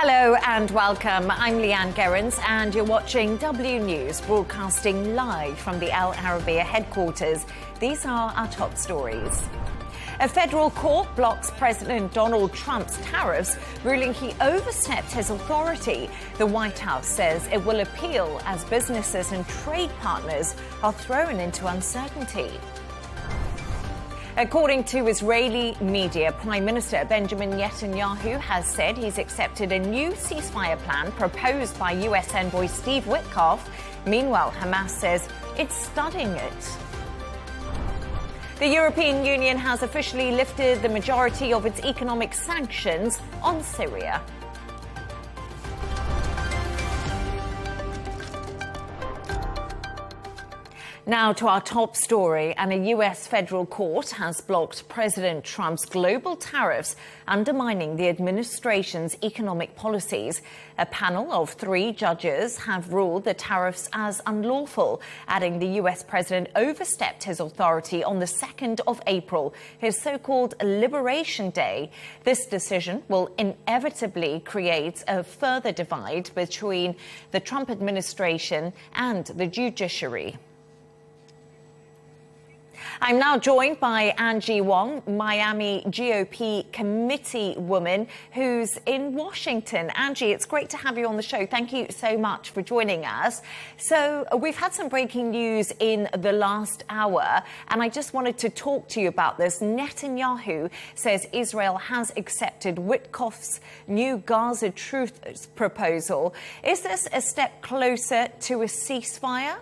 Hello and welcome. I'm Leigh Ann Gerrans and you're watching W News, broadcasting live from the Al Arabiya headquarters. These are our top stories. A federal court blocks President Donald Trump's tariffs, ruling he overstepped his authority. The White House says it will appeal as businesses and trade partners are thrown into uncertainty. According to Israeli media, Prime Minister Benjamin Netanyahu has said he's accepted a new ceasefire plan proposed by US envoy Steve Witkoff. Meanwhile, Hamas says it's studying it. The European Union has officially lifted the majority of its economic sanctions on Syria. Now to our top story, and a US federal court has blocked President Trump's global tariffs, undermining the administration's economic policies. A panel of 3 judges have ruled the tariffs as unlawful, adding the US president overstepped his authority on the 2nd of April, his so-called Liberation Day. This decision will inevitably create a further divide between the Trump administration and the judiciary. I'm now joined by Angie Wong, Miami GOP committee woman, who's in Washington. Angie, it's great to have you on the show. Thank you so much for joining us. So we've had some breaking news in the last hour, and I just wanted to talk to you about this. Netanyahu says Israel has accepted Witkoff's new Gaza truce proposal. Is this a step closer to a ceasefire?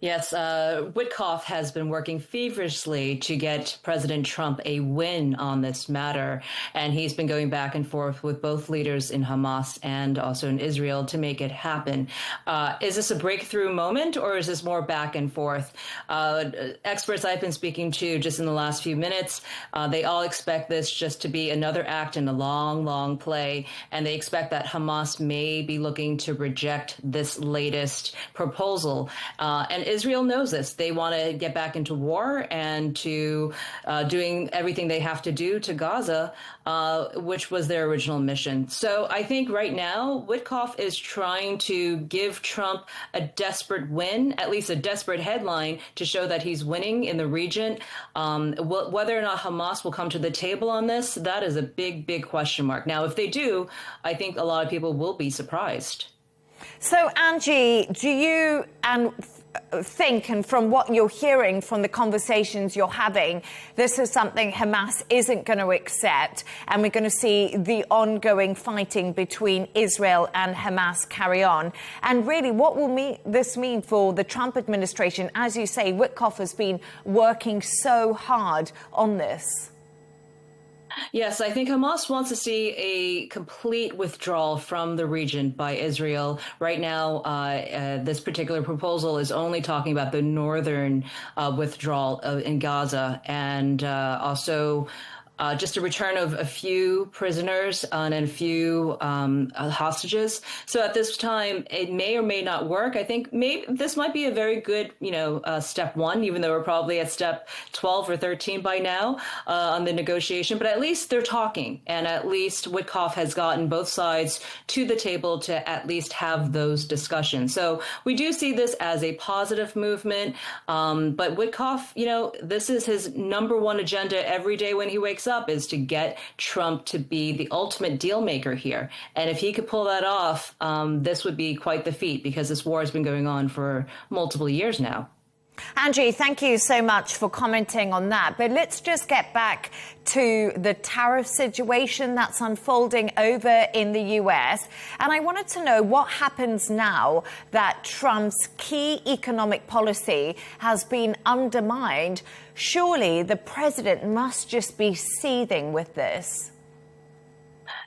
Yes, Witkoff has been working feverishly to get President Trump a win on this matter, and he's been going back and forth with both leaders in Hamas and also in Israel to make it happen. Is this a breakthrough moment, or is this more back and forth? Experts I've been speaking to just in the last few minutes, they all expect this just to be another act in a long, long play, and they expect that Hamas may be looking to reject this latest proposal. And Israel knows this. They want to get back into war and to doing everything they have to do to Gaza, which was their original mission. So I think right now, Witkoff is trying to give Trump a desperate win, at least a desperate headline, to show that he's winning in the region. Whether or not Hamas will come to the table on this, that is a big, big question mark. Now, if they do, I think a lot of people will be surprised. So, Angie, do you think, and from what you're hearing from the conversations you're having, this is something Hamas isn't going to accept, and we're going to see the ongoing fighting between Israel and Hamas carry on? And really, what will this mean for the Trump administration? As you say, Witkoff has been working so hard on this. Yes, I think Hamas wants to see a complete withdrawal from the region by Israel. Right now, this particular proposal is only talking about the northern withdrawal in Gaza, and also just a return of a few prisoners and a few hostages. So at this time, it may or may not work. I think maybe this might be a very good, step 1, even though we're probably at step 12 or 13 by now on the negotiation. But at least they're talking, and at least Witkoff has gotten both sides to the table to at least have those discussions. So we do see this as a positive movement. But Witkoff, this is his number 1 agenda every day when he wakes up, is to get Trump to be the ultimate deal maker here. And if he could pull that off, this would be quite the feat, because this war has been going on for multiple years now. Angie, thank you so much for commenting on that. But let's just get back to the tariff situation that's unfolding over in the US. And I wanted to know what happens now that Trump's key economic policy has been undermined. Surely the president must just be seething with this.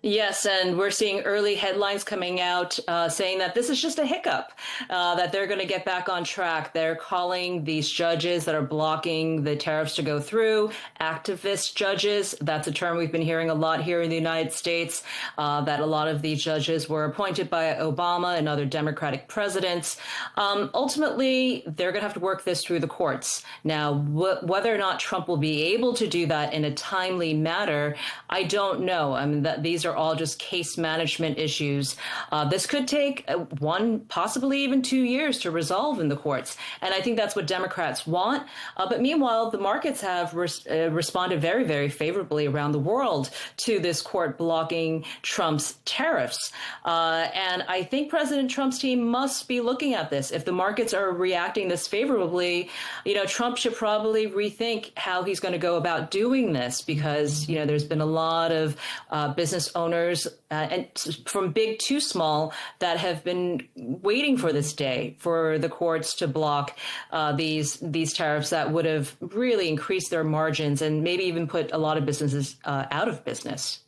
Yes, and we're seeing early headlines coming out saying that this is just a hiccup, that they're going to get back on track. They're calling these judges that are blocking the tariffs to go through activist judges. That's a term we've been hearing a lot here in the United States, that a lot of these judges were appointed by Obama and other Democratic presidents. Ultimately, they're going to have to work this through the courts. Now, whether or not Trump will be able to do that in a timely manner, I don't know. I mean, these are all just case management issues. This could take 1, possibly even 2 years to resolve in the courts. And I think that's what Democrats want. But meanwhile, the markets have responded very, very favorably around the world to this court blocking Trump's tariffs. And I think President Trump's team must be looking at this. If the markets are reacting this favorably, Trump should probably rethink how he's going to go about doing this, because, there's been a lot of business owners, and from big to small, that have been waiting for this day for the courts to block these tariffs that would have really increased their margins and maybe even put a lot of businesses out of business.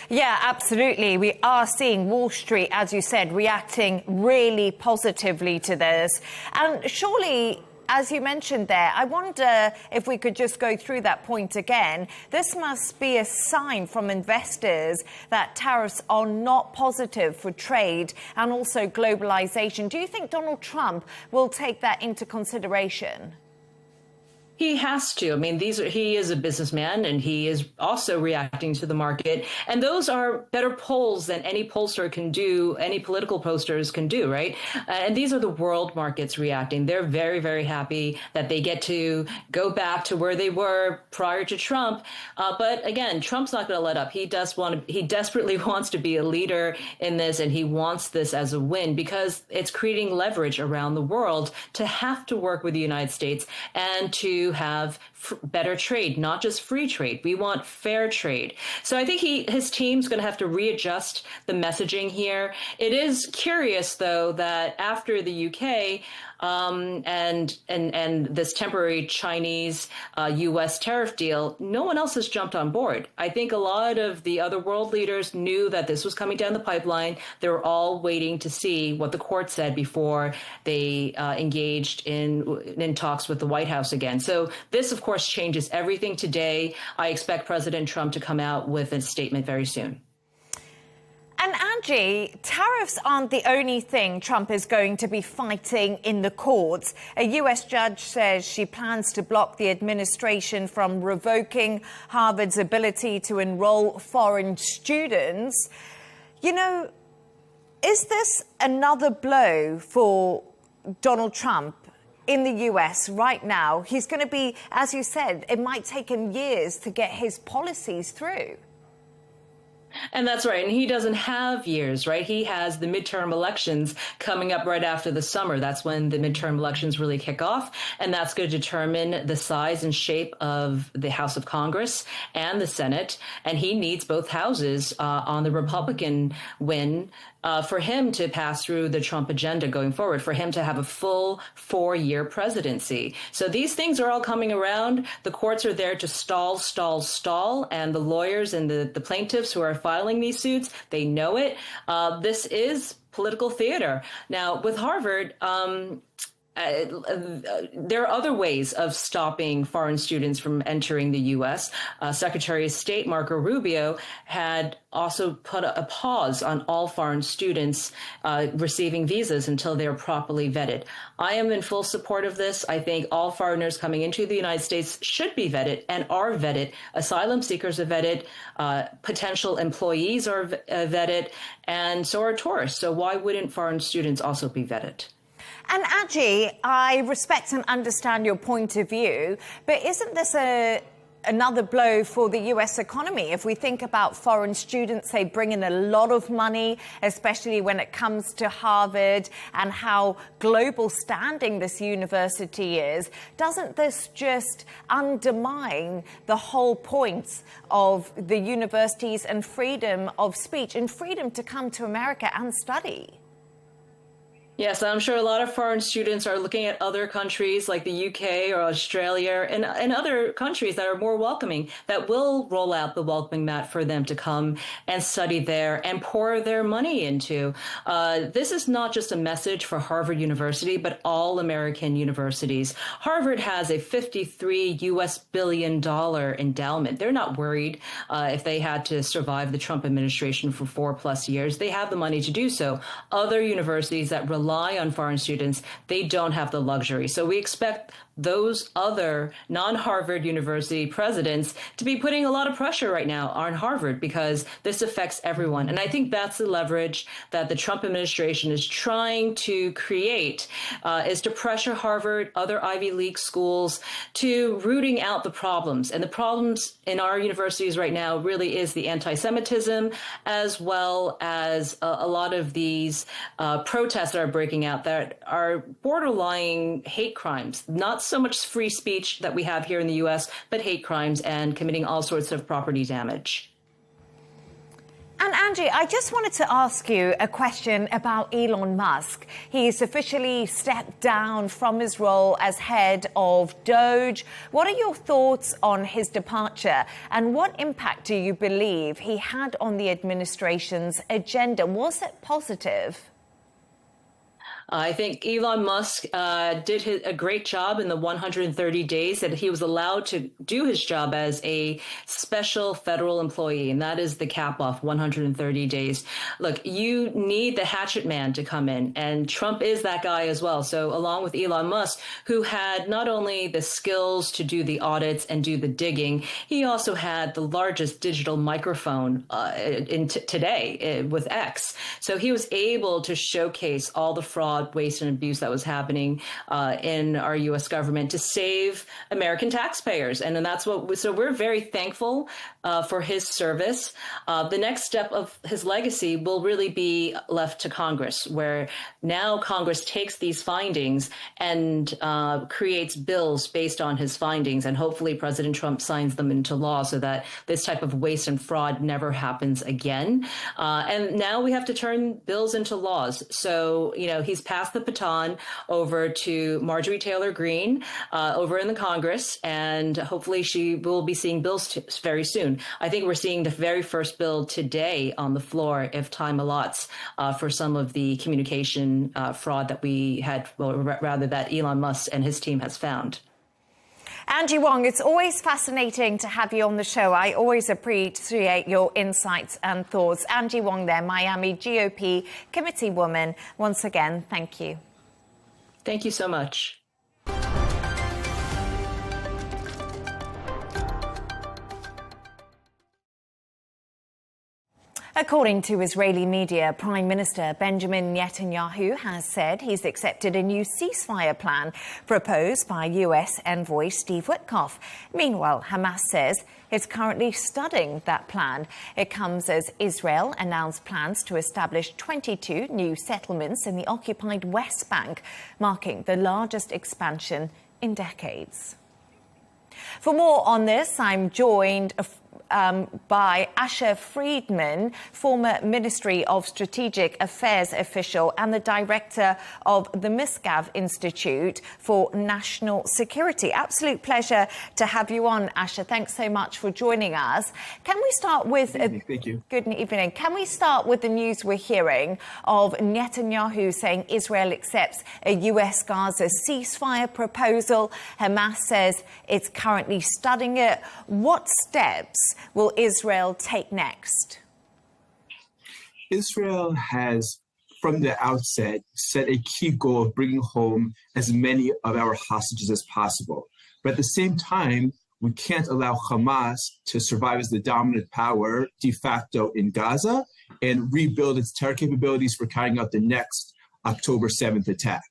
Yeah, absolutely. We are seeing Wall Street, as you said, reacting really positively to this. And surely, as you mentioned there, I wonder if we could just go through that point again. This must be a sign from investors that tariffs are not positive for trade and also globalization. Do you think Donald Trump will take that into consideration? He has to. I mean, he is a businessman, and he is also reacting to the market. And those are better polls than any pollster can do, any political posters can do, right? And these are the world markets reacting. They're very, very happy that they get to go back to where they were prior to Trump. But again, Trump's not going to let up. He desperately wants to be a leader in this, and he wants this as a win, because it's creating leverage around the world to have to work with the United States and to have better trade, not just free trade. We want fair trade. So I think his team's going to have to readjust the messaging here. It is curious, though, that after the UK and this temporary Chinese U.S. tariff deal, no one else has jumped on board. I think a lot of the other world leaders knew that this was coming down the pipeline. They were all waiting to see what the court said before they engaged in talks with the White House again. So this, of course, changes everything today. I expect President Trump to come out with a statement very soon. And Angie, tariffs aren't the only thing Trump is going to be fighting in the courts. A US judge says she plans to block the administration from revoking Harvard's ability to enroll foreign students. Is this another blow for Donald Trump in the US right now? He's going to be, as you said, it might take him years to get his policies through. And that's right. And he doesn't have years, right? He has the midterm elections coming up right after the summer. That's when the midterm elections really kick off. And that's going to determine the size and shape of the House of Congress and the Senate. And he needs both houses on the Republican win for him to pass through the Trump agenda going forward, for him to have a full 4-year presidency. So these things are all coming around. The courts are there to stall. And the lawyers and the plaintiffs who are filing these suits, they know it. This is political theater. Now, with Harvard, there are other ways of stopping foreign students from entering the U.S. Secretary of State Marco Rubio had also put a pause on all foreign students receiving visas until they're properly vetted. I am in full support of this. I think all foreigners coming into the United States should be vetted and are vetted. Asylum seekers are vetted. Potential employees are vetted. And so are tourists. So why wouldn't foreign students also be vetted? And Angie, I respect and understand your point of view, but isn't this another blow for the US economy? If we think about foreign students, they bring in a lot of money, especially when it comes to Harvard and how global standing this university is. Doesn't this just undermine the whole point of the universities and freedom of speech and freedom to come to America and study? Yes, I'm sure a lot of foreign students are looking at other countries like the UK or Australia and other countries that are more welcoming, that will roll out the welcoming mat for them to come and study there and pour their money into. This is not just a message for Harvard University, but all American universities. Harvard has a $53 billion endowment. They're not worried if they had to survive the Trump administration for 4+ years. They have the money to do so. Other universities that rely rely on foreign students, they don't have the luxury. So we expect those other non-Harvard University presidents to be putting a lot of pressure right now on Harvard because this affects everyone. And I think that's the leverage that the Trump administration is trying to create, is to pressure Harvard, other Ivy League schools to rooting out the problems. And the problems in our universities right now really is the anti-Semitism, as well as a lot of these protests that are breaking out that are borderline hate crimes, not so much free speech that we have here in the U.S., but hate crimes and committing all sorts of property damage. And Angie, I just wanted to ask you a question about Elon Musk. He's officially stepped down from his role as head of Doge. What are your thoughts on his departure, and what impact do you believe he had on the administration's agenda? Was it positive? I think Elon Musk did a great job in the 130 days that he was allowed to do his job as a special federal employee, and that is the cap off 130 days. Look, you need the hatchet man to come in, and Trump is that guy as well. So along with Elon Musk, who had not only the skills to do the audits and do the digging, he also had the largest digital microphone today with X. So he was able to showcase all the fraud, waste, and abuse that was happening in our U.S. government to save American taxpayers. And that's so we're very thankful for his service. The next step of his legacy will really be left to Congress, where now Congress takes these findings and creates bills based on his findings. And hopefully President Trump signs them into law so that this type of waste and fraud never happens again. And now we have to turn bills into laws. So, he's passed the baton over to Marjorie Taylor Greene over in the Congress, and hopefully she will be seeing bills very soon. I think we're seeing the very first bill today on the floor, if time allots, for some of the communication fraud that we had, well, rather that Elon Musk and his team has found. Angie Wong, it's always fascinating to have you on the show. I always appreciate your insights and thoughts. Angie Wong there, Miami GOP committee woman. Once again, thank you. Thank you so much. According to Israeli media, Prime Minister Benjamin Netanyahu has said he's accepted a new ceasefire plan proposed by US envoy Steve Witkoff. Meanwhile, Hamas says it's currently studying that plan. It comes as Israel announced plans to establish 22 new settlements in the occupied West Bank, marking the largest expansion in decades. For more on this, I'm joined by Asher Friedman, former Ministry of Strategic Affairs official and the director of the Misgav Institute for National Security. Absolute pleasure to have you on, Asher. Thanks so much for joining us. Can we start with... Thank you. Good evening. Can we start with the news we're hearing of Netanyahu saying Israel accepts a US Gaza ceasefire proposal? Hamas says it's currently studying it. What steps will Israel take next? Israel has, from the outset, set a key goal of bringing home as many of our hostages as possible. But at the same time, we can't allow Hamas to survive as the dominant power de facto in Gaza and rebuild its terror capabilities for carrying out the next October 7th attack.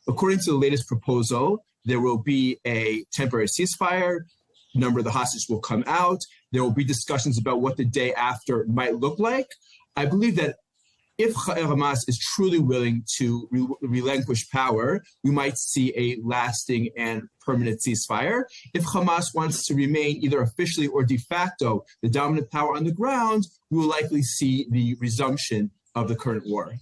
According to the latest proposal, there will be a temporary ceasefire. A number of the hostages will come out. There will be discussions about what the day after might look like. I believe that if Hamas is truly willing to relinquish power, we might see a lasting and permanent ceasefire. If Hamas wants to remain either officially or de facto the dominant power on the ground, we will likely see the resumption of the current war.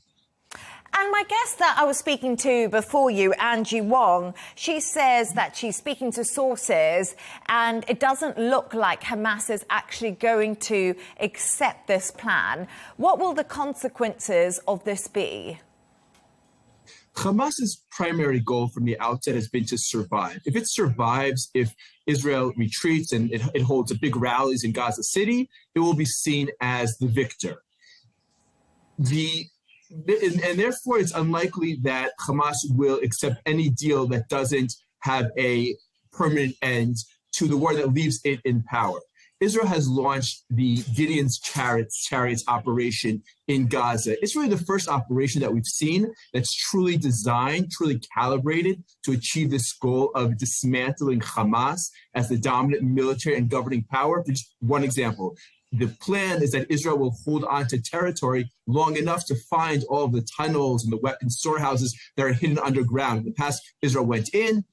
And my guest that I was speaking to before you, Angie Wong, she says that she's speaking to sources and it doesn't look like Hamas is actually going to accept this plan. What will the consequences of this be? Hamas's primary goal from the outset has been to survive. If it survives, if Israel retreats and it holds a big rallies in Gaza City, it will be seen as the victor. The And therefore, it's unlikely that Hamas will accept any deal that doesn't have a permanent end to the war that leaves it in power. Israel has launched the Gideon's Chariots operation in Gaza. It's really the first operation that we've seen that's truly designed, truly calibrated to achieve this goal of dismantling Hamas as the dominant military and governing power. For just one example, the plan is that Israel will hold on to territory long enough to find all of the tunnels and the weapon storehouses that are hidden underground. In the past, Israel went in,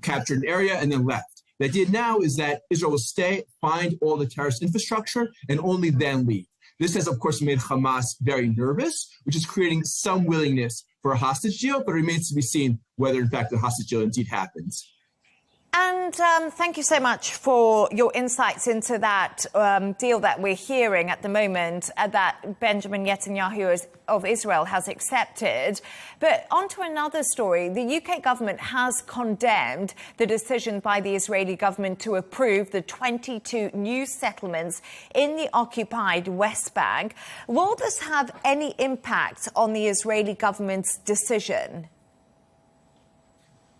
captured an area, and then left. The idea now is that Israel will stay, find all the terrorist infrastructure, and only then leave. This has, of course, made Hamas very nervous, which is creating some willingness for a hostage deal, but it remains to be seen whether, in fact, the hostage deal indeed happens. And thank you so much for your insights into that deal that we're hearing at the moment that Benjamin Netanyahu of Israel has accepted. But on to another story. The UK government has condemned the decision by the Israeli government to approve the 22 new settlements in the occupied West Bank. Will this have any impact on the Israeli government's decision?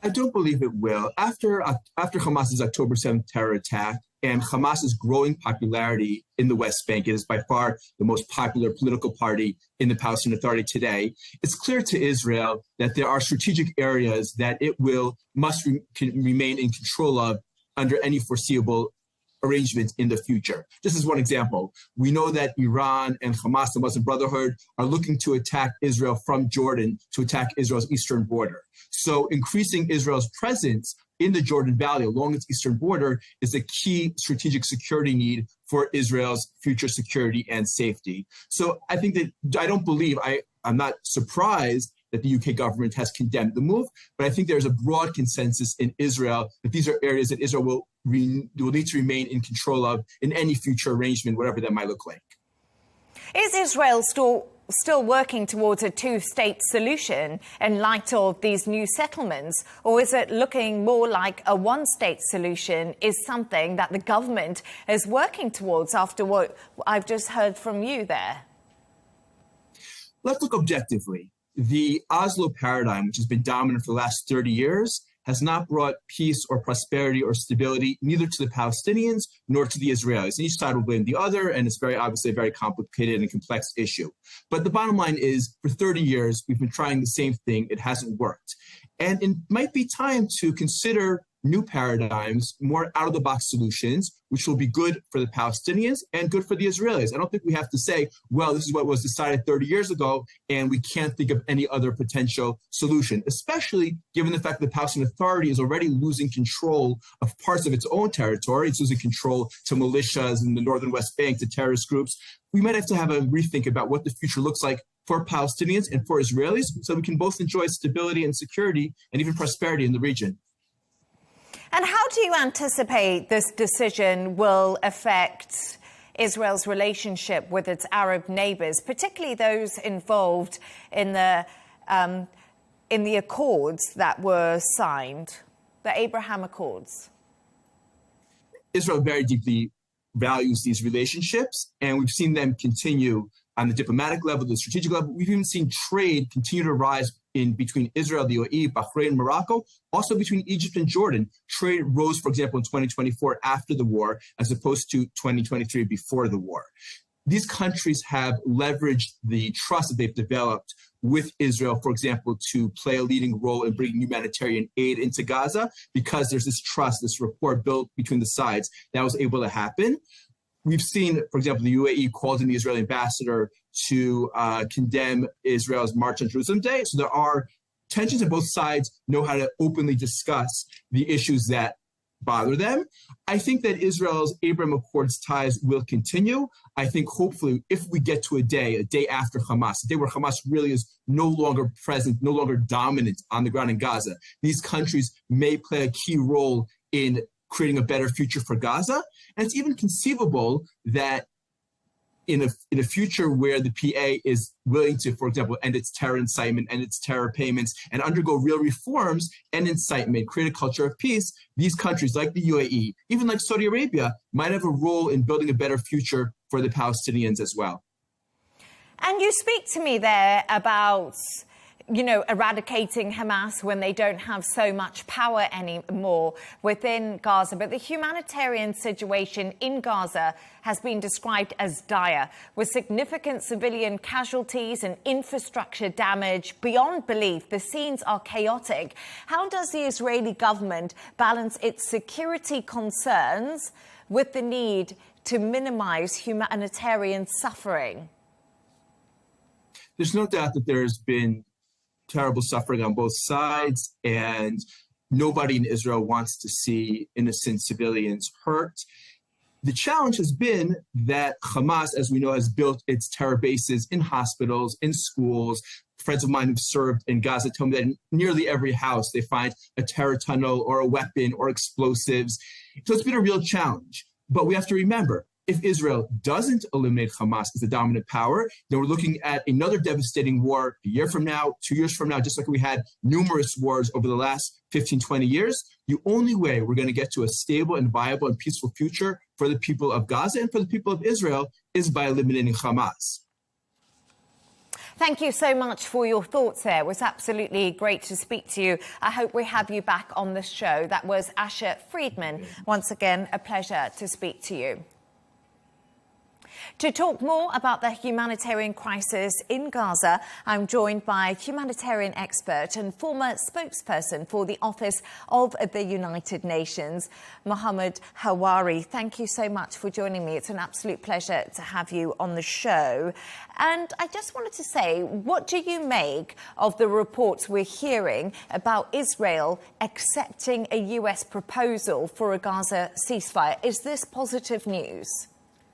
I don't believe it will. After Hamas's October 7th terror attack and Hamas's growing popularity in the West Bank, it is by far the most popular political party in the Palestinian Authority today. It's clear to Israel that there are strategic areas that it must remain in control of under any foreseeable arrangement in the future. Just as one example, we know that Iran and Hamas, the Muslim Brotherhood, are looking to attack Israel from Jordan to attack Israel's eastern border. So increasing Israel's presence in the Jordan Valley along its eastern border is a key strategic security need for Israel's future security and safety. So I think that I'm not surprised that the UK government has condemned the move, but I think there's a broad consensus in Israel that these are areas that Israel will need to remain in control of in any future arrangement, whatever that might look like. Is Israel still working towards a two-state solution in light of these new settlements, or is it looking more like a one-state solution is something that the government is working towards after what I've just heard from you there? Let's look objectively. The Oslo paradigm, which has been dominant for the last 30 years, has not brought peace or prosperity or stability neither to the Palestinians nor to the Israelis. And each side will blame the other, and it's very obviously a very complicated and complex issue. But the bottom line is, for 30 years, we've been trying the same thing. It hasn't worked. And it might be time to consider new paradigms, more out-of-the-box solutions, which will be good for the Palestinians and good for the Israelis. I don't think we have to say, well, this is what was decided 30 years ago, and we can't think of any other potential solution, especially given the fact that the Palestinian Authority is already losing control of parts of its own territory. It's losing control to militias in the northern West Bank, to terrorist groups. We might have to have a rethink about what the future looks like for Palestinians and for Israelis, so we can both enjoy stability and security and even prosperity in the region. And how do you anticipate this decision will affect Israel's relationship with its Arab neighbours, particularly those involved in the accords that were signed, the Abraham Accords? Israel very deeply values these relationships, and we've seen them continue on the diplomatic level, the strategic level. We've even seen trade continue to rise in between Israel, the UAE, Bahrain, Morocco, also between Egypt and Jordan. Trade rose, for example, in 2024 after the war, as opposed to 2023 before the war. These countries have leveraged the trust that they've developed with Israel, for example, to play a leading role in bringing humanitarian aid into Gaza, because there's this trust, this rapport built between the sides that was able to happen. We've seen, for example, the UAE called in the Israeli ambassador to condemn Israel's March on Jerusalem Day. So there are tensions, and both sides know how to openly discuss the issues that bother them. I think that Israel's Abraham Accords ties will continue. I think hopefully if we get to a day after Hamas, a day where Hamas really is no longer present, no longer dominant on the ground in Gaza, these countries may play a key role in creating a better future for Gaza. And it's even conceivable that in a future where the PA is willing to, for example, end its terror incitement, end its terror payments, and undergo real reforms and incitement, create a culture of peace, these countries like the UAE, even like Saudi Arabia, might have a role in building a better future for the Palestinians as well. And you speak to me there about, you know, eradicating Hamas when they don't have so much power anymore within Gaza. But the humanitarian situation in Gaza has been described as dire, with significant civilian casualties and infrastructure damage beyond belief. The scenes are chaotic. How does the Israeli government balance its security concerns with the need to minimize humanitarian suffering? There's no doubt that there has been terrible suffering on both sides, and nobody in Israel wants to see innocent civilians hurt. The challenge has been that Hamas, as we know, has built its terror bases in hospitals, in schools. Friends of mine who've served in Gaza tell me that in nearly every house they find a terror tunnel or a weapon or explosives. So it's been a real challenge. But we have to remember, if Israel doesn't eliminate Hamas as the dominant power, then we're looking at another devastating war a year from now, 2 years from now, just like we had numerous wars over the last 15, 20 years. The only way we're going to get to a stable and viable and peaceful future for the people of Gaza and for the people of Israel is by eliminating Hamas. Thank you so much for your thoughts there. It was absolutely great to speak to you. I hope we have you back on the show. That was Asher Friedman. Once again, a pleasure to speak to you. To talk more about the humanitarian crisis in Gaza, I'm joined by humanitarian expert and former spokesperson for the Office of the United Nations, Mohammed Hawari. Thank you so much for joining me. It's an absolute pleasure to have you on the show. And I just wanted to say, what do you make of the reports we're hearing about Israel accepting a US proposal for a Gaza ceasefire? Is this positive news?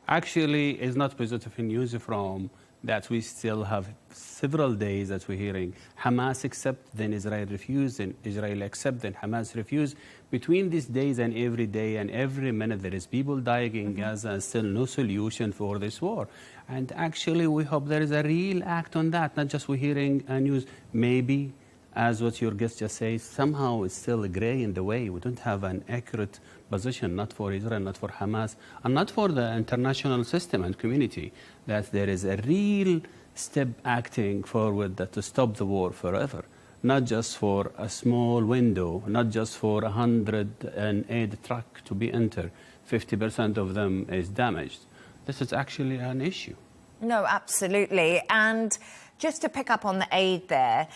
Actually, it's not positive news from that we still have several days that we're hearing Hamas accept, then Israel refuse, then Israel accept, then Hamas refuse. Between these days and every day and every minute, there is people dying in Gaza and still no solution for this war. And actually, we hope there is a real act on that, not just we're hearing news. Maybe, as what your guest just says, somehow it's still gray in the way. We don't have an accurate position, not for Israel, not for Hamas, and not for the international system and community, that there is a real step acting forward that to stop the war forever, not just for a small window, not just for 108 truck to be entered, 50% of them is damaged. This is actually an issue. No, absolutely. And just to pick up on the aid there,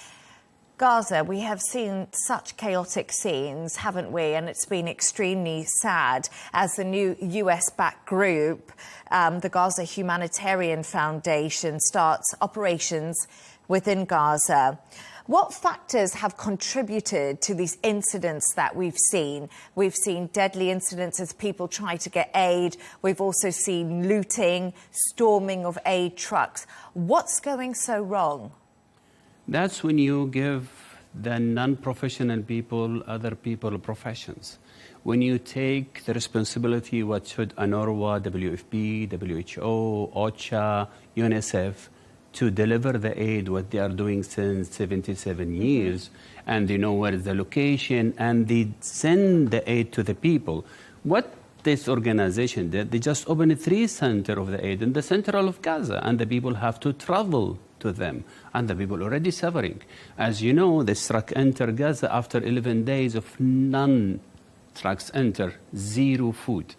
Gaza, we have seen such chaotic scenes, haven't we? And it's been extremely sad as the new US-backed group, the Gaza Humanitarian Foundation, starts operations within Gaza. What factors have contributed to these incidents that we've seen? We've seen deadly incidents as people try to get aid. We've also seen looting, storming of aid trucks. What's going so wrong? That's when you give the non-professional people, other people, professions. When you take the responsibility, what should UNRWA, WFP, WHO, OCHA, UNICEF, to deliver the aid, what they are doing since 77 years, and they know where is the location, and they send the aid to the people. What this organization did, they just opened 3 centers of the aid in the center of Gaza, and the people have to travel to them, and the people already suffering. As you know, this truck enter Gaza after 11 days of none trucks enter, 0 food.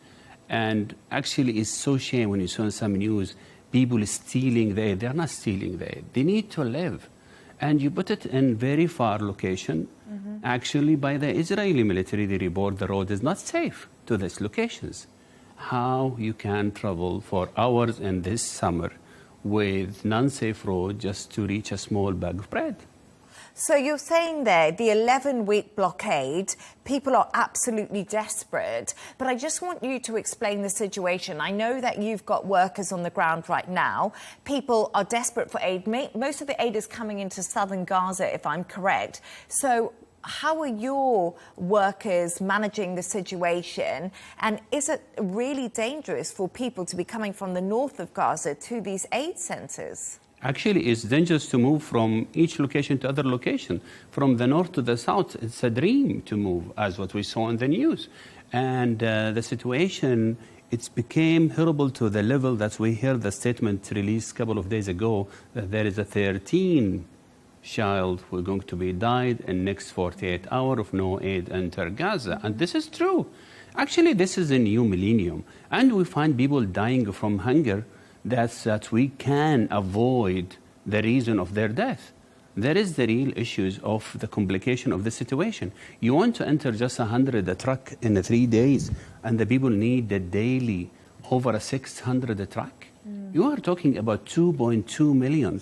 And actually it's so shame when you saw some news, people stealing the aid. They're not stealing the aid. They need to live. And you put it in very far location. Actually, by the Israeli military, they report the road is not safe to these locations. How you can travel for hours in this summer with non-safe road just to reach a small bag of bread. So you're saying there, the 11-week blockade, people are absolutely desperate. But I just want you to explain the situation. I know that you've got workers on the ground right now. People are desperate for aid. Most of the aid is coming into southern Gaza, if I'm correct. So how are your workers managing the situation? And is it really dangerous for people to be coming from the north of Gaza to these aid centers? Actually, it's dangerous to move from each location to other location. From the north to the south, it's a dream to move, as what we saw in the news. And the situation It became horrible to the level that we heard the statement released a couple of days ago that there is a 13 child who are going to be died in next 48 hours if no aid enter Gaza. And this is true. Actually, this is a new millennium. And we find people dying from hunger that we can avoid the reason of their death. There is the real issues of the complication of the situation. You want to enter just 100 a truck in 3 days, and the people need the daily over 600 a truck. You are talking about 2.2 million,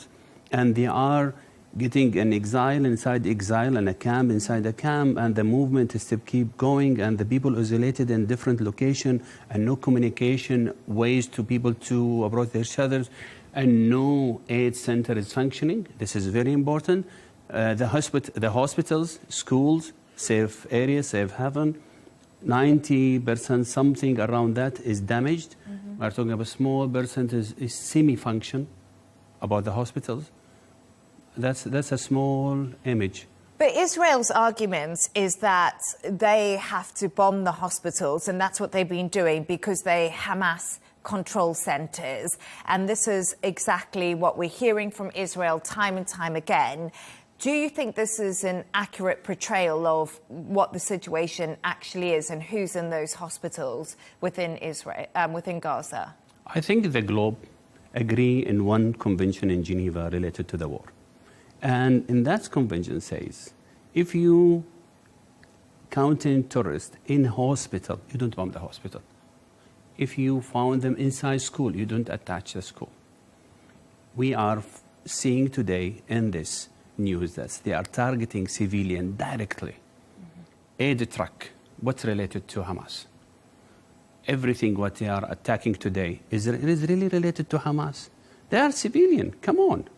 and they are getting an exile inside exile and a camp inside a camp, and the movement is to keep going, and the people isolated in different location and no communication ways to people to approach each other, and no aid center is functioning. This is very important. The hospitals, schools, safe areas, safe haven, 90% something around that is damaged. We're talking about a small percentage is semi-function about the hospitals. That's a small image. But Israel's argument is that they have to bomb the hospitals, and that's what they've been doing because they Hamas control centers. And this is exactly what we're hearing from Israel time and time again. Do you think this is an accurate portrayal of what the situation actually is and who's in those hospitals within Israel, within Gaza? I think the globe agree in one convention in Geneva related to the war. And in that convention says, if you counting terrorists in hospital, you don't bomb the hospital. If you found them inside school, you don't attach the school. We are seeing today in this news that they are targeting civilian directly. Aid truck, what's related to Hamas? Everything what they are attacking today is really related to Hamas. They are civilian, come on.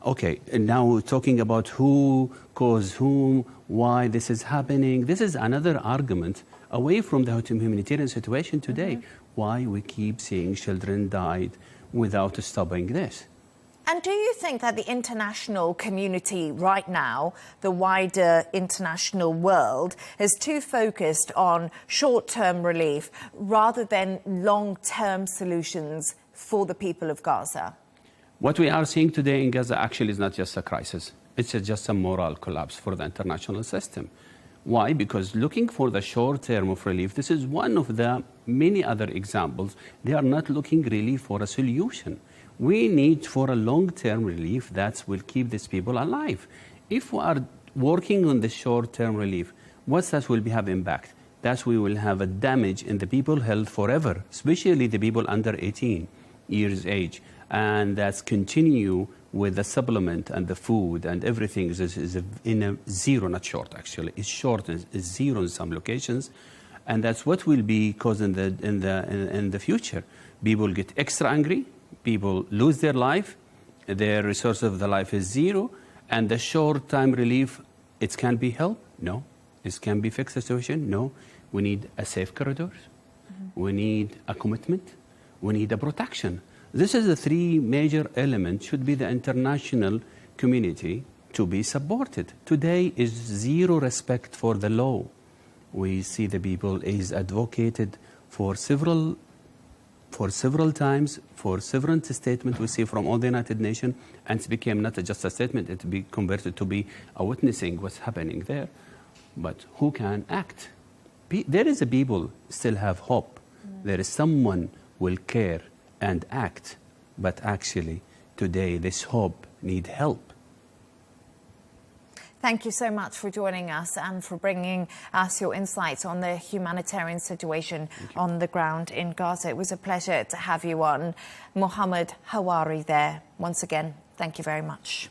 Okay, and now we're talking about who caused whom, why this is happening. This is another argument away from the humanitarian situation today. Why we keep seeing children died without stopping this. And do you think that the international community right now, the wider international world, is too focused on short-term relief rather than long-term solutions for the people of Gaza? What we are seeing today in Gaza actually is not just a crisis. It's just a moral collapse for the international system. Why? Because looking for the short term of relief, this is one of the many other examples. They are not looking really for a solution. We need for a long-term relief that will keep these people alive. If we are working on the short-term relief, what that will have impact? That we will have a damage in the people health forever, especially the people under 18 years age. And that's continue with the supplement and the food and everything is in a zero, not short actually. It's short, it's zero in some locations. And that's what will be causing in the future. People get extra angry. People lose their life, their resource of the life is zero, and the short-time relief, it can be helped? No. It can be fixed the situation? No. We need a safe corridors. We need a commitment. We need a protection. This is the three major elements should be the international community to be supported. Today is zero respect for the law. We see the people is advocated for several times, for several statements we see from all the United Nations, and it became not just a statement, it be converted to be a witnessing what's happening there. But who can act? There is a people still have hope. There is someone will care and act, but actually today this hope need help. Thank you so much for joining us and for bringing us your insights on the humanitarian situation on the ground in Gaza. It was a pleasure to have you on. Mohammed Hawari there. Once again, thank you very much.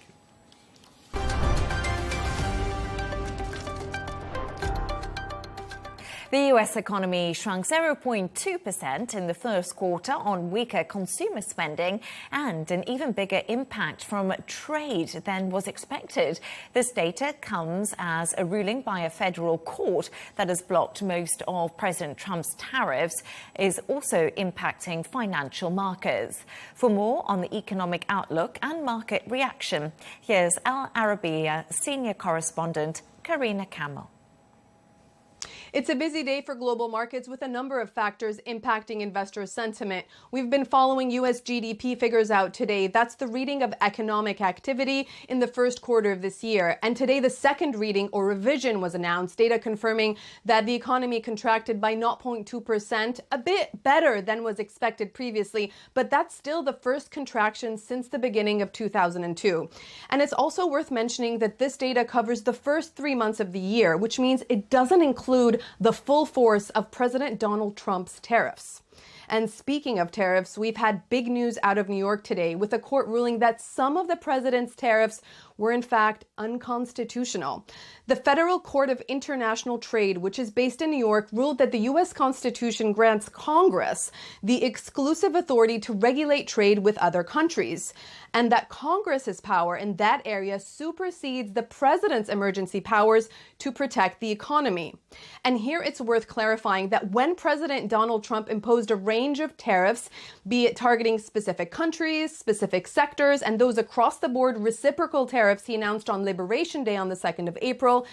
The US economy shrunk 0.2% in the first quarter on weaker consumer spending and an even bigger impact from trade than was expected. This data comes as a ruling by a federal court that has blocked most of President Trump's tariffs is also impacting financial markets. For more on the economic outlook and market reaction, here's Al Arabiya senior correspondent Karina Kamel. It's a busy day for global markets with a number of factors impacting investor sentiment. We've been following U.S. GDP figures out today. That's the reading of economic activity in the first quarter of this year. And today, the second reading or revision was announced, data confirming that the economy contracted by 0.2%, a bit better than was expected previously, but that's still the first contraction since the beginning of 2002. And it's also worth mentioning that this data covers the first 3 months of the year, which means it doesn't include the full force of President Donald Trump's tariffs. And speaking of tariffs, we've had big news out of New York today with a court ruling that some of the president's tariffs were in fact unconstitutional. The Federal Court of International Trade, which is based in New York, ruled that the U.S. Constitution grants Congress the exclusive authority to regulate trade with other countries, and that Congress's power in that area supersedes the president's emergency powers to protect the economy. And here it's worth clarifying that when President Donald Trump imposed a range of tariffs, be it targeting specific countries, specific sectors, and those across the board reciprocal tariffs he announced on Liberation Day on the 2nd of April,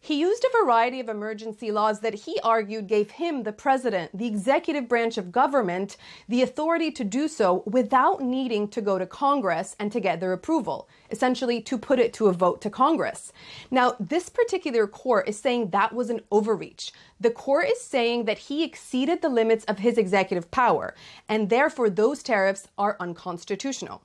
he used a variety of emergency laws that he argued gave him, the president, the executive branch of government, the authority to do so without needing to go to Congress and to get their approval, essentially to put it to a vote to Congress. Now, this particular court is saying that was an overreach. The court is saying that he exceeded the limits of his executive power, and therefore those tariffs are unconstitutional.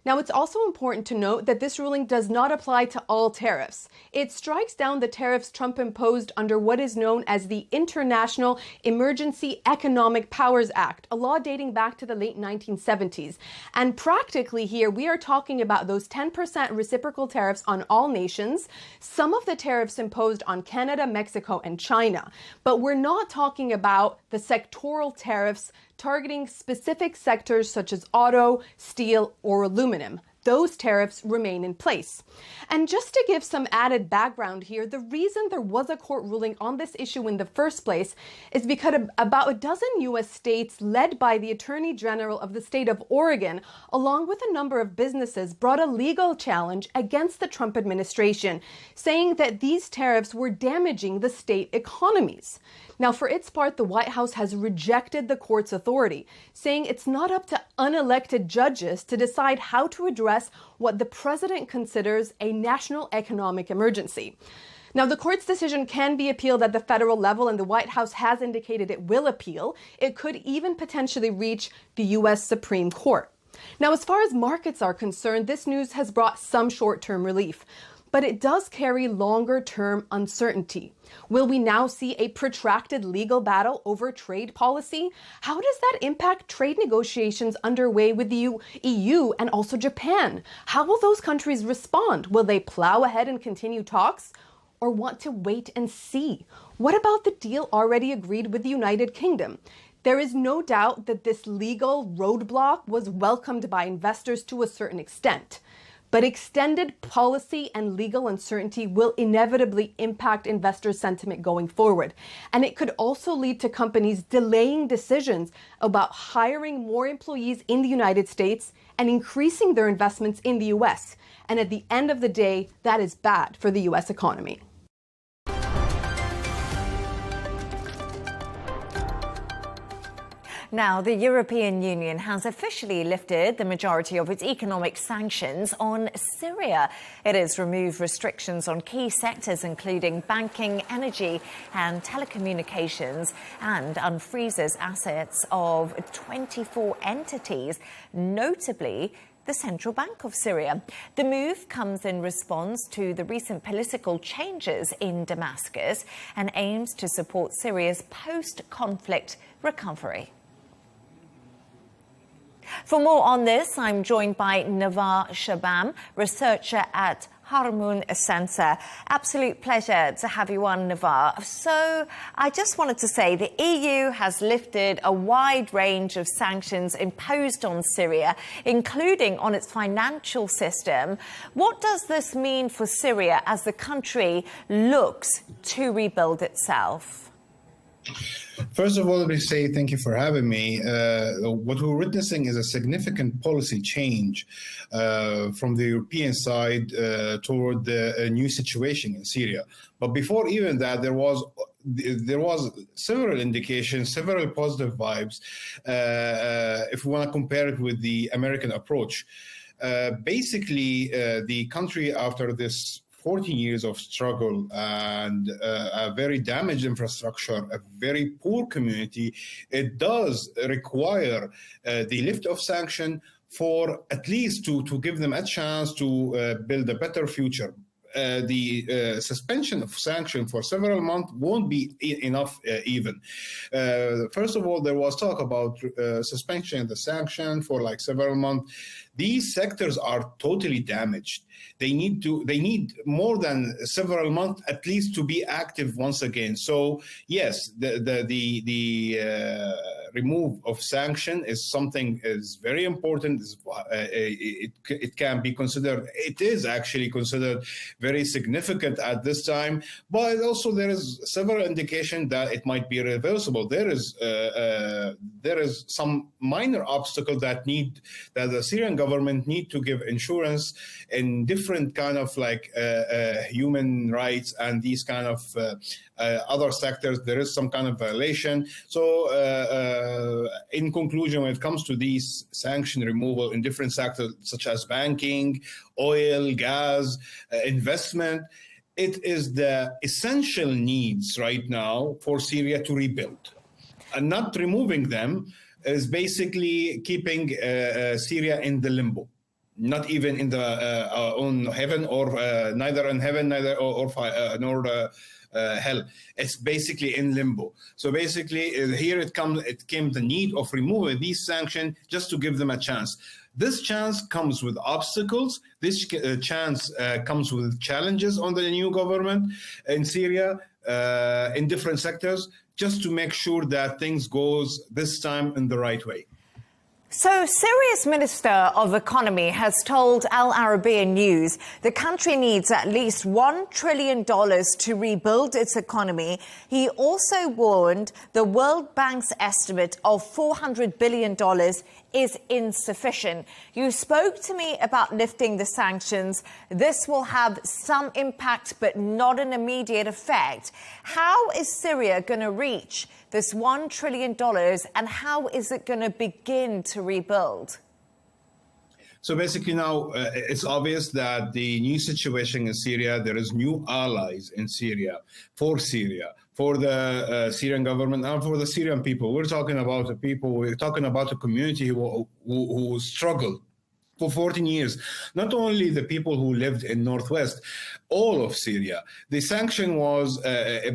Now, it's also important to note that this ruling does not apply to all tariffs. It strikes down the tariffs Trump imposed under what is known as the International Emergency Economic Powers Act, a law dating back to the late 1970s. And practically here, we are talking about those 10% reciprocal tariffs on all nations, some of the tariffs imposed on Canada, Mexico, and China. But we're not talking about the sectoral tariffs targeting specific sectors such as auto, steel, or aluminum. Those tariffs remain in place. And just to give some added background here, the reason there was a court ruling on this issue in the first place is because about a dozen U.S. states, led by the Attorney General of the state of Oregon, along with a number of businesses, brought a legal challenge against the Trump administration, saying that these tariffs were damaging the state economies. Now, for its part, the White House has rejected the court's authority, saying it's not up to unelected judges to decide how to address what the president considers a national economic emergency. Now, the court's decision can be appealed at the federal level, and the White House has indicated it will appeal. It could even potentially reach the U.S. Supreme Court. Now, as far as markets are concerned, this news has brought some short-term relief, but it does carry longer-term uncertainty. Will we now see a protracted legal battle over trade policy? How does that impact trade negotiations underway with the EU and also Japan? How will those countries respond? Will they plow ahead and continue talks, or want to wait and see? What about the deal already agreed with the United Kingdom? There is no doubt that this legal roadblock was welcomed by investors to a certain extent. But extended policy and legal uncertainty will inevitably impact investor sentiment going forward. And it could also lead to companies delaying decisions about hiring more employees in the United States and increasing their investments in the US. And at the end of the day, that is bad for the US economy. Now, the European Union has officially lifted the majority of its economic sanctions on Syria. It has removed restrictions on key sectors, including banking, energy and telecommunications, and unfreezes assets of 24 entities, notably the Central Bank of Syria. The move comes in response to the recent political changes in Damascus and aims to support Syria's post-conflict recovery. For more on this, I'm joined by Navar Shabam, researcher at Harmoun Center. Absolute pleasure to have you on, Navar. So I just wanted to say the EU has lifted a wide range of sanctions imposed on Syria, including on its financial system. What does this mean for Syria as the country looks to rebuild itself? First of all, let me say thank you for having me. What we're witnessing is a significant policy change from the European side toward the new situation in Syria. But before even that, there was there was several indications, several positive vibes, if we want to compare it with the American approach. Basically, the country, after this 14 years of struggle and a very damaged infrastructure, a very poor community, it does require the lift of sanction for at least to give them a chance to build a better future. The suspension of sanction for several months won't be enough even. First of all, there was talk about suspension of the sanction for like several months. These sectors are totally damaged. They need more than several months at least to be active once again. So yes, the remove of sanction is something is very important. It can be considered. It is actually considered very significant at this time. But also there is several indication that it might be reversible. There is some minor obstacle that the Syrian government need to give insurance in different kind of like human rights and these kind of other sectors. There is some kind of violation. So in conclusion, when it comes to these sanction removal in different sectors such as banking, oil, gas, investment, it is the essential needs right now for Syria to rebuild. And not removing them is basically keeping Syria in the limbo. Not even in the on heaven, or neither in heaven, nor hell. It's basically in limbo. So basically, here it came the need of removing these sanctions just to give them a chance. This chance comes with obstacles. This chance comes with challenges on the new government in Syria in different sectors, just to make sure that things goes this time in the right way. So Syria's Minister of Economy has told Al Arabiya News the country needs at least $1 trillion to rebuild its economy. He also warned the World Bank's estimate of $400 billion is insufficient. You spoke to me about lifting the sanctions. This will have some impact, but not an immediate effect. How is Syria going to reach this $1 trillion, and how is it going to begin to rebuild? So basically now it's obvious that the new situation in Syria, there is new allies in Syria, for the Syrian government and for the Syrian people. We're talking about a community who struggled for 14 years. Not only the people who lived in Northwest, all of Syria. The sanction was,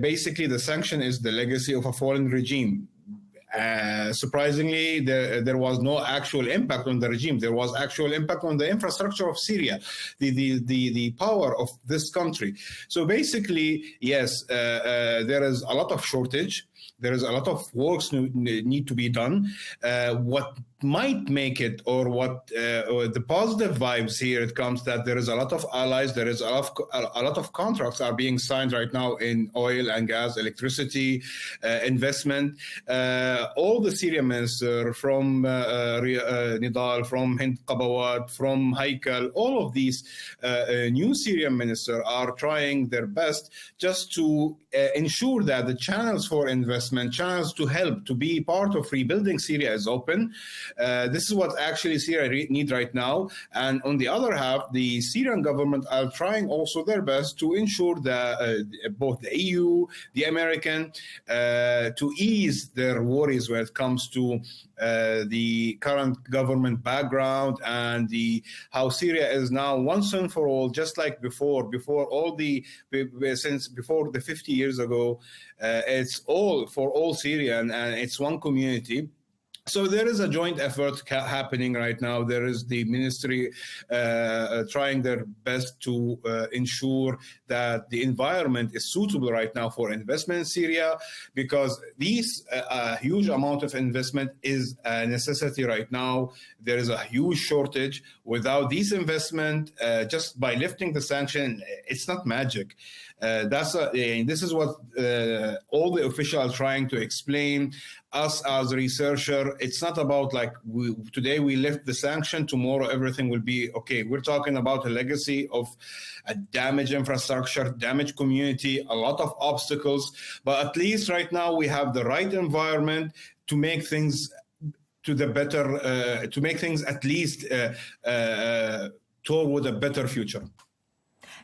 basically the sanction is the legacy of a fallen regime. Surprisingly, there was no actual impact on the regime. There was actual impact on the infrastructure of Syria, the power of this country. So basically, yes, there is a lot of shortage. There is a lot of works need to be done. What might make it, or what the positive vibes here, it comes that there is a lot of allies. There is a lot of contracts are being signed right now in oil and gas, electricity, investment. All the Syrian minister from Nidal, from Hind Qabawat, from Haikal, all of these new Syrian ministers are trying their best just to ensure that the channels for investment, channels to help to be part of rebuilding Syria is open. This is what actually Syria needs right now. And on the other half, the Syrian government are trying also their best to ensure that both the EU, the American, to ease their worries when it comes to the current government background and how Syria is now once and for all, just like before the 50 years ago, it's all for all Syrian, and it's one community. So there is a joint effort happening right now. There is the ministry trying their best to ensure that the environment is suitable right now for investment in Syria, because these huge amount of investment is a necessity right now. There is a huge shortage. Without these investment, just by lifting the sanction, it's not magic. This is what all the officials are trying to explain. Us as a researcher, it's not about like today we lift the sanction, tomorrow everything will be okay. We're talking about a legacy of a damaged infrastructure, damaged community, a lot of obstacles. But at least right now we have the right environment to make things to the better, to make things at least toward a better future.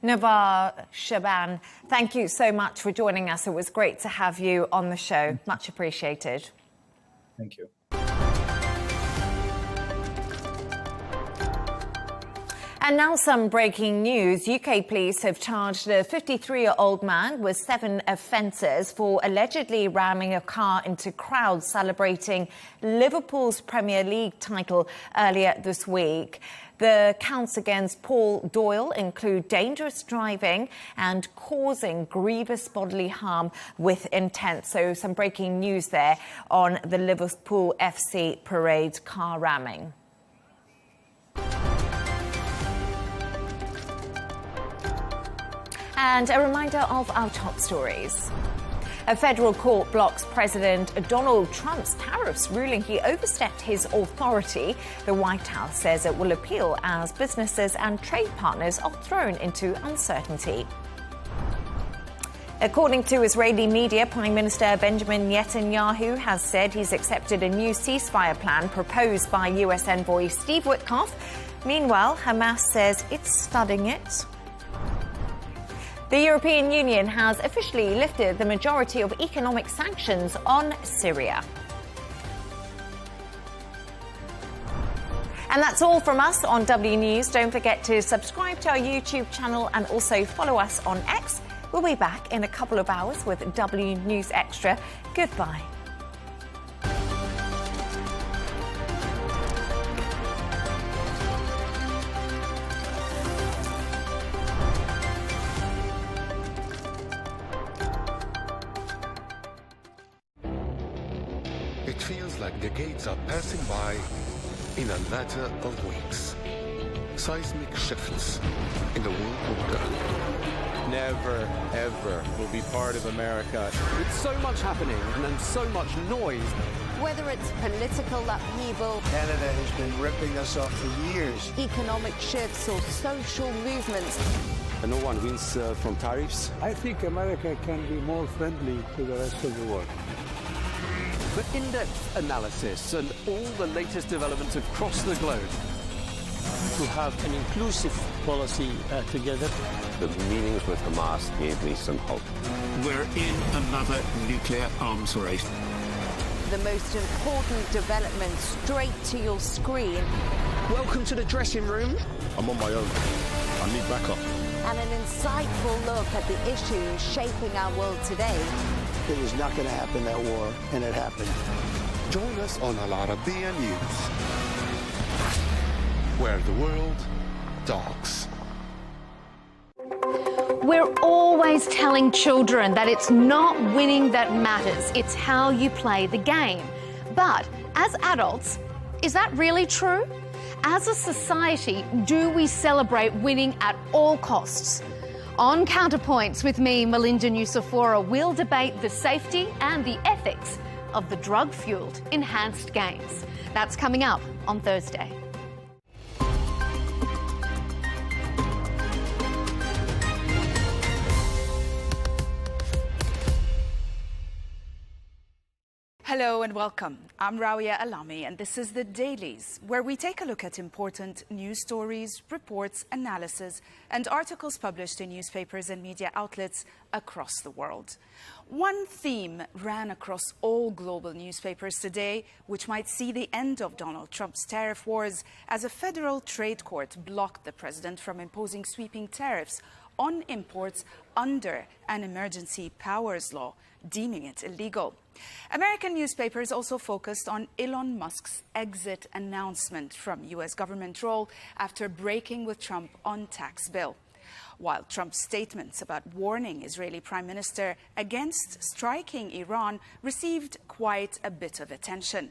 Navar Shaban, thank you so much for joining us. It was great to have you on the show. Much appreciated. Thank you. And now some breaking news. UK police have charged a 53-year-old man with 7 offences for allegedly ramming a car into crowds celebrating Liverpool's Premier League title earlier this week. The counts against Paul Doyle include dangerous driving and causing grievous bodily harm with intent. So some breaking news there on the Liverpool FC parade car ramming. And a reminder of our top stories. A federal court blocks President Donald Trump's tariffs, ruling he overstepped his authority. The White House says it will appeal as businesses and trade partners are thrown into uncertainty. According to Israeli media, Prime Minister Benjamin Netanyahu has said he's accepted a new ceasefire plan proposed by US envoy Steve Witkoff. Meanwhile, Hamas says it's studying it. The European Union has officially lifted the majority of economic sanctions on Syria. And that's all from us on W News. Don't forget to subscribe to our YouTube channel and also follow us on X. We'll be back in a couple of hours with W News Extra. Goodbye. It feels like decades are passing by in a matter of weeks. Seismic shifts in the world order. Never, ever will be part of America. With so much happening and then so much noise. Whether it's political upheaval, Canada has been ripping us off for years, economic shifts or social movements. And no one wins from tariffs. I think America can be more friendly to the rest of the world. For in-depth analysis and all the latest developments across the globe. To have an inclusive policy together. The meetings with Hamas gave me some hope. We're in another nuclear arms race. The most important development straight to your screen. Welcome to the dressing room. I'm on my own. I need backup. And an insightful look at the issues shaping our world today. It was not going to happen, that war, and it happened. Join us on Arabiya News, where the world talks. We're always telling children that it's not winning that matters, it's how you play the game. But as adults, is that really true? As a society, do we celebrate winning at all costs? On Counterpoints with me, Melinda Nucifora, we'll debate the safety and the ethics of the drug-fueled enhanced games. That's coming up on Thursday. Hello and welcome. I'm Arabiya Alami and this is The Dailies, where we take a look at important news stories, reports, analysis and articles published in newspapers and media outlets across the world. One theme ran across all global newspapers today, which might see the end of Donald Trump's tariff wars as a federal trade court blocked the president from imposing sweeping tariffs on imports under an emergency powers law, deeming it illegal. American newspapers also focused on Elon Musk's exit announcement from U.S. government role after breaking with Trump on tax bill. While Trump's statements about warning Israeli Prime Minister against striking Iran received quite a bit of attention.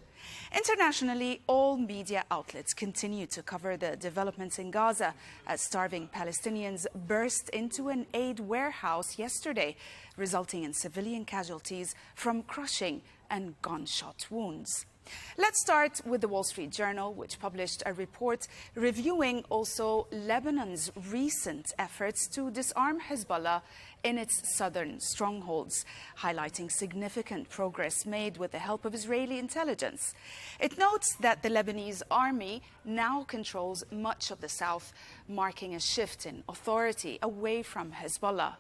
Internationally, all media outlets continue to cover the developments in Gaza as starving Palestinians burst into an aid warehouse yesterday, resulting in civilian casualties from crushing and gunshot wounds. Let's start with the Wall Street Journal, which published a report reviewing also Lebanon's recent efforts to disarm Hezbollah in its southern strongholds, highlighting significant progress made with the help of Israeli intelligence. It notes that the Lebanese army now controls much of the south, marking a shift in authority away from Hezbollah.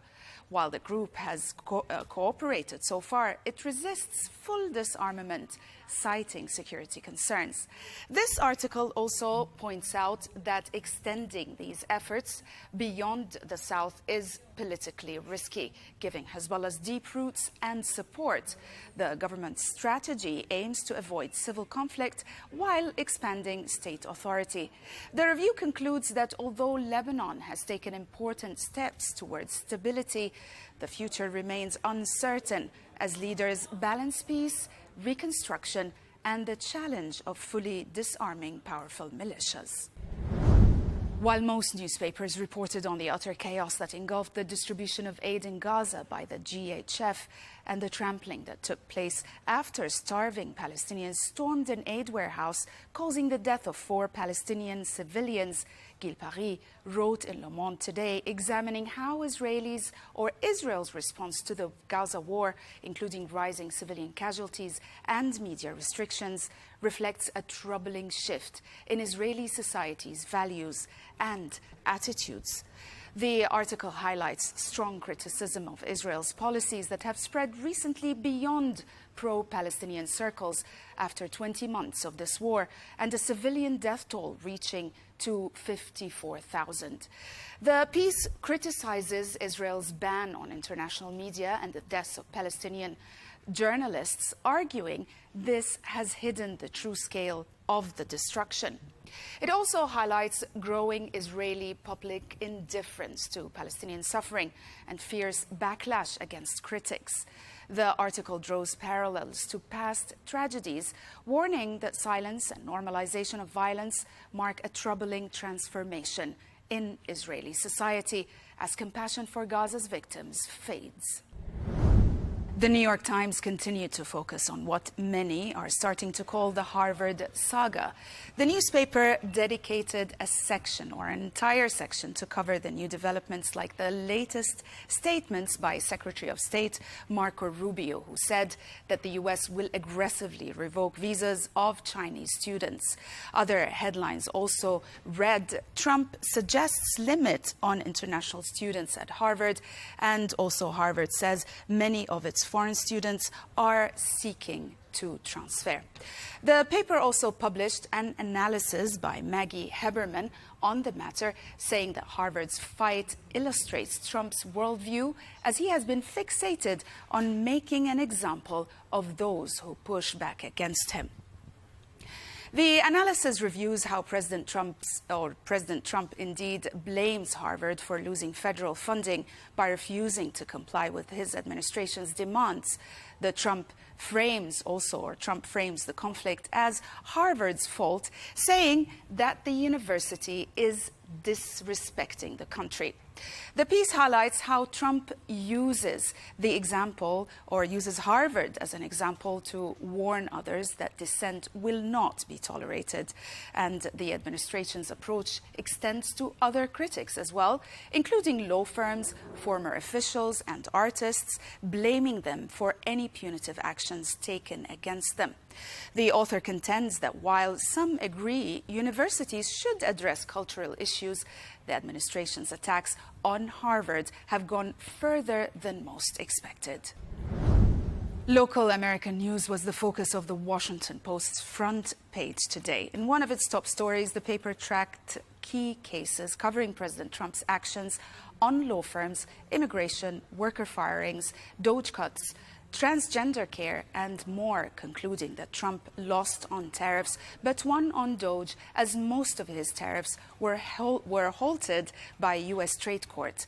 While the group has cooperated so far, it resists full disarmament, citing security concerns. This article also points out that extending these efforts beyond the south is politically risky, giving Hezbollah's deep roots and support. The government's strategy aims to avoid civil conflict while expanding state authority. The review concludes that although Lebanon has taken important steps towards stability, the future remains uncertain as leaders balance peace, reconstruction, and the challenge of fully disarming powerful militias. While most newspapers reported on the utter chaos that engulfed the distribution of aid in Gaza by the GHF and the trampling that took place after starving Palestinians stormed an aid warehouse, causing the death of 4 Palestinian civilians, Gil Paris wrote in Le Monde today, examining how Israel's response to the Gaza war, including rising civilian casualties and media restrictions, reflects a troubling shift in Israeli society's values and attitudes. The article highlights strong criticism of Israel's policies that have spread recently beyond pro-Palestinian circles after 20 months of this war and a civilian death toll reaching to 54,000. The piece criticizes Israel's ban on international media and the deaths of Palestinian journalists, arguing this has hidden the true scale of the destruction. It also highlights growing Israeli public indifference to Palestinian suffering and fierce backlash against critics. The article draws parallels to past tragedies, warning that silence and normalization of violence mark a troubling transformation in Israeli society as compassion for Gaza's victims fades. The New York Times continued to focus on what many are starting to call the Harvard saga. The newspaper dedicated a section or an entire section to cover the new developments, like the latest statements by Secretary of State Marco Rubio, who said that the U.S. will aggressively revoke visas of Chinese students. Other headlines also read, Trump suggests limit on international students at Harvard, and also Harvard says many of its foreign students are seeking to transfer. The paper also published an analysis by Maggie Haberman on the matter, saying that Harvard's fight illustrates Trump's worldview, as he has been fixated on making an example of those who push back against him. The analysis reviews how President Trump indeed blames Harvard for losing federal funding by refusing to comply with his administration's demands. Trump frames the conflict as Harvard's fault, saying that the university is disrespecting the country. The piece highlights how Trump uses Harvard as an example to warn others that dissent will not be tolerated. And the administration's approach extends to other critics as well, including law firms, former officials, and artists, blaming them for any punitive actions taken against them. The author contends that while some agree universities should address cultural issues, the administration's attacks on Harvard have gone further than most expected. Local American news was the focus of the Washington Post's front page today. In one of its top stories, the paper tracked key cases covering President Trump's actions on law firms, immigration, worker firings, DOGE cuts, transgender care, and more, concluding that Trump lost on tariffs but won on DOGE, as most of his tariffs were halted by U.S. trade court.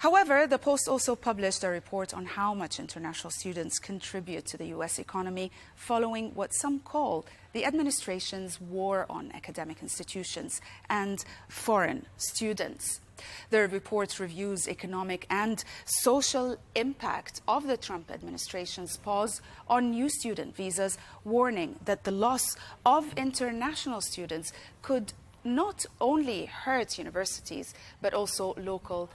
However, the Post also published a report on how much international students contribute to the U.S. economy following what some call the administration's war on academic institutions and foreign students. The report reviews economic and social impact of the Trump administration's pause on new student visas, warning that the loss of international students could not only hurt universities, but also local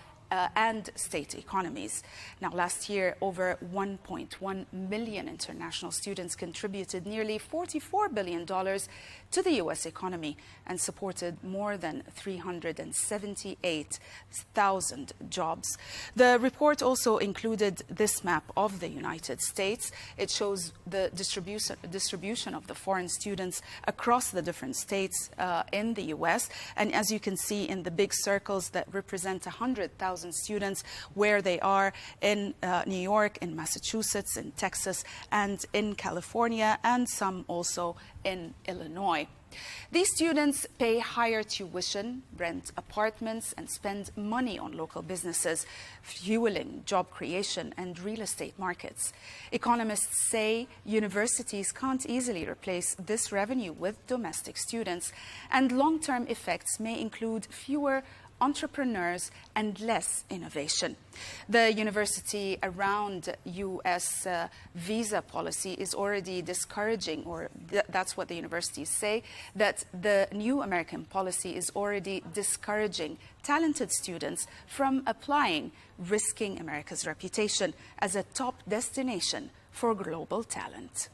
and state economies. Now, last year, over 1.1 million international students contributed nearly $44 billion to the U.S. economy and supported more than 378,000 jobs. The report also included this map of the United States. It shows the distribution of the foreign students across the different states in the U.S. And as you can see in the big circles that represent 100,000 students, where they are in New York, in Massachusetts, in Texas, and in California, and some also in Illinois. These students pay higher tuition, rent apartments, and spend money on local businesses, fueling job creation and real estate markets. Economists say universities can't easily replace this revenue with domestic students, and long-term effects may include fewer entrepreneurs and less innovation. The university around U.S. Visa policy is already discouraging, or that's what the universities say, that the new American policy is already discouraging talented students from applying, risking America's reputation as a top destination for global talent.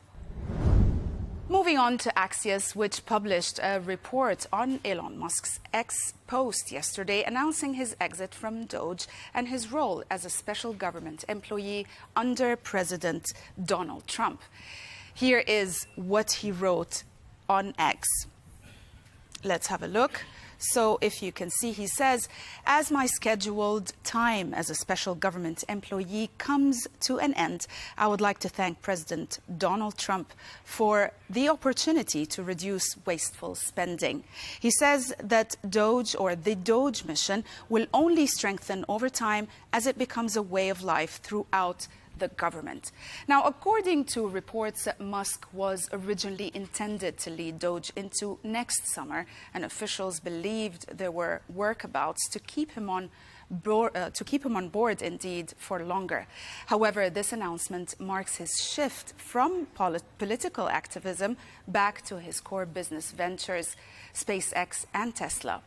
Moving on to Axios, which published a report on Elon Musk's X post yesterday announcing his exit from Doge and his role as a special government employee under President Donald Trump. Here is what he wrote on X. Let's have a look. So if you can see, he says, as my scheduled time as a special government employee comes to an end, I would like to thank President Donald Trump for the opportunity to reduce wasteful spending. He says that Doge, or the Doge mission, will only strengthen over time as it becomes a way of life throughout the government. Now, according to reports, Musk was originally intended to lead Doge into next summer, and officials believed there were workabouts to keep him on board, indeed, for longer. However, this announcement marks his shift from political activism back to his core business ventures, SpaceX and Tesla.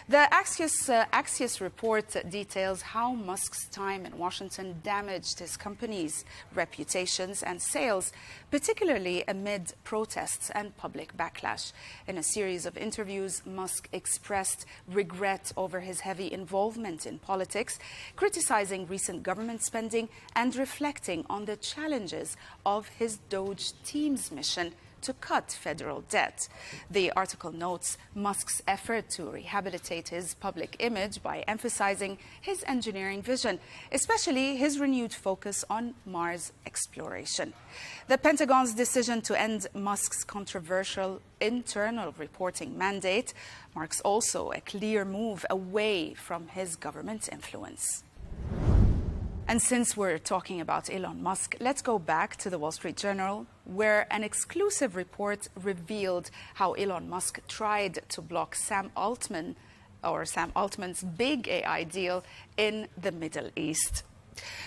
The Axios report details how Musk's time in Washington damaged his company's reputations and sales, particularly amid protests and public backlash. In a series of interviews, Musk expressed regret over his heavy involvement in politics, criticizing recent government spending and reflecting on the challenges of his Doge team's mission to cut federal debt. The article notes Musk's effort to rehabilitate his public image by emphasizing his engineering vision, especially his renewed focus on Mars exploration. The Pentagon's decision to end Musk's controversial internal reporting mandate marks also a clear move away from his government influence. And since we're talking about Elon Musk, let's go back to the Wall Street Journal, where an exclusive report revealed how Elon Musk tried to block Sam Altman's big AI deal in the Middle East.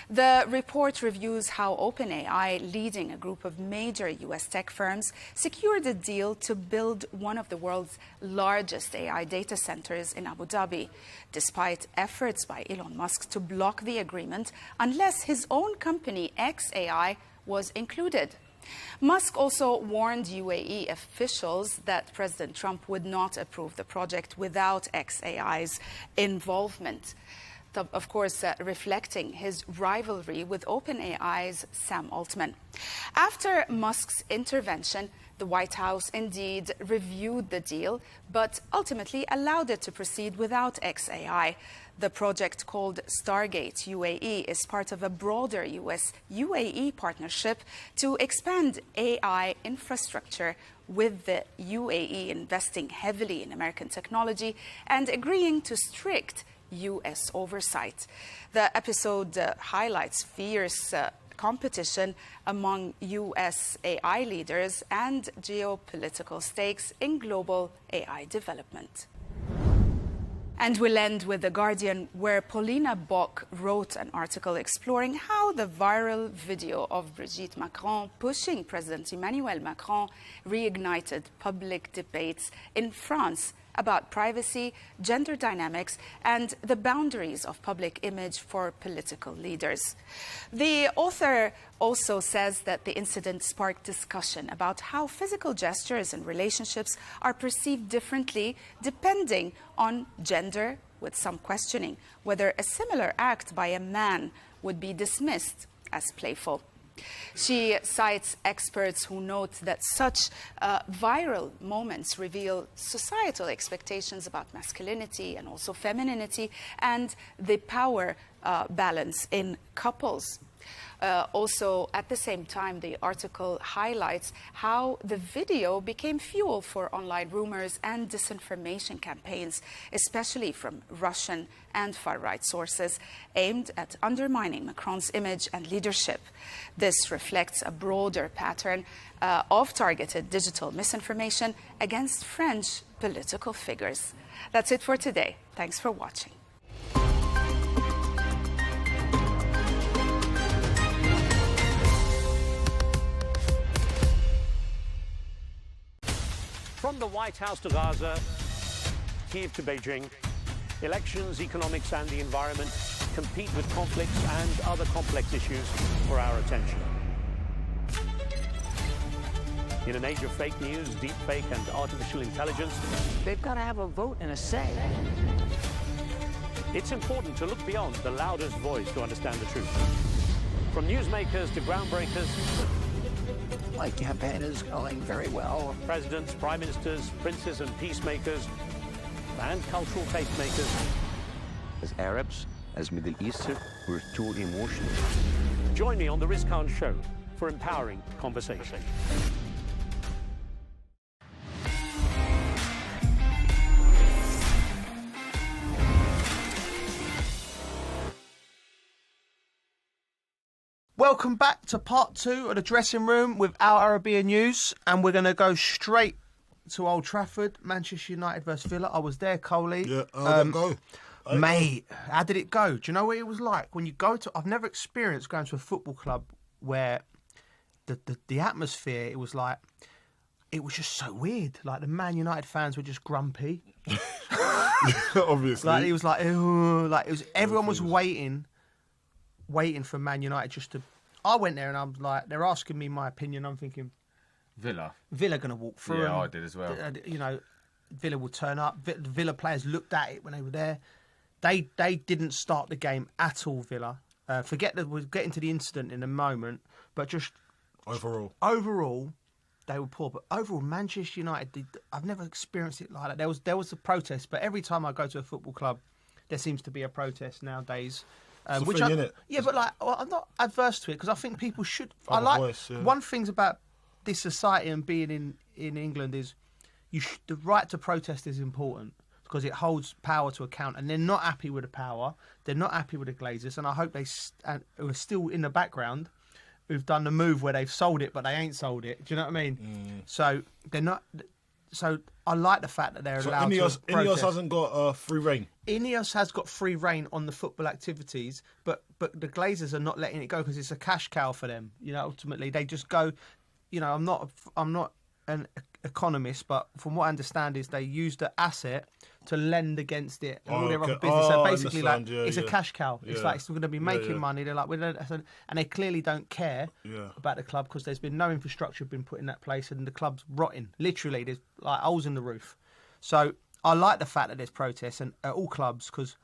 The report reviews how OpenAI, leading a group of major U.S. tech firms, secured a deal to build one of the world's largest AI data centers in Abu Dhabi, despite efforts by Elon Musk to block the agreement unless his own company, xAI, was included. Musk also warned UAE officials that President Trump would not approve the project without xAI's involvement. Of course, reflecting his rivalry with OpenAI's Sam Altman. After Musk's intervention, the White House indeed reviewed the deal, but ultimately allowed it to proceed without xAI. The project, called Stargate UAE, is part of a broader US-UAE partnership to expand AI infrastructure, with the UAE investing heavily in American technology and agreeing to strict U.S. oversight. The episode highlights fierce competition among U.S. AI leaders and geopolitical stakes in global AI development. And we'll end with The Guardian, where Paulina Bock wrote an article exploring how the viral video of Brigitte Macron pushing President Emmanuel Macron reignited public debates in France about privacy, gender dynamics, and the boundaries of public image for political leaders. The author also says that the incident sparked discussion about how physical gestures and relationships are perceived differently depending on gender, with some questioning whether a similar act by a man would be dismissed as playful. She cites experts who note that such viral moments reveal societal expectations about masculinity and also femininity and the power balance in couples. Also, at the same time, the article highlights how the video became fuel for online rumors and disinformation campaigns, especially from Russian and far-right sources, aimed at undermining Macron's image and leadership. This reflects a broader pattern of targeted digital misinformation against French political figures. That's it for today. Thanks for watching. From the White House to Gaza, Kiev to Beijing, elections, economics and the environment compete with conflicts and other complex issues for our attention. In an age of fake news, deep fake and artificial intelligence, they've got to have a vote and a say. It's important to look beyond the loudest voice to understand the truth. From newsmakers to groundbreakers, my campaign is going very well. Presidents, prime ministers, princes and peacemakers, and cultural tastemakers. As Arabs, as Middle Eastern, we're too emotional. Join me on the Riz Khan Show for empowering conversation. Welcome back to part 2 of the dressing room with our Arabiya news, and we're going to go straight to Old Trafford, Manchester United versus Villa. I was there, Coley. Yeah, how did it go? Mate, how did it go? Do you know what it was like when you go to? I've never experienced going to a football club where the atmosphere. It was like, it was just so weird. Like the Man United fans were just grumpy. Obviously, like it was like, ew, like it was. Everyone was waiting for Man United just to. I went there and I was like, they're asking me my opinion. I'm thinking, Villa going to walk through. Yeah, I did as well. You know, Villa will turn up. Villa players looked at it when they were there. They didn't start the game at all, Villa. Forget that we'll get into the incident in a moment, but just overall, they were poor. But overall, Manchester United, I've never experienced it like that. There was a protest, but every time I go to a football club, there seems to be a protest nowadays. Yeah, but like I'm not adverse to it because I think people should. One thing about this society and being in England is the right to protest is important because it holds power to account, and they're not happy with the power. They're not happy with the Glazers, and I hope who are still in the background who've done the move where they've sold it, but they ain't sold it. Do you know what I mean? So they're not. So I like the fact that they're allowed to protest. Ineos hasn't got free reign. Ineos has got free reign on the football activities, but the Glazers are not letting it go because it's a cash cow for them. You know, ultimately they just go. You know, I'm not an economist, but from what I understand is they use the asset to lend against it and all their other business. So basically, it's a cash cow. It's like it's going to be making money. They're like, and they clearly don't care about the club because there's been no infrastructure been put in that place, and the club's rotting. Literally, there's like holes in the roof. So I like the fact that there's protests and at all clubs because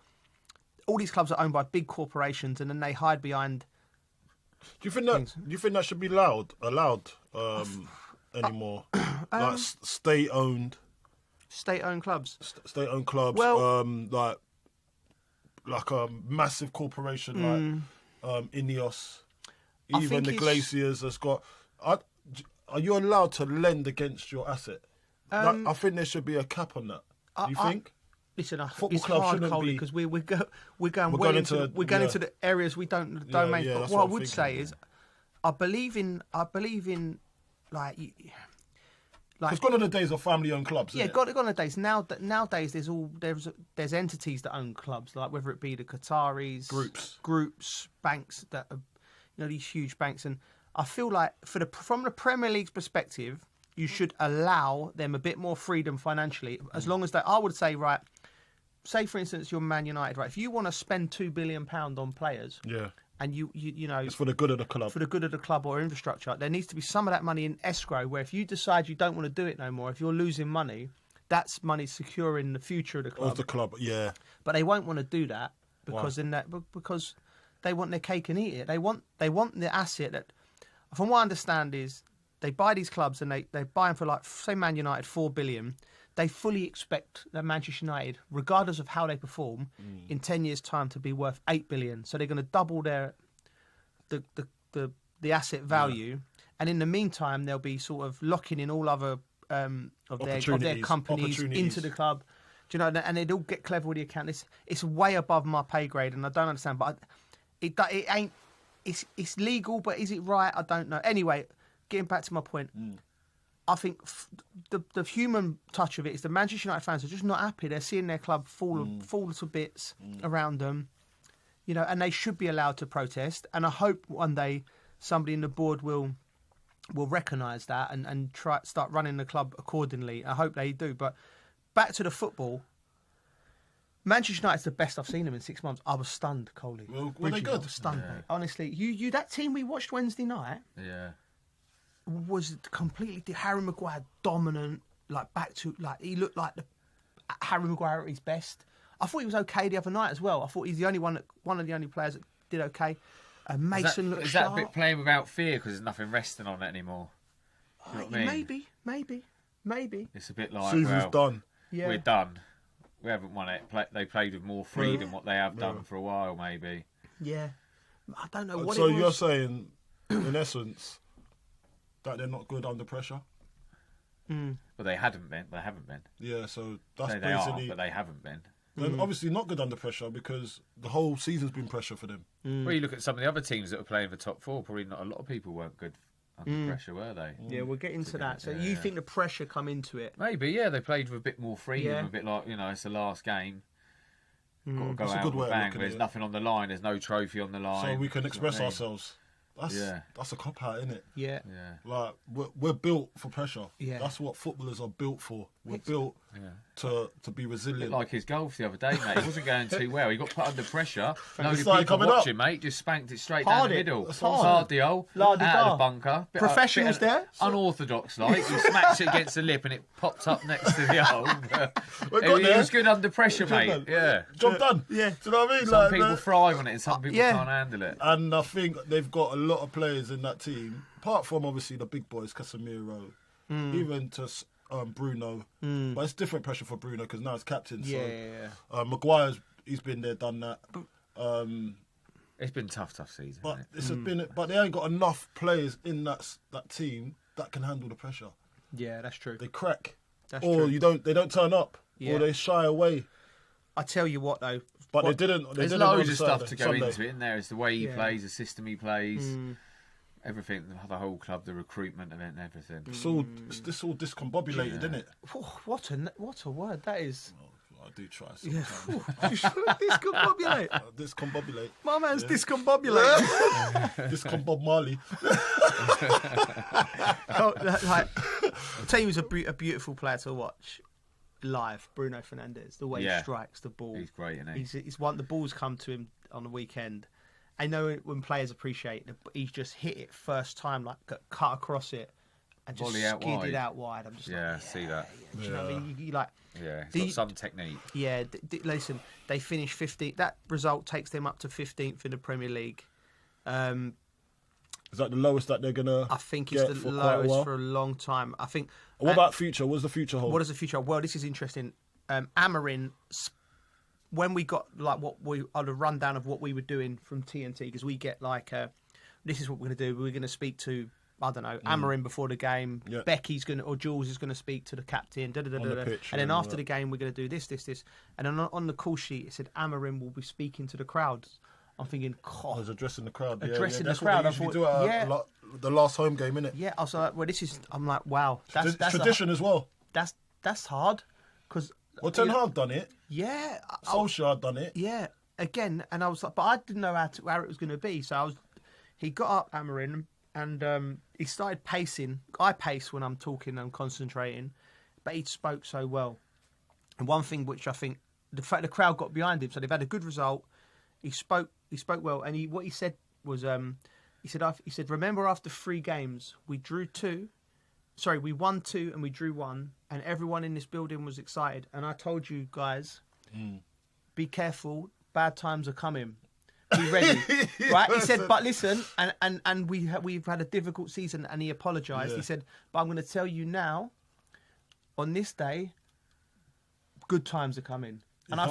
all these clubs are owned by big corporations, and then they hide behind. Do you think that should be allowed anymore? Like state-owned clubs. State-owned clubs. Well, like a massive corporation like Ineos, even the Glaciers has got. Are you allowed to lend against your asset? I think there should be a cap on that. Do you think? Listen, Football it's club hard, shouldn't Coley, be- because we're going We're well going into into- the areas we don't Yeah, domain. yeah, but that's what I what I'm would say thinking. is, I believe in like. It's gone to the days of family-owned clubs. Yeah, isn't it? gone the days. Nowadays, there's entities that own clubs, like whether it be the Qataris, groups, banks that are, these huge banks. And I feel like from the Premier League's perspective, you should allow them a bit more freedom financially, as long as I would say, right. Say for instance, you're Man United, right? If you want to spend £2 billion on players, Yeah. and you know It's for the good of the club. for the good of the club or infrastructure, there needs to be some of that money in escrow, where if you decide you don't want to do it no more, if you're losing money, that's money securing the future of the club. Of the club, yeah. But they won't want to do that because Why? because they want their cake and eat it. They want the asset that, from what I understand, is they buy these clubs and they buy them for, like, say Man United, £4 billion. They fully expect that Manchester United, regardless of how they perform, in 10 years' time to be worth £8 billion. So they're going to double the asset value, and in the meantime, they'll be sort of locking in all other of their companies into the club. Do you know? And they'd all get clever with the account. It's way above my pay grade, and I don't understand. But it ain't. It's legal, but is it right? I don't know. Anyway, getting back to my point. I think the human touch of it is the Manchester United fans are just not happy. They're seeing their club fall to bits around them, and they should be allowed to protest. And I hope one day somebody in the board will recognise that and start running the club accordingly. I hope they do. But back to the football. Manchester United's the best I've seen them in 6 months. I was stunned, Coley. Were they Bridges, good? I was stunned, mate. Honestly, you that team we watched Wednesday night. Yeah. Was completely Harry Maguire dominant, he looked like Harry Maguire at his best. I thought he was okay the other night as well. I thought he's one of the only players that did okay. Mason looked sharp. Is that a bit playing without fear because there's nothing resting on it anymore? You know what I mean? Maybe. It's a bit like, Season's done. Yeah. We're done. We haven't won it. They played with more freedom than what they have done for a while, maybe. Yeah. I don't know what So it was. you're saying, in essence, that they're not good under pressure? But they haven't been. They haven't been. Yeah, so that's they basically... are, but they haven't been. Then obviously not good under pressure because the whole season's been pressure for them. Well, you look at some of the other teams that were playing for top four, probably not a lot of people weren't good under pressure, were they? Yeah, we'll get into that. So you think the pressure come into it? Maybe, yeah. They played with a bit more freedom, a bit like, it's the last game. Got to go That's a out good with way a of bang. looking There's at it. nothing on the line. There's no trophy on the line. So we can Do you know express what I mean? ourselves. That's a cop-out, isn't it? Yeah. Like, we're built for pressure. Yeah. That's what footballers are built for. We're built to be A resilient. bit like his golf the other day, mate. He wasn't going too well. He got put under pressure. Nobody started people coming up. watching, mate. Just spanked it straight down the middle. Hard. Hard the hole. Out of the bunker. Professionals there. Unorthodox, like. He smacked it against the lip and it popped up next to the hole. got He there. was good under pressure, mate. done. Yeah. Job done. Yeah. Do you know what I mean? Some people thrive on it and some people yeah. can't handle it. And I think they've got a lot of players in that team, apart from obviously the big boys, Casemiro, even to Bruno. But it's different pressure for Bruno because now he's captain. So Maguire's he's been there, done that. It's been tough season. But Isn't it? but they ain't got enough players in that team that can handle the pressure. Yeah, that's true. They crack, That's or true. they don't turn up, Yeah. or they shy away. I tell you what, though. But they didn't. There's didn't loads on of stuff Saturday, to go Sunday. into it, isn't there? It's the way he Yeah. plays, the system he plays, everything, the whole club, the recruitment of it and everything. It's all discombobulated, isn't it? What a word that is. I do try Yeah. sometimes. Discombobulate. Discombobulate. My man's discombobulated. Discombob Marley. I'll tell you, he's a beautiful player to watch live. Bruno Fernandes, the way he strikes the ball. He's great, isn't he? He's one. The balls come to him on the weekend. I know when players appreciate it, he's just hit it first time, like cut across it, and just Volley out skidded wide. out wide. I'm just like, see that. Do you know what I mean? You like. Yeah, it's got some technique. Yeah, listen, they finished 15th. That result takes them up to 15th in the Premier League. Is that the lowest that they're gonna? I think it's the lowest for a long time. I think. What about future? What does the future hold? What does the future hold? Well, this is interesting. Amarin, when we got on a rundown of what we were doing from TNT, because we get this is what we're going to do. We're going to speak to I don't know, Amorim before the game. Yeah. Becky's going to, or Jules is going to speak to the captain. On the pitch, and then after the game, we're going to do this. And on the call sheet, it said Amorim will be speaking to the crowd. I'm thinking, I was addressing the crowd. Addressing the That's crowd. What they usually do at the last home game, innit? Yeah, I was like, well, this is. I'm like, wow, that's tradition as well. That's hard because. Well, Ten Hag done it. Yeah, Solskjaer done it. Yeah, again, and I was like, but I didn't know how it was going to be. So he got up, Amorim, and he started pacing. I pace when I'm talking and concentrating, but he spoke so well. And one thing which I think the fact the crowd got behind him, so they've had a good result. He spoke well, and what he said was, he said, remember after 3 games we won 2 and we drew 1, and everyone in this building was excited. And I told you guys, be careful, bad times are coming. Be ready, right? He said, but listen, and we've had a difficult season, and he apologised. Yeah. He said, but I'm going to tell you now, on this day, good times are coming. And I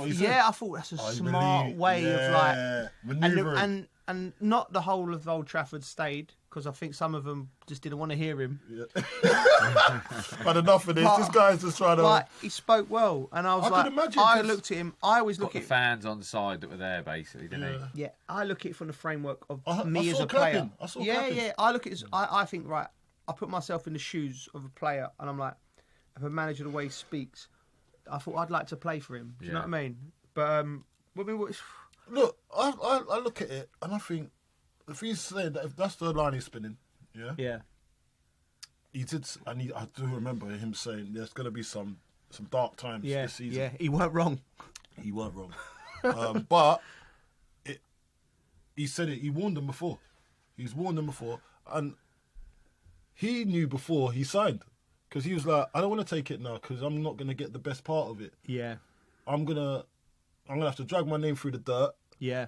thought that's a smart way of like manoeuvring. And not the whole of Old Trafford stayed, because I think some of them just didn't want to hear him. Yeah. But enough of this. This guy's just trying to. Like, he spoke well, and I was like, I looked at him. I always look at the fans on side that were there, basically, didn't he? Yeah, I look at it from the framework of I me as saw a player. clapping. I saw clapping. Yeah. I look at it. I think right. I put myself in the shoes of a player, and I'm like, if a manager the way he speaks, I thought I'd like to play for him. Do you know what I mean? But look, I look at it and I think if he's saying that, if that's the line he's spinning, yeah, he did, and I do remember him saying there's going to be some dark times this season. Yeah, he weren't wrong. He weren't wrong, but he said it. He warned them before. He's warned them before, and he knew before he signed. Because he was like, I don't want to take it now because I'm not going to get the best part of it. Yeah. I'm gonna have to drag my name through the dirt. Yeah.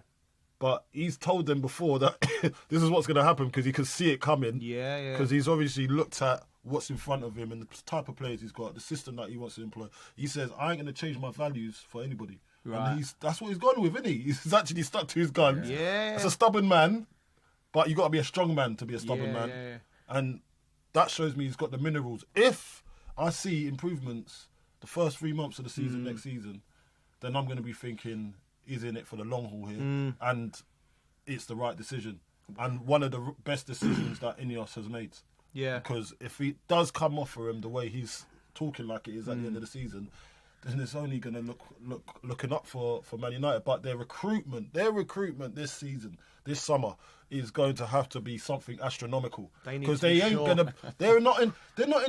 But he's told them before that this is what's going to happen because he could see it coming. Yeah. Because he's obviously looked at what's in front of him and the type of players he's got, the system that he wants to employ. He says, I ain't going to change my values for anybody. Right. And that's what he's gone with, isn't he? He's actually stuck to his guns. Yeah. It's a stubborn man, but you got to be a strong man to be a stubborn man. Yeah. And that shows me he's got the minerals. If I see improvements the first 3 months of the season next season, then I'm going to be thinking he's in it for the long haul here, and it's the right decision and one of the best decisions that Ineos has made. Yeah, because if he does come off for him the way he's talking like it is at the end of the season, then it's only going to looking up for Man United. But their recruitment this season, this summer, is going to have to be something astronomical because they're not in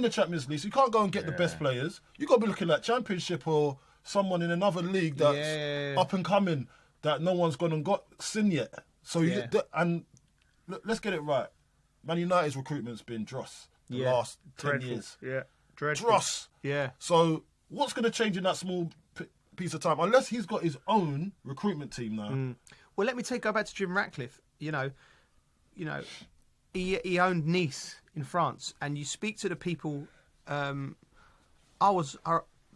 the Champions League. So you can't go and get the best players. You got to be looking at Championship or someone in another league that's up and coming that no one's gone and got seen yet. So let's get it right. Man United's recruitment's been dross the last 10 years. Yeah, dreadful. Dross. Yeah. So what's going to change in that small piece of time? Unless he's got his own recruitment team now. Well, let me go back to Jim Ratcliffe. You know, he owned Nice in France, and you speak to the people.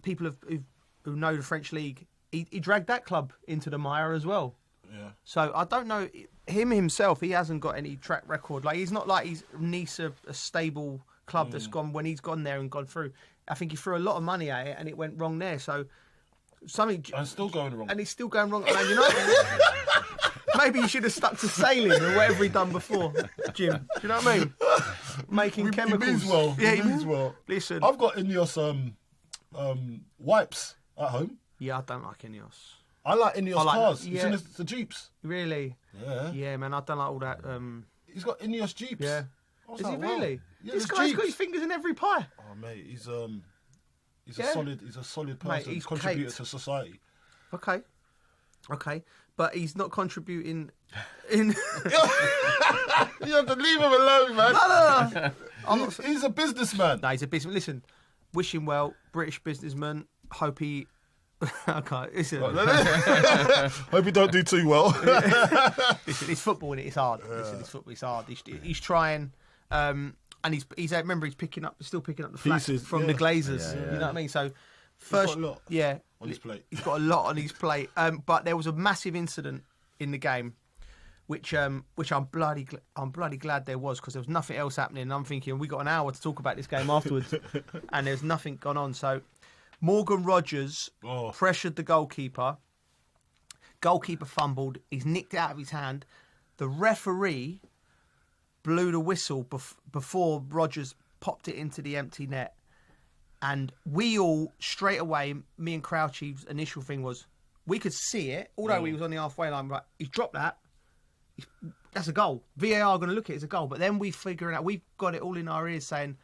People who know the French league. He dragged that club into the mire as well. Yeah. So I don't know him himself. He hasn't got any track record. Like, he's not like he's Nice, a stable club that's gone when he's gone there and gone through. I think he threw a lot of money at it and it went wrong there. So something and still going wrong. And he's still going wrong at Man United. Maybe he should have stuck to sailing or whatever he'd done before, Jim. Do you know what I mean? Making chemicals. He means well. Yeah, he means well. Listen, I've got Ineos wipes at home. Yeah, I don't like Ineos. I like Ineos cars. Yeah. It's in the Jeeps. Really? Yeah. Yeah, man, I don't like all that. He's got Ineos Jeeps. Yeah. Is he really? Yeah, this guy's got his fingers in every pie. Oh, mate, he's a solid person. Mate, he's contributor to society. Okay, but he's not contributing. You have to leave him alone, man. No. He's a businessman. No, he's a businessman. Listen, wish him well. British businessman. Hope he. Okay, hope he don't do too well. Listen, it's football and it's hard. Listen, it's football. It's hard. He's trying, and he's remember he's still picking up the flack from the Glazers. You know what I mean? So first, he's got a lot on his plate. He's got a lot on his plate. But there was a massive incident in the game, which I'm bloody glad there was, because there was nothing else happening. And I'm thinking we got an hour to talk about this game afterwards, and there's nothing gone on. So Morgan Rogers pressured the goalkeeper. Goalkeeper fumbled. He's nicked it out of his hand. The referee blew the whistle before Rogers popped it into the empty net. And we all, straight away, me and Crouchy's initial thing was, we could see it, although he was on the halfway line, right, he's dropped that. That's a goal. VAR are going to look at it as a goal. But then we figure it out. We've got it all in our ears saying,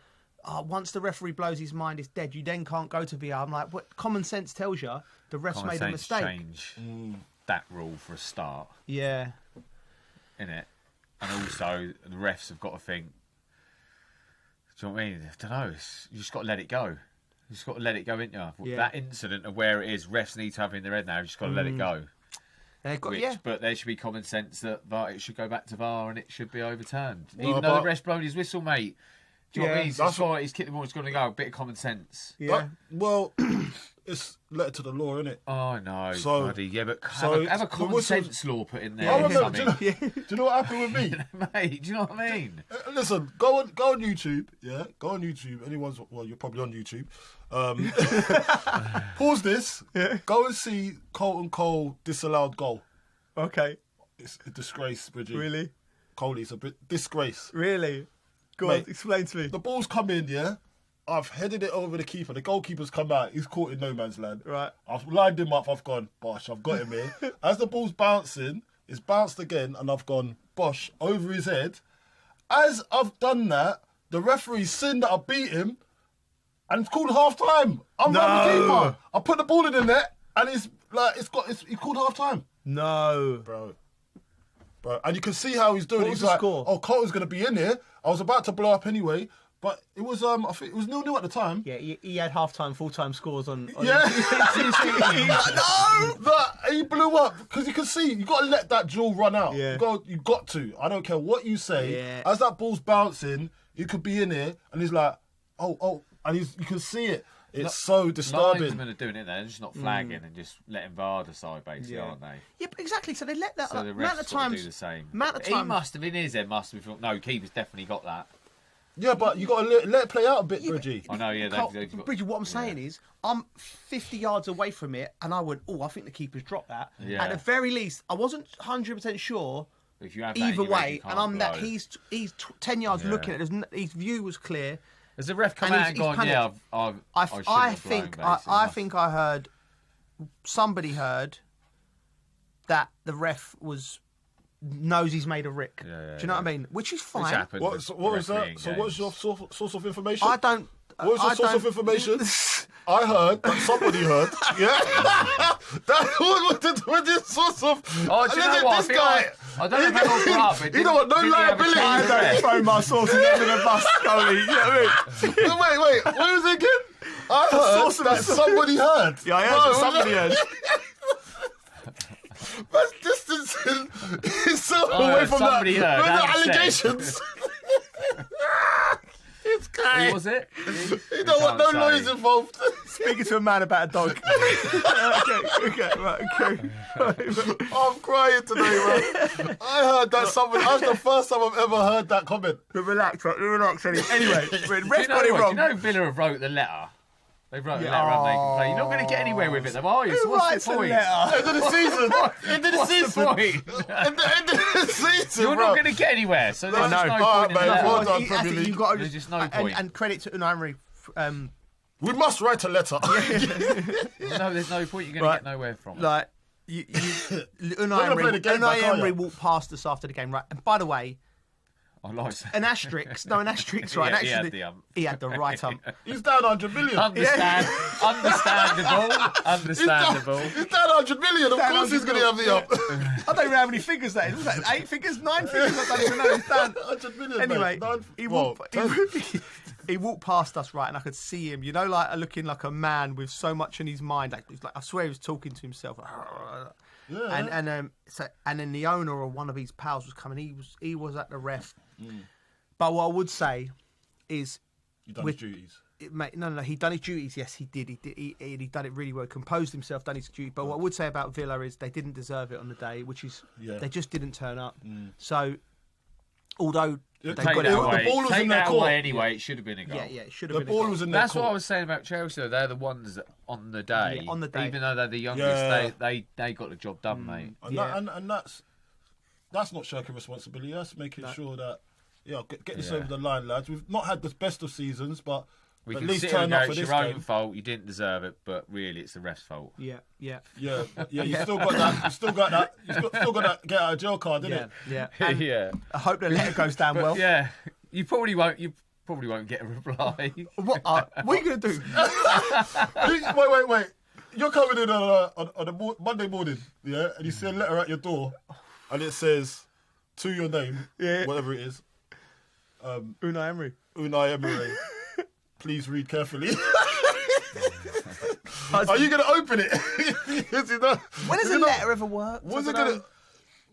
once the referee blows his mind, it's dead. You then can't go to VAR. I'm like, what? Common sense tells you the ref's made a mistake. Change that rule for a start. Yeah. Innit? And also, the refs have got to think, do you know what I mean? I don't know. You just got to let it go. You just got to let it go, ain't you? Yeah. That incident of where it is, refs need to have in their head now. You just got to let it go. But there should be common sense that it should go back to VAR and it should be overturned. Even though the ref's blown his whistle, mate. Do you know what I mean? That's why he's kicked the ball. It's going to go. A bit of common sense. Yeah. Well, it's letter to the law, isn't it? Oh no, so, buddy. Yeah, but have a common sense law put in there. I remember, do you know what happened with me, mate? Do you know what I mean? Listen, go on YouTube. Yeah, go on YouTube. You're probably on YouTube. Pause this. Yeah. Go and see Carlton Cole disallowed goal. Okay. It's a disgrace, Bridget. Really? Coley's a bit disgrace. Really? Go on, explain to me. The ball's come in, yeah? I've headed it over the keeper. The goalkeeper's come out. He's caught in no man's land. Right. I've lined him up. I've gone, bosh, I've got him here. As the ball's bouncing, it's bounced again, and I've gone, bosh, over his head. As I've done that, the referee's seen that I beat him, and it's called half-time. I'm the keeper. I put the ball in the net, and he's called half-time. No. Bro. And you can see how he's doing it. He's like, score? oh, Carlton's going to be in here. I was about to blow up anyway, but it was, I think it was 0-0 at the time. Yeah, he had half-time, full-time scores on yeah. No! But he blew up, because you can see, you got to let that jewel run out. Yeah. You got to. I don't care what you say. Yeah. As that ball's bouncing, he could be in here, and he's like, oh, and you can see it. It's so disturbing. Linesmen are doing it. They're just not flagging and just letting VAR decide, basically, aren't they? Yeah, but exactly. So they let that. So the refs got to do the same. He must have, in his head, thought, no, keeper's definitely got that. Yeah, but you got to let it play out a bit, Bridgie. I know, yeah. Bridgie, what I'm saying is, I'm 50 yards away from it, and I went, I think the keeper's dropped that. Yeah. At the very least, I wasn't 100% sure. If you have either that way, and I'm that he's 10 yards looking at it. His view was clear. Has the ref come out and gone, yeah, I think I heard, somebody heard that the ref knows he's made a rick. Yeah, do you know what I mean? Which is fine. What was that? So what's your source of information? I don't... What was your source of information? I heard that somebody heard. Yeah. What is source of... Oh, do you know what? This guy... I don't know if everyone grew up. You know what? No liability. I don't throw my sources under the bus, Coley. You know what I mean? Wait. What was it again? I heard that somebody heard. Yeah, I heard that somebody heard. That's distancing is so away from that. The allegations. This guy. Who was it? You know what? No lawyers involved. Speaking to a man about a dog. Okay. I'm crying today, man. I heard that somebody. That's the first time I've ever heard that comment. Relax. Anyway, ref got it wrong. Do you know Villa have wrote the letter? They wrote a letter up they can play. You're not going to get anywhere with it, though, are you? Who so what's the point? End of the season. End of the season. End of the season. You're not going to get anywhere, so there's just no point in that. There's just no point. And credit to Unai Emery. We must write a letter. No, there's no point. You're going to get nowhere from it. Like, Unai Emery walked past us after the game, right? And by the way, an asterisk, right? Yeah, he had the right hump. He's down 100 million. Understandable. He's down 100 million. Of course he's going to have the up. I don't even know how many figures that is. Was that 8 figures, 9 figures? I don't even know. He's down 100 million. Anyway, he walked past us, right, and I could see him. You know, like looking like a man with so much in his mind. Like I swear he was talking to himself. Yeah. And then the owner or one of his pals was coming. He was at the ref. But what I would say is, you done his duties. Mate, no, he done his duties. Yes, he did. He done it really well. Composed himself, done his duty. But what I would say about Villa is they didn't deserve it on the day, which is they just didn't turn up. So, although they got it away, the ball was in their court anyway, it should have been a goal. Yeah, it should have been. The ball was in their That's court. what I was saying about Chelsea. They're the ones that on the day, even though they're the youngest, they got the job done, mate. And that's not shirking responsibility. That's making sure that get this over the line, lads. We've not had the best of seasons, but we at can least sit turn and up go, for it's this your game. own fault. You didn't deserve it, but really, it's the ref's fault. Yeah. You still got that. You still got that get out of jail card, didn't it? Yeah. I hope the letter goes down well. Yeah. You probably won't get a reply. What are you going to do? Wait. You're coming in on a Monday morning, and you see a letter at your door, and it says, to your name, whatever it is. Unai Emery. Please read carefully. Are you going to open it? When does a letter ever work? Was it going to...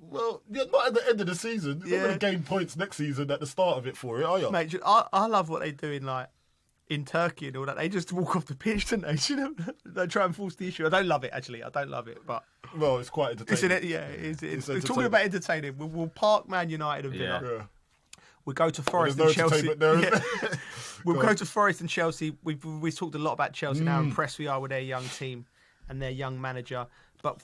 Well, not at the end of the season. You're not going to gain points next season at the start of it for it, are you? Mate, I love what they do in Turkey and all that. They just walk off the pitch, don't they? You know, they try and force the issue. I don't love it, actually. I don't love it, but... Well, it's quite entertaining. Isn't it? Yeah, it's we're talking about entertaining. We'll park Man United and Villa. Yeah. We'll go to Forest and Chelsea. We'll go to Forest and Chelsea. We've talked a lot about Chelsea and how impressed we are with their young team and their young manager. But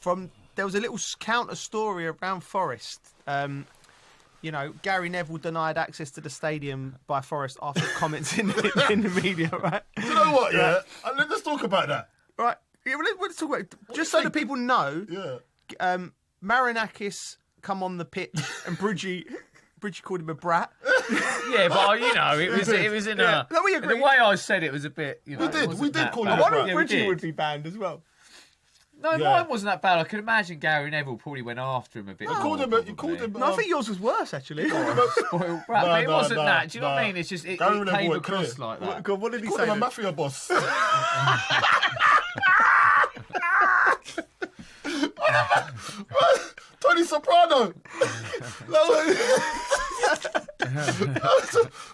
there was a little counter story around Forest. Gary Neville denied access to the stadium by Forest after comments in the media, right? You know what, let's talk about that. Right. Yeah, let's talk about it. Just so that people know, Marinakis come on the pitch and Bridgie called him a brat. Yeah, but it was in a... No, we agree. The way I said it was a bit... We did call him a brat. I wonder if Bridgie would be banned as well. No, mine wasn't that bad. I could imagine Gary Neville probably went after him a bit. You called him. No, I think yours was worse, actually. Spoiled brat, but it wasn't that. Do you know what I mean? It's just it came across like that. God, what did he say? Called him a mafia boss. Tony Soprano.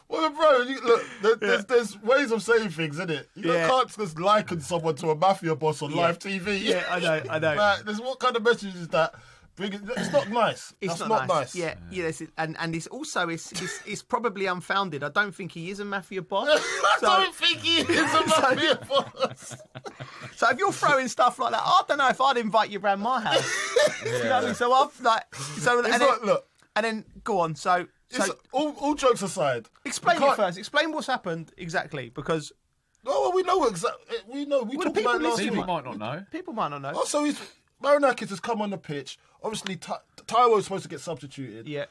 Well, bro, look, there's ways of saying things, isn't it? You can't just liken someone to a mafia boss on live TV. Yeah, I know. Like, what kind of message is that? It's not nice. It's not nice. Yeah, and it's also it's probably unfounded. I don't think he is a mafia boss. I don't think he is a mafia boss. So if you're throwing stuff like that, I don't know if I'd invite you around my house. You know what I mean? So and then go on. So all jokes aside, explain it first. Explain what's happened exactly, because. Oh, well, we know exactly. We know. We talked about it last week. People might not know. People might not know. Oh, so Marinakis has come on the pitch. Obviously, Taiwo's supposed to get substituted. Yeah.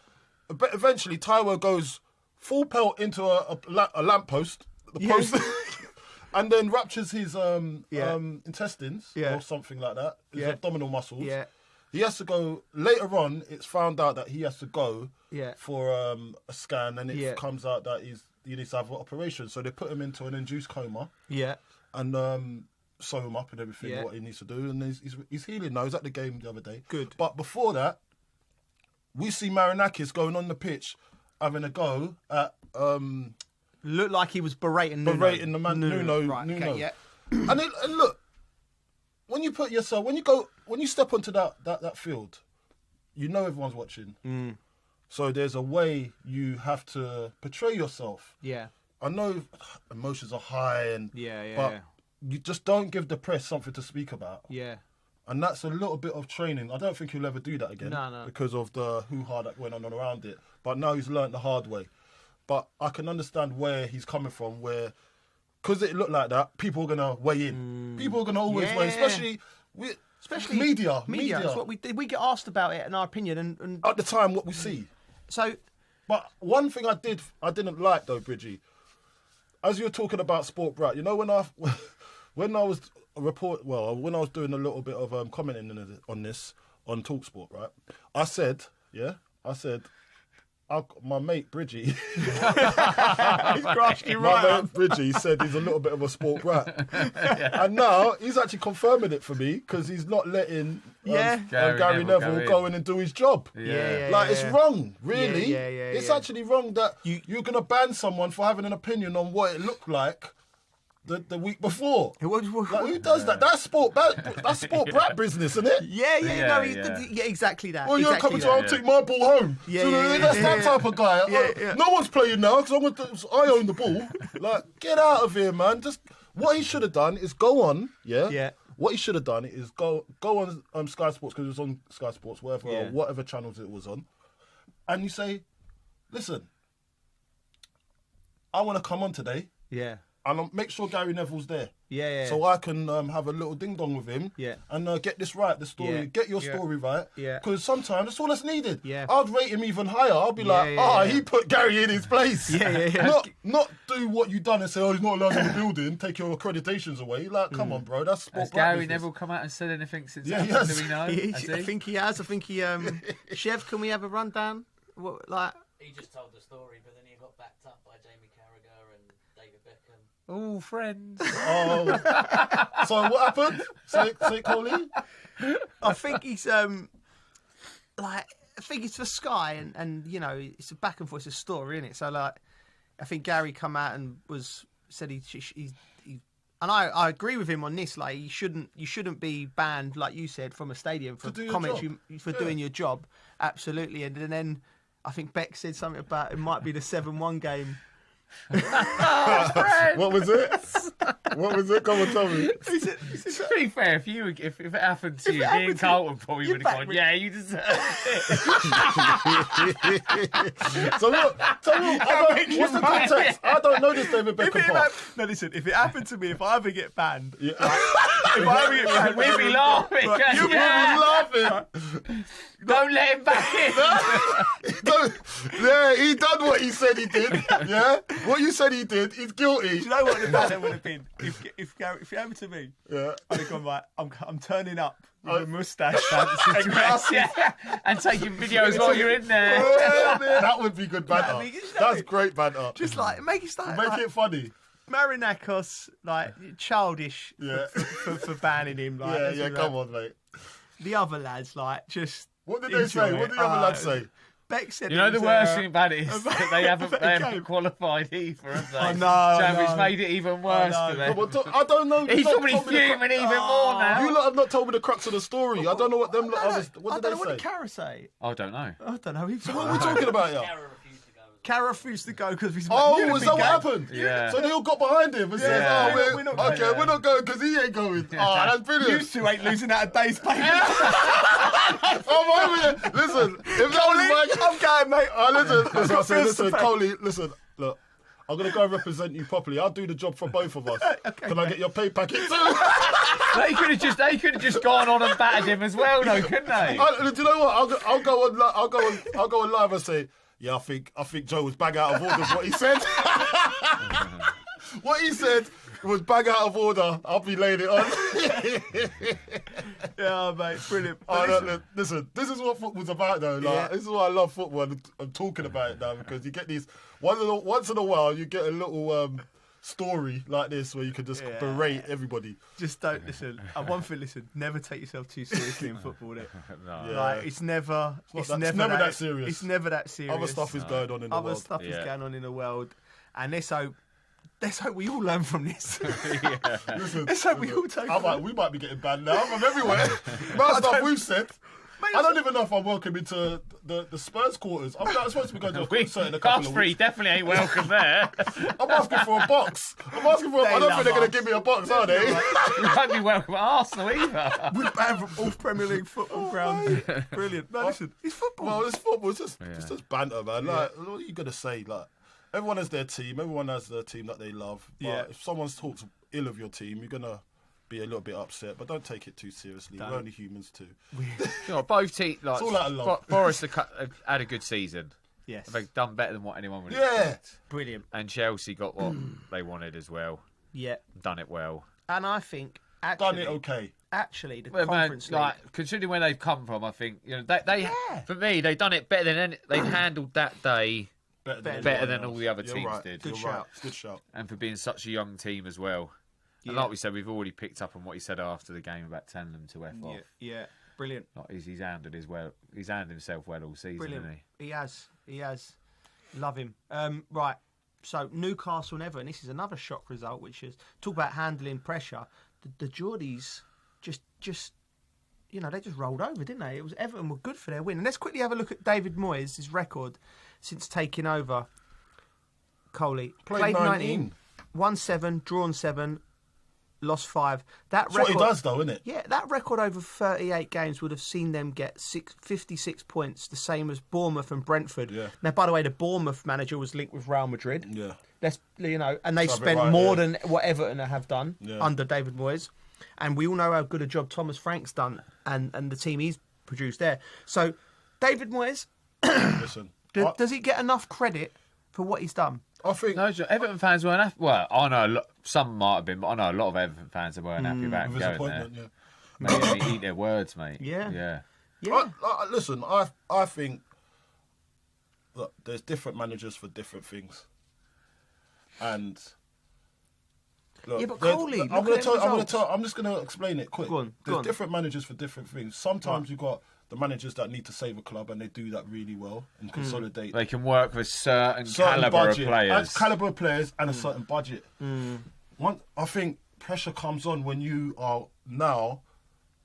But eventually, Taiwo goes full pelt into a lamppost, post, and then ruptures his intestines or something like that. His abdominal muscles. Yeah. He has to go. Later on, it's found out that he has to go for a scan, and it comes out that he needs to have an operation. So they put him into an induced coma. Yeah. And sew him up and everything, what he needs to do. And he's healing now. He was at the game the other day. Good. But before that, we see Marinakis going on the pitch, having a go at... Looked like he was berating the man, Nuno. Right, Nuno. okay, yeah. And look, when you put yourself... When you step onto that field, you know everyone's watching. So there's a way you have to portray yourself. Yeah. I know emotions are high but you just don't give the press something to speak about. Yeah. And that's a little bit of training. I don't think he'll ever do that again. No. Because of the hoo-ha that went on around it. But now he's learnt the hard way. But I can understand where he's coming from, where... Because it looked like that, people are going to weigh in. People are going to always weigh in, especially media. That's what we get asked about it, in our opinion. And at the time, what we see. So... But one thing I didn't like, though, Bridgie, as you were talking about Sport Brat, you know, when I was doing a little bit of commenting on this on TalkSport, right? I said, my mate Bridgie, he's crashed you right. My mate Bridgie said he's a little bit of a sport brat, and now he's actually confirming it for me because he's not letting Gary Neville go in and do his job. It's wrong, really. It's actually wrong that you're going to ban someone for having an opinion on what it looked like the week before. Like, who does that? That's sport brat business, isn't it? Yeah, exactly that. Well, you're coming to, I'll take my ball home. That's that type of guy. No one's playing now because I own the ball. Like, get out of here, man. Just what he should have done is go on. Yeah. What he should have done is go on Sky Sports, because it was on Sky Sports, whatever channels it was on, and you say, listen, I want to come on today. Yeah. And I'll make sure Gary Neville's there. Yeah. So I can have a little ding-dong with him. Yeah. And get this right, the story. Yeah. Get your story right. Yeah. Because sometimes that's all that's needed. Yeah. I'd rate him even higher. I'll be he put Gary in his place. Yeah. Not do what you done and say, he's not allowed in the building, take your accreditations away. Like, come on, bro. That's sport. Has Gary Neville come out and said anything since that? Yes. Do we know? I think he has. I think he... Chev, can we have a rundown? He just told the story, but then he got backed up by Jamie Carragher and David Beckham. Oh, friends. Oh. So what happened? Say Coley? I think he's I think it's for Sky, and you know, it's a back and forth, it's a story, isn't it? So I think Gary come out and said he and I agree with him on this. Like, you shouldn't be banned, like you said, from a stadium for comments for doing your job. Absolutely. And then I think Beck said something about it might be the 7-1 game. What was it? What was it? Come on, tell me. To be fair, if it happened to you, me and Carlton probably would have gone, yeah, you deserve it. So look, what's the context? I don't know this David Beckham part. No, listen, if it happened to me, if I ever get banned, we'd be laughing. You'd be laughing. Don't let him back in. He done what he said he did. Yeah, what you said he did. He's guilty. Do you know what the banner would have been? If it happened to me, I'd have gone, right, I'm turning up with a moustache and glasses and taking videos while you're in there. That would be good banter. That's great banter. Just like make it start. Make it funny. Marinakos, like childish for banning him. Like, come on, mate. The other lads, like, just. What did they say? What did the other lads say? Beck said, you know, the worst thing about it is that they haven't qualified either, have they? I know. Which made it even worse for them. I don't know. He's probably fuming even more now. You lot have not told me the crux of the story. I don't know what them others. What did they say? What did Cara say? I don't know. I don't know. What are we talking about here? Cara refused to go because he's. Oh, is that what happened? Yeah. So they all got behind him and said, we're not going because he ain't going. That's brilliant. You two ain't losing out a day's pay. I'm over here. Listen, if that was I'm going, mate. Listen, Coley, listen, look. I'm going to go and represent you properly. I'll do the job for both of us. Okay, can I get your pay packet too? They could have just gone on and battered him as well, though, couldn't they? Do you know what? I'll go on live and say, yeah, I think Joe was bang out of order with what he said. What he said was bang out of order. I'll be laying it on. Yeah, mate, brilliant. Listen, this is what football's about, though. Like, this is why I love football. I'm talking about it now because you get these once in a while you get a little story like this where you can just berate everybody. Just don't listen. One thing, listen. Never take yourself too seriously in football. No. Like, it's never that serious. It's never that serious. Other stuff is going on in the world. Other stuff is going on in the world, and let's hope we all learn from this. Listen, let's hope we all take. We might be getting banned now from everywhere. About stuff we've said. I don't even know if I'm welcome into the Spurs quarters. I'm not supposed to be going to a concert in a couple of weeks. Definitely ain't welcome there. I'm asking for a box. I don't think they're going to give me a box, are they? We won't be welcome at Arsenal either. We're banned from all Premier League football grounds. Brilliant. No, listen, it's football. Well, it's football. It's just banter, man. Like, what are you going to say? Like, everyone has their team. Everyone has their team that they love. But if someone talks ill of your team, you're going to be a little bit upset, but don't take it too seriously. We're only humans too. Both teams, like, it's all out of love. Forest have had a good season. Yes, they've done better than what anyone would expect. Brilliant. And Chelsea got what they wanted as well. Yeah, done it well. And I think actually done it okay. Actually, the Conference League, like, considering where they've come from, I think they for me they've done it better than any. They've handled that day better than all the other teams did. Good shout. Good shout. And for being such a young team as well. And like we said, we've already picked up on what he said after the game about telling them to F off. Yeah, brilliant. He's handled himself well all season, brilliant. Hasn't he? He has. Love him. Right. So Newcastle and Everton, this is another shock result, which is talk about handling pressure. The Geordies just they just rolled over, didn't they? It was Everton were good for their win. And let's quickly have a look at David Moyes' his record since taking over. Coley played 19, won 7, drawn 7, lost 5. That's what he does, though, isn't it? Yeah, that record over 38 games would have seen them get 56 points, the same as Bournemouth and Brentford. Yeah. Now, by the way, the Bournemouth manager was linked with Real Madrid. Yeah. And they've spent more than what Everton have done under David Moyes. And we all know how good a job Thomas Frank's done and the team he's produced there. So, David Moyes, listen, does he get enough credit for what he's done? I think no, Everton fans weren't happy. Well, I know some might have been, but I know a lot of Everton fans that weren't happy about him going there. Yeah. Mate, they eat their words, mate. Yeah. Listen, I think that there's different managers for different things, and look, but Coley, I'm just going to explain it quick. There's different managers for different things. Sometimes you've got the managers that need to save a club, and they do that really well and consolidate. They can work with certain calibre of players. And a certain budget. I think pressure comes on when you are now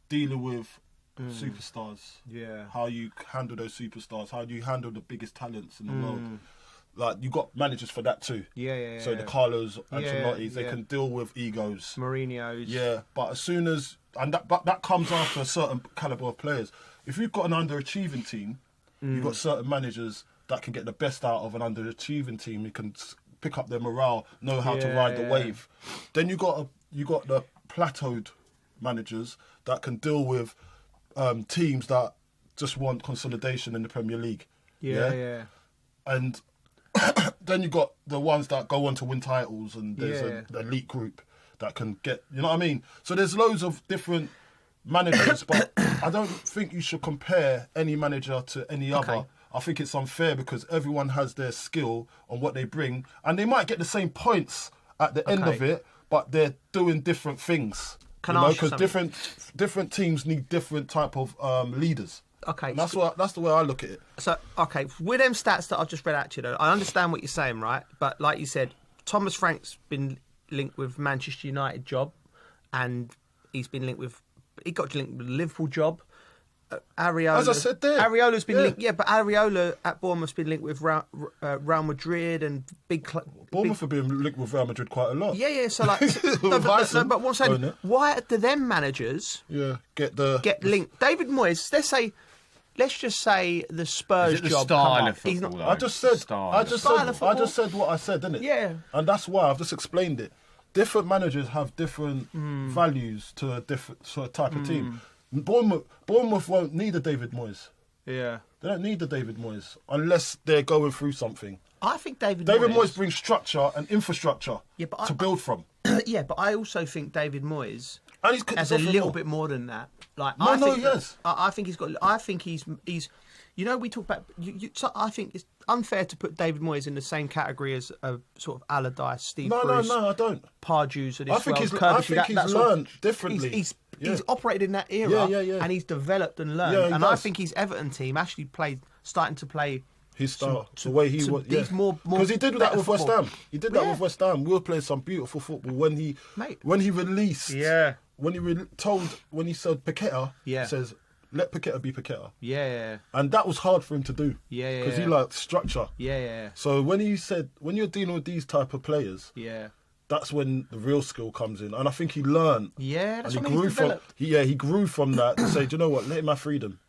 dealing with superstars. Yeah. How you handle those superstars, how do you handle the biggest talents in the world. Like, you got managers for that too. Yeah. So the Carlos, Ancelottis, they can deal with egos. Mourinho's. Yeah, but as soon as... But that comes after a certain calibre of players. If you've got an underachieving team, you've got certain managers that can get the best out of an underachieving team. You can pick up their morale, know how to ride the wave. Then you got the plateaued managers that can deal with teams that just want consolidation in the Premier League. Yeah. And then you got the ones that go on to win titles, and there's an elite group that can get, you know what I mean? So there's loads of different managers, but I don't think you should compare any manager to any other. I think it's unfair because everyone has their skill on what they bring, and they might get the same points at the end of it, but they're doing different things. Because different teams need different type of leaders. Okay, and that's the way I look at it. So, with them stats that I've just read out to you, though, I understand what you're saying, right? But like you said, Thomas Frank's been linked with Manchester United job, and he got linked with the Liverpool job. Areola, as I said there, Areola's been linked. Yeah, but Areola at Bournemouth's been linked with Real Madrid and Bournemouth have been linked with Real Madrid quite a lot. Yeah. So like, but what I'm saying, why do them managers get linked? David Moyes, let's just say the Spurs job. Style of football, I just said what I said, didn't it? Yeah, and that's why I've just explained it. Different managers have different values to a different type of team. Bournemouth won't need a David Moyes. Yeah. They don't need a David Moyes unless they're going through something. I think David Moyes brings structure and infrastructure to build from. Yeah, but I also think David Moyes has a off little bit more than that. Like, yes. I think he's got. I think he's. You know, we talk about. I think it's unfair to put David Moyes in the same category as a sort of Allardyce, Steve Bruce. No, I don't. Pardew's of this I think he's learned differently. He's operated in that era, and he's developed and learned. And I think his Everton team actually starting to play his style, the way he was. Because he did that with West Ham. He did that with West Ham. We were playing some beautiful football when he released. Yeah. When he said Paqueta, says, let Paqueta be Paqueta. Yeah. And that was hard for him to do. Yeah. Because he liked structure. Yeah. So when you're dealing with these type of players, that's when the real skill comes in. And I think he learned. Yeah, that's and when he's developed. He grew from that to say, do you know what, let him have freedom.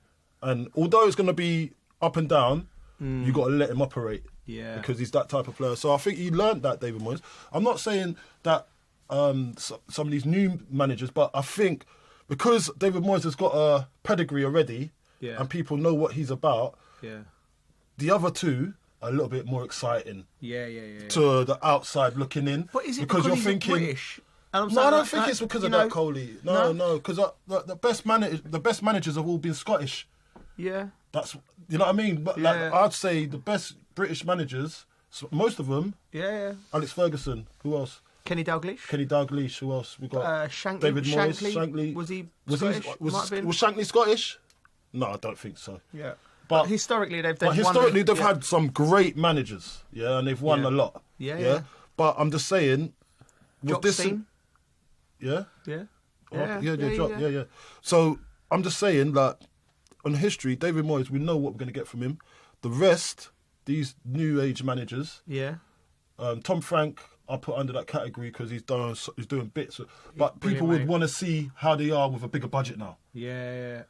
And although it's going to be up and down, you got to let him operate. Yeah. Because he's that type of player. So I think he learned that, David Moyes. I'm not saying that some of these new managers, but I think because David Moyes has got a pedigree already and people know what he's about, the other two are a little bit more exciting to the outside looking in. But is it because you're he's thinking British? No, I don't think it's because of that, Coley. No, because the best managers have all been Scottish. Yeah. That's, you know what I mean? But like, I'd say the best British managers, most of them. Yeah. Alex Ferguson. Who else? Kenny Dalglish. Who else? We got Shankly. David Moyes. Shankly. Was he Was Scottish? Shankly Scottish? No, I don't think so. Yeah. But historically, they've had some great managers, and they've won a lot. Yeah. But I'm just saying, with this, Yeah. So I'm just saying that on history, David Moyes, we know what we're going to get from him. The rest, these new age managers, Tom Frank, I put under that category because he's doing bits, but people would want to see how they are with a bigger budget now. Yeah.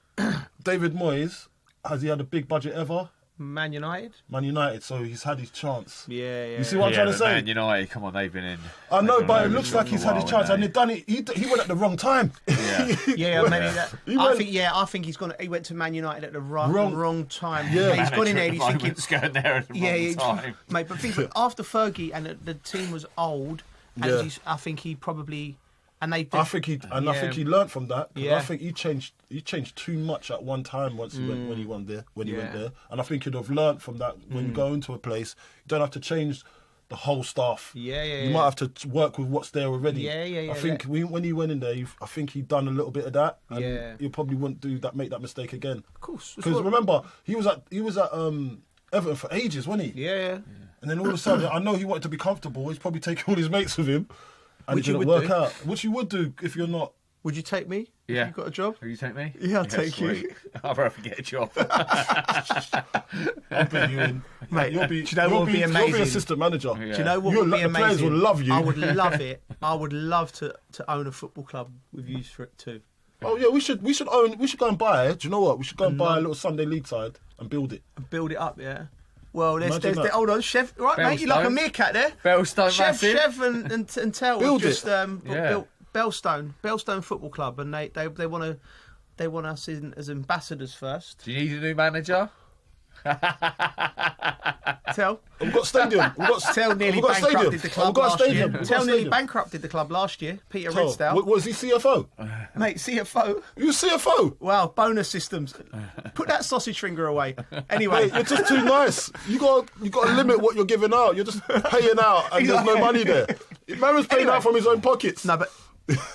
David Moyes, has he had a big budget ever? Man United, so he's had his chance. Yeah. You see what I'm trying to say? Man United, come on, they've been in. I know, but it looks like he's had his chance, and they've done it. He went at the wrong time. I think he's gone. He went to Man United at the wrong time. Yeah, he's gone in there. And he's thinking, going there at the wrong time. Mate. But think after Fergie and the team was old, and I think he probably. I think he learnt from that. I think he changed too much at one time when he went there, and I think he'd have learnt from that. When you go into a place, you don't have to change the whole staff. You might have to work with what's there already. I think when he went in there, I think he'd done a little bit of that, and he probably wouldn't make that mistake again. Of course, because remember he was at Everton for ages, wasn't he? Yeah. And then all of a sudden, I know he wanted to be comfortable. He's probably taking all his mates with him. And Which it you didn't would work do. out. Which you would do if you're not. Would you take me? Yeah. You got a job? Will you take me? Yeah, I'll take sweet. you. I'll rather get a job. I'll bring you in. Mate, do you know what would be amazing? You'll be assistant manager. Do you know what would be amazing? The players will love you. I would love it. I would love to own a football club with you for it too. Oh yeah, we should go and buy it. Do you know what? We should go and buy a little Sunday League side and build it. Build it up, yeah. Well, there's hold on, Chef. Right, mate, you're like a meerkat there. Bellstone, Chef and Tel build just it. built Bellstone Football Club, and they want us as ambassadors first. Do you need a new manager? Tel, we've got stadium. Tel nearly bankrupted the club last year. Tel nearly bankrupted the club last year. Peter Ridsdale. Was he CFO? Mate, CFO. You were CFO? Wow, bonus systems. Put that sausage finger away. Anyway, you're just too nice. You got to limit what you're giving out. You're just paying out, and there's no money there. Man's paying out from his own pockets. No, but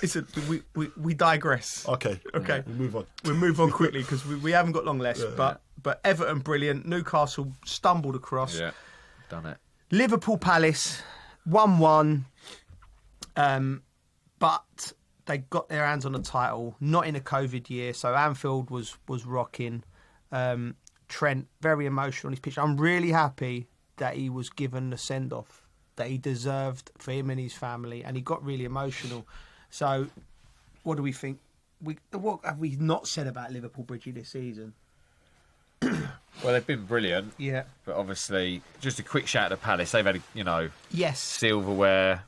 listen, we digress. Okay. We move on. We'll move on quickly because we haven't got long left. But Everton, brilliant. Newcastle stumbled across. Yeah, done it. Liverpool Palace, 1-1. But they got their hands on the title, not in a COVID year. So Anfield was rocking. Trent, very emotional on his pitch. I'm really happy that he was given the send-off that he deserved for him and his family. And he got really emotional. So what do we think? What have we not said about Liverpool, Bridgie, this season? Well, they've been brilliant. Yeah. But obviously, just a quick shout out to Palace. They've had, yes, silverware,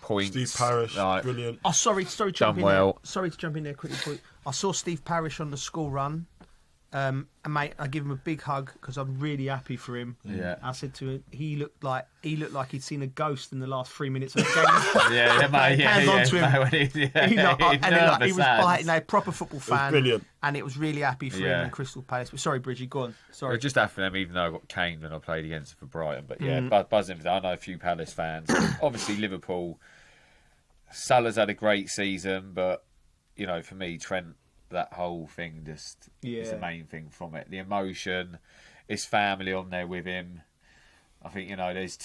points. Steve Parish, brilliant. Oh, sorry to jump in well. there. Sorry to jump in there quickly. I saw Steve Parish on the school run. And mate, I give him a big hug because I'm really happy for him. Yeah. I said to him, he looked like he'd seen a ghost in the last 3 minutes of the game. mate. Hands on to him. He was biting, a proper football fan. It was brilliant. And it was really happy for him in Crystal Palace. But sorry, Bridgie, go on. Sorry. Well, just after them, even though I got caned when I played against them for Brighton. But buzzing for that. I know a few Palace fans. Obviously, Liverpool. Salah's had a great season, but for me, Trent. That whole thing just is the main thing from it. The emotion, his family on there with him. I think there's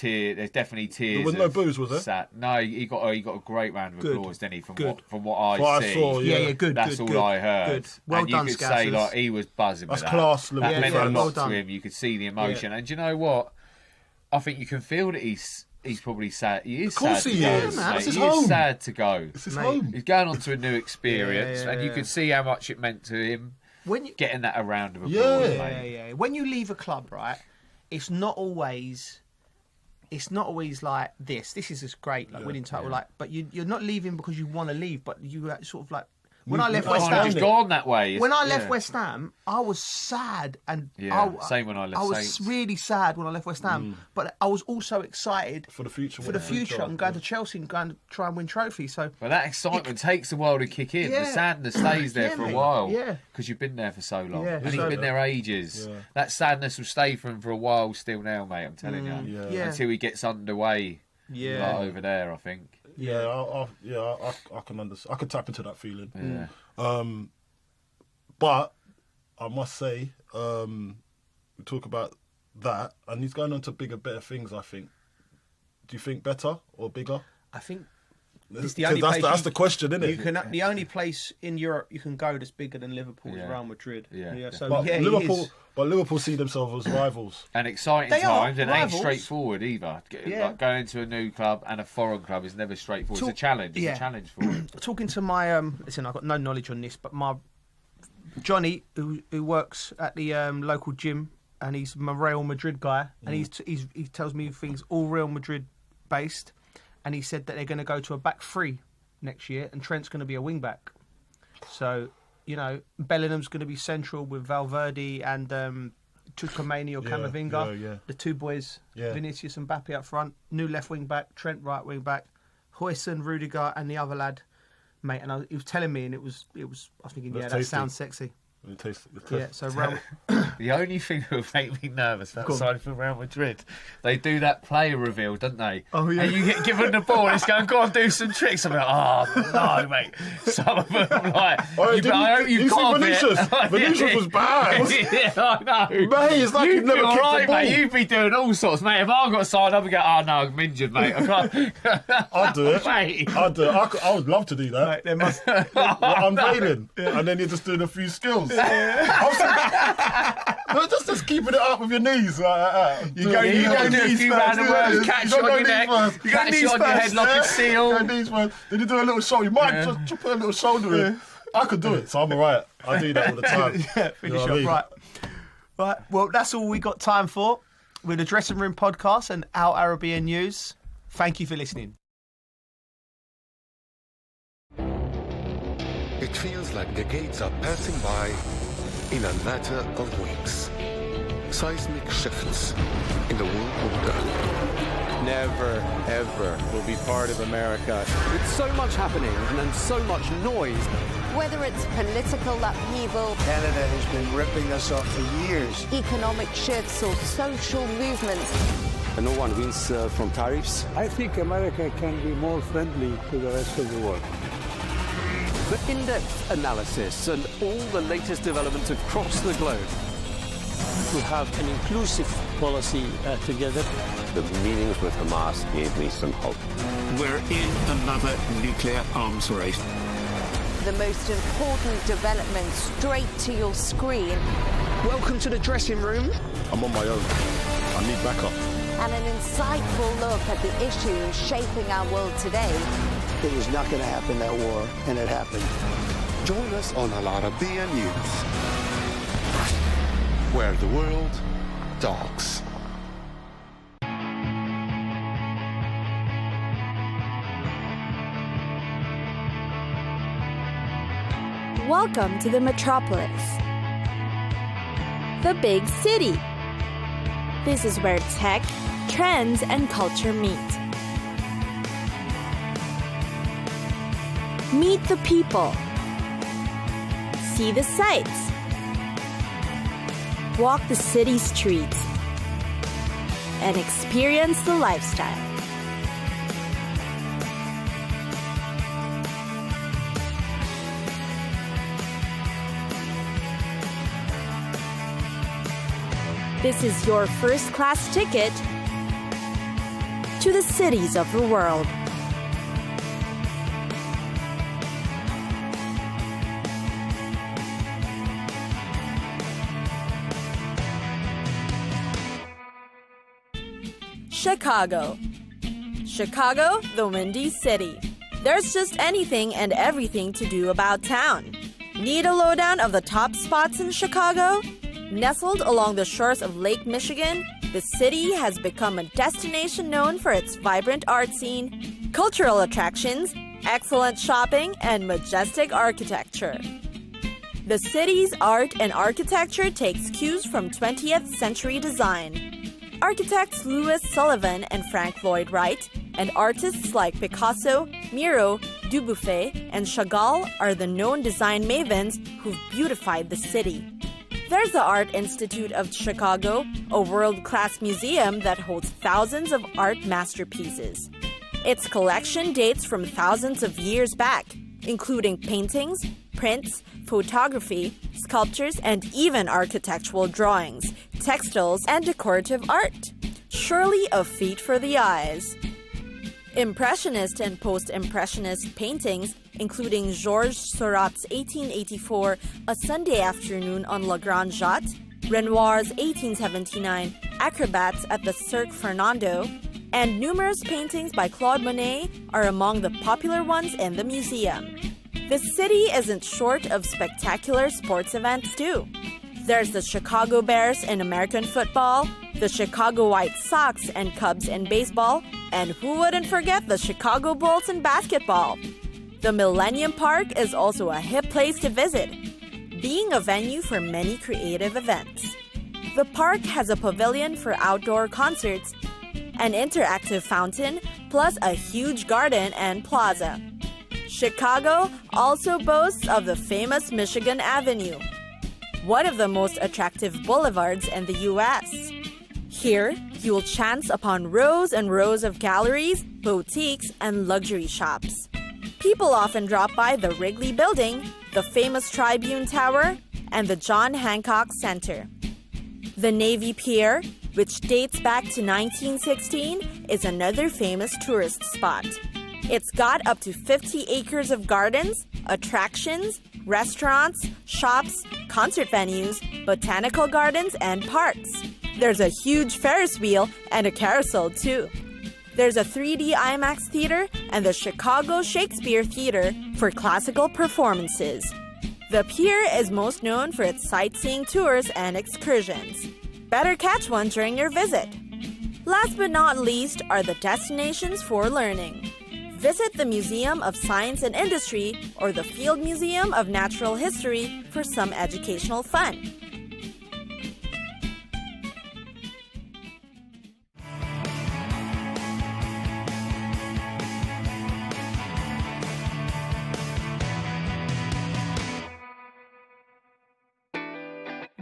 definitely tears. There was no booze, was there? No, he got a great round of applause, didn't he? From what I see, saw, good. That's all I heard. Good. Well and done, you could Scousers. say he was buzzing with that. That's class. That meant a lot well to done. him. You could see the emotion, and do you know what? I think you can feel that he's probably sad. He is sad. Of course he is. He is sad to go. It's his home. He's going on to a new experience, and you could see how much it meant to him getting that round of applause. Yeah. When you leave a club, right, it's not always like this. This is just great, like winning title, but you're not leaving because you want to leave, but you sort of like. When I left West Ham, just gone that way. When I left West Ham, I was sad, and same when I left. I was Saints. really sad when I left West Ham, but I was also excited for the future. I'm going to Chelsea and going to try and win trophies. So, but that excitement takes a while to kick in. The sadness stays there for a while. Yeah, because you've been there for so long, Yeah, and he's been there ages. Yeah. That sadness will stay for him for a while still now, mate. I'm telling you. Yeah. Until he gets underway. Yeah, over there, I think. I can understand. I could tap into that feeling. Yeah. But I must say, we talk about that, and he's going on to bigger, better things, I think. Do you think better or bigger? I think it's the only place. That's the question, isn't it? The only place in Europe you can go that's bigger than Liverpool is Real Madrid. So Liverpool see themselves as rivals. And exciting times. It ain't straightforward either. Like going to a new club and a foreign club is never straightforward. It's a challenge. It's a challenge for them. Talking to my listen, I've got no knowledge on this, but my Johnny, who works at the local gym, and he's my Real Madrid guy, and he tells me things all Real Madrid based, and he said that they're going to go to a back three next year, and Trent's going to be a wing back. So, you know, Bellingham's going to be central with Valverde and Tchouaméni or Camavinga. The two boys, Vinicius and Mbappe up front. New left wing back, Trent right wing back, Huijsen, Rudiger, and the other lad, mate. And he was telling me, and it was. I was thinking, that sounds sexy. So the only thing that would make me nervous outside for Real Madrid, they do that player reveal, don't they? Oh yeah. And you get given the ball and it's going, go on, do some tricks. I'm like, oh no, mate. Some of them like, I hope you got Vinicius. Vinicius was bad. Yeah, I know. Mate, it's like you've never kicked the ball. Mate, you'd be doing all sorts, mate. If I got signed up and go, oh no, I'm injured, mate. I can't. I'll do it. Mate. I'll do it. I would love to do that. Mate, there must. Unveiling, and then you're just doing a few skills. Just keeping it up with your knees. You go do a few random words, catch on your neck, catch on your head like a seal. Then you do a little shoulder. You might just put a little shoulder in. I could do it, so I'm all right. I do that all the time. Finish up, right. Well, that's all we got time for with the Dressing Room Podcast and Al Arabiya News. Thank you for listening. It feels like decades are passing by in a matter of weeks. Seismic shifts in the world order. Never, ever will be part of America. With so much happening and so much noise. Whether it's political upheaval, Canada has been ripping us off for years. Economic shifts or social movements. And no one wins from tariffs. I think America can be more friendly to the rest of the world. For in-depth analysis and all the latest developments across the globe. To have an inclusive policy together. The meetings with Hamas gave me some hope. We're in another nuclear arms race. The most important development straight to your screen. Welcome to the dressing room. I'm on my own. I need backup. And an insightful look at the issues shaping our world today. It was not going to happen, that war, and it happened. Join us on Arabiya News, where the world talks. Welcome to the metropolis, the big city. This is where tech, trends, and culture meet. Meet the people. See the sights. Walk the city streets. And experience the lifestyle. This is your first-class ticket to the cities of the world. Chicago. Chicago, the Windy City. There's just anything and everything to do about town. Need a lowdown of the top spots in Chicago? Nestled along the shores of Lake Michigan, the city has become a destination known for its vibrant art scene, cultural attractions, excellent shopping, and majestic architecture. The city's art and architecture takes cues from 20th century design. Architects Louis Sullivan and Frank Lloyd Wright, and artists like Picasso, Miro, Dubuffet, and Chagall are the known design mavens who've beautified the city. There's the Art Institute of Chicago, a world-class museum that holds thousands of art masterpieces. Its collection dates from thousands of years back, including paintings, prints, photography, sculptures, and even architectural drawings, textiles, and decorative art. Surely a feat for the eyes. Impressionist and post-impressionist paintings, including Georges Seurat's 1884 A Sunday Afternoon on La Grande Jatte, Renoir's 1879 Acrobats at the Cirque Fernando, and numerous paintings by Claude Monet are among the popular ones in the museum. The city isn't short of spectacular sports events too. There's the Chicago Bears in American football, the Chicago White Sox and Cubs in baseball, and who wouldn't forget the Chicago Bulls in basketball? The Millennium Park is also a hip place to visit, being a venue for many creative events. The park has a pavilion for outdoor concerts, an interactive fountain, plus a huge garden and plaza. Chicago also boasts of the famous Michigan Avenue, one of the most attractive boulevards in the U.S. Here, you will chance upon rows and rows of galleries, boutiques, and luxury shops. People often drop by the Wrigley Building, the famous Tribune Tower, and the John Hancock Center. The Navy Pier, which dates back to 1916, is another famous tourist spot. It's got up to 50 acres of gardens, attractions, restaurants, shops, concert venues, botanical gardens, and parks. There's a huge Ferris wheel and a carousel too. There's a 3D IMAX theater and the Chicago Shakespeare Theater for classical performances. The pier is most known for its sightseeing tours and excursions. Better catch one during your visit. Last but not least are the destinations for learning. Visit the Museum of Science and Industry or the Field Museum of Natural History for some educational fun.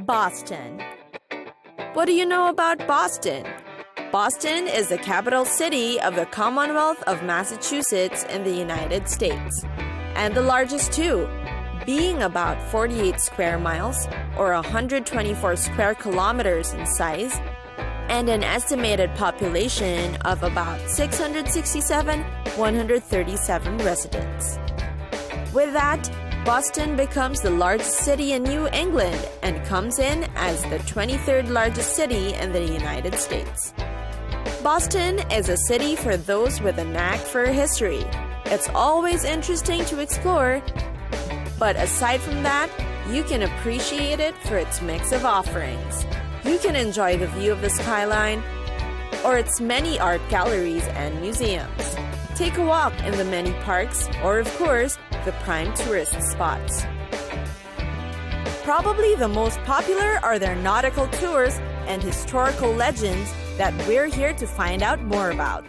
Boston. What do you know about Boston? Boston is the capital city of the Commonwealth of Massachusetts in the United States, and the largest too, being about 48 square miles or 124 square kilometers in size, and an estimated population of about 667,137 residents. With that, Boston becomes the largest city in New England and comes in as the 23rd largest city in the United States. Boston is a city for those with a knack for history. It's always interesting to explore, but aside from that, you can appreciate it for its mix of offerings. You can enjoy the view of the skyline or its many art galleries and museums. Take a walk in the many parks or, of course, the prime tourist spots. Probably the most popular are their nautical tours and historical legends that we're here to find out more about.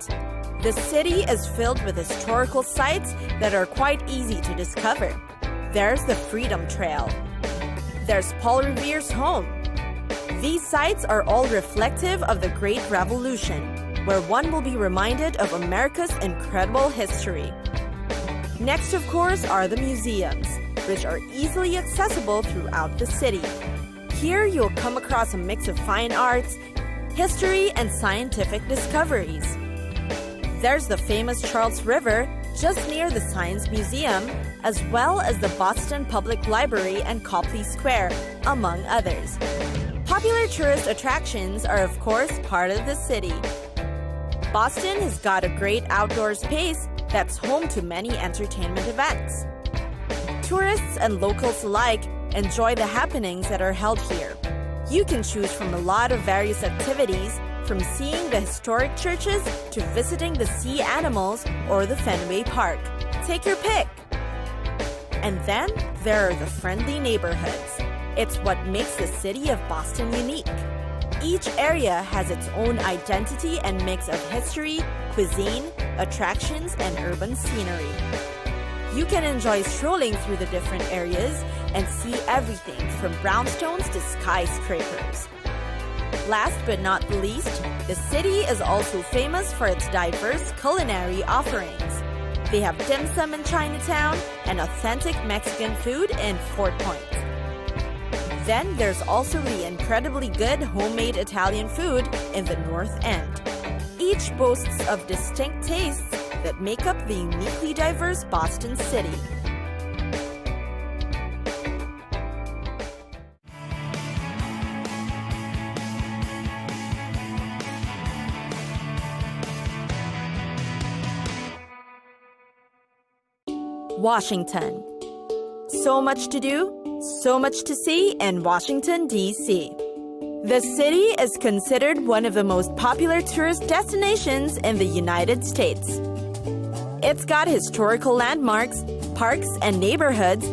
The city is filled with historical sites that are quite easy to discover. There's the Freedom Trail. There's Paul Revere's home. These sites are all reflective of the Great Revolution, where one will be reminded of America's incredible history. Next, of course, are the museums, which are easily accessible throughout the city. Here you'll come across a mix of fine arts, history, and scientific discoveries. There's the famous Charles River just near the Science Museum, as well as the Boston Public Library and Copley Square, among others. Popular tourist attractions are, of course, part of the city. Boston has got a great outdoor space that's home to many entertainment events. Tourists and locals alike enjoy the happenings that are held here. You can choose from a lot of various activities, from seeing the historic churches to visiting the sea animals or the Fenway Park. Take your pick. And then there are the friendly neighborhoods. It's what makes the city of Boston unique. Each area has its own identity and mix of history, cuisine, attractions, and urban scenery. You can enjoy strolling through the different areas and see everything from brownstones to skyscrapers. Last but not the least, the city is also famous for its diverse culinary offerings. They have dim sum in Chinatown and authentic Mexican food in Fort Point. Then there's also the incredibly good homemade Italian food in the North End. Each boasts of distinct tastes that make up the uniquely diverse Boston city. Washington. So much to do, so much to see in Washington, D.C. The city is considered one of the most popular tourist destinations in the United States. It's got historical landmarks, parks, and neighborhoods,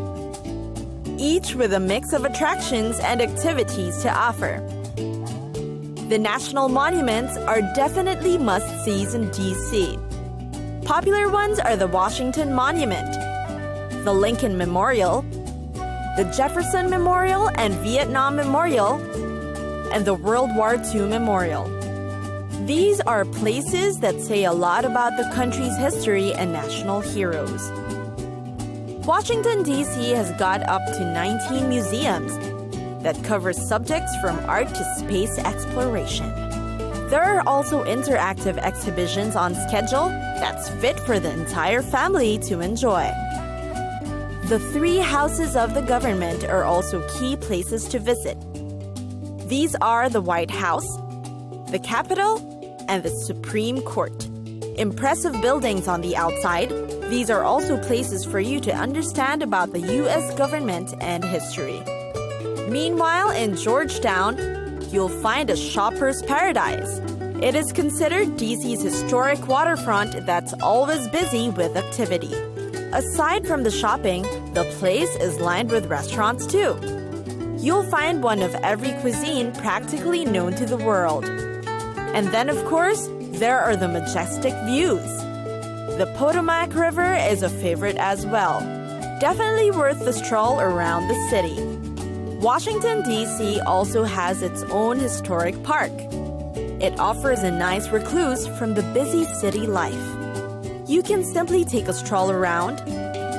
each with a mix of attractions and activities to offer. The national monuments are definitely must-sees in D.C. Popular ones are the Washington Monument, the Lincoln Memorial, the Jefferson Memorial and Vietnam Memorial, and the World War II Memorial. These are places that say a lot about the country's history and national heroes. Washington, D.C. has got up to 19 museums that cover subjects from art to space exploration. There are also interactive exhibitions on schedule that's fit for the entire family to enjoy. The 3 houses of the government are also key places to visit. These are the White House, the Capitol, and the Supreme Court. Impressive buildings on the outside, these are also places for you to understand about the U.S. government and history. Meanwhile, in Georgetown, you'll find a shopper's paradise. It is considered D.C.'s historic waterfront that's always busy with activity. Aside from the shopping, the place is lined with restaurants too. You'll find one of every cuisine practically known to the world. And then, of course, there are the majestic views. The Potomac River is a favorite as well. Definitely worth the stroll around the city. Washington, D.C. also has its own historic park. It offers a nice recluse from the busy city life. You can simply take a stroll around,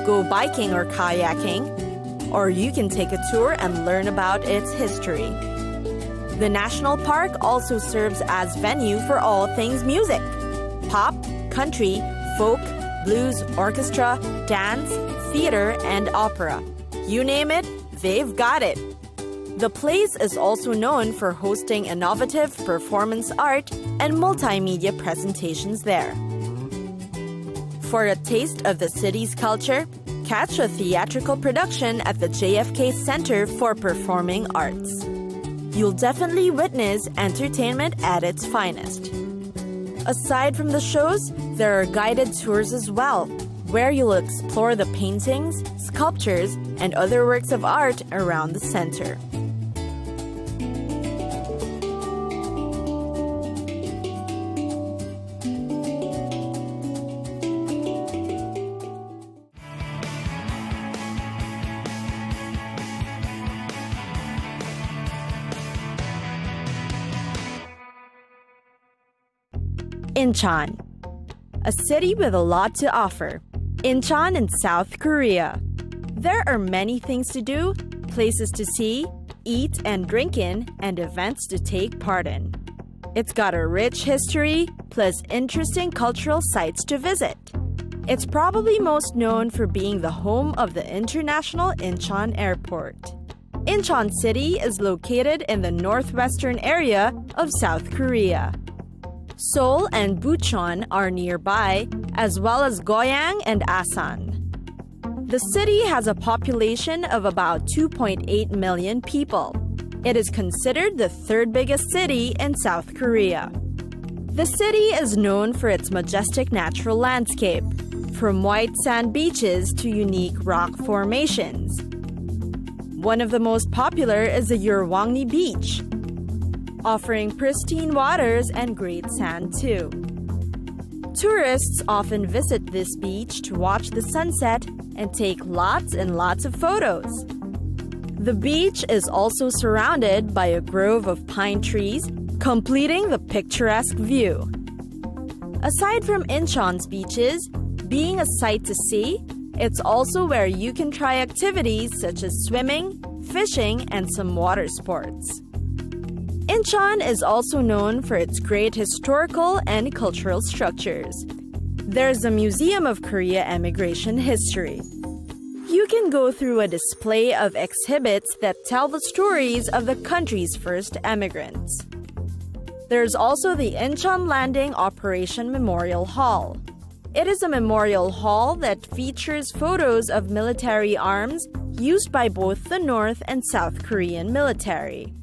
go biking or kayaking, or you can take a tour and learn about its history. The national park also serves as venue for all things music: pop, country, folk, blues, orchestra, dance, theater, and opera. You name it, they've got it. The place is also known for hosting innovative performance art and multimedia presentations there. For a taste of the city's culture, catch a theatrical production at the JFK Center for Performing Arts. You'll definitely witness entertainment at its finest. Aside from the shows, there are guided tours as well, where you'll explore the paintings, sculptures, and other works of art around the center. Incheon, a city with a lot to offer. Incheon in South Korea. There are many things to do, places to see, eat and drink in, and events to take part in. It's got a rich history, plus interesting cultural sites to visit. It's probably most known for being the home of the International Incheon Airport. Incheon City is located in the northwestern area of South Korea. Seoul and Bucheon are nearby, as well as Goyang and Asan. The city has a population of about 2.8 million people. It is considered the 3rd biggest city in South Korea. The city is known for its majestic natural landscape, from white sand beaches to unique rock formations. One of the most popular is the Yeolwangni Beach, offering pristine waters and great sand too. Tourists often visit this beach to watch the sunset and take lots and lots of photos. The beach is also surrounded by a grove of pine trees, completing the picturesque view. Aside from Incheon's beaches, Being a sight to see, it's also where you can try activities such as swimming, fishing, and some water sports. Incheon is also known for its great historical and cultural structures. There's a Museum of Korea Emigration History. You can go through a display of exhibits that tell the stories of the country's first emigrants. There's also the Incheon Landing Operation Memorial Hall. It is a memorial hall that features photos of military arms used by both the North and South Korean military.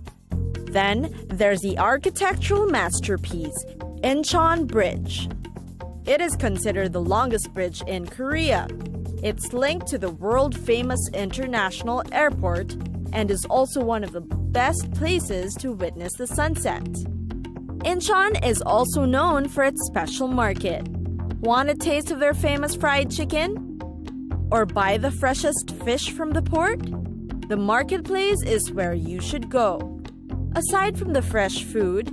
Then, there's the architectural masterpiece, Incheon Bridge. It is considered the longest bridge in Korea. It's linked to the world-famous international airport and is also one of the best places to witness the sunset. Incheon is also known for its special market. Want a taste of their famous fried chicken? Or buy the freshest fish from the port? The marketplace is where you should go. Aside from the fresh food,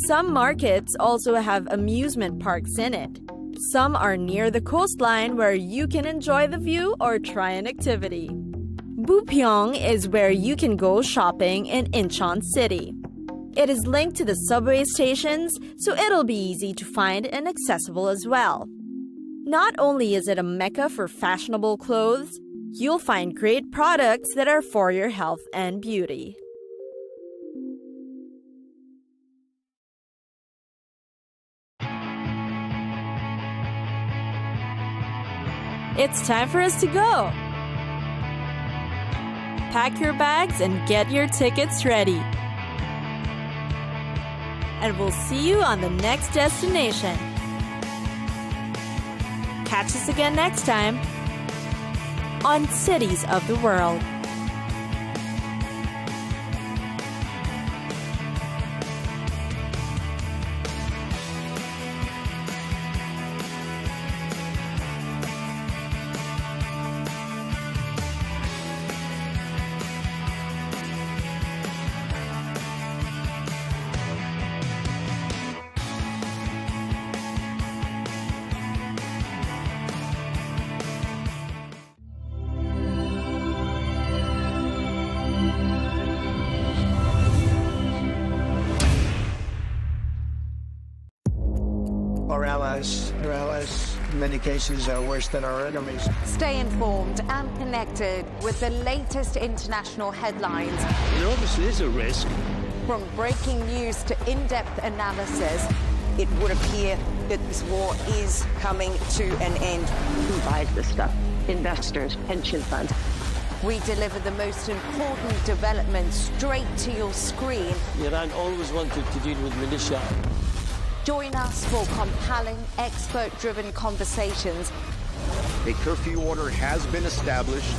some markets also have amusement parks in it. Some are near the coastline where you can enjoy the view or try an activity. Bupyeong is where you can go shopping in Incheon City. It is linked to the subway stations, so it'll be easy to find and accessible as well. Not only is it a mecca for fashionable clothes, you'll find great products that are for your health and beauty. It's time for us to go. Pack your bags and get your tickets ready. And we'll see you on the next destination. Catch us again next time on Cities of the World. Our allies, in many cases, are worse than our enemies. Stay informed and connected with the latest international headlines. There obviously is a risk. From breaking news to in-depth analysis, it would appear that this war is coming to an end. Who buys this stuff? Investors, pension funds. we deliver the most important developments straight to your screen. Iran always wanted to deal with militia. Join us for compelling, expert-driven conversations. A curfew order has been established.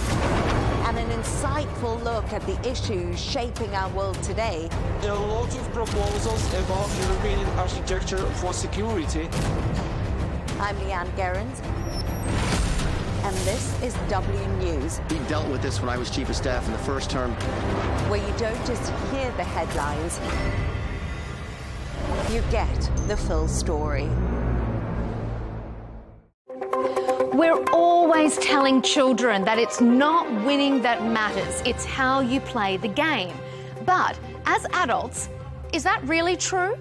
And an insightful look at the issues shaping our world today. There are lots of proposals about European architecture for security. I'm Leigh Ann Gerrans, and this is W News. We dealt with this when I was Chief of Staff in the first term. Where you don't just hear the headlines, you get the full story. We're always telling children that it's not winning that matters, it's how you play the game. But as adults, is that really true?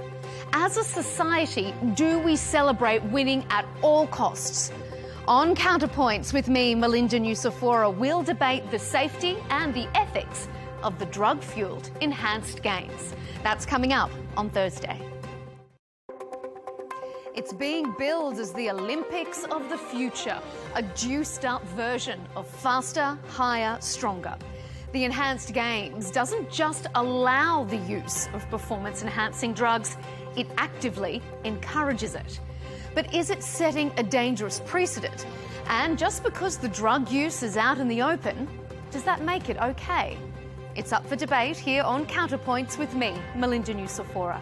As a society, do we celebrate winning at all costs? On Counterpoints with me, Melinda Nucifora, we'll debate the safety and the ethics of the drug-fueled enhanced games. That's coming up on Thursday. It's being billed as the Olympics of the future, a juiced-up version of faster, higher, stronger. The Enhanced Games doesn't just allow the use of performance-enhancing drugs, it actively encourages it. But is it setting a dangerous precedent? And just because the drug use is out in the open, does that make it okay? It's up for debate here on Counterpoints with me, Melinda Nucifora.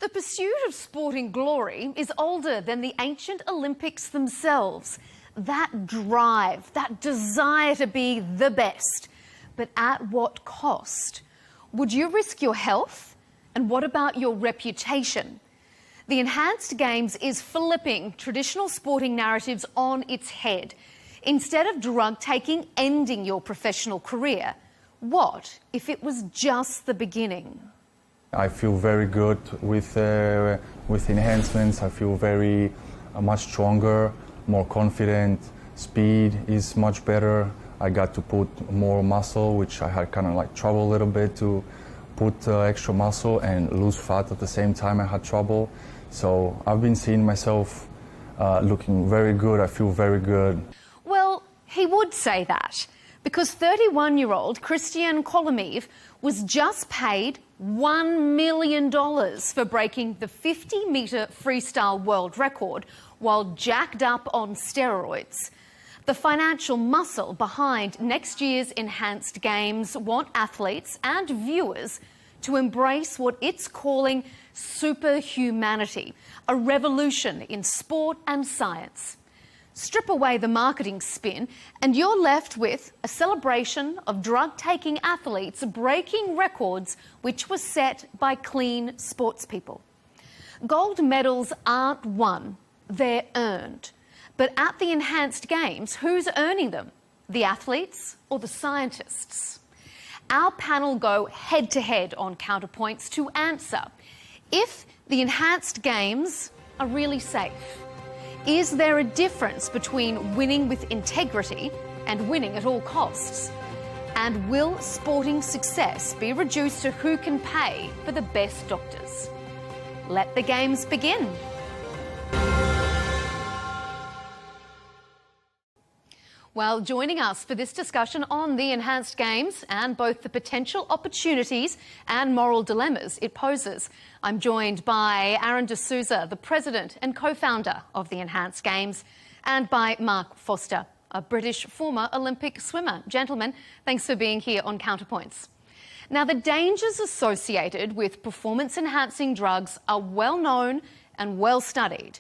The pursuit of sporting glory is older than the ancient Olympics themselves. That drive, that desire to be the best. But at what cost? Would you risk your health? And what about your reputation? The Enhanced Games is flipping traditional sporting narratives on its head. Instead of drug taking ending your professional career, what if it was just the beginning? I feel very good with enhancements. I feel very much stronger, more confident. Speed is much better. I got to put more muscle, which I had kind of like trouble a little bit to put extra muscle and lose fat at the same time. I had trouble. So I've been seeing myself looking very good. I feel very good. Well, he would say that because 31-year-old Christian Kolomev was just paid $1 million for breaking the 50-metre freestyle world record while jacked up on steroids. The financial muscle behind next year's Enhanced Games want athletes and viewers to embrace what it's calling superhumanity, a revolution in sport and science. Strip away the marketing spin and you're left with a celebration of drug-taking athletes breaking records which were set by clean sportspeople. Gold medals aren't won, they're earned. But at the Enhanced Games, who's earning them? The athletes or the scientists? Our panel go head-to-head on Counterpoints to answer if the Enhanced Games are really safe. Is there a difference between winning with integrity and winning at all costs? And will sporting success be reduced to who can pay for the best doctors? Let the games begin. Well, joining us for this discussion on the Enhanced Games and both the potential opportunities and moral dilemmas it poses, I'm joined by Aaron D'Souza, the president and co-founder of the Enhanced Games, and by Mark Foster, a British former Olympic swimmer. Gentlemen, thanks for being here on Counterpoints. Now, the dangers associated with performance-enhancing drugs are well known and well studied.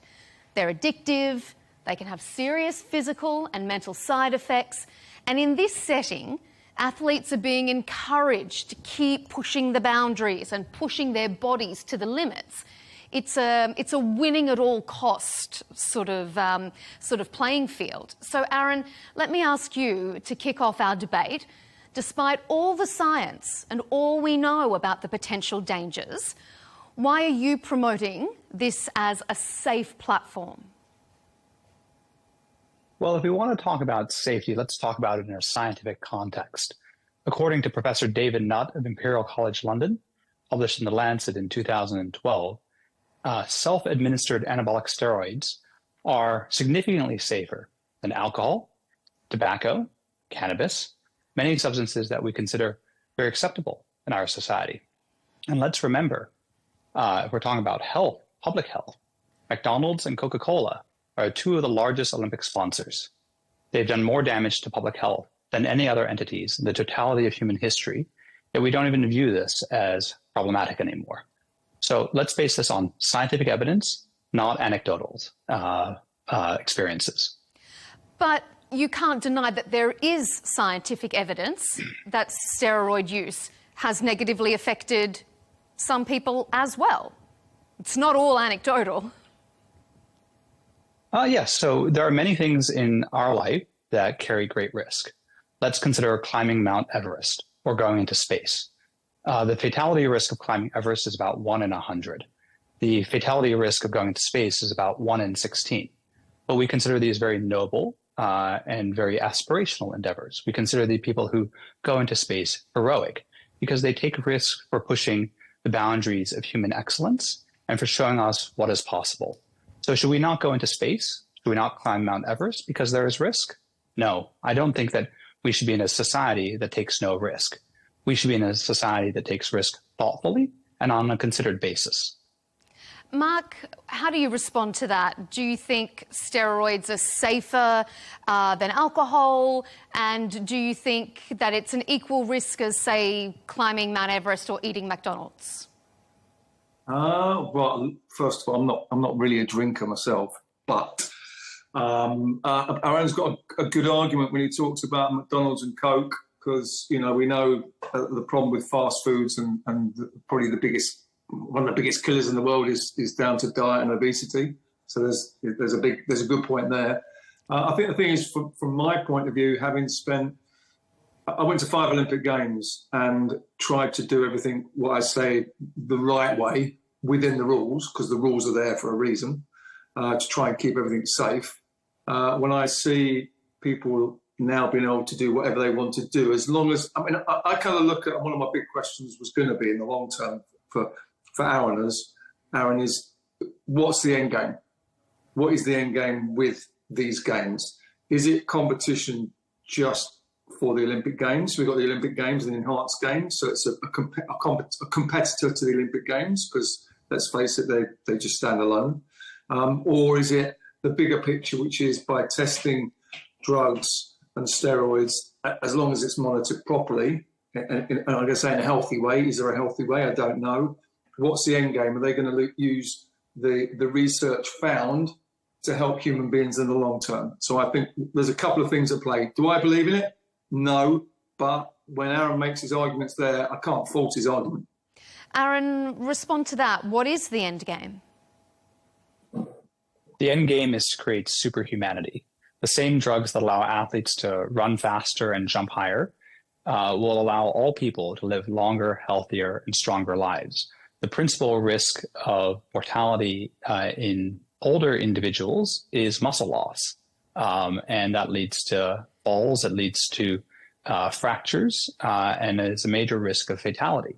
They're addictive. They can have serious physical and mental side effects. And in this setting, athletes are being encouraged to keep pushing the boundaries and pushing their bodies to the limits. It's a winning at all cost sort of playing field. So, Aaron, let me ask you to kick off our debate. Despite all the science and all we know about the potential dangers, why are you promoting this as a safe platform? Well, if we want to talk about safety, let's talk about it in a scientific context. According to Professor David Nutt of Imperial College London, published in The Lancet in 2012, self-administered anabolic steroids are significantly safer than alcohol, tobacco, cannabis, many substances that we consider very acceptable in our society. And let's remember, if we're talking about health, public health, McDonald's and Coca-Cola are two of the largest Olympic sponsors. They've done more damage to public health than any other entities in the totality of human history, yet we don't even view this as problematic anymore. So let's base this on scientific evidence, not anecdotal experiences. But you can't deny that there is scientific evidence that steroid use has negatively affected some people as well. It's not all anecdotal. Yes, so there are many things in our life that carry great risk. Let's consider climbing Mount Everest or going into space. The fatality risk of climbing Everest is about 1 in 100. The fatality risk of going into space is about 1 in 16. But we consider these very noble and very aspirational endeavors. We consider the people who go into space heroic because they take risks for pushing the boundaries of human excellence and for showing us what is possible. So should we not go into space? Should we not climb Mount Everest because there is risk? No, I don't think that we should be in a society that takes no risk. We should be in a society that takes risk thoughtfully and on a considered basis. Mark, how do you respond to that? Do you think steroids are safer than alcohol? And do you think that it's an equal risk as, say, climbing Mount Everest or eating McDonald's? Well, first of all, I'm not really a drinker myself, but Aaron's got a good argument when he talks about McDonald's and Coke, because we know the problem with fast foods and probably one of the biggest killers in the world is down to diet and obesity. So there's a good point there. I think the thing is, from my point of view, I went to 5 Olympic Games and tried to do everything, what I say, the right way within the rules, because the rules are there for a reason, to try and keep everything safe. When I see people now being able to do whatever they want to do, as long as, I kind of look at, one of my big questions was going to be in the long term for Aaron is, what's the end game? What is the end game with these games? Is it competition just for the Olympic Games? We've got the Olympic Games and enhanced games, so it's a competitor to the Olympic Games, because let's face it, they just stand alone. Or is it the bigger picture, which is by testing drugs and steroids, as long as it's monitored properly, and I'm going to say in a healthy way. Is there a healthy way? I don't know. What's the end game? Are they going to use the research found to help human beings in the long term? So I think there's a couple of things at play. Do I believe in it? No, but when Aaron makes his arguments there, I can't fault his argument. Aaron, respond to that. What is the end game? The end game is to create superhumanity. The same drugs that allow athletes to run faster and jump higher will allow all people to live longer, healthier, and stronger lives. The principal risk of mortality in older individuals is muscle loss. And that leads to falls, it leads to fractures, and it's a major risk of fatality.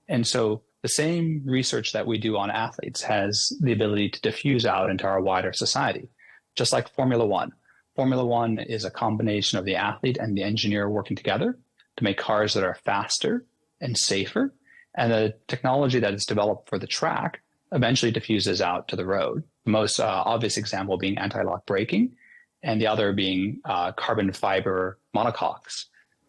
And so the same research that we do on athletes has the ability to diffuse out into our wider society, just like Formula One. Formula One is a combination of the athlete and the engineer working together to make cars that are faster and safer. And the technology that is developed for the track eventually diffuses out to the road. The most obvious example being anti-lock braking, and the other being carbon fiber monocoques.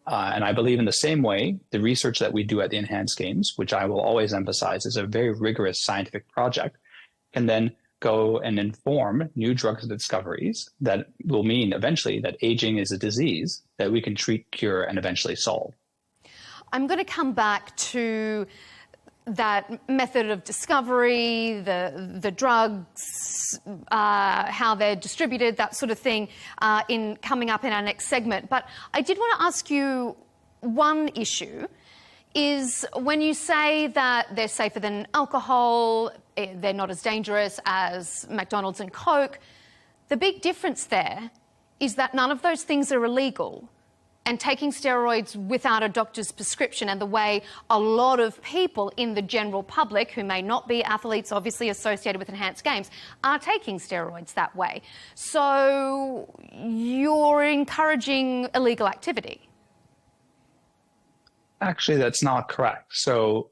And I believe in the same way, the research that we do at the Enhanced Games, which I will always emphasize is a very rigorous scientific project, can then go and inform new drug discoveries that will mean eventually that aging is a disease that we can treat, cure, and eventually solve. I'm going to come back to that method of discovery, the drugs, how they're distributed, that sort of thing, in coming up in our next segment. But I did want to ask you one issue, is when you say that they're safer than alcohol, they're not as dangerous as McDonald's and Coke, the big difference there is that none of those things are illegal. And taking steroids without a doctor's prescription, and the way a lot of people in the general public, who may not be athletes obviously associated with Enhanced Games, are taking steroids that way. So you're encouraging illegal activity. Actually, that's not correct. So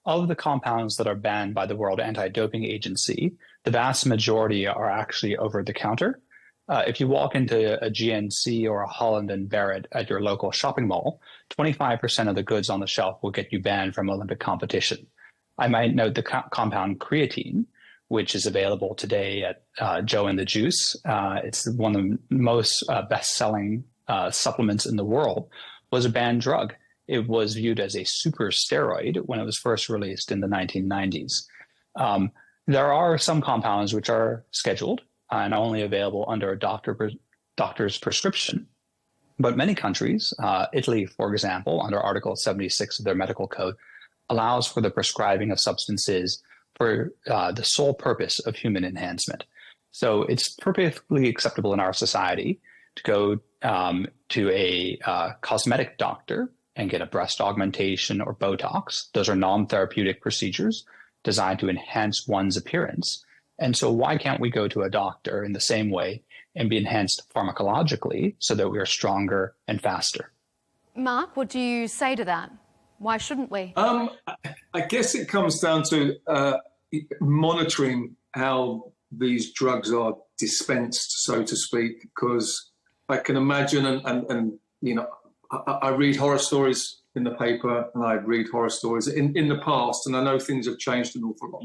of the compounds that are banned by the World Anti-Doping Agency, the vast majority are actually over-the-counter. If you walk into a GNC or a Holland & Barrett at your local shopping mall, 25% of the goods on the shelf will get you banned from Olympic competition. I might note the compound creatine, which is available today at Joe and the Juice. It's one of the most best-selling supplements in the world, was a banned drug. It was viewed as a super steroid when it was first released in the 1990s. There are some compounds which are scheduled and only available under a doctor's prescription. But many countries, Italy, for example, under Article 76 of their medical code, allows for the prescribing of substances for the sole purpose of human enhancement. So it's perfectly acceptable in our society to go to a cosmetic doctor and get a breast augmentation or Botox. Those are non-therapeutic procedures designed to enhance one's appearance. And so why can't we go to a doctor in the same way and be enhanced pharmacologically so that we are stronger and faster? Mark, what do you say to that? Why shouldn't we? I guess it comes down to monitoring how these drugs are dispensed, so to speak, because I can imagine, and you know, I read horror stories in the paper and I'd read horror stories in the past, and I know things have changed an awful lot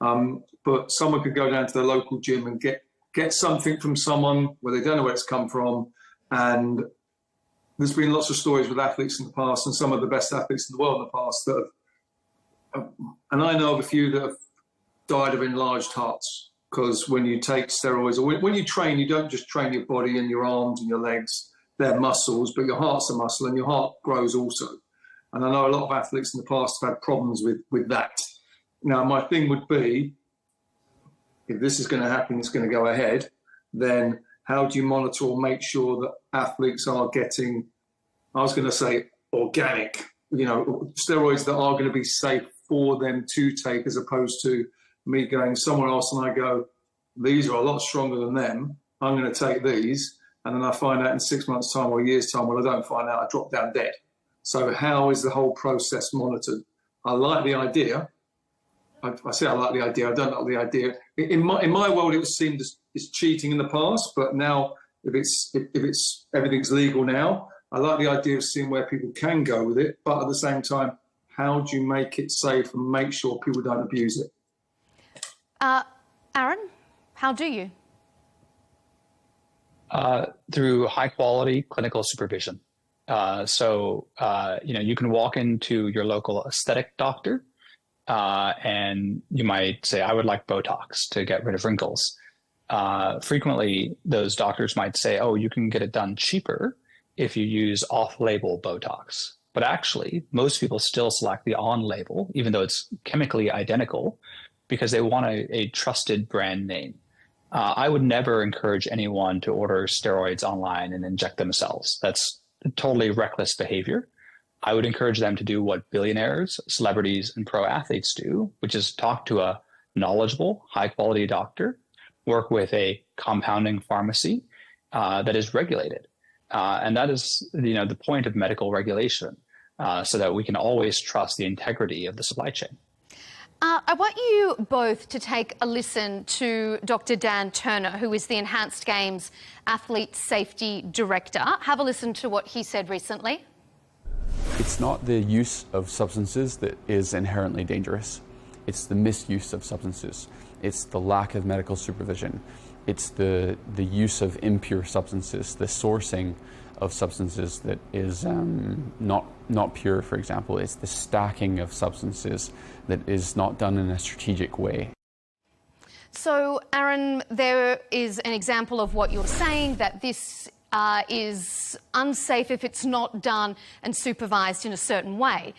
now. But someone could go down to the local gym and get something from someone where they don't know where it's come from. And there's been lots of stories with athletes in the past, and some of the best athletes in the world in the past that have, and I know of a few that have died of enlarged hearts, because when you take steroids, or when you train, you don't just train your body and your arms and your legs. They're muscles, but your heart's a muscle, and your heart grows also. And I know a lot of athletes in the past have had problems with that. Now, my thing would be, if this is going to happen, it's going to go ahead, then how do you monitor or make sure that athletes are getting, I was going to say organic, steroids that are going to be safe for them to take, as opposed to me going somewhere else and I go, these are a lot stronger than them, I'm going to take these. And then I find out in 6 months' time or a year's time, well, I don't find out, I drop down dead. So how is the whole process monitored? I like the idea. I say I like the idea. I don't like the idea. In my world, it was seen as cheating in the past, but now if it's everything's legal now, I like the idea of seeing where people can go with it. But at the same time, how do you make it safe and make sure people don't abuse it? Aaron, how do you? Through high quality clinical supervision. You can walk into your local aesthetic doctor and you might say, I would like Botox to get rid of wrinkles. Frequently, those doctors might say, oh, you can get it done cheaper if you use off-label Botox. But actually, most people still select the on-label, even though it's chemically identical, because they want a trusted brand name. I would never encourage anyone to order steroids online and inject themselves. That's totally reckless behavior. I would encourage them to do what billionaires, celebrities, and pro athletes do, which is talk to a knowledgeable, high-quality doctor, work with a compounding pharmacy that is regulated. And that is the point of medical regulation, so that we can always trust the integrity of the supply chain. I want you both to take a listen to Dr. Dan Turner, who is the Enhanced Games Athlete Safety Director. Have a listen to what he said recently. It's not the use of substances that is inherently dangerous. It's the misuse of substances. It's the lack of medical supervision. It's the use of impure substances, the sourcing of substances that is not pure, for example. It's the stacking of substances that is not done in a strategic way. So, Aaron, there is an example of what you're saying, that this is unsafe if it's not done and supervised in a certain way.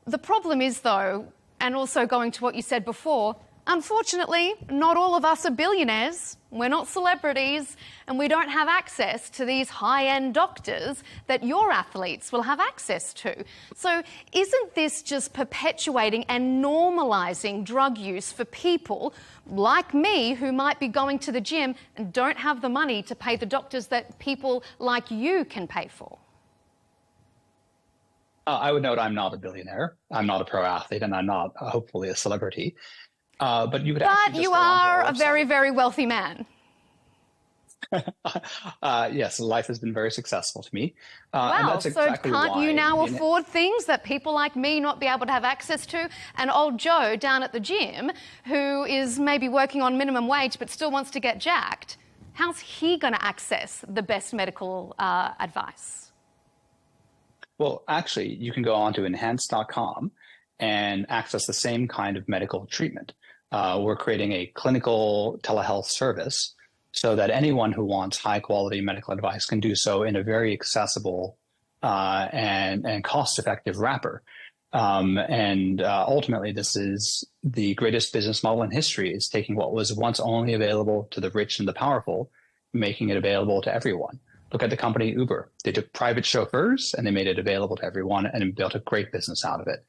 The problem is, though, and also going to what you said before, unfortunately, not all of us are billionaires. We're not celebrities, and we don't have access to these high-end doctors that your athletes will have access to. So isn't this just perpetuating and normalising drug use for people like me who might be going to the gym and don't have the money to pay the doctors that people like you can pay for? I would note I'm not a billionaire. I'm not a pro athlete, and I'm not, hopefully, a celebrity. But you are a very, very wealthy man. Yes, life has been very successful to me. Wow, and that's exactly so can't why, you now afford things that people like me not be able to have access to? And old Joe down at the gym, who is maybe working on minimum wage but still wants to get jacked, how's he going to access the best medical advice? Well, actually, you can go on to enhance.com and access the same kind of medical treatment. We're creating a clinical telehealth service so that anyone who wants high-quality medical advice can do so in a very accessible and cost-effective wrapper. Ultimately, this is the greatest business model in history, is taking what was once only available to the rich and the powerful, making it available to everyone. Look at the company Uber. They took private chauffeurs and they made it available to everyone and built a great business out of it.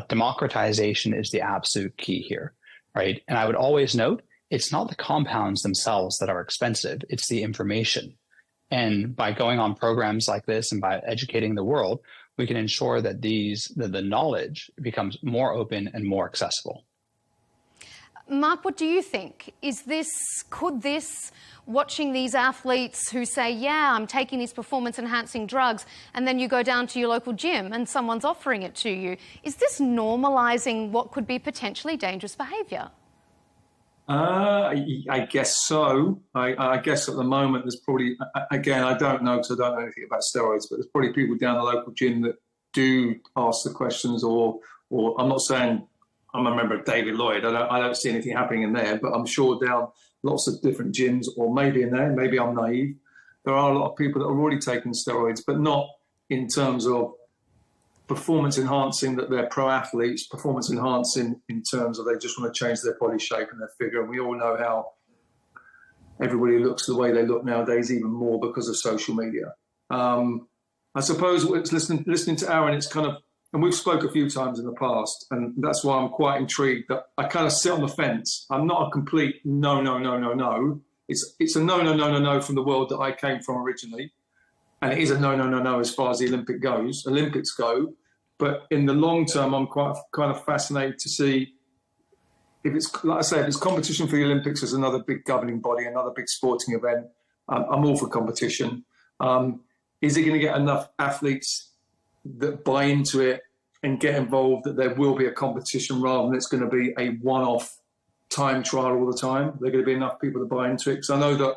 Democratization is the absolute key here, right? And I would always note, it's not the compounds themselves that are expensive, it's the information. And by going on programs like this and by educating the world, we can ensure that the knowledge becomes more open and more accessible. Mark, what do you think? Could this, watching these athletes who say, yeah, I'm taking these performance-enhancing drugs, and then you go down to your local gym and someone's offering it to you, is this normalising what could be potentially dangerous behaviour? I guess so. I guess at the moment there's probably, again, I don't know because I don't know anything about steroids, but there's probably people down the local gym that do ask the questions, or I'm not saying I'm a member of David Lloyd. I don't see anything happening in there, but I'm sure down lots of different gyms, or maybe in there, maybe I'm naive, there are a lot of people that are already taking steroids, but not in terms of performance enhancing, that they're pro athletes, performance enhancing in terms of they just want to change their body shape and their figure. And we all know how everybody looks the way they look nowadays, even more because of social media. I suppose it's listening to Aaron, it's kind of, and we've spoke a few times in the past, and that's why I'm quite intrigued that I kind of sit on the fence. I'm not a complete no. It's a no from the world that I came from originally. And it is a no as far as the Olympics go. But in the long term, I'm quite kind of fascinated to see if it's, like I say, if it's competition for the Olympics as another big governing body, another big sporting event. I'm all for competition. Is it going to get enough athletes that buy into it and get involved that there will be a competition rather than it's going to be a one-off time trial all the time? There are going to be enough people to buy into it? Because I know that,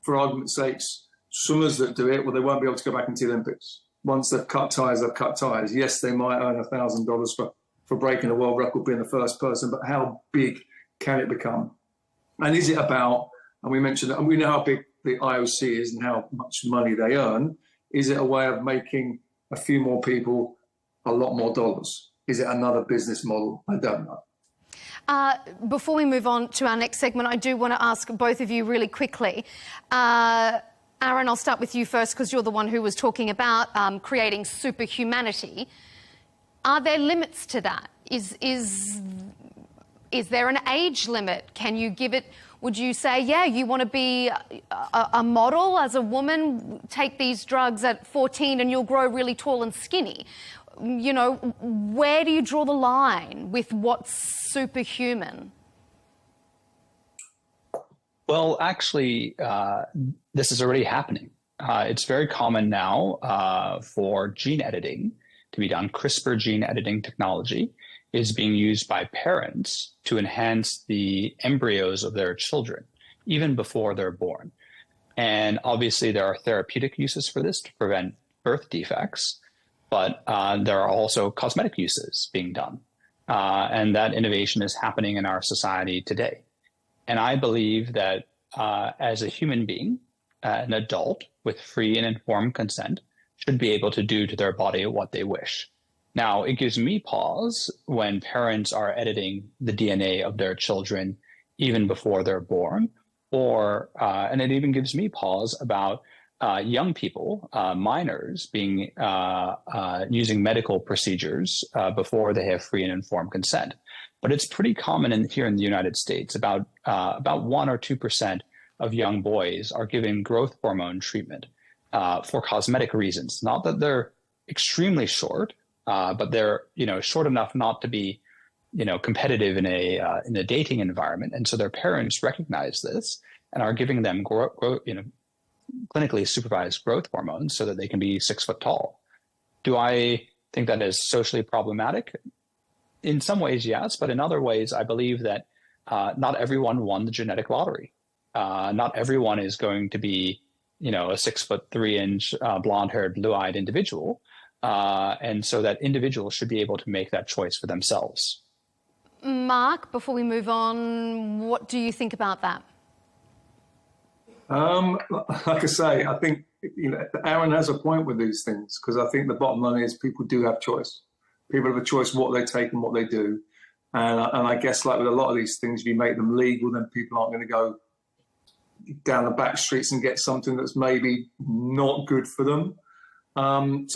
for argument's sakes, swimmers that do it, well, they won't be able to go back into the Olympics. Once they've cut ties, they've cut ties. Yes, they might earn $1,000 for breaking the world record, being the first person, but how big can it become? And is it about, and we mentioned that, and we know how big the IOC is and how much money they earn, is it a way of making a few more people a lot more dollars? Is it another business model? I don't know. Before we move on to our next segment, I do want to ask both of you really quickly. Aaron, I'll start with you first because you're the one who was talking about creating superhumanity. Are there limits to that? Is there an age limit? Can you give it? Would you say, yeah, you want to be a model as a woman, take these drugs at 14 and you'll grow really tall and skinny? You know, where do you draw the line with what's superhuman? Well, actually, this is already happening. It's very common now for gene editing to be done. CRISPR gene editing technology is being used by parents to enhance the embryos of their children, even before they're born. And obviously, there are therapeutic uses for this to prevent birth defects, but there are also cosmetic uses being done. And that innovation is happening in our society today. And I believe that as a human being, an adult with free and informed consent should be able to do to their body what they wish. Now, it gives me pause when parents are editing the DNA of their children even before they're born, and it even gives me pause about young people, minors, being using medical procedures before they have free and informed consent. But it's pretty common here in the United States. About 1 or 2% of young boys are given growth hormone treatment for cosmetic reasons. Not that they're extremely short, but they're short enough not to be competitive in a dating environment. And so their parents recognize this and are giving them clinically supervised growth hormones so that they can be 6 foot tall. Do I think that is socially problematic? In some ways, yes, but in other ways, I believe that not everyone won the genetic lottery. Not everyone is going to be, a 6'3" blonde-haired, blue-eyed individual, and so that individual should be able to make that choice for themselves. Mark, before we move on, what do you think about that? Like I say, I think Aaron has a point with these things, because I think the bottom line is people do have choice. People have a choice what they take and what they do. And I guess like with a lot of these things, if you make them legal, then people aren't going to go down the back streets and get something that's maybe not good for them. And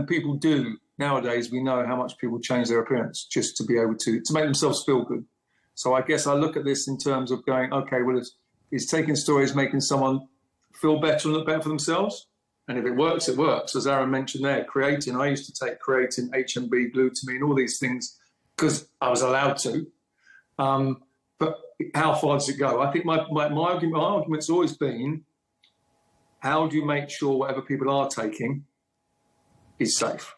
people do. Nowadays, we know how much people change their appearance just to be able to make themselves feel good. So I guess I look at this in terms of going, okay, well, it's taking stories, making someone feel better and look better for themselves. And if it works, it works. As Aaron mentioned there, creatine. I used to take creatine, HMB, glutamine, all these things because I was allowed to. But how far does it go? I think my argument's always been, how do you make sure whatever people are taking is safe?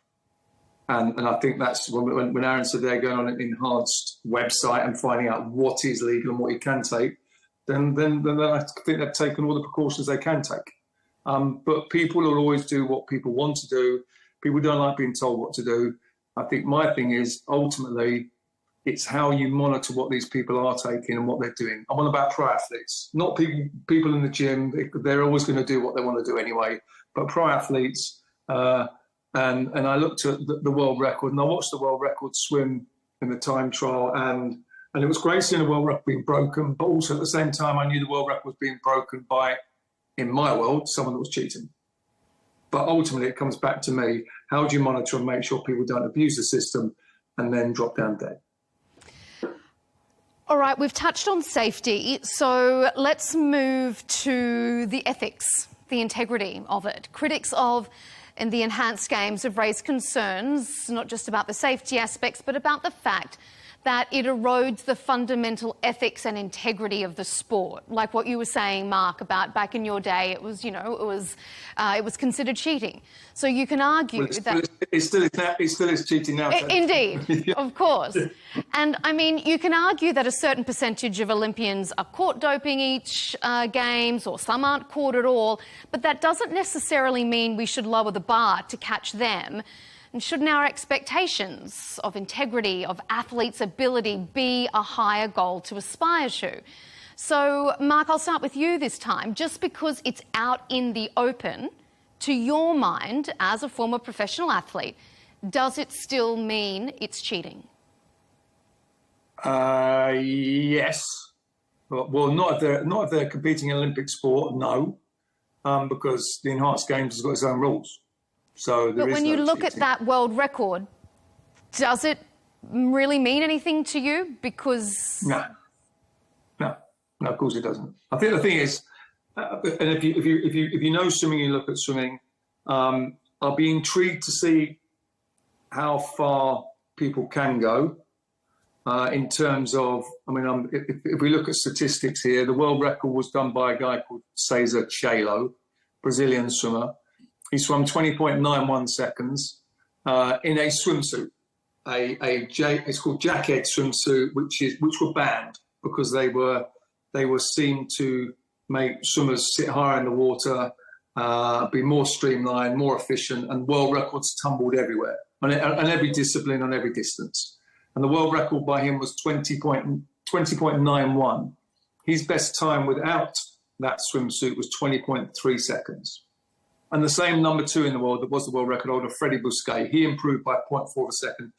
And I think that's when Aaron said they're going on an enhanced website and finding out what is legal and what you can take, then I think they've taken all the precautions they can take. But people will always do what people want to do. People don't like being told what to do. I think my thing is, ultimately, it's how you monitor what these people are taking and what they're doing. I'm on about pro athletes, not people in the gym. They're always going to do what they want to do anyway. But pro athletes, and I looked at the world record, and I watched the world record swim in the time trial, and it was great seeing the world record being broken, but also at the same time, I knew the world record was being broken by, in my world, someone that was cheating. But ultimately, it comes back to me, how do you monitor and make sure people don't abuse the system and then drop down dead? All right, we've touched on safety, so let's move to the ethics, the integrity of it. Critics of the enhanced games have raised concerns, not just about the safety aspects, but about the fact that it erodes the fundamental ethics and integrity of the sport. Like what you were saying, Mark, about back in your day, it was, it was considered cheating. So you can argue that it still is cheating now. Indeed, of course. And I mean, you can argue that a certain percentage of Olympians are caught doping each games, or some aren't caught at all. But that doesn't necessarily mean we should lower the bar to catch them. And shouldn't our expectations of integrity, of athletes' ability, be a higher goal to aspire to? So, Mark, I'll start with you this time. Just because it's out in the open, to your mind, as a former professional athlete, does it still mean it's cheating? Yes. Well, not if they're competing in Olympic sport, no, because the enhanced games has got its own rules. So but when you look at that world record, does it really mean anything to you? Because no, of course it doesn't. I think the thing is, and if you know swimming, you look at swimming. I'll be intrigued to see how far people can go in terms of. I mean, if we look at statistics here, the world record was done by a guy called Cesar Chelo, Brazilian swimmer. He swam 20.91 seconds in a swimsuit, it's called jacket swimsuit, which were banned because they were seen to make swimmers sit higher in the water, be more streamlined, more efficient, and world records tumbled everywhere on every discipline, on every distance. And the world record by him was 20.91. His best time without that swimsuit was 20.3 seconds. And the same number 2 in the world that was the world record holder, Freddie Bousquet, he improved by 0.4 of a second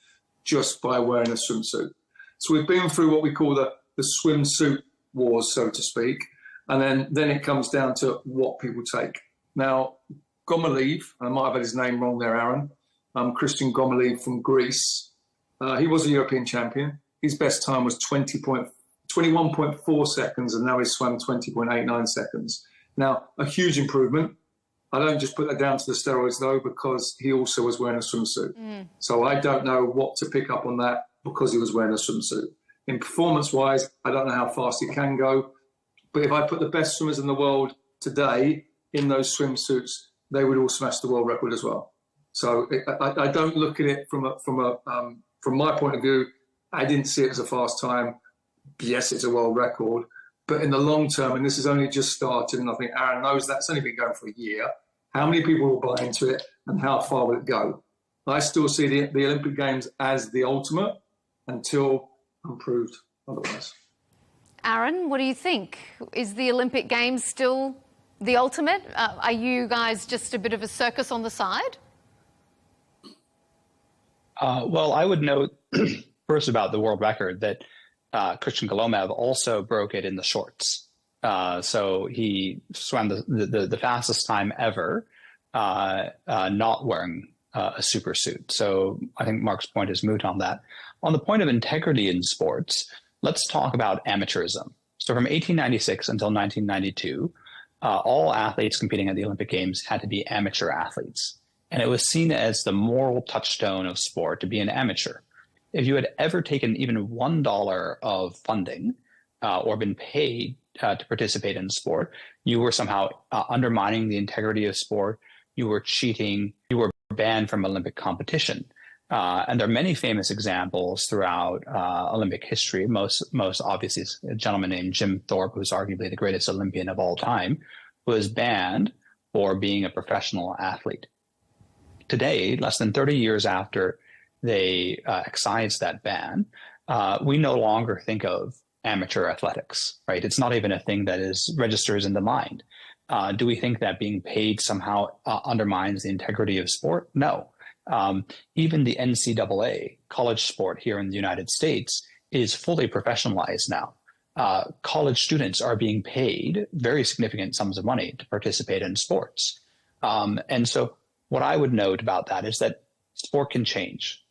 just by wearing a swimsuit. So we've been through what we call the swimsuit wars, so to speak, and then it comes down to what people take. Now, Gomalev, I might have had his name wrong there, Aaron, Christian Gomalev from Greece, he was a European champion. His best time was 21.4 seconds, and now he's swam 20.89 seconds. Now, a huge improvement. I don't just put that down to the steroids, though, because he also was wearing a swimsuit. So I don't know what to pick up on that because he was wearing a swimsuit. In performance-wise, I don't know how fast he can go. But if I put the best swimmers in the world today in those swimsuits, they would all smash the world record as well. So I don't look at it from my point of view. I didn't see it as a fast time. Yes, it's a world record. But in the long term, and this has only just started, and I think Aaron knows that's only been going for a year, how many people will buy into it and how far will it go? I still see the Olympic Games as the ultimate until I'm proved otherwise. Aaron, what do you think? Is the Olympic Games still the ultimate? Are you guys just a bit of a circus on the side? Well, I would note first about the world record that Christian Golomev also broke it in the shorts. So he swam the fastest time ever not wearing a super suit. So I think Mark's point is moot on that. On the point of integrity in sports, let's talk about amateurism. So from 1896 until 1992, all athletes competing at the Olympic Games had to be amateur athletes. And it was seen as the moral touchstone of sport to be an amateur. if you had ever taken even $1 of funding or been paid to participate in sport, you were somehow undermining the integrity of sport. You were cheating. You were banned from Olympic competition. And there are many famous examples throughout Olympic history. Most obviously is a gentleman named Jim Thorpe, who's arguably the greatest Olympian of all time, who was banned for being a professional athlete. Today, less than 30 years after they excised that ban, we no longer think of amateur athletics, right? It's not even a thing that registers in the mind. Do we think that being paid somehow undermines the integrity of sport? No. Even the NCAA, college sport here in the United States, is fully professionalized now. College students are being paid very significant sums of money to participate in sports. And so what I would note about that is that sport can change.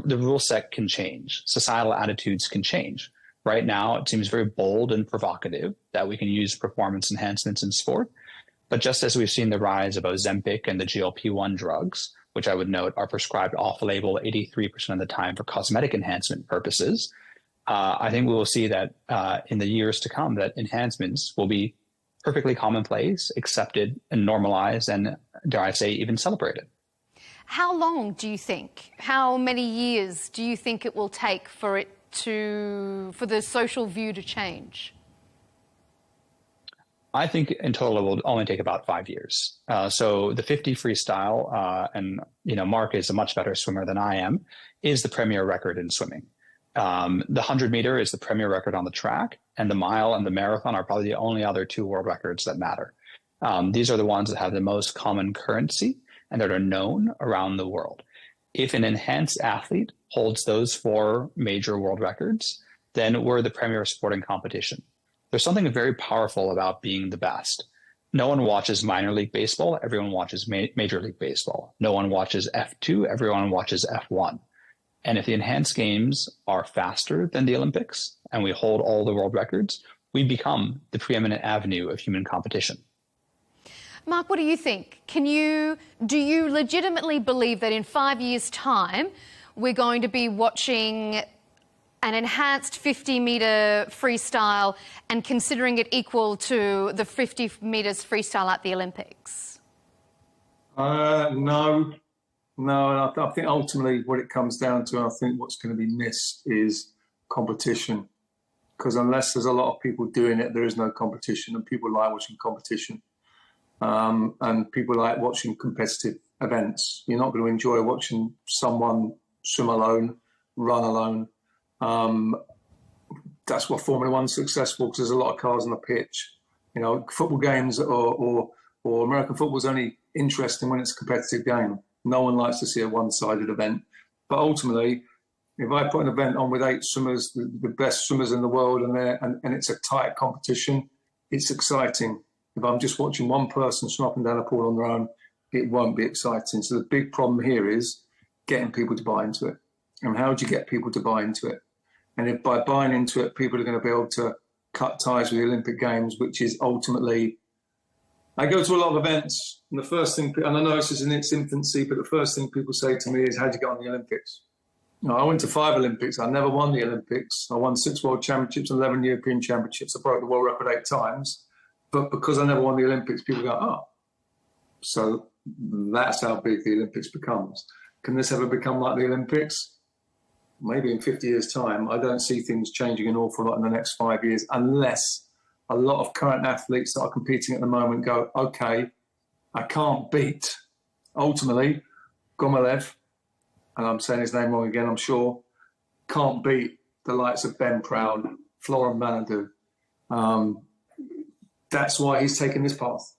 The rule set can change. Societal attitudes can change. Right now, it seems very bold and provocative that we can use performance enhancements in sport. But just as we've seen the rise of Ozempic and the GLP-1 drugs, which I would note are prescribed off-label 83% of the time for cosmetic enhancement purposes, I think we will see that in the years to come that enhancements will be perfectly commonplace, accepted and normalized, and dare I say, even celebrated. How long do you think? How many years do you think it will take for the social view to change? I think in total it will only take about 5 years. So the 50 freestyle, and Mark is a much better swimmer than I am, is the premier record in swimming. The 100 meter is the premier record on the track, and the mile and the marathon are probably the only other two world records that matter. These are the ones that have the most common currency and that are known around the world. If an enhanced athlete holds those 4 major world records, then we're the premier sporting competition. There's something very powerful about being the best. No one watches minor league baseball. Everyone watches Major League Baseball. No one watches F2. Everyone watches F1. And if the enhanced games are faster than the Olympics and we hold all the world records, we become the preeminent avenue of human competition. Mark, what do you think? Do you legitimately believe that in 5 years' time we're going to be watching an enhanced 50-metre freestyle and considering it equal to the 50 metres freestyle at the Olympics? No. And I think ultimately what it comes down to, and I think what's going to be missed, is competition. Because unless there's a lot of people doing it, there is no competition, and people like watching competition. And people like watching competitive events. You're not going to enjoy watching someone swim alone, run alone. That's what Formula One's successful, because there's a lot of cars on the pitch. Football games or American football is only interesting when it's a competitive game. No one likes to see a one-sided event. But ultimately, if I put an event on with 8 swimmers, the best swimmers in the world, and it's a tight competition, it's exciting. If I'm just watching one person swim up and down a pool on their own, it won't be exciting. So the big problem here is getting people to buy into it. And how do you get people to buy into it? And if by buying into it, people are going to be able to cut ties with the Olympic Games, which is ultimately... I go to a lot of events, and the first thing, and I know this is in its infancy, but the first thing people say to me is, how'd you get on the Olympics? I went to 5 Olympics. I never won the Olympics. I won 6 World Championships, 11 European Championships. I broke the world record 8 times. But because I never won the Olympics, people go, oh. So that's how big the Olympics becomes. Can this ever become like the Olympics? Maybe in 50 years' time. I don't see things changing an awful lot in the next 5 years, unless a lot of current athletes that are competing at the moment go, okay, I can't beat, ultimately, Gomolev, and I'm saying his name wrong again, I'm sure, can't beat the likes of Ben Proud, Florent Manodou. That's why he's taken this path.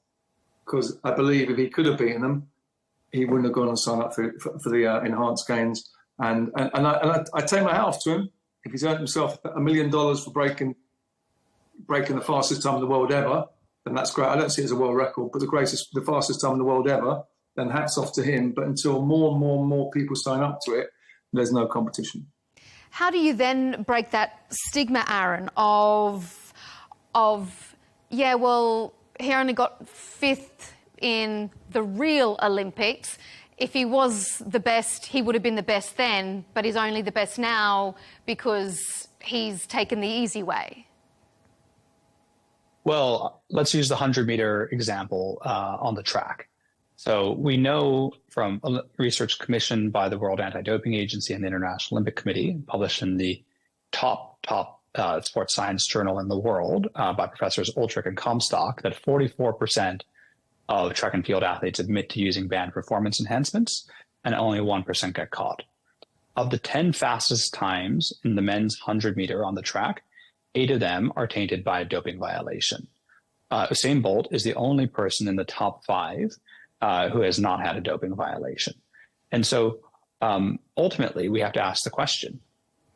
Because I believe if he could have beaten them, he wouldn't have gone and signed up for the enhanced games. And I take my hat off to him. If he's earned himself $1 million for breaking the fastest time in the world ever, then that's great. I don't see it as a world record, but the fastest time in the world ever, then hats off to him. But until more and more and more people sign up to it, there's no competition. How do you then break that stigma, Aaron, of yeah, well, he only got 5th in the real Olympics. if he was the best, he would have been the best then, but he's only the best now because he's taken the easy way? Well, let's use the 100-meter example on the track. So we know from research commissioned by the World Anti-Doping Agency and the International Olympic Committee, published in the top sports science journal in the world by Professors Ulrich and Comstock, that 44% of track and field athletes admit to using banned performance enhancements, and only 1% get caught. Of the 10 fastest times in the men's 100-meter on the track, 8 of them are tainted by a doping violation. Usain Bolt is the only person in the top 5 who has not had a doping violation. And so ultimately, we have to ask the question,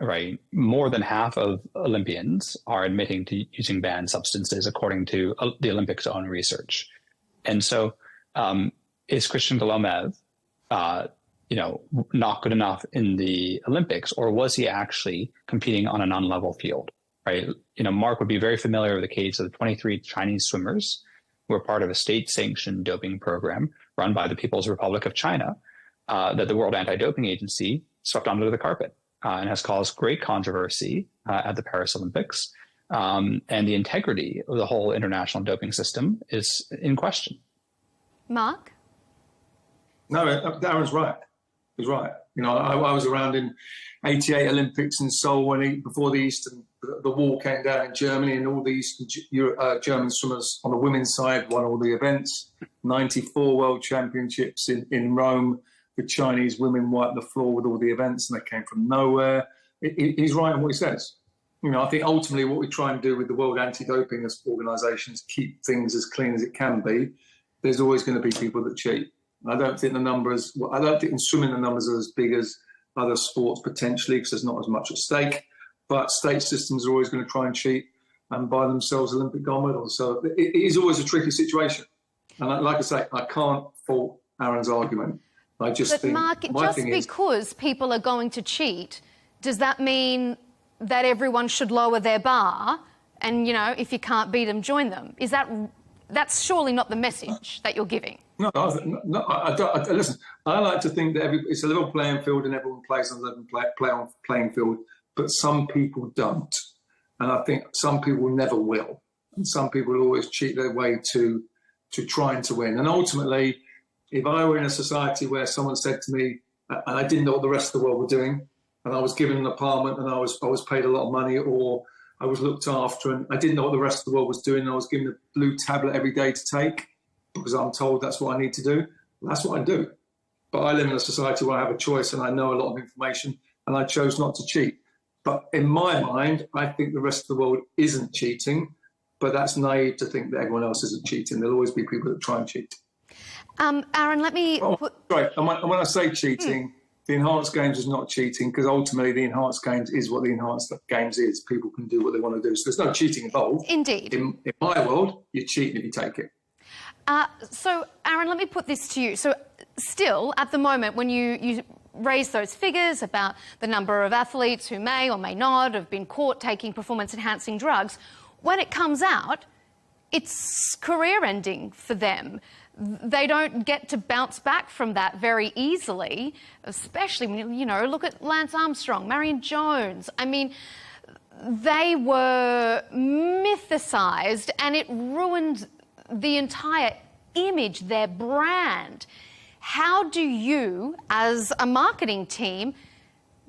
right? More than half of Olympians are admitting to using banned substances, according to the Olympics' own research. And so is Christian Golomev, not good enough in the Olympics, or was he actually competing on an unlevel field, right? Mark would be very familiar with the case of the 23 Chinese swimmers who were part of a state-sanctioned doping program run by the People's Republic of China that the World Anti-Doping Agency swept under the carpet and has caused great controversy at the Paris Olympics. And the integrity of the whole international doping system is in question. Mark? No, Darren's right. He's right. I was around in '88 Olympics in Seoul before the wall came down in Germany, and all the Eastern German swimmers on the women's side won all the events. '94 World Championships in Rome, the Chinese women wiped the floor with all the events, and they came from nowhere. He's right in what he says. I think ultimately what we try and do with the World Anti-Doping Organisation is keep things as clean as it can be. There's always going to be people that cheat. I don't think in swimming the numbers are as big as other sports potentially, because there's not as much at stake. But state systems are always going to try and cheat and buy themselves Olympic gold medals. So it is always a tricky situation. And like I say, I can't fault Aaron's argument. I just think, Mark, just because people are going to cheat, does that mean that everyone should lower their bar and, if you can't beat them, join them? That's surely not the message that you're giving. No, I don't. Listen, I like to think that it's a level playing field and everyone plays on a level playing field, but some people don't. And I think some people never will. And some people always cheat their way to trying to win. And ultimately, if I were in a society where someone said to me, and I didn't know what the rest of the world were doing, and I was given an apartment and I was paid a lot of money, or I was looked after and I didn't know what the rest of the world was doing, and I was given a blue tablet every day to take because I'm told that's what I need to do, that's what I do. But I live in a society where I have a choice and I know a lot of information, and I chose not to cheat. But in my mind, I think the rest of the world isn't cheating, but that's naive to think that everyone else isn't cheating. There'll always be people that try and cheat. Aaron, let me... Right, and when I say cheating, the enhanced games is not cheating, because ultimately the enhanced games is what the enhanced games is. People can do what they want to do. So there's no cheating involved. Indeed. In my world, you're cheating if you take it. So, Aaron, let me put this to you. So still, at the moment, when you raise those figures about the number of athletes who may or may not have been caught taking performance-enhancing drugs, when it comes out, it's career-ending for them. They don't get to bounce back from that very easily, especially when, look at Lance Armstrong, Marion Jones. I mean, they were mythicized, and it ruined the entire image, their brand. How do you, as a marketing team,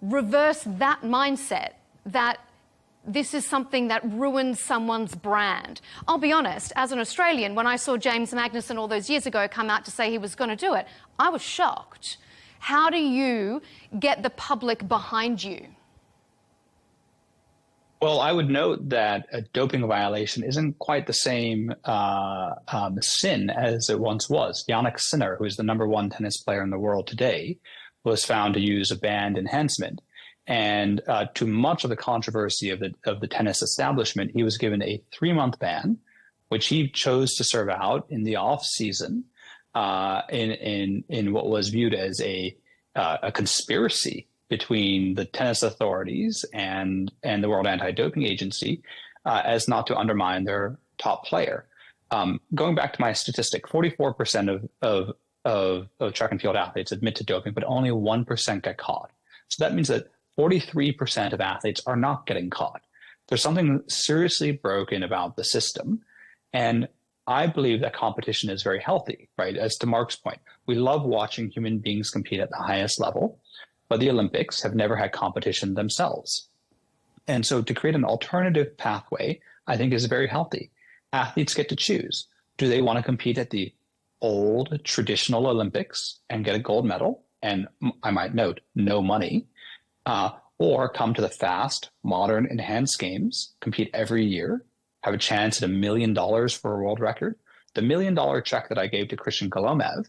reverse that mindset that this is something that ruins someone's brand? I'll be honest, as an Australian, when I saw James Magnussen all those years ago come out to say he was going to do it, I was shocked. How do you get the public behind you? Well, I would note that a doping violation isn't quite the same sin as it once was. Jannik Sinner, who is the #1 tennis player in the world today, was found to use a banned enhancement. And to much of the controversy of the tennis establishment, he was given a 3-month ban, which he chose to serve out in the off season in what was viewed as a conspiracy between the tennis authorities and the World Anti-Doping Agency as not to undermine their top player. Going back to my statistic, 44% of of track and field athletes admit to doping, but only 1% get caught. So that means that 43% of athletes are not getting caught. There's something seriously broken about the system. And I believe that competition is very healthy, right? As to Mark's point, we love watching human beings compete at the highest level, but the Olympics have never had competition themselves. And so to create an alternative pathway, I think is very healthy. Athletes get to choose. Do they want to compete at the old traditional Olympics and get a gold medal? And I might note, no money, or come to the fast, modern, enhanced games, compete every year, have a chance at $1 million for a world record. The $1 million check that I gave to Christian Golomev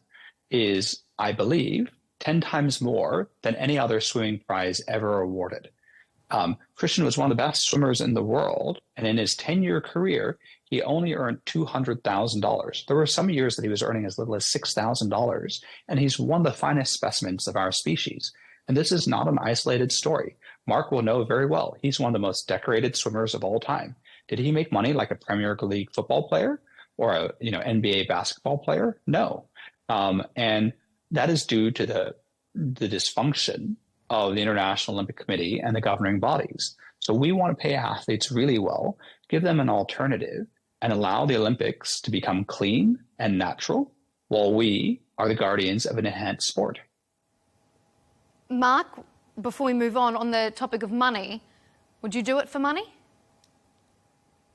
is, I believe, 10 times more than any other swimming prize ever awarded. Christian was one of the best swimmers in the world, and in his 10-year career, he only earned $200,000. There were some years that he was earning as little as $6,000, and he's one of the finest specimens of our species. And this is not an isolated story. Mark will know very well. He's one of the most decorated swimmers of all time. Did he make money like a Premier League football player or a NBA basketball player? No. And that is due to the dysfunction of the International Olympic Committee and the governing bodies. So we want to pay athletes really well, give them an alternative, and allow the Olympics to become clean and natural while we are the guardians of an enhanced sport. Mark, before we move on the topic of money, would you do it for money?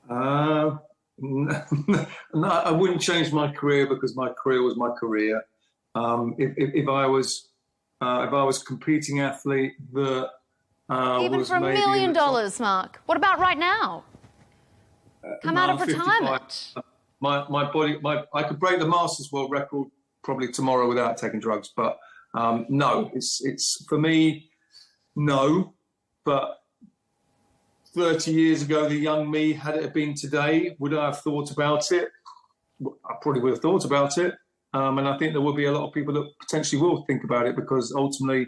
No, I wouldn't change my career because my career was my career. If I was competing athlete that even for $1 million, Mark. What about right now? Come out of retirement. My body, I could break the Masters world record probably tomorrow without taking drugs, but no, it's for me, no. But 30 years ago, the young me, had it been today, would I have thought about it? I probably would have thought about it. And I think there will be a lot of people that potentially will think about it because ultimately,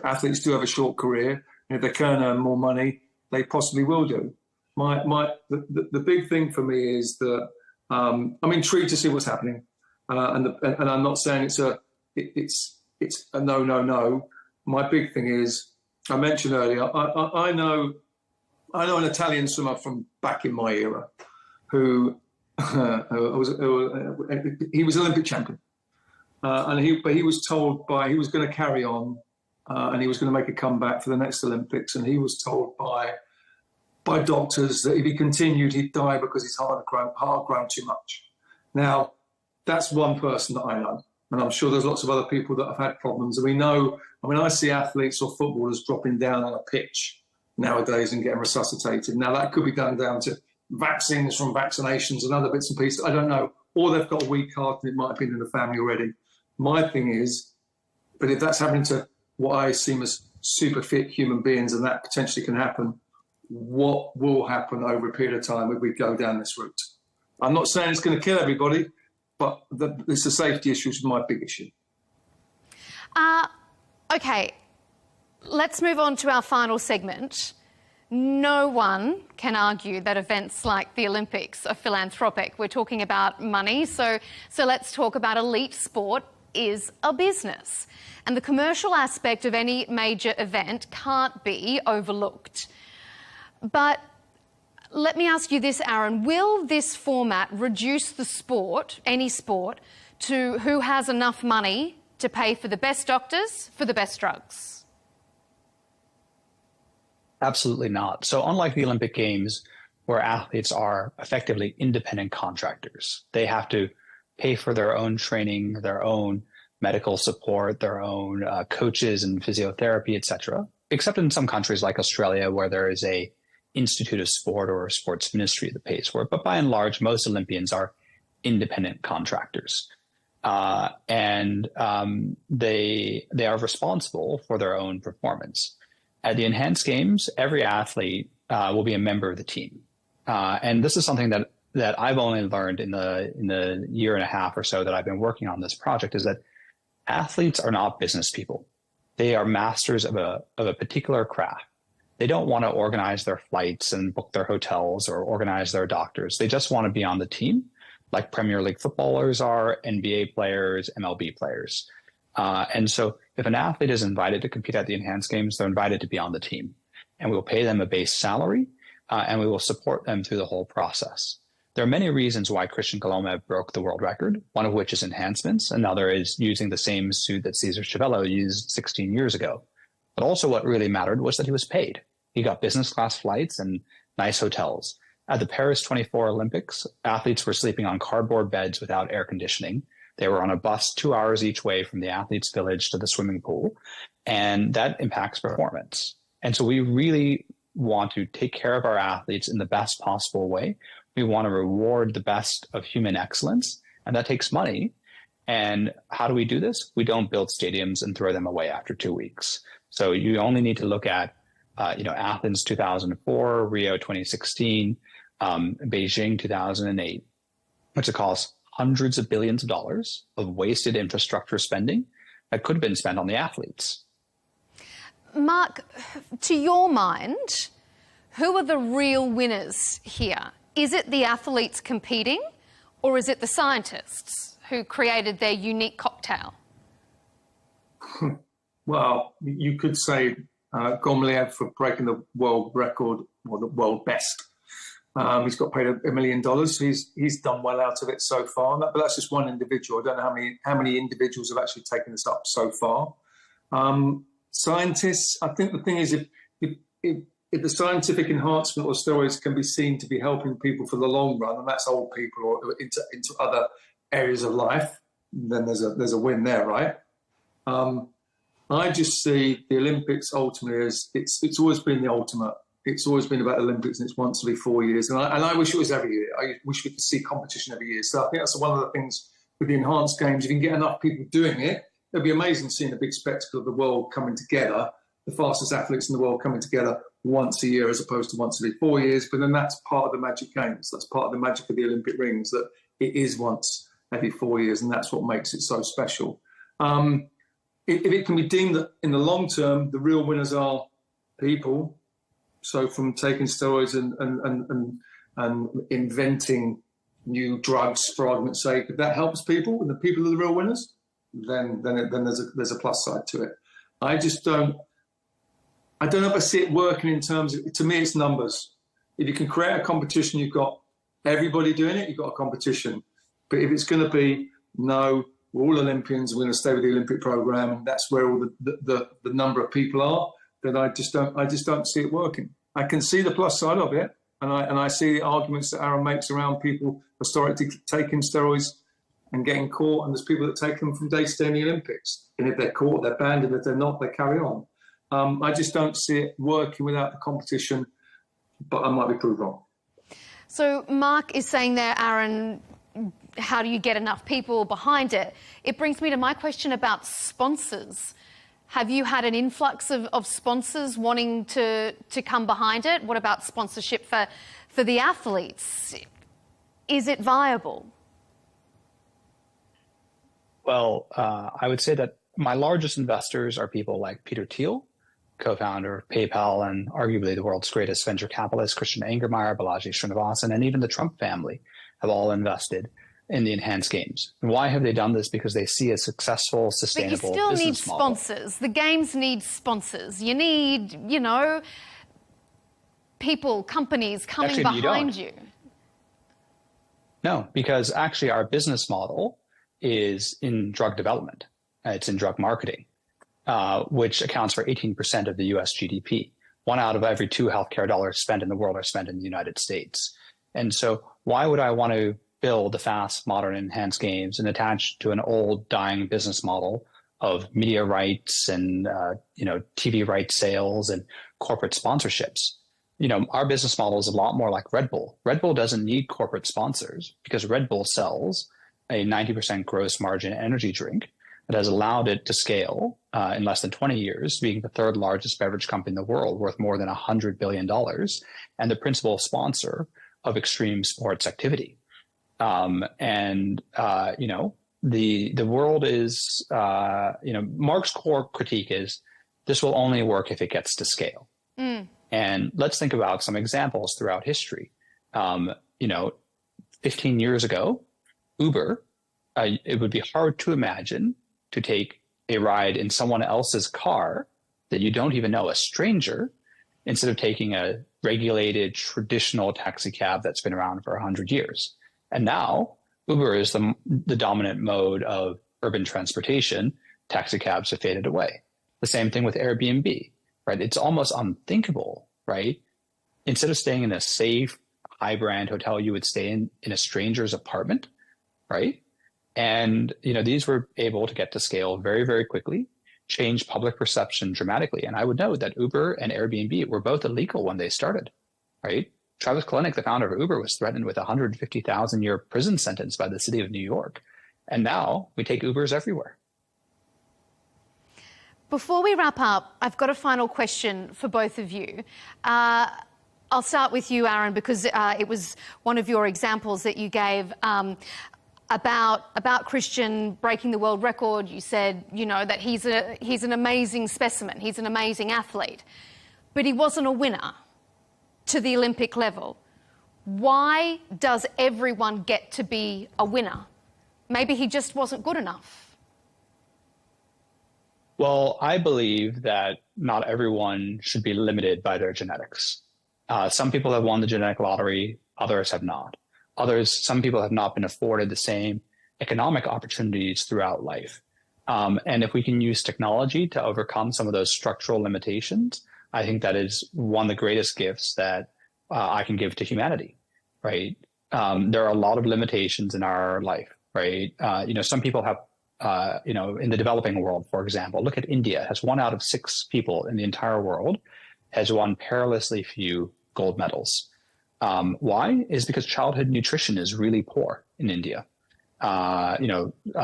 athletes do have a short career. And if they can earn more money, they possibly will do. The big thing for me is that I'm intrigued to see what's happening. And I'm not saying it's a no. My big thing is, I mentioned earlier, I know an Italian swimmer from back in my era who he was Olympic champion, but he was told he was going to carry on, and he was going to make a comeback for the next Olympics, and he was told by doctors that if he continued, he'd die because his heart had grown too much. Now, that's one person that I know, and I'm sure there's lots of other people that have had problems. And we know, I see athletes or footballers dropping down on a pitch nowadays and getting resuscitated. Now, that could be done down to vaccines from vaccinations and other bits and pieces. I don't know. Or they've got a weak heart and it might have been in the family already. My thing is, but if that's happening to what I seem as super fit human beings and that potentially can happen, what will happen over a period of time if we go down this route? I'm not saying it's going to kill everybody, but it's a safety issue, which is my big issue. Okay, let's move on to our final segment. No one can argue that events like the Olympics are philanthropic. We're talking about money, so let's talk about elite sport is a business. And the commercial aspect of any major event can't be overlooked. But let me ask you this, Aaron. Will this format reduce the sport, any sport, to who has enough money to pay for the best doctors, for the best drugs? Absolutely not. So unlike the Olympic Games, where athletes are effectively independent contractors, they have to pay for their own training, their own medical support, their own coaches and physiotherapy, etc. Except in some countries like Australia, where there is a institute of sport or a sports ministry that pays for it. But by and large, most Olympians are independent contractors. And they are responsible for their own performance. At the Enhanced Games, every athlete will be a member of the team. And this is something that I've only learned in the year and a half or so that I've been working on this project, is that athletes are not business people. They are masters of a particular craft. They don't want to organize their flights and book their hotels or organize their doctors. They just want to be on the team. like Premier League footballers are, NBA players, MLB players. And so if an athlete is invited to compete at the Enhanced Games, they're invited to be on the team. And we'll pay them a base salary, and we will support them through the whole process. There are many reasons why Christian Colomé broke the world record, one of which is enhancements. Another is using the same suit that Cesar Chavello used 16 years ago. But also what really mattered was that he was paid. He got business class flights and nice hotels. At the Paris 24 Olympics, athletes were sleeping on cardboard beds without air conditioning. They were on a bus 2 hours each way from the athletes' village to the swimming pool, and that impacts performance. And so we really want to take care of our athletes in the best possible way. We want to reward the best of human excellence, and that takes money. And how do we do this? We don't build stadiums and throw them away after 2 weeks. So you only need to look at, Athens 2004, Rio 2016, Beijing 2008, which it costs hundreds of billions of dollars of wasted infrastructure spending that could have been spent on the athletes. Mark, to your mind, who are the real winners here? Is it the athletes competing, or is it the scientists who created their unique cocktail? Well, you could say Gomliev for breaking the world record, or the world best. He's got paid $1 million. He's done well out of it so far. But that's just one individual. I don't know how many individuals have actually taken this up so far. Scientists, I think the thing is, if the scientific enhancement or steroids can be seen to be helping people for the long run, and that's old people or into other areas of life, then there's a win there, right? I just see the Olympics ultimately as it's always been the ultimate. It's always been about Olympics, and it's once every 4 years. And I wish it was every year. I wish we could see competition every year. So I think that's one of the things with the Enhanced Games. If you can get enough people doing it, it'd be amazing seeing a big spectacle of the world coming together, the fastest athletes in the world coming together once a year as opposed to once every 4 years. But then that's part of the Magic Games. That's part of the magic of the Olympic rings, that it is once every 4 years, and that's what makes it so special. If it can be deemed that in the long term, the real winners are people. So from taking steroids and inventing new drugs, for argument's sake, if that helps people and the people are the real winners, then there's a plus side to it. I don't know if I see it working in terms of, to me, it's numbers. If you can create a competition, you've got everybody doing it, you've got a competition. But if it's going to be, no, we're all Olympians, we're going to stay with the Olympic program, and that's where all the number of people are, then I just don't see it working. I can see the plus side of it, and I see the arguments that Aaron makes around people historically taking steroids and getting caught, and there's people that take them from day to day in the Olympics. And if they're caught, they're banned, and if they're not, they carry on. I just don't see it working without the competition, but I might be proved wrong. So Mark is saying there, Aaron, how do you get enough people behind it? It brings me to my question about sponsors. Have you had an influx of sponsors wanting to come behind it? What about sponsorship for the athletes? Is it viable? Well, I would say that my largest investors are people like Peter Thiel, co-founder of PayPal and arguably the world's greatest venture capitalist, Christian Angermeyer, Balaji Srinivasan, and even the Trump family have all invested in the Enhanced Games. And why have they done this? Because they see a successful, sustainable business model. But you still need sponsors. The Games need sponsors. You need, people, companies coming behind you. No, because actually our business model is in drug development. It's in drug marketing, which accounts for 18% of the US GDP. 1 out of every 2 healthcare dollars spent in the world are spent in the United States. And so why would I want to build the fast, modern, Enhanced Games and attach to an old, dying business model of media rights and TV rights sales and corporate sponsorships? Our business model is a lot more like Red Bull. Red Bull doesn't need corporate sponsors because Red Bull sells a 90% gross margin energy drink that has allowed it to scale in less than 20 years, being the third largest beverage company in the world, worth more than $100 billion, and the principal sponsor of extreme sports activity. The world is, Mark's core critique is this will only work if it gets to scale. And let's think about some examples throughout history. 15 years ago, Uber, it would be hard to imagine to take a ride in someone else's car that you don't even know, a stranger, instead of taking a regulated traditional taxi cab that's been around for 100 years. And now Uber is the dominant mode of urban transportation. Taxi cabs have faded away. The same thing with Airbnb, right? It's almost unthinkable, right? Instead of staying in a safe, high-brand hotel, you would stay in a stranger's apartment, right? And, these were able to get to scale very, very quickly, change public perception dramatically. And I would note that Uber and Airbnb were both illegal when they started, right? Travis Kalanick, the founder of Uber, was threatened with a 150,000-year prison sentence by the city of New York. And now we take Ubers everywhere. Before we wrap up, I've got a final question for both of you. I'll start with you, Aaron, because it was one of your examples that you gave about Christian breaking the world record. You said, that he's an amazing specimen. He's an amazing athlete. But he wasn't a winner to the Olympic level. Why does everyone get to be a winner? Maybe he just wasn't good enough. Well, I believe that not everyone should be limited by their genetics. Some people have won the genetic lottery, others have not. Some people have not been afforded the same economic opportunities throughout life. And if we can use technology to overcome some of those structural limitations, I think that is one of the greatest gifts that I can give to humanity, right? There are a lot of limitations in our life, right? Some people have, in the developing world, for example, look at India, has 1 out of 6 people in the entire world has won perilously few gold medals. Why? Is because childhood nutrition is really poor in India.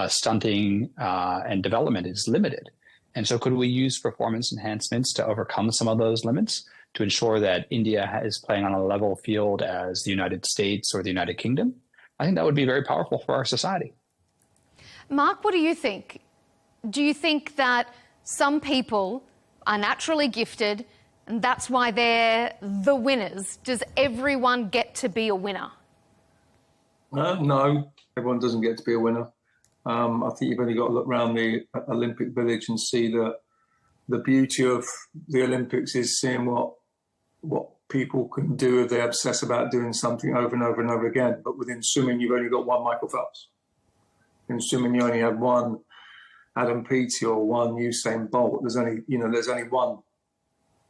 Stunting and development is limited. And so could we use performance enhancements to overcome some of those limits to ensure that India is playing on a level field as the United States or the United Kingdom? I think that would be very powerful for our society. Mark, what do you think? Do you think that some people are naturally gifted and that's why they're the winners? Does everyone get to be a winner? No, everyone doesn't get to be a winner. I think you've only got to look around the Olympic Village and see that the beauty of the Olympics is seeing what people can do if they obsess about doing something over and over and over again. But within swimming, you've only got one Michael Phelps. In swimming, you only have one Adam Peaty or one Usain Bolt. There's only one.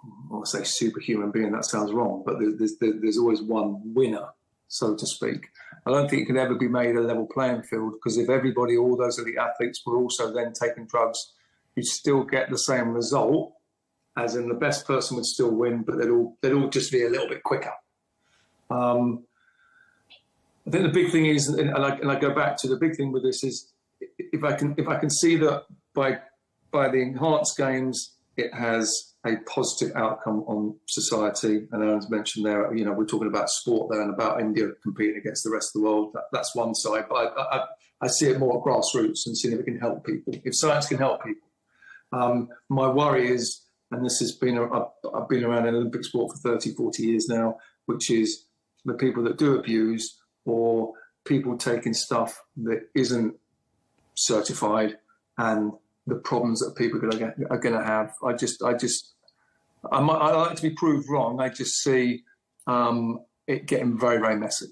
I want to say superhuman being. That sounds wrong, but there's always one winner, so to speak. I don't think it could ever be made a level playing field, because if everybody, all those elite athletes, were also then taking drugs, you'd still get the same result, as in the best person would still win, but they'd all just be a little bit quicker. I think the big thing is, and I go back to the big thing with this is, if I can see that by the enhanced games, it has a positive outcome on society. And Aaron's mentioned there, we're talking about sport there and about India competing against the rest of the world. That's one side, but I see it more at grassroots and seeing if it can help people. If science can help people. My worry is, and this has been, I've been around in Olympic sport for 30, 40 years now, which is the people that do abuse, or people taking stuff that isn't certified, and the problems that people are going to have. I like to be proved wrong. I just see it getting very, very messy.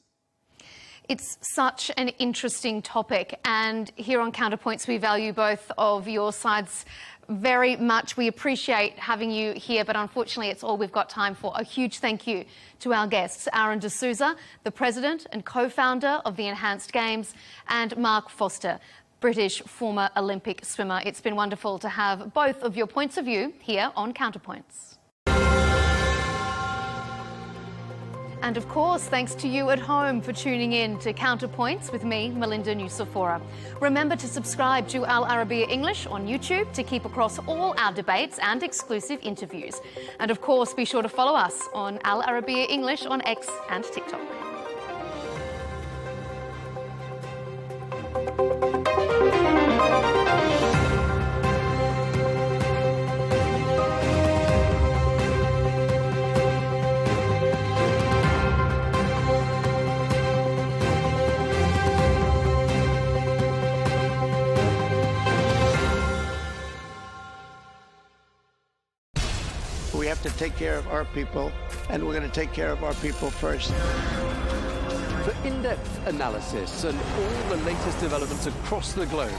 It's such an interesting topic, and here on Counterpoints, we value both of your sides very much. We appreciate having you here, but unfortunately, it's all we've got time for. A huge thank you to our guests, Aaron D'Souza, the president and co-founder of the Enhanced Games, and Mark Foster, British former Olympic swimmer. It's been wonderful to have both of your points of view here on Counterpoints. And of course, thanks to you at home for tuning in to Counterpoints with me, Melinda Nucifora. Remember to subscribe to Al Arabiya English on YouTube to keep across all our debates and exclusive interviews. And of course, be sure to follow us on Al Arabiya English on X and TikTok. to take care of our people, and we're going to take care of our people first. For in-depth analysis and all the latest developments across the globe,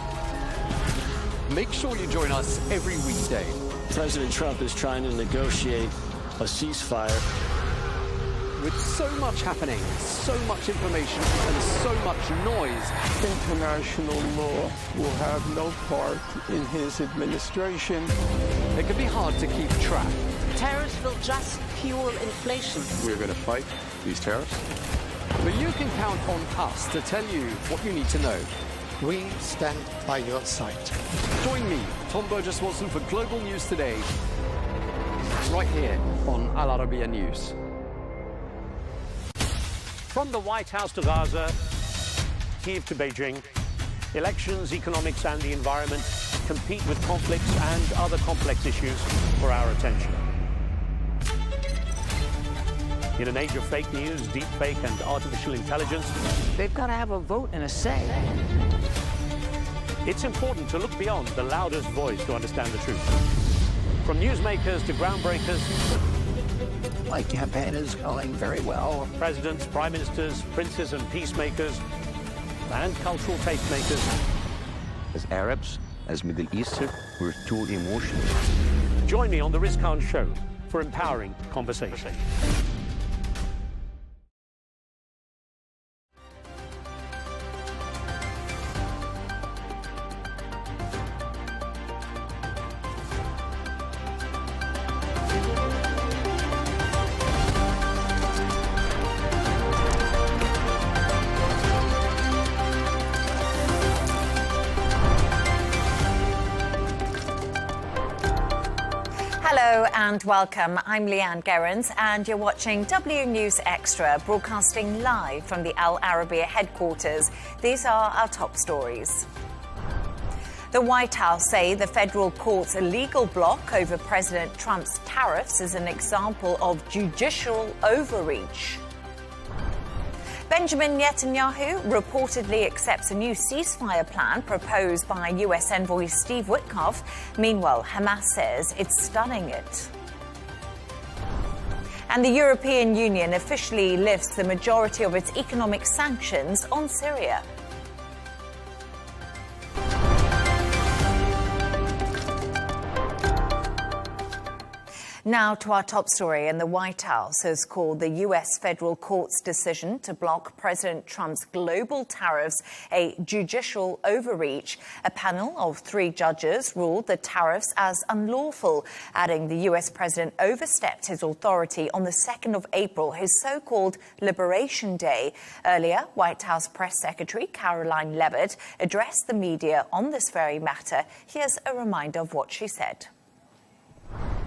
make sure you join us every weekday. President Trump is trying to negotiate a ceasefire. With so much happening, so much information, and so much noise, International law will have no part in his administration. it can be hard to keep track. Tariffs will just fuel inflation. We're going to fight these tariffs. But you can count on us to tell you what you need to know. We stand by your side. Join me, Tom Burges Watson, for Global News Today, right here on Al Arabiya News. From the White House to Gaza, Kiev to Beijing, elections, economics and the environment compete with conflicts and other complex issues for our attention. In an age of fake news, deepfake and artificial intelligence, They've got to have a vote and a say. it's important to look beyond the loudest voice to understand the truth. From newsmakers to groundbreakers, My campaign is going very well. presidents, prime ministers, princes and peacemakers, and cultural tastemakers. As Arabs, as Middle Eastern, we're too emotional. Join me on the Riz Khan Show for empowering conversation. Hello and welcome. I'm Leigh Ann Gerrans and you're watching W News Extra, broadcasting live from the Al Arabiya headquarters. These are our top stories. The White House say the federal court's legal block over President Trump's tariffs is an example of judicial overreach. Benjamin Netanyahu reportedly accepts a new ceasefire plan proposed by US envoy Steve Witkoff. Meanwhile, Hamas says it's stunning it. And the European Union officially lifts the majority of its economic sanctions on Syria. Now to our top story, and the White House has called the US federal court's decision to block President Trump's global tariffs a judicial overreach. A panel of 3 judges ruled the tariffs as unlawful, adding the US president overstepped his authority on the 2nd of April, his so-called Liberation Day. Earlier, White House Press Secretary Caroline Leavitt addressed the media on this very matter. Here's a reminder of what she said.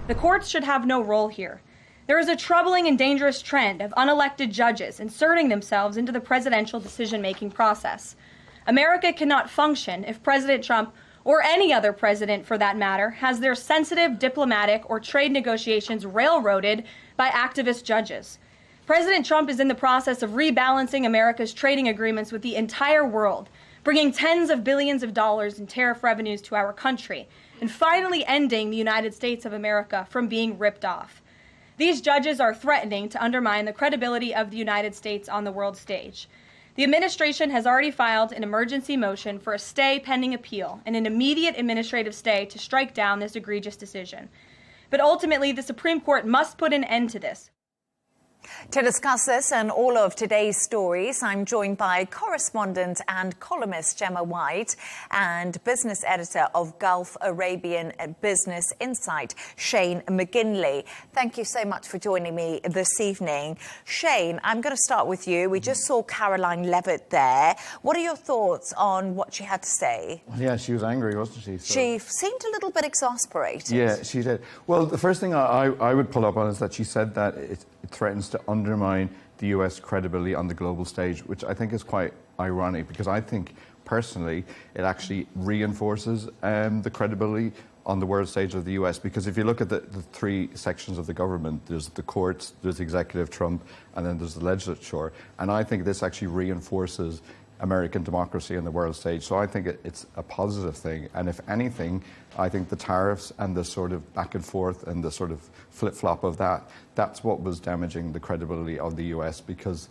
The courts should have no role here. There is a troubling and dangerous trend of unelected judges inserting themselves into the presidential decision-making process. America cannot function if President Trump, or any other president for that matter, has their sensitive diplomatic or trade negotiations railroaded by activist judges. President Trump is in the process of rebalancing America's trading agreements with the entire world, bringing tens of billions of dollars in tariff revenues to our country, and finally ending the United States of America from being ripped off. These judges are threatening to undermine the credibility of the United States on the world stage. The administration has already filed an emergency motion for a stay pending appeal and an immediate administrative stay to strike down this egregious decision. But ultimately, the Supreme Court must put an end to this. To discuss this and all of today's stories, I'm joined by correspondent and columnist Gemma White and business editor of Gulf Arabian Business Insight, Shane McGinley. Thank you so much for joining me this evening. Shane, I'm going to start with you. We just saw Caroline Leavitt there. What are your thoughts on what she had to say? Yeah, she was angry, wasn't she? So. She seemed a little bit exasperated. Yeah, she did. Well, the first thing I would pull up on is that she said that it threatens to undermine the US credibility on the global stage, which I think is quite ironic, because I think personally it actually reinforces the credibility on the world stage of the US, because if you look at the 3 sections of the government, there's the courts, there's executive Trump, and then there's the legislature, and I think this actually reinforces American democracy on the world stage. So I think it's a positive thing. And if anything, I think the tariffs and the sort of back and forth and the sort of flip-flop of that's what was damaging the credibility of the US, because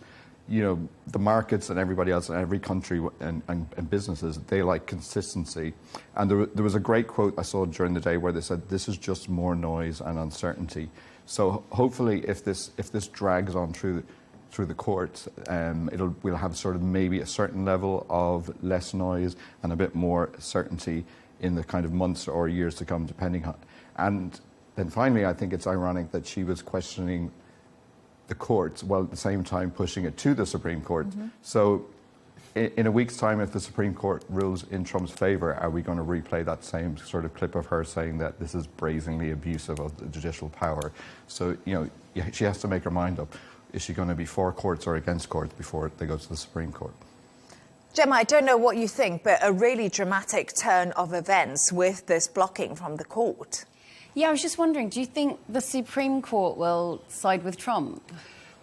the markets and everybody else in every country and businesses, they like consistency. And there was a great quote I saw during the day where they said, this is just more noise and uncertainty. So hopefully if this drags on through the courts, we'll have sort of maybe a certain level of less noise and a bit more certainty in the kind of months or years to come, depending on. And then finally, I think it's ironic that she was questioning the courts while at the same time pushing it to the Supreme Court. So in a week's time, if the Supreme Court rules in Trump's favor, are we going to replay that same sort of clip of her saying that this is brazenly abusive of the judicial power? So, she has to make her mind up. Is she going to be for courts or against courts before they go to the Supreme Court? Gemma, I don't know what you think, but a really dramatic turn of events with this blocking from the court. Yeah, I was just wondering, do you think the Supreme Court will side with Trump?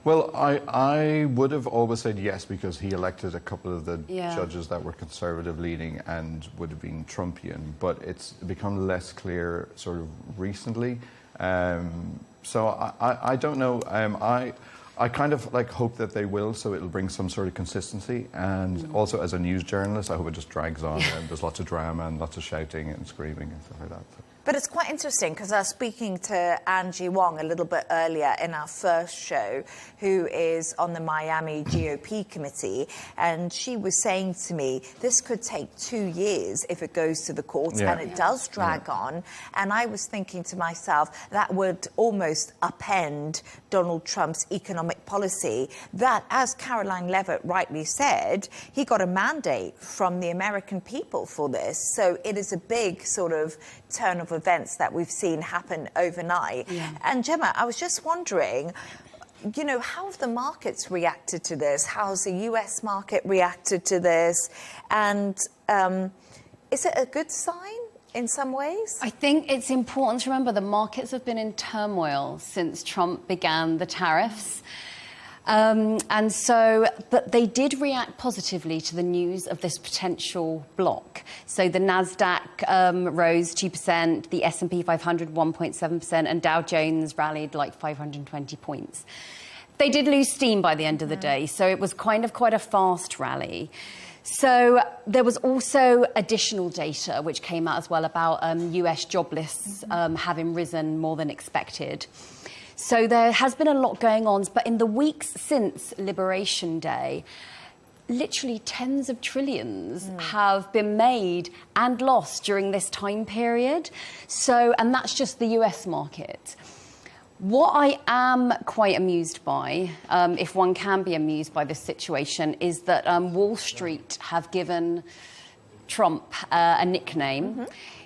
Well, I would have always said yes, because he elected a couple of the judges that were conservative leaning and would have been Trumpian, but it's become less clear sort of recently. So I don't know. I kind of hope that they will, so it'll bring some sort of consistency. And also, as a news journalist, I hope it just drags on and there's lots of drama and lots of shouting and screaming and stuff like that. So. But it's quite interesting because I was speaking to Angie Wong a little bit earlier in our first show, who is on the Miami GOP committee, and she was saying to me, this could take 2 years if it goes to the courts, and it does drag on. And I was thinking to myself, that would almost upend Donald Trump's economic policy that, as Caroline Levitt rightly said, he got a mandate from the American people for this. So it is a big sort of turn of events that we've seen happen overnight. And Gemma, I was just wondering, how have the markets reacted to this? How's the US market reacted to this? And is it a good sign in some ways? I think it's important to remember the markets have been in turmoil since Trump began the tariffs. But they did react positively to the news of this potential block. So the Nasdaq rose 2%, the S&P 500 1.7%, and Dow Jones rallied like 520 points. They did lose steam by the end of the day, so it was kind of quite a fast rally. So there was also additional data which came out as well about US job lists having risen more than expected. So there has been a lot going on, but in the weeks since Liberation Day, literally tens of trillions have been made and lost during this time period. And that's just the US market. What I am quite amused by, if one can be amused by this situation, is that Wall Street have given Trump a nickname.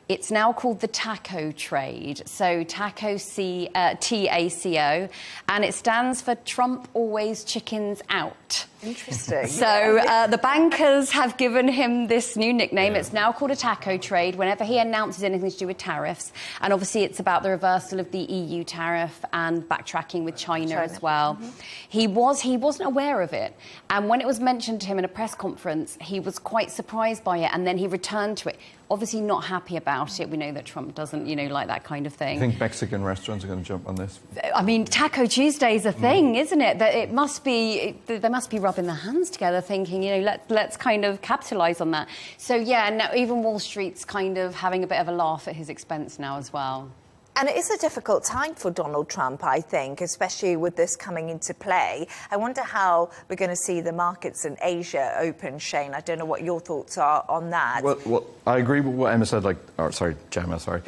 It's now called the taco trade. So taco, TACO, and it stands for Trump always chickens out. Interesting. So the bankers have given him this new nickname. It's now called a taco trade whenever he announces anything to do with tariffs. And obviously it's about the reversal of the EU tariff and backtracking with China as well. He wasn't aware of it. And when it was mentioned to him in a press conference, he was quite surprised by it. And then he returned to it. Obviously not happy about it. We know that Trump doesn't, like that kind of thing. I think Mexican restaurants are going to jump on this. I mean, Taco Tuesday is a thing, isn't it? That it must be, they must be rubbing their hands together thinking, let's kind of capitalise on that. So, yeah, now even Wall Street's kind of having a bit of a laugh at his expense now as well. And it is a difficult time for Donald Trump, I think, especially with this coming into play. I wonder how we're going to see the markets in Asia open, Shane. I don't know what your thoughts are on that. Well, I agree with what Gemma said,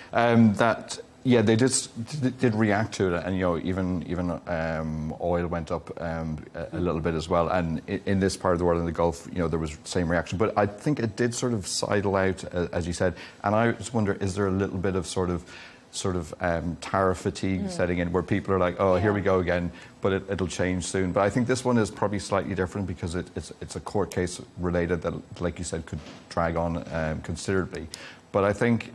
that, yeah, they did react to it, and, even oil went up a little bit as well. And in this part of the world, in the Gulf, there was the same reaction. But I think it did sort of sidle out, as you said. And I just wonder, is there a little bit of sort of tariff fatigue setting in, where people are like, oh, here we go again, but it'll change soon. But I think this one is probably slightly different because it's a court case related that, like you said, could drag on considerably. But I think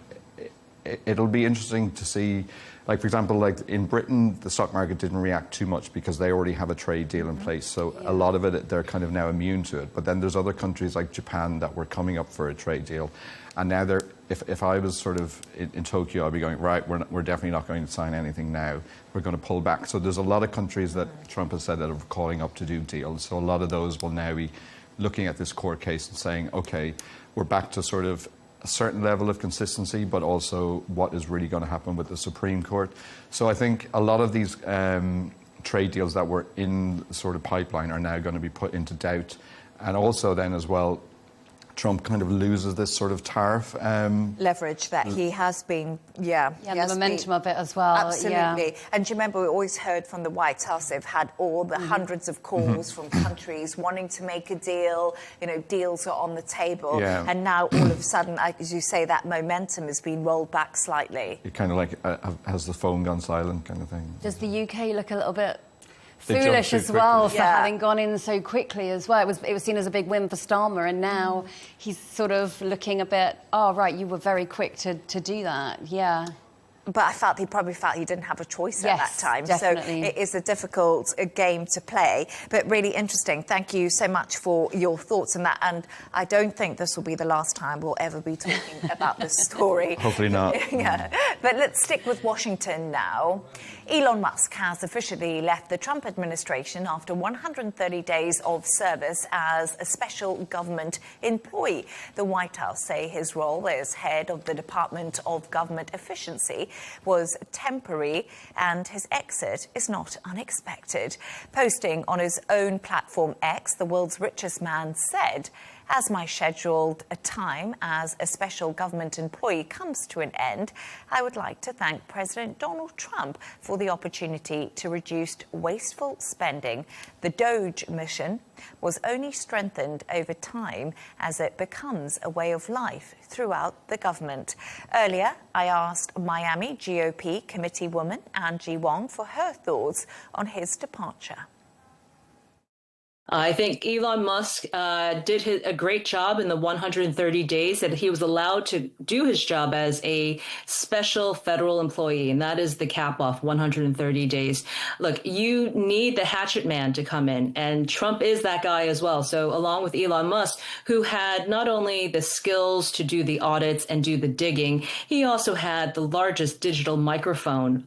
it'll be interesting to see Like, for example, like in Britain, the stock market didn't react too much because they already have a trade deal in place. So a lot of it, they're kind of now immune to it. But then there's other countries like Japan that were coming up for a trade deal. And now they're, if I was sort of in Tokyo, I'd be going, right, we're definitely not going to sign anything now. We're going to pull back. So there's a lot of countries that Trump has said that are calling up to do deals. So a lot of those will now be looking at this court case and saying, okay, we're back to sort of a certain level of consistency, but also what is really going to happen with the Supreme Court. So I think a lot of these trade deals that were in the sort of pipeline are now going to be put into doubt. And also then as well, Trump kind of loses this sort of tariff leverage that he has been, the momentum of it as well. Absolutely. Yeah. And do you remember we always heard from the White House, they've had all the hundreds of calls from countries wanting to make a deal, you know, deals are on the table. Yeah. And now all of a sudden, as you say, that momentum has been rolled back slightly. It kind of like, has the phone gone silent kind of thing. Does the UK look a little bit foolish as well for having gone in so quickly as well? It was seen as a big win for Starmer, and now he's sort of looking a bit, oh, right, you were very quick to do that. Yeah. But he probably felt he didn't have a choice at that time. Definitely. So it is a difficult game to play, but really interesting. Thank you so much for your thoughts on that. And I don't think this will be the last time we'll ever be talking about this story. Hopefully not. Yeah. But let's stick with Washington now. Elon Musk has officially left the Trump administration after 130 days of service as a special government employee. The White House say his role as head of the Department of Government Efficiency was temporary and his exit is not unexpected. Posting on his own platform X, the world's richest man said, "As my scheduled time as a special government employee comes to an end, I would like to thank President Donald Trump for the opportunity to reduce wasteful spending. The DOGE mission was only strengthened over time as it becomes a way of life throughout the government." Earlier, I asked Miami GOP committee woman Angie Wong for her thoughts on his departure. I think Elon Musk did a great job in the 130 days that he was allowed to do his job as a special federal employee, and that is the cap off, 130 days. Look, you need the hatchet man to come in, and Trump is that guy as well. So along with Elon Musk, who had not only the skills to do the audits and do the digging, he also had the largest digital microphone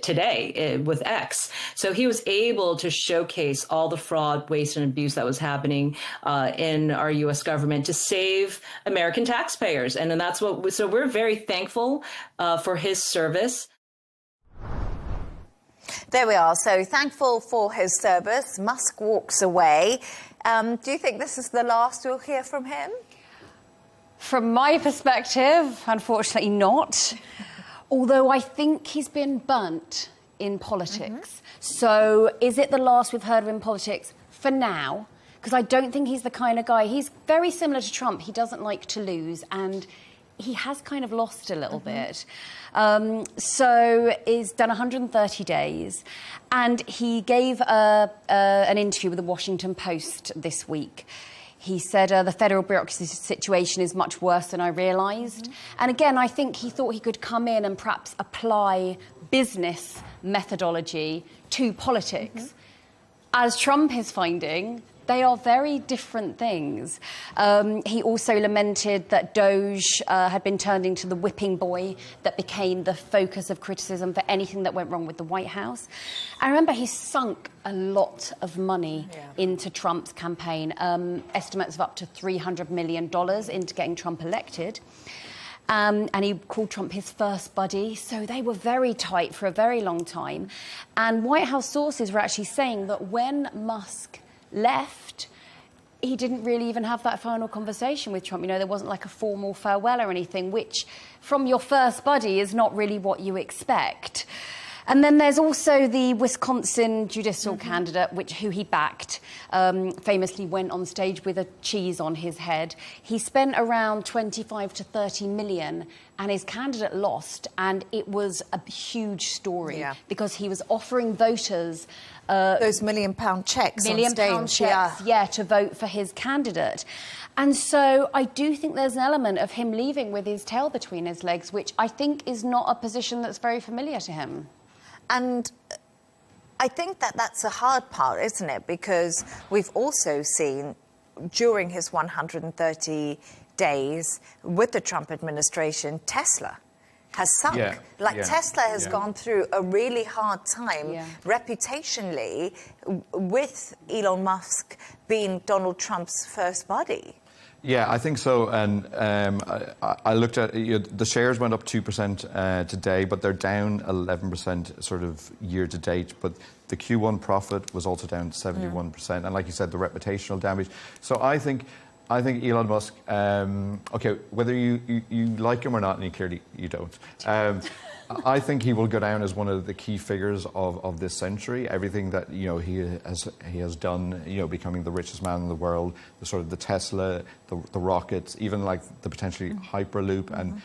today with X. So he was able to showcase all the fraud, waste, and abuse that was happening in our U.S. government to save American taxpayers. And that's so we're very thankful for his service. There we are. So thankful for his service. Musk walks away. Do you think this is the last we'll hear from him? From my perspective, unfortunately not. Although I think he's been burnt in politics. So is it the last we've heard of in politics? For now, because I don't think he's the kind of guy. He's very similar to Trump. He doesn't like to lose, and he has kind of lost a little bit. So he's done 130 days, and he gave an interview with the Washington Post this week. He said the federal bureaucracy situation is much worse than I realised. And again, I think he thought he could come in and perhaps apply business methodology to politics. As Trump is finding, they are very different things. He also lamented that DOGE had been turned into the whipping boy that became the focus of criticism for anything that went wrong with the White House. I remember he sunk a lot of money into Trump's campaign, estimates of up to $300 million into getting Trump elected. And he called Trump his first buddy. So they were very tight for a very long time. And White House sources were actually saying that when Musk left, he didn't really even have that final conversation with Trump. You know, there wasn't like a formal farewell or anything, which from your first buddy is not really what you expect. And then there's also the Wisconsin judicial candidate, who he backed, famously went on stage with a cheese on his head. He spent around 25 to 30 million, and his candidate lost, and it was a huge story because he was offering voters those £1 million checks on stage, to vote for his candidate. And so I do think there's an element of him leaving with his tail between his legs, which I think is not a position that's very familiar to him. And I think that's a hard part, isn't it? Because we've also seen during his 130 days with the Trump administration, Tesla has sunk. Tesla has gone through a really hard time reputationally with Elon Musk being Donald Trump's first buddy. Yeah, I think so. And I looked at the shares went up 2% today, but they're down 11% sort of year to date. But the Q1 profit was also down 71%. And like you said, the reputational damage. So I think Elon Musk, okay, whether you like him or not, and clearly you don't, I think he will go down as one of the key figures of this century. Everything that he has done, becoming the richest man in the world, the Tesla, the rockets, even like the potentially Hyperloop, and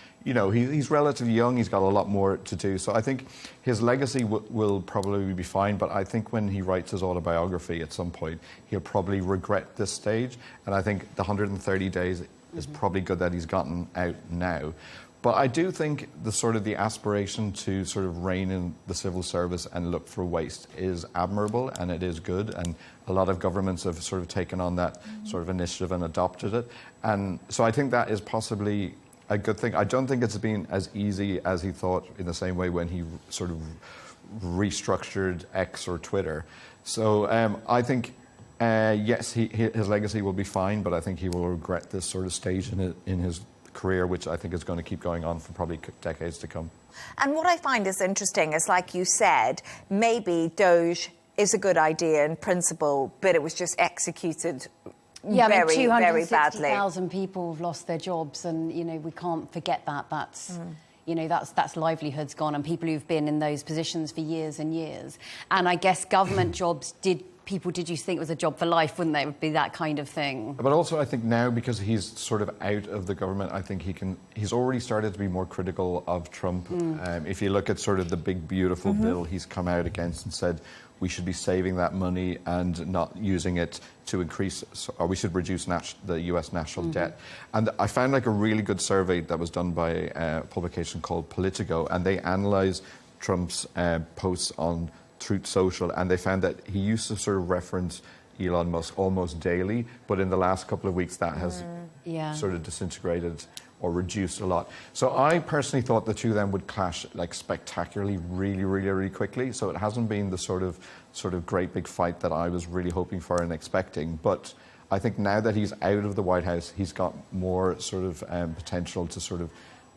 he's relatively young. He's got a lot more to do. So I think his legacy will probably be fine. But I think when he writes his autobiography at some point, he'll probably regret this stage. And I think the 130 days is probably good that he's gotten out now. But I do think the aspiration to sort of rein in the civil service and look for waste is admirable, and it is good. And a lot of governments have sort of taken on that sort of initiative and adopted it. And so I think that is possibly a good thing. I don't think it's been as easy as he thought, in the same way when he sort of restructured X or Twitter. So I think, yes, his legacy will be fine, but I think he will regret this sort of stage in his career, which I think is going to keep going on for probably decades to come. And what I find is interesting is, like you said, maybe Doge is a good idea in principle, but it was just executed very, very badly. 260,000 people have lost their jobs, and we can't forget that. That's that's livelihoods gone, and people who've been in those positions for years and years. And I guess government jobs did you think it was a job for life, wouldn't they? It would be that kind of thing. But also I think now, because he's sort of out of the government, I think he's already started to be more critical of Trump. If you look at sort of the big, beautiful bill he's come out against and said we should be saving that money and not using it to increase, or we should reduce the US national debt. And I found like a really good survey that was done by a publication called Politico, and they analysed Trump's posts on Truth Social, and they found that he used to sort of reference Elon Musk almost daily, but in the last couple of weeks that has sort of disintegrated or reduced a lot. So I personally thought the two of them would clash like spectacularly, really, really, really quickly. So it hasn't been the sort of great big fight that I was really hoping for and expecting. But I think now that he's out of the White House, he's got more sort of potential to sort of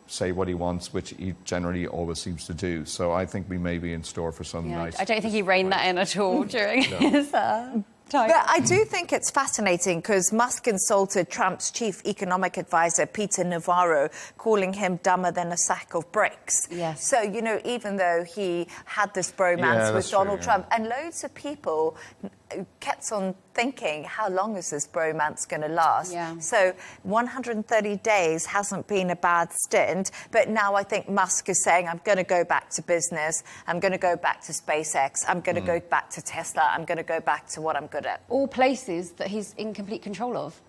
say what he wants, which he generally always seems to do. So I think we may be in store for some nice... I don't think he reined that in at all during his time. But I do think it's fascinating because Musk insulted Trump's chief economic advisor, Peter Navarro, calling him dumber than a sack of bricks. Yes. So, even though he had this bromance with Donald Trump, and loads of people kept on thinking, how long is this bromance going to last? So 130 days hasn't been a bad stint, but now I think Musk is saying, I'm going to go back to business, I'm going to go back to SpaceX, I'm going to go back to Tesla, I'm going to go back to what I'm good at. All places that he's in complete control of,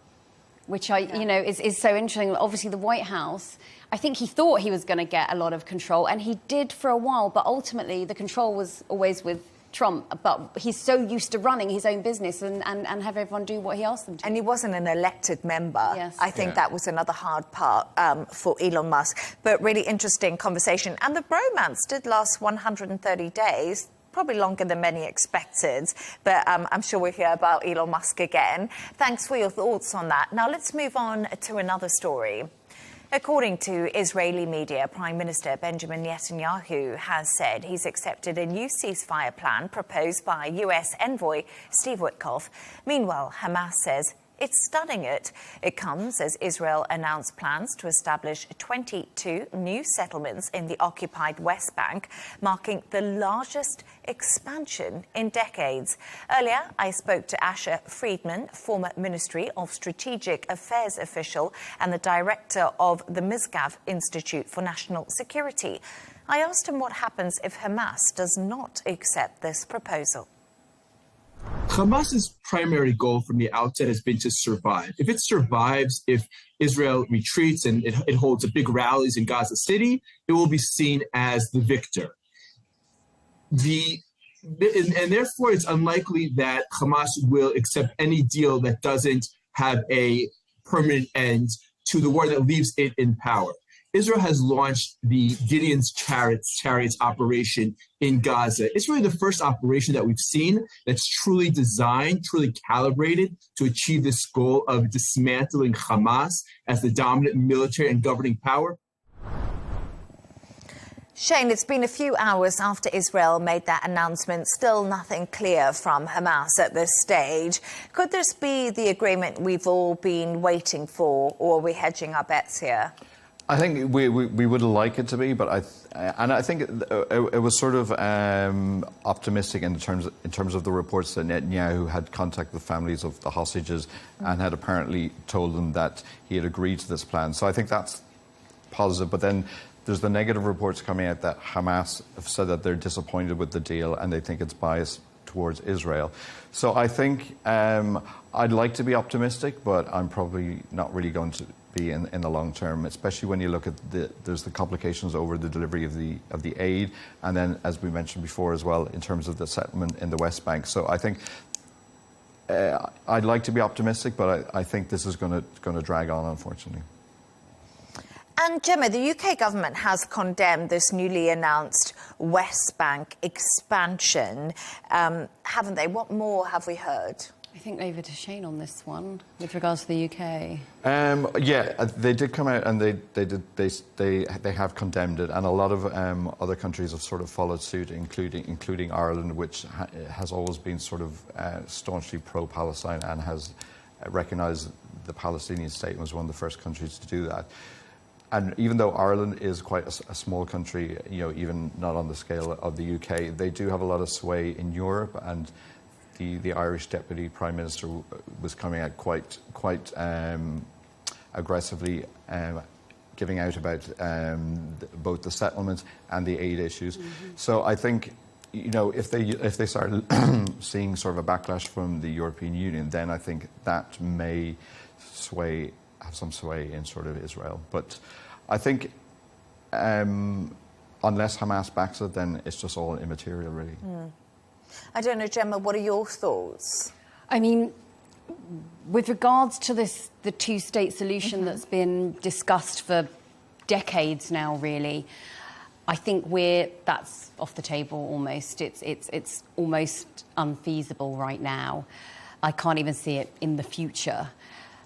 which is so interesting. Obviously the White House, I think he thought he was going to get a lot of control, and he did for a while, but ultimately the control was always with Trump, but he's so used to running his own business and have everyone do what he asked them to. And he wasn't an elected member. Yes. I think that was another hard part for Elon Musk. But really interesting conversation. And the bromance did last 130 days. Probably longer than many expected, but I'm sure we'll hear about Elon Musk again. Thanks for your thoughts on that. Now let's move on to another story. According to Israeli media, Prime Minister Benjamin Netanyahu has said he's accepted a new ceasefire plan proposed by US envoy Steve Witkoff. Meanwhile, Hamas says It's studying it. It comes as Israel announced plans to establish 22 new settlements in the occupied West Bank, marking the largest expansion in decades. Earlier, I spoke to Asher Friedman, former Ministry of Strategic Affairs official and the director of the Misgav Institute for National Security. I asked him what happens if Hamas does not accept this proposal. Hamas's primary goal from the outset has been to survive. If it survives, if Israel retreats and it holds a big rallies in Gaza City, it will be seen as the victor. And therefore, it's unlikely that Hamas will accept any deal that doesn't have a permanent end to the war that leaves it in power. Israel has launched the Gideon's Chariots operation in Gaza. It's really the first operation that we've seen that's truly designed, truly calibrated to achieve this goal of dismantling Hamas as the dominant military and governing power. Shane, it's been a few hours after Israel made that announcement. Still nothing clear from Hamas at this stage. Could this be the agreement we've all been waiting for, or are we hedging our bets here? I think we would like it to be, but I think it was sort of optimistic in terms of the reports that Netanyahu had contacted the families of the hostages and had apparently told them that he had agreed to this plan. So I think that's positive. But then there's the negative reports coming out that Hamas have said that they're disappointed with the deal and they think it's biased towards Israel. So I think I'd like to be optimistic, but I'm probably not really going to be in the long term, especially when you look at there's the complications over the delivery of the aid, and then, as we mentioned before as well, in terms of the settlement in the West Bank. So I think I'd like to be optimistic, but I think this is going to drag on, unfortunately. And Gemma, the UK government has condemned this newly announced West Bank expansion, haven't they? What more have we heard? I think over to Shane on this one with regards to the UK. Yeah, they did come out and they have condemned it, and a lot of other countries have sort of followed suit, including Ireland, which has always been sort of staunchly pro-Palestine and has recognised the Palestinian state and was one of the first countries to do that. And even though Ireland is quite a small country, even not on the scale of the UK, they do have a lot of sway in Europe, and the Irish Deputy Prime Minister was coming out quite aggressively, giving out about both the settlements and the aid issues. Mm-hmm. So I think, if they start seeing sort of a backlash from the European Union, then I think that may have some sway in sort of Israel. But I think unless Hamas backs it, then it's just all immaterial, really. Mm. I don't know, Gemma, what are your thoughts? I mean, with regards to the two-state solution that's been discussed for decades now, really, I think that's off the table almost. It's almost unfeasible right now. I can't even see it in the future.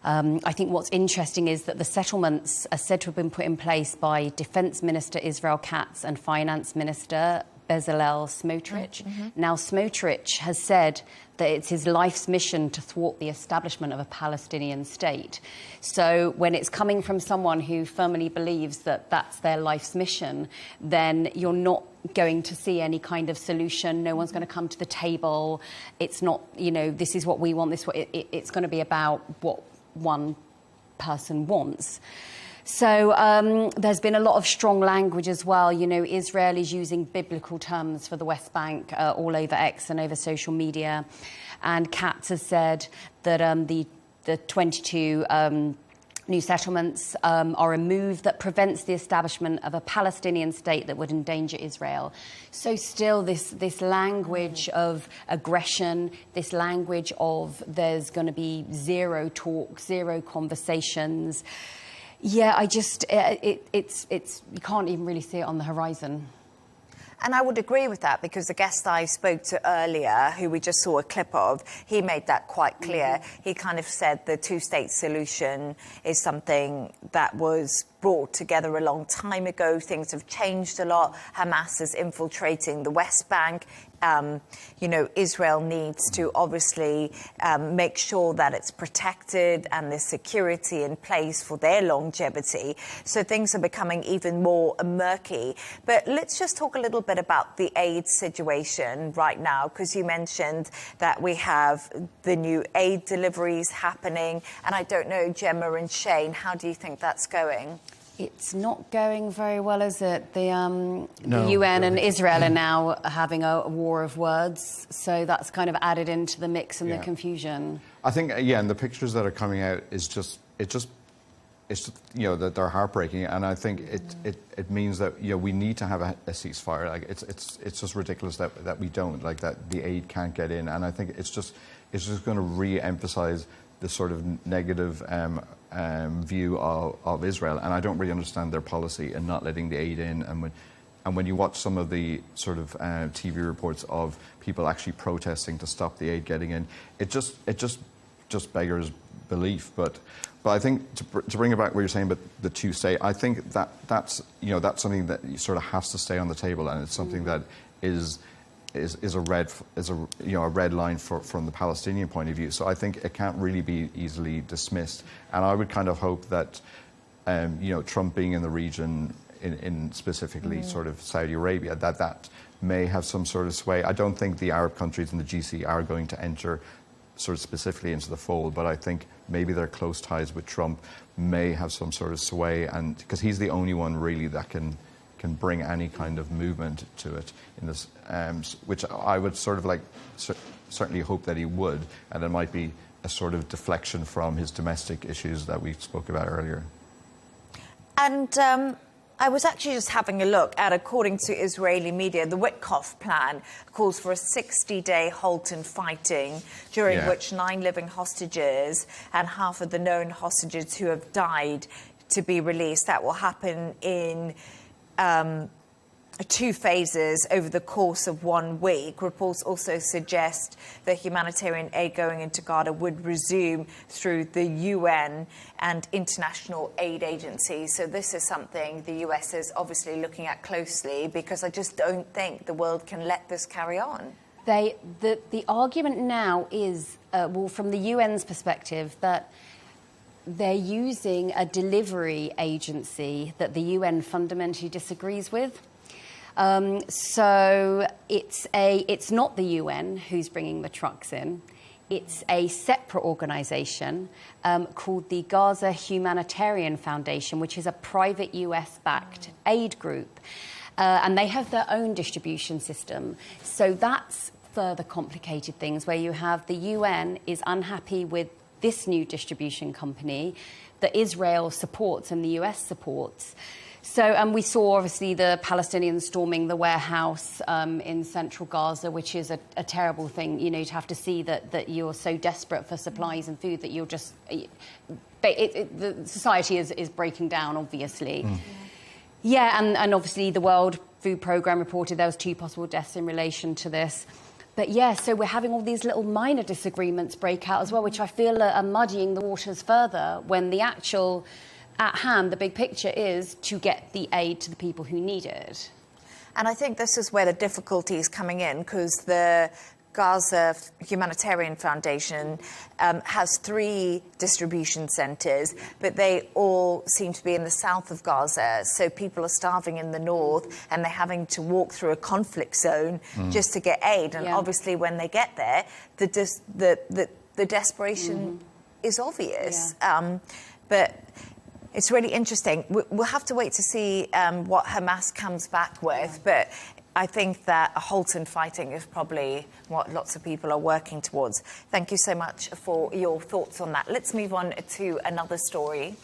I think what's interesting is that the settlements are said to have been put in place by Defence Minister Israel Katz and Finance Minister Bezalel Smotrich. Mm-hmm. Now, Smotrich has said that it's his life's mission to thwart the establishment of a Palestinian state. So when it's coming from someone who firmly believes that that's their life's mission, then you're not going to see any kind of solution. No one's going to come to the table. It's not, this is what we want. It's going to be about what one person wants. So there's been a lot of strong language as well. Israel is using biblical terms for the West Bank all over X and over social media. And Katz has said that the 22 new settlements are a move that prevents the establishment of a Palestinian state that would endanger Israel. So still this language of aggression, this language of there's going to be zero talk, zero conversations. Yeah, it's you can't even really see it on the horizon. And I would agree with that, because the guest I spoke to earlier, who we just saw a clip of, he made that quite clear. Mm-hmm. He kind of said the two-state solution is something that was brought together a long time ago. Things have changed a lot. Hamas is infiltrating the West Bank. Israel needs to obviously make sure that it's protected and there's security in place for their longevity. So things are becoming even more murky. But let's just talk a little bit about the aid situation right now, because you mentioned that we have the new aid deliveries happening. And I don't know, Gemma and Shane, how do you think that's going? It's not going very well, is it? The UN and Israel are now having a war of words, so that's kind of added into the mix and the confusion. I think, and the pictures that are coming out is that they're heartbreaking, and I think it means that we need to have a ceasefire. Like it's just ridiculous that we don't, like that the aid can't get in, and I think it's just going to re-emphasize the sort of negative view of Israel, and I don't really understand their policy in not letting the aid in. And when you watch some of the sort of TV reports of people actually protesting to stop the aid getting in, it just beggars belief. But I think to bring it back what you're saying about the two-state, I think that's something that sort of has to stay on the table, and it's something that is a red line from the Palestinian point of view. So I think it can't really be easily dismissed. And I would kind of hope that Trump being in the region, in specifically sort of Saudi Arabia, that may have some sort of sway. I don't think the Arab countries in the GCC are going to enter sort of specifically into the fold, but I think maybe their close ties with Trump may have some sort of sway, and because he's the only one really that can bring any kind of movement to it in this, which I would sort of like certainly hope that he would, and it might be a sort of deflection from his domestic issues that we spoke about earlier. And I was actually just having a look at, according to Israeli media, the Witkoff plan calls for a 60-day halt in fighting, during which 9 living hostages and half of the known hostages who have died to be released. That will happen in 2 phases over the course of 1 week. Reports also suggest that humanitarian aid going into Gaza would resume through the UN and international aid agencies. So this is something the US is obviously looking at closely, because I just don't think the world can let this carry on. The argument now is, from the UN's perspective, that they're using a delivery agency that the UN fundamentally disagrees with. So it's not the UN who's bringing the trucks in. It's a separate organisation called the Gaza Humanitarian Foundation, which is a private US-backed aid group. And they have their own distribution system. So that's further complicated things, where you have the UN is unhappy with this new distribution company that Israel supports and the US supports. So, and we saw, obviously, the Palestinians storming the warehouse in central Gaza, which is a terrible thing, to have to see that you're so desperate for supplies and food that you're just... the society is breaking down, obviously. Yeah, and obviously the World Food Programme reported there was 2 possible deaths in relation to this. But yeah, so we're having all these little minor disagreements break out as well, which I feel are muddying the waters further, when the actual, at hand, the big picture is to get the aid to the people who need it. And I think this is where the difficulty is coming in, because the Gaza Humanitarian Foundation has 3 distribution centres, but they all seem to be in the south of Gaza. So people are starving in the north, and they're having to walk through a conflict zone just to get aid. And obviously, when they get there, the desperation is obvious. But it's really interesting. We'll have to wait to see what Hamas comes back with, but I think that a halt in fighting is probably what lots of people are working towards. Thank you so much for your thoughts on that. Let's move on to another story.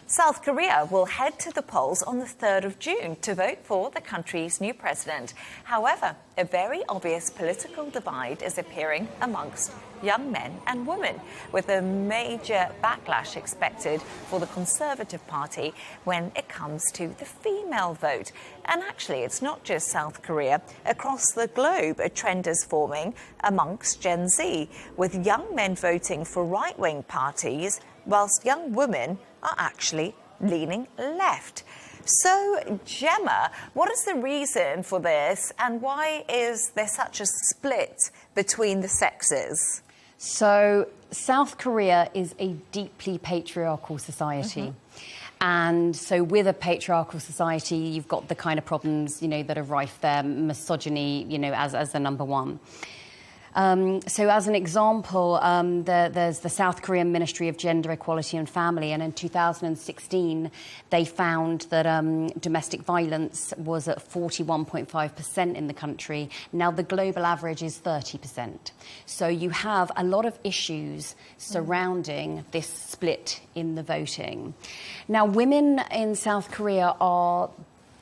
South Korea will head to the polls on the 3rd of June to vote for the country's new president. However, a very obvious political divide is appearing amongst young men and women, with a major backlash expected for the Conservative Party when it comes to the female vote. And actually, it's not just South Korea. Across the globe, a trend is forming amongst Gen Z, with young men voting for right-wing parties, whilst young women are actually leaning left. So, Gemma, what is the reason for this, and why is there such a split between the sexes? So, South Korea is a deeply patriarchal society. And so with a patriarchal society, you've got the kind of problems, that are rife there, misogyny, as the number one. So as an example, there's the South Korean Ministry of Gender Equality and Family, and in 2016, they found that domestic violence was at 41.5% in the country. Now, the global average is 30%. So you have a lot of issues surrounding this split in the voting. Now, women in South Korea are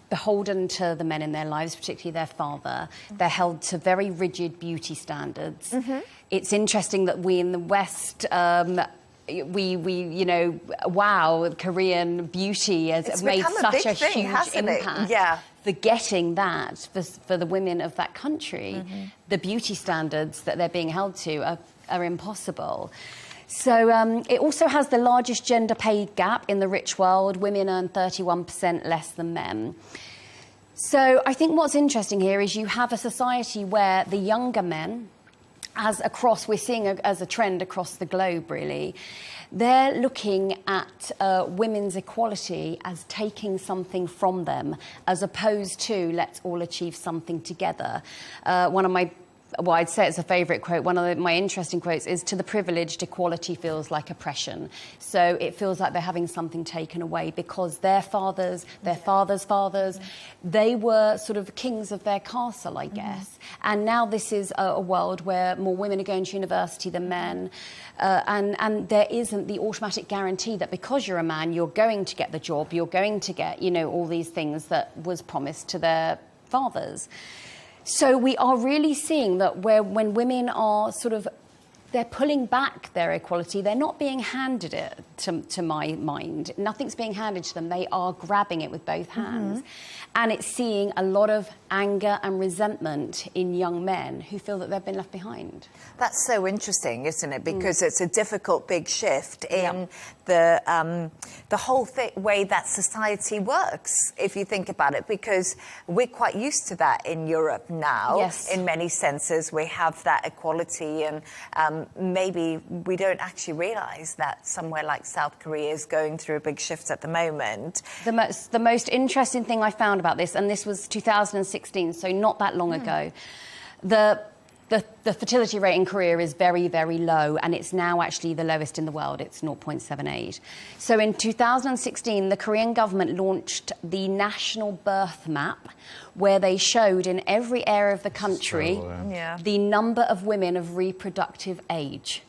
beholden to the men in their lives, particularly their father. They're held to very rigid beauty standards. It's interesting that we in the West, wow, Korean beauty has made such a huge impact. Yeah. Forgetting that for the women of that country, the beauty standards that they're being held to are impossible. So it also has the largest gender pay gap in the rich world. Women earn 31% less than men. So I think what's interesting here is you have a society where the younger men, we're seeing as a trend across the globe, really, they're looking at women's equality as taking something from them, as opposed to let's all achieve something together. I'd say it's a favourite quote. One of my interesting quotes is, "To the privileged, equality feels like oppression." So it feels like they're having something taken away because their fathers, their fathers' fathers, they were sort of kings of their castle, I guess. And now this is a world where more women are going to university than men. And there isn't the automatic guarantee that because you're a man, you're going to get the job, you're going to get, all these things that was promised to their fathers. So we are really seeing that when women are they're pulling back their equality, they're not being handed it, to my mind. Nothing's being handed to them. They are grabbing it with both hands. And it's seeing a lot of anger and resentment in young men who feel that they've been left behind. That's so interesting, isn't it? Because it's a difficult, big shift in the whole way that society works, if you think about it, because we're quite used to that in Europe now. Yes. In many senses, we have that equality, and maybe we don't actually realise that somewhere like South Korea is going through a big shift at the moment. The most interesting thing I found about this, and this was 2016, so not that long ago, the fertility rate in Korea is very, very low, and it's now actually the lowest in the world. It's 0.78. So in 2016, the Korean government launched the National Birth Map, where they showed in every area of the country the number of women of reproductive age,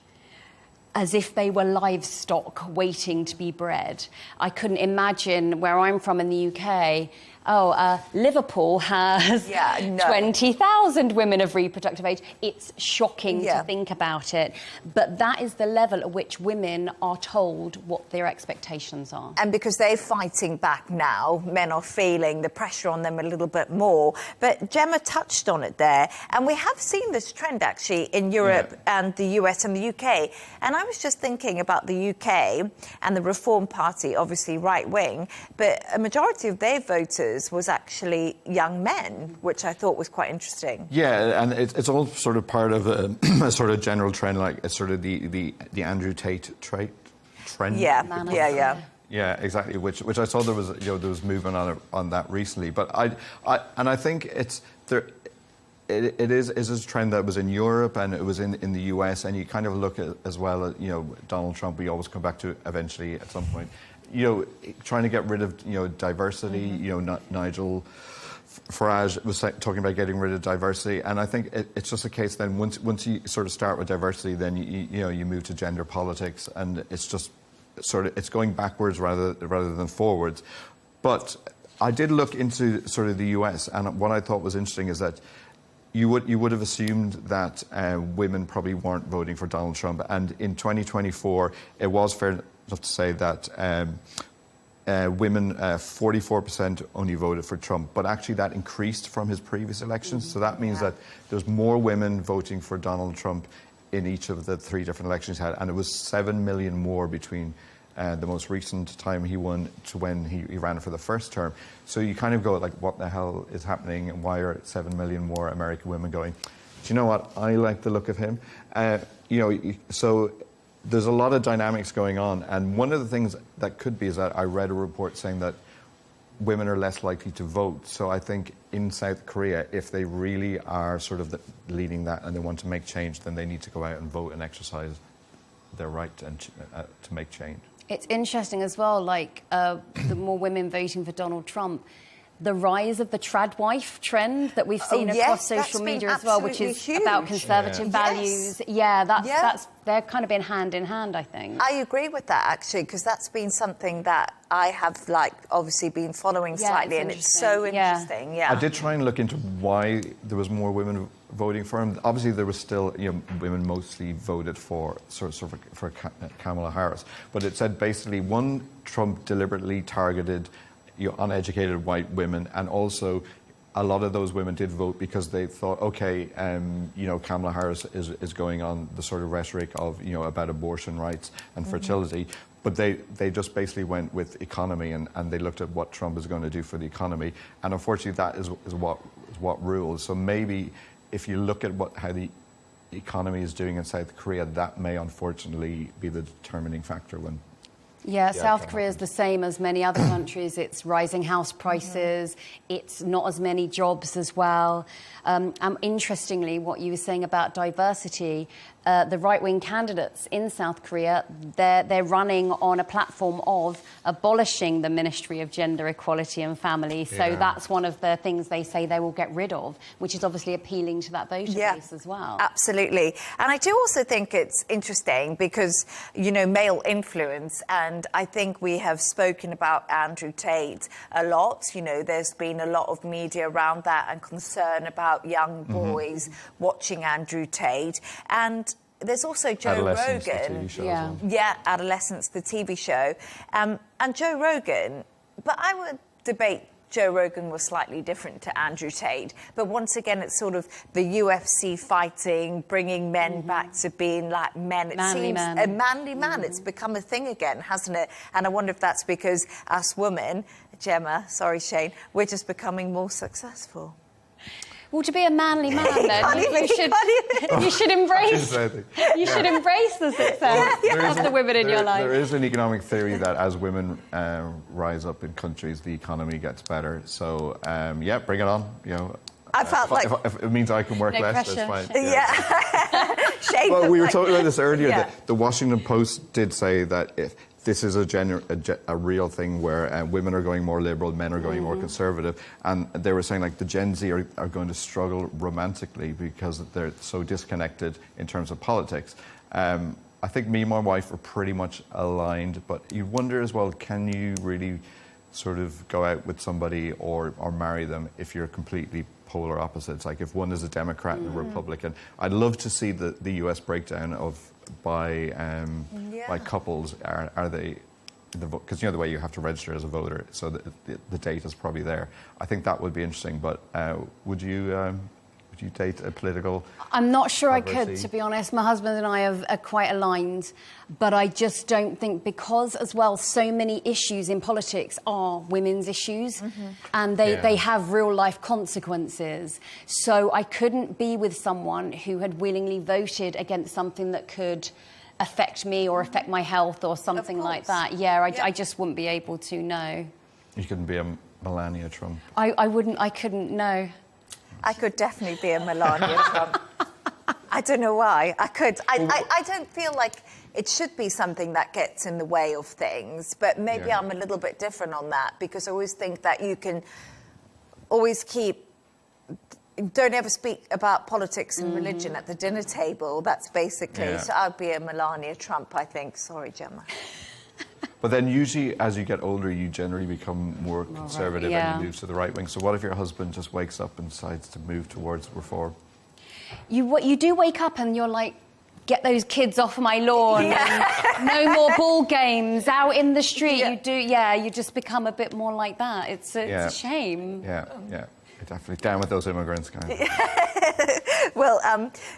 as if they were livestock waiting to be bred. I couldn't imagine where I'm from in the UK. Liverpool has 20,000 women of reproductive age. It's shocking to think about it. But that is the level at which women are told what their expectations are. And because they're fighting back now, men are feeling the pressure on them a little bit more. But Gemma touched on it there. And we have seen this trend, actually, in Europe and the US and the UK. And I was just thinking about the UK and the Reform Party, obviously right-wing, but a majority of their voters was actually young men, which I thought was quite interesting. Yeah, and it's all sort of part of a sort of general trend, like it's sort of the Andrew Tate trend. Yeah, exactly. Which I saw there was movement on that recently. But I think it is a trend that was in Europe and it was in the US, and you kind of look at as well at Donald Trump. We always come back to eventually at some point. Trying to get rid of, diversity. Nigel Farage was talking about getting rid of diversity, and I think it's just a case then once you sort of start with diversity, then you move to gender politics, and it's just it's going backwards rather than forwards. But I did look into sort of the US, and what I thought was interesting is that you would have assumed that women probably weren't voting for Donald Trump, and in 2024 it was fair enough to say that women, 44% only voted for Trump, but actually that increased from his previous elections. So that means that there's more women voting for Donald Trump in each of the 3 different elections he had, and it was 7 million more between the most recent time he won to when he ran for the first term. So you kind of go like, what the hell is happening, and why are 7 million more American women going, do you know what, I like the look of him? So there's a lot of dynamics going on, and one of the things that could be is that I read a report saying that women are less likely to vote. So I think in South Korea, if they really are sort of leading that and they want to make change, then they need to go out and vote and exercise their right to make change. It's interesting as well, like the more women voting for Donald Trump, the rise of the trad wife trend that we've seen across social media as well, which is huge. About conservative values. That's they're kind of been hand in hand, I think. I agree with that, actually, because that's been something that I have, obviously been following slightly, and it's so interesting. I did try and look into why there was more women voting for him. Obviously, there was still, women mostly voted for for Kamala Harris, but it said basically, one, Trump deliberately targeted uneducated white women, and also a lot of those women did vote because they thought, okay, Kamala Harris is going on the sort of rhetoric of, about abortion rights and fertility, but they just basically went with economy, and they looked at what Trump is going to do for the economy, and unfortunately that is what rules. So maybe if you look at how the economy is doing in South Korea, that may unfortunately be the determining factor when. Yeah, South Korea is the same as many other countries. It's rising house prices. It's not as many jobs as well. Interestingly, what you were saying about diversity, the right-wing candidates in South Korea, they're running on a platform of abolishing the Ministry of Gender Equality and Family. So that's one of the things they say they will get rid of, which is obviously appealing to that voter base as well. Absolutely. And I do also think it's interesting because, male influence, and I think we have spoken about Andrew Tate a lot. There's been a lot of media around that and concern about young boys watching Andrew Tate. And there's also Joe Rogan. Adolescence, the TV show. And Joe Rogan, but I would debate Joe Rogan was slightly different to Andrew Tate. But once again, it's sort of the UFC fighting, bringing men back to being like men. It seems a manly man. It's become a thing again, hasn't it? And I wonder if that's because us women, Gemma, sorry, Shane, we're just becoming more successful. Well, to be a manly man, then you should embrace the success of the women in your life. There is an economic theory that as women rise up in countries, the economy gets better. So, bring it on. I felt like if it means I can work less, that's fine. Shane, well, we were talking about this earlier. That the Washington Post did say that if this is a real thing where women are going more liberal, men are going more conservative, and they were saying like the Gen Z are going to struggle romantically because they're so disconnected in terms of politics. I think me and my wife are pretty much aligned, but you wonder as well, can you really sort of go out with somebody or marry them if you're completely polar opposites? Like if one is a Democrat and a Republican. I'd love to see the US breakdown of by couples. Are they, because the way you have to register as a voter, so the date is probably there. I think that would be interesting. But would you date a political? I'm not sure I could, to be honest. My husband and I are quite aligned, but I just don't think, because as well so many issues in politics are women's issues, and they have real life consequences. So I couldn't be with someone who had willingly voted against something that could affect me or affect my health or something like that. I just wouldn't be able to, no. You couldn't be a Melania Trump? I couldn't, no. I could definitely be a Melania Trump. I don't know why. I could. I don't feel like it should be something that gets in the way of things, but maybe I'm a little bit different on that, because I always think that you can always don't ever speak about politics and religion at the dinner table. That's basically, so I'd be a Melania Trump, I think. Sorry, Gemma. But then usually as you get older, you generally become more conservative and you move to the right wing. So what if your husband just wakes up and decides to move towards reform? You do wake up and you're like, get those kids off my lawn, and no more ball games out in the street. You just become a bit more like that. It's a shame. Yeah. definitely down with those immigrants, guys. Well,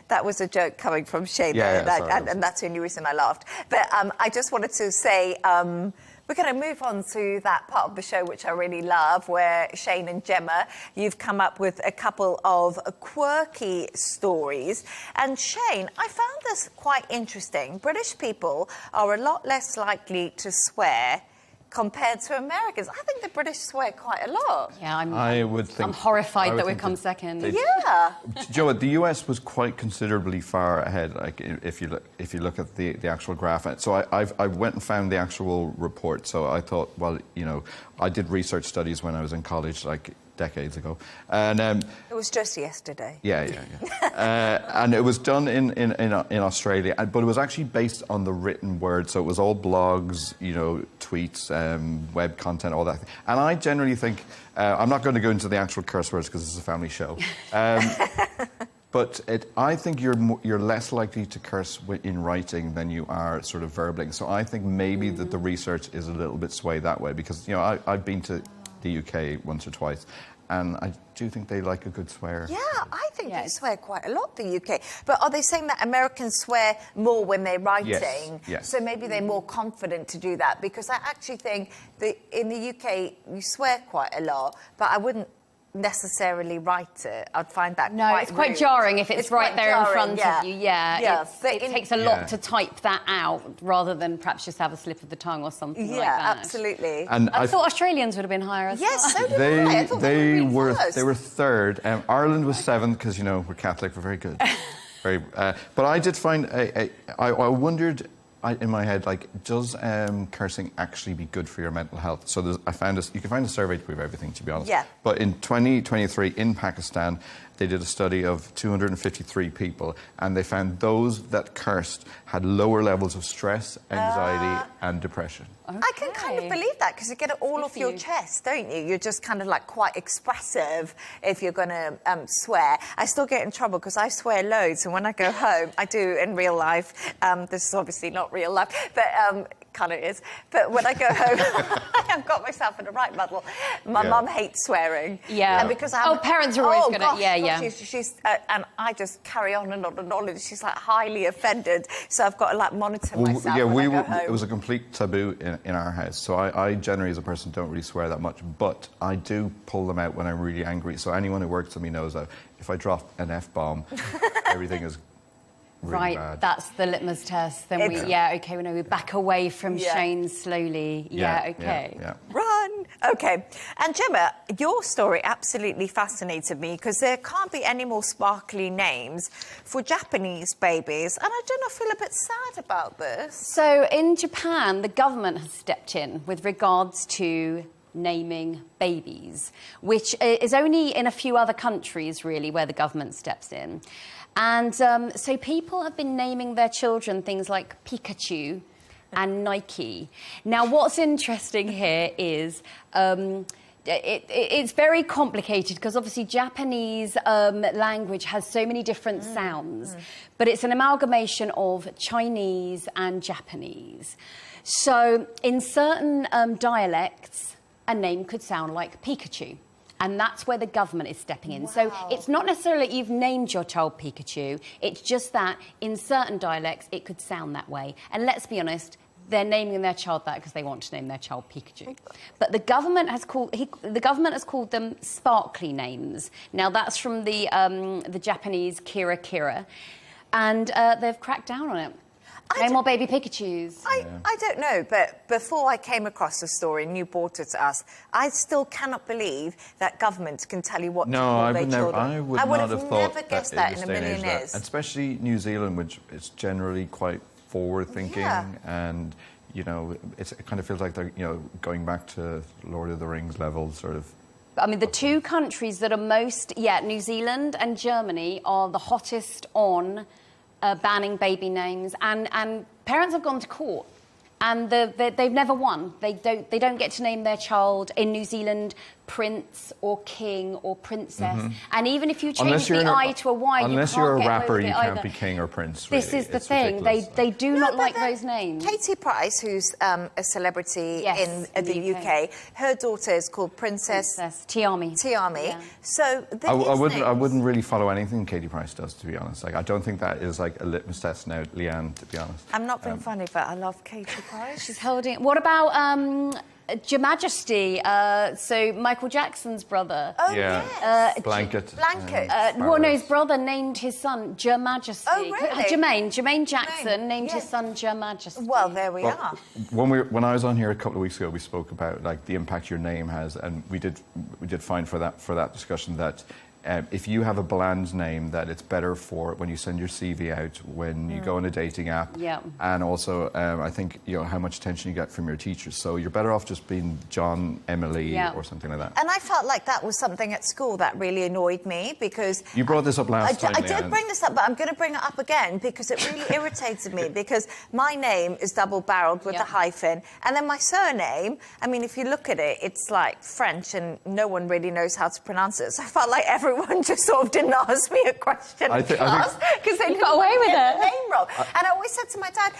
that was a joke coming from Shane, and that's the only reason I laughed. But I just wanted to say, we're going to move on to that part of the show which I really love, where Shane and Gemma, you've come up with a couple of quirky stories. And Shane, I found this quite interesting. British people are a lot less likely to swear compared to Americans. I think the British swear quite a lot. Yeah, I'm horrified that we've come second. Yeah. Joe, the US was quite considerably far ahead. Like if you look at the actual graph. So I went and found the actual report. So I thought, well, you know, I did research studies when I was in college, like decades ago, and it was just yesterday. Yeah. And it was done in Australia, but it was actually based on the written word. So it was all blogs, you know, tweets, web content, all that. And I generally think I'm not going to go into the actual curse words because it's a family show. But I think you're less likely to curse in writing than you are sort of verbaling. So I think maybe that the research is a little bit swayed that way, because you know I've been to the UK once or twice, and I do think they like a good swear. Yeah, I think they swear quite a lot, the UK. But are they saying that Americans swear more when they're writing? Yes. So maybe they're more confident to do that? Because I actually think that in the UK, you swear quite a lot, but I wouldn't necessarily write it. I'd find that it's quite rude. jarring if it's right there in front yeah. of you. Yeah, it takes a lot to type that out rather than perhaps just have a slip of the tongue or something like that. Yeah, absolutely. And I thought Australians would have been higher as well. Yes, so did I. I thought they were third. Ireland was seventh because, you know, we're Catholic, we're very good. But I did find I wondered in my head, like, does cursing actually be good for your mental health? So I found you can find a survey to prove everything, to be honest. Yeah. But in 2023 in Pakistan, they did a study of 253 people, and they found those that cursed had lower levels of stress, anxiety, and depression. Okay. I can kind of believe that, because you get it all off your chest, don't you? You're just kind of like quite expressive if you're going to swear. I still get in trouble because I swear loads, and when I go home, I do in real life. This is obviously not real life, but kind of is. But when I go home, I've got myself in the right muddle. My mum hates swearing. Yeah. And because I parents are always going to, She's and I just carry on and on and on, and she's like highly offended. So I've got to like monitor myself when I go home. It was a complete taboo in our house. So I generally, as a person, don't really swear that much, but I do pull them out when I'm really angry. So anyone who works with me knows that if I drop an F-bomb, everything is really bad. That's the litmus test. Then we back away from Shane slowly. Yeah. Run. Okay. And Gemma, your story absolutely fascinated me, because there can't be any more sparkly names for Japanese babies. And I don't know, I feel a bit sad about this. So in Japan, the government has stepped in with regards to naming babies, which is only in a few other countries, really, where the government steps in. And so people have been naming their children things like Pikachu and Nike. Now, what's interesting here is it's very complicated, because obviously Japanese language has so many different sounds, but it's an amalgamation of Chinese and Japanese. So in certain dialects, a name could sound like Pikachu. And that's where the government is stepping in. Wow. So it's not necessarily that you've named your child Pikachu. It's just that in certain dialects, it could sound that way. And let's be honest, they're naming their child that because they want to name their child Pikachu. But the government has called them sparkly names. Now, that's from the Japanese Kira Kira. And they've cracked down on it. No more baby Pikachus. I don't know, but before I came across the story and you brought it to us, I still cannot believe that governments can tell you what to call their children. I would not have thought never guessed that in a million years. Especially New Zealand, which is generally quite forward-thinking, and, you know, it kind of feels like they're, you know, going back to Lord of the Rings level, sort of. I mean, the two countries that are most, New Zealand and Germany are the hottest on banning baby names, and parents have gone to court and they've never won. They don't get to name their child in New Zealand Prince or King or Princess. And even if you change the I to a Y, unless you can't you're a get rapper, away with you it can't either. be King or Prince. This is the thing. They do not like those names. Katie Price, who's a celebrity in the UK, her daughter is called Princess Tiami. Yeah. So I wouldn't really follow anything Katie Price does, to be honest. Like, I don't think that is like a litmus test now, Leigh Ann, to be honest. I'm not being funny, but I love Katie Price. She's holding. What about Your Majesty? So Michael Jackson's brother. Oh yeah. Blanket. Well, no, his brother named his son Your Majesty. Oh, really? Jermaine Jackson named his son Your Majesty. Well, there we are. When I was on here a couple of weeks ago, we spoke about like the impact your name has, and we did find for that discussion that if you have a bland name, that it's better for when you send your CV out, when you go on a dating app, and also I think how much attention you get from your teachers. So you're better off just being John, Emily, or something like that. And I felt like that was something at school that really annoyed me because you brought this up last time. I did bring this up, but I'm going to bring it up again because it really irritated me because my name is double-barreled with a hyphen, and then my surname. I mean, if you look at it, it's like French, and no one really knows how to pronounce it. So I felt like everyone just sort of didn't ask me a question in class because they got away with it. The name wrong. And I always said to my dad,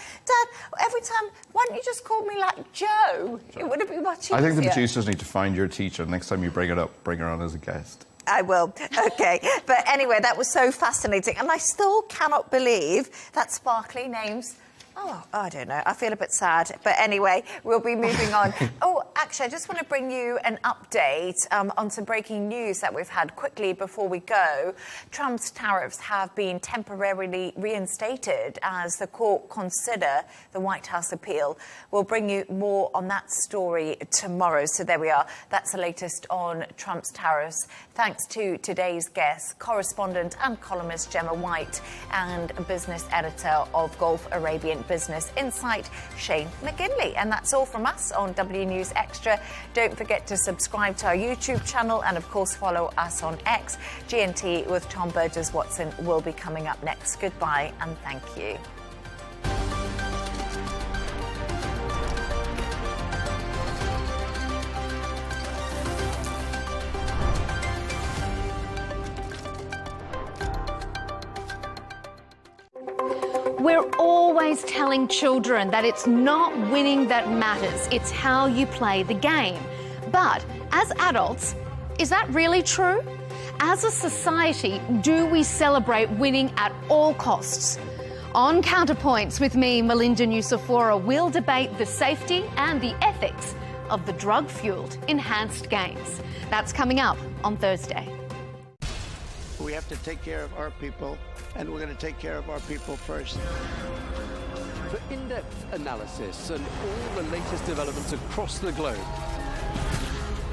every time, why don't you just call me like Joe? It would have been much easier. I think the producers need to find your teacher. Next time you bring it up, bring her on as a guest. I will. Okay. But anyway, that was so fascinating. And I still cannot believe that sparkly names. Oh, I don't know. I feel a bit sad. But anyway, we'll be moving on. Oh, actually, I just want to bring you an update on some breaking news that we've had quickly before we go. Trump's tariffs have been temporarily reinstated as the court consider the White House appeal. We'll bring you more on that story tomorrow. So there we are. That's the latest on Trump's tariffs. Thanks to today's guests, correspondent and columnist Gemma White and business editor of Gulf Arabian Business Insight, Shane McGinley. And that's all from us on W News Extra. Don't forget to subscribe to our YouTube channel and, of course, follow us on X. GNT with Tom Burges Watson will be coming up next. Goodbye and thank you. We're always telling children that it's not winning that matters, it's how you play the game. But as adults, is that really true? As a society, do we celebrate winning at all costs? On Counterpoints with me, Melinda Nucifora, we'll debate the safety and the ethics of the drug-fueled enhanced games. That's coming up on Thursday. We have to take care of our people, and we're going to take care of our people first. For in-depth analysis and all the latest developments across the globe,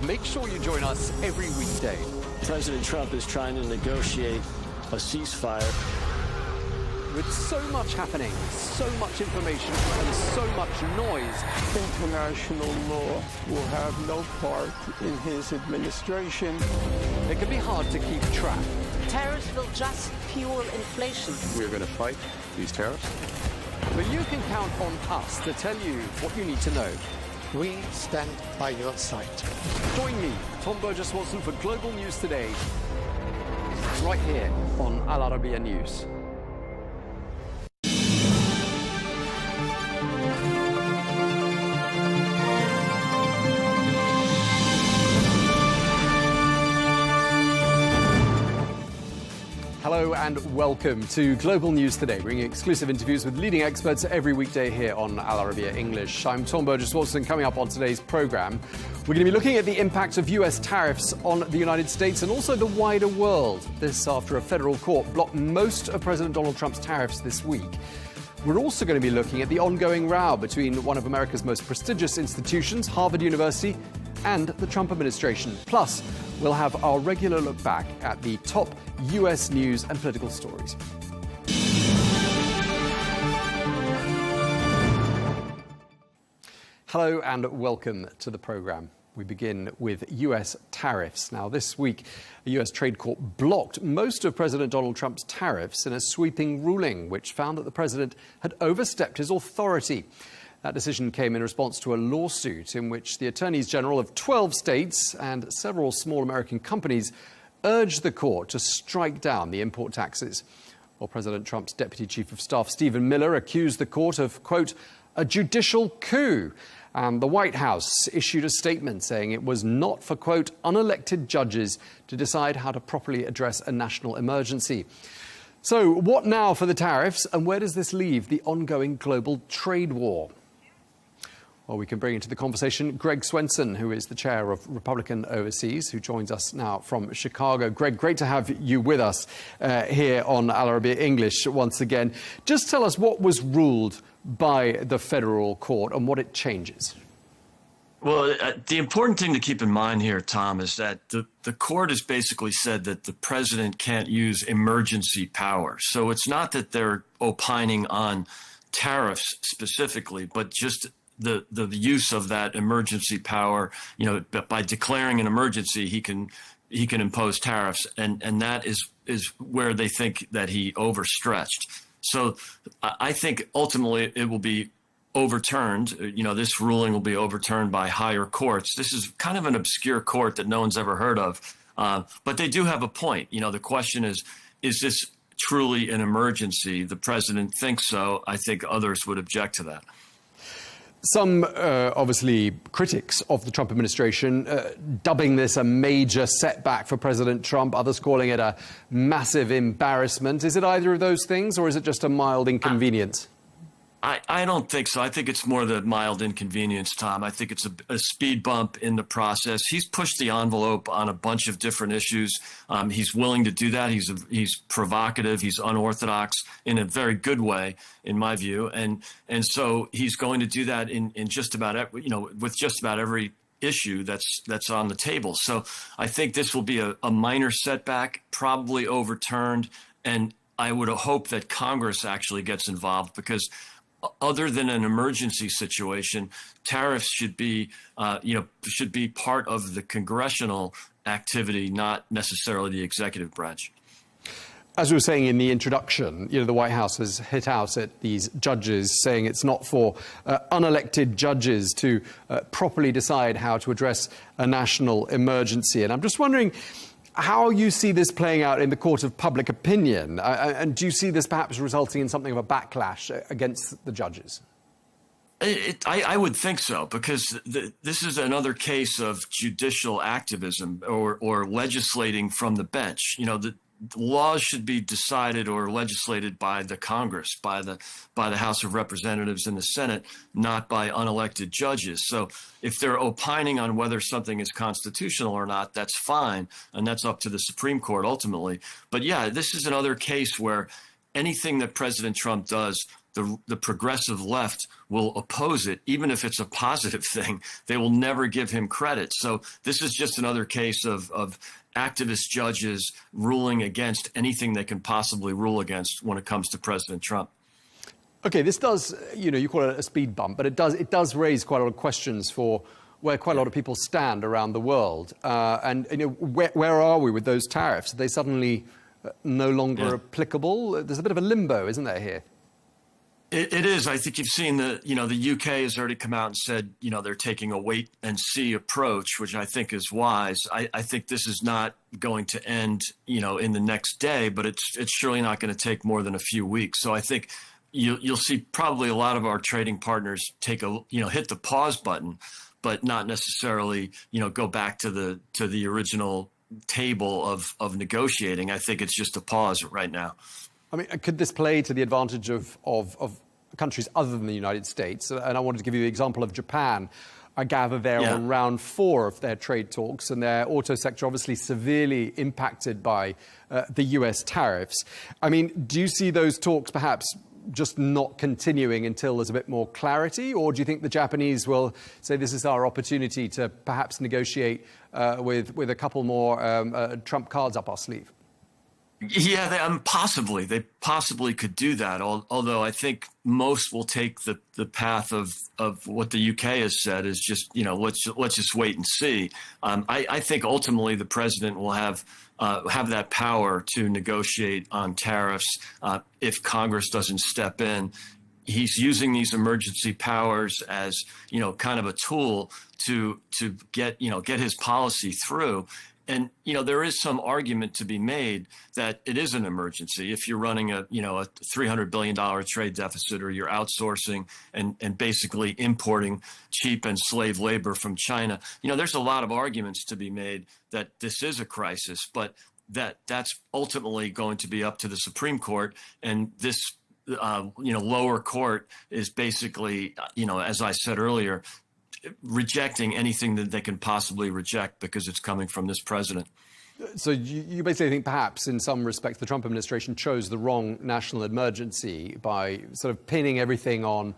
make sure you join us every weekday. President Trump is trying to negotiate a ceasefire. With so much happening, so much information, and so much noise, international law will have no part in his administration. It can be hard to keep track. Tariffs will just fuel inflation. We're going to fight these tariffs. But you can count on us to tell you what you need to know. We stand by your side. Join me, Tom Burges Watson, for Global News Today, right here on Al Arabiya News. Hello and welcome to Global News Today, bringing exclusive interviews with leading experts every weekday here on Al Arabiya English. I'm Tom Burges Watson. Coming up on today's programme, we're going to be looking at the impact of US tariffs on the United States and also the wider world. This after a federal court blocked most of President Donald Trump's tariffs this week. We're also going to be looking at the ongoing row between one of America's most prestigious institutions, Harvard University, and the Trump administration. Plus, we'll have our regular look back at the top US news and political stories. Hello and welcome to the programme. We begin with US tariffs. Now, this week, a US trade court blocked most of President Donald Trump's tariffs in a sweeping ruling, which found that the president had overstepped his authority. That decision came in response to a lawsuit in which the attorneys general of 12 states and several small American companies urged the court to strike down the import taxes. Well, President Trump's Deputy Chief of Staff, Stephen Miller, accused the court of, quote, a judicial coup. And the White House issued a statement saying it was not for, quote, unelected judges to decide how to properly address a national emergency. So what now for the tariffs, and where does this leave the ongoing global trade war? Well, we can bring into the conversation Greg Swenson, who is the chair of Republican Overseas, who joins us now from Chicago. Greg, great to have you with us here on Al Arabiya English once again. Just tell us what was ruled by the federal court and what it changes. Well, the important thing to keep in mind here, Tom, is that the court has basically said that the president can't use emergency power. So it's not that they're opining on tariffs specifically, but just the use of that emergency power. You know, by declaring an emergency, he can impose tariffs, and that is where they think that he overstretched. So I think ultimately it will be overturned. You know, this ruling will be overturned by higher courts. This is kind of an obscure court that no one's ever heard of, but they do have a point. You know, the question is this truly an emergency? The president thinks so. I think others would object to that. Some, obviously, critics of the Trump administration dubbing this a major setback for President Trump, others calling it a massive embarrassment. Is it either of those things, or is it just a mild inconvenience? I don't think so. I think it's more the mild inconvenience, Tom. I think it's a speed bump in the process. He's pushed the envelope on a bunch of different issues. He's willing to do that. He's provocative. He's unorthodox in a very good way, in my view. And so he's going to do that in just about, with just about every issue that's on the table. So I think this will be a minor setback, probably overturned. And I would hope that Congress actually gets involved, because other than an emergency situation, tariffs should be part of the congressional activity, not necessarily the executive branch. As we were saying in the introduction, the White House has hit out at these judges, saying it's not for unelected judges to properly decide how to address a national emergency. And I'm just wondering how you see this playing out in the court of public opinion. And do you see this perhaps resulting in something of a backlash against the judges? I would think so, because this is another case of judicial activism or legislating from the bench. The laws should be decided or legislated by the Congress, by the House of Representatives and the Senate, not by unelected judges. So if they're opining on whether something is constitutional or not, that's fine, and that's up to the Supreme Court ultimately. But yeah, this is another case where anything that President Trump does, the progressive left will oppose it, even if it's a positive thing. They will never give him credit. So this is just another case of activist judges ruling against anything they can possibly rule against when it comes to President Trump. Okay, this does, you call it a speed bump, but it does raise quite a lot of questions for where quite a lot of people stand around the world. And where are we with those tariffs? Are they suddenly no longer applicable? There's a bit of a limbo, isn't there, here? It is. I think you've seen the UK has already come out and said, they're taking a wait and see approach, which I think is wise. I think this is not going to end, in the next day, but it's surely not going to take more than a few weeks. So I think you'll see probably a lot of our trading partners take hit the pause button, but not necessarily, go back to the original table of negotiating. I think it's just a pause right now. I mean, could this play to the advantage of countries other than the United States? And I wanted to give you the example of Japan. I gather they're on round 4 of their trade talks, and their auto sector obviously severely impacted by the US tariffs. I mean, do you see those talks perhaps just not continuing until there's a bit more clarity? Or do you think the Japanese will say this is our opportunity to perhaps negotiate with a couple more Trump cards up our sleeve? Yeah, they possibly could do that. Although I think most will take the path of what the UK has said is just let's just wait and see. I think ultimately the president will have that power to negotiate on tariffs if Congress doesn't step in. he's using these emergency powers as, kind of a tool to get his policy through. And, there is some argument to be made that it is an emergency. If you're running a $300 billion trade deficit, or you're outsourcing and basically importing cheap and slave labor from China, there's a lot of arguments to be made that this is a crisis, but that's ultimately going to be up to the Supreme Court. And this, lower court is basically, as I said earlier, rejecting anything that they can possibly reject because it's coming from this president. So you basically think perhaps in some respects the Trump administration chose the wrong national emergency by sort of pinning everything on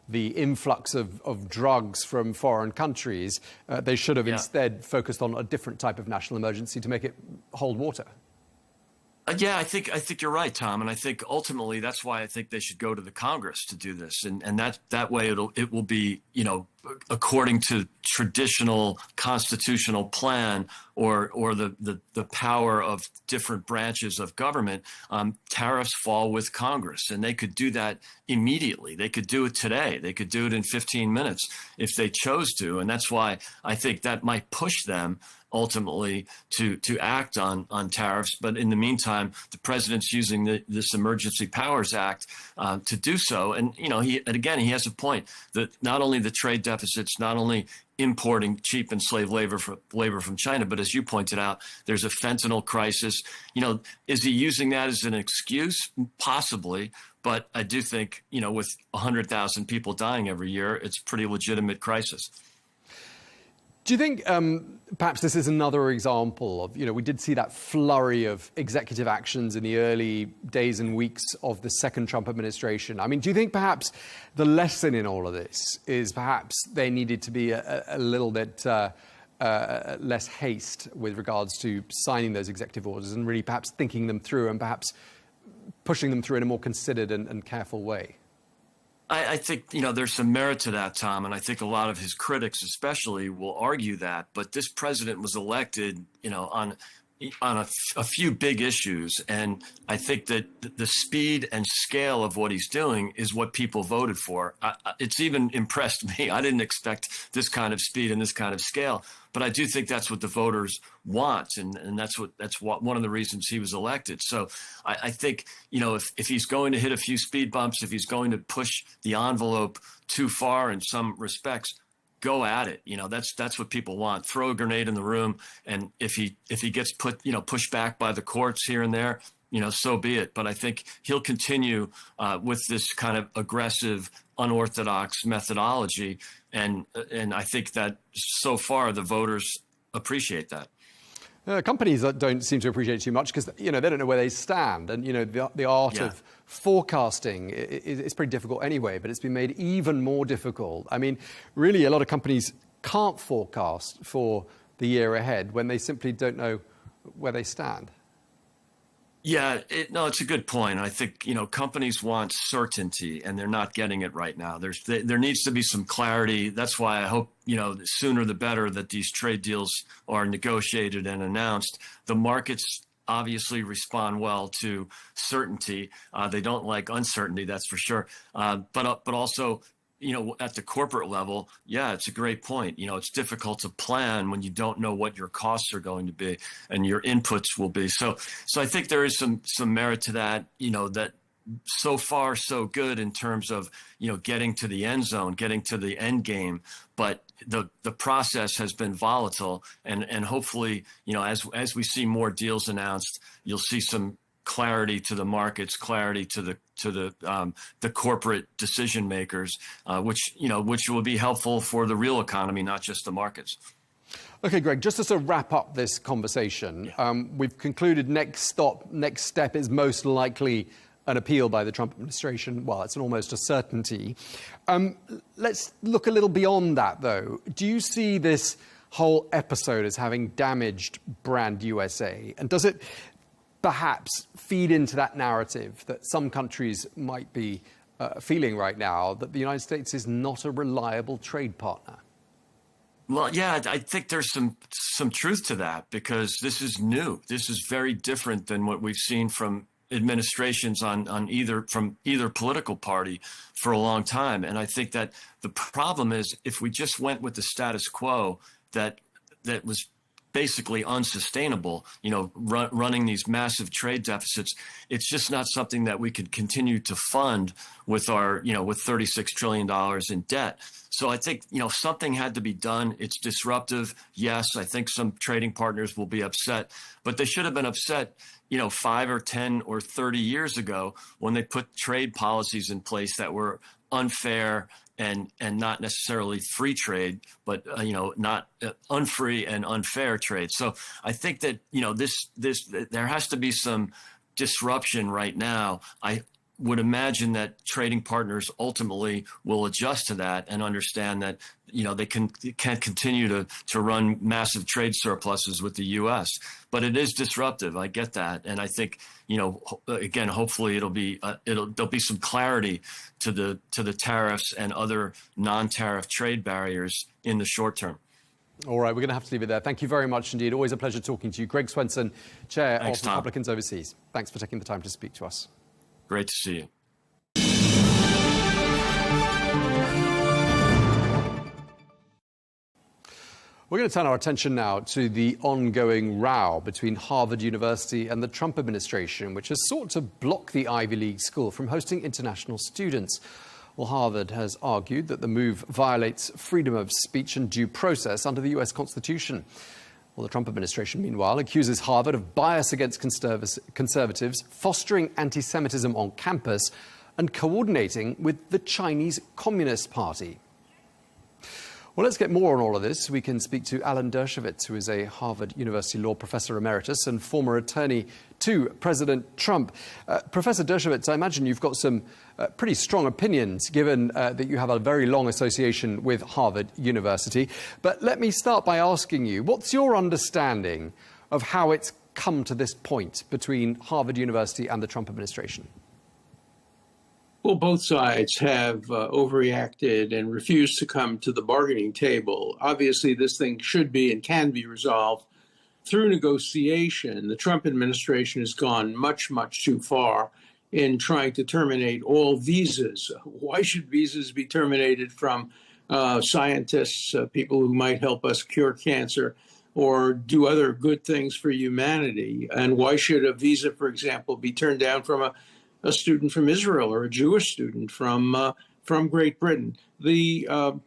the influx of drugs from foreign countries. They should have instead focused on a different type of national emergency to make it hold water. Yeah, I think you're right, Tom, and I think ultimately that's why I think they should go to the Congress to do this, and that way it will be according to traditional constitutional plan or the power of different branches of government. Tariffs fall with Congress, and they could do that immediately. They could do it today. They could do it in 15 minutes if they chose to, and that's why I think that might push them ultimately to act on tariffs. But in the meantime, the president's using this Emergency Powers Act to do so. And, he has a point that not only the trade deficits, not only importing cheap and slave labor from China, but as you pointed out, there's a fentanyl crisis. Is he using that as an excuse? Possibly. But I do think, with 100,000 people dying every year, it's a pretty legitimate crisis. Do you think perhaps this is another example of, we did see that flurry of executive actions in the early days and weeks of the second Trump administration? I mean, do you think perhaps the lesson in all of this is perhaps there needed to be a little bit less haste with regards to signing those executive orders and really perhaps thinking them through and perhaps pushing them through in a more considered and careful way? I think, there's some merit to that, Tom, and I think a lot of his critics especially will argue that. But this president was elected, on a few big issues, and I think that the speed and scale of what he's doing is what people voted for. It's even impressed me. I didn't expect this kind of speed and this kind of scale, but I do think that's what the voters want, and that's one of the reasons he was elected. So I think, if he's going to hit a few speed bumps, if he's going to push the envelope too far in some respects, go at it. That's what people want. Throw a grenade in the room, and if he gets pushed back by the courts here and there, so be it. But I think he'll continue with this kind of aggressive, unorthodox methodology, and I think that so far the voters appreciate that. Companies don't seem to appreciate it too much because, they don't know where they stand. And, the art of forecasting is pretty difficult anyway, but it's been made even more difficult. I mean, really, a lot of companies can't forecast for the year ahead when they simply don't know where they stand. Yeah, it's a good point. I think, companies want certainty, and they're not getting it right now. There needs to be some clarity. That's why I hope, the sooner the better that these trade deals are negotiated and announced. The markets obviously respond well to certainty. They don't like uncertainty, that's for sure. But also, at the corporate level, it's a great point. It's difficult to plan when you don't know what your costs are going to be and your inputs will be. So I think there is some merit to that, that so far so good in terms of, getting to the end zone, getting to the end game. But the process has been volatile, and hopefully, as we see more deals announced, you'll see some clarity to the markets, clarity to the corporate decision makers, which will be helpful for the real economy, not just the markets. Okay, Greg, just to sort of wrap up this conversation, we've concluded next step is most likely an appeal by the Trump administration. Well, it's almost a certainty. Let's look a little beyond that, though. Do you see this whole episode as having damaged brand USA? And does it perhaps feed into that narrative that some countries might be feeling right now, that the United States is not a reliable trade partner? Well, yeah, I think there's some truth to that, because this is new. This is very different than what we've seen from administrations on either political party for a long time. And I think that the problem is if we just went with the status quo that was basically unsustainable, running these massive trade deficits, it's just not something that we could continue to fund with our, with $36 trillion in debt. So I think, something had to be done. It's disruptive. Yes, I think some trading partners will be upset, but they should have been upset, 5 or 10 or 30 years ago when they put trade policies in place that were unfair and not necessarily free trade, but not unfree and unfair trade. So I think that there has to be some disruption right now. I would imagine that trading partners ultimately will adjust to that and understand that they can't continue to run massive trade surpluses with the U.S. But it is disruptive. I get that, and I think again, hopefully there'll be some clarity to the tariffs and other non-tariff trade barriers in the short term. All right, we're going to have to leave it there. Thank you very much indeed. Always a pleasure talking to you, Greg Swenson, Chair of Republicans Overseas. Thanks for taking the time to speak to us. Great to see you. We're going to turn our attention now to the ongoing row between Harvard University and the Trump administration, which has sought to block the Ivy League school from hosting international students. Well, Harvard has argued that the move violates freedom of speech and due process under the US Constitution. Well, the Trump administration, meanwhile, accuses Harvard of bias against conservatives, fostering anti-Semitism on campus, and coordinating with the Chinese Communist Party. Well, let's get more on all of this. We can speak to Alan Dershowitz, who is a Harvard University law professor emeritus and former attorney to President Trump. Professor Dershowitz, I imagine you've got some pretty strong opinions, given that you have a very long association with Harvard University. But let me start by asking you, what's your understanding of how it's come to this point between Harvard University and the Trump administration? Well, both sides have overreacted and refused to come to the bargaining table. Obviously, this thing should be and can be resolved through negotiation. The Trump administration has gone much, much too far in trying to terminate all visas. Why should visas be terminated from scientists, people who might help us cure cancer or do other good things for humanity? And why should a visa, for example, be turned down from a student from Israel or a Jewish student from Great Britain? The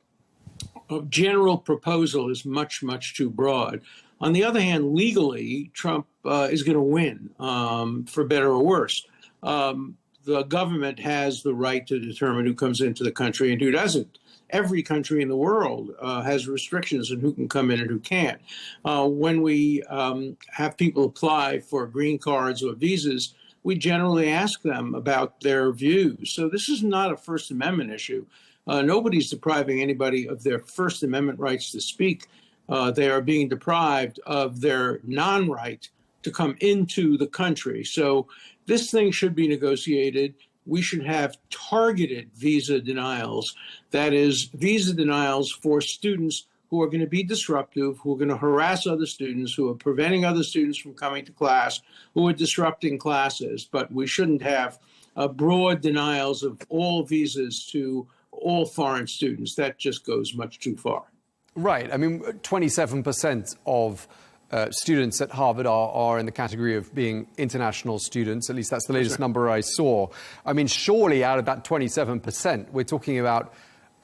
general proposal is much, much too broad. On the other hand, legally, Trump is going to win, for better or worse. The government has the right to determine who comes into the country and who doesn't. Every country in the world has restrictions on who can come in and who can't. When we have people apply for green cards or visas, we generally ask them about their views. So this is not a First Amendment issue. Nobody's depriving anybody of their First Amendment rights to speak. They are being deprived of their non-right to come into the country. So this thing should be negotiated. We should have targeted visa denials. That is, visa denials for students who are going to be disruptive, who are going to harass other students, who are preventing other students from coming to class, who are disrupting classes. But we shouldn't have broad denials of all visas to all foreign students. That just goes much too far. Right. I mean, 27% of students at Harvard are in the category of being international students. At least that's the latest number I saw. I mean, surely out of that 27%, we're talking about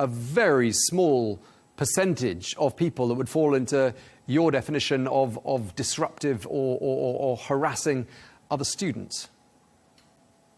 a very small percentage of people that would fall into your definition of disruptive or harassing other students.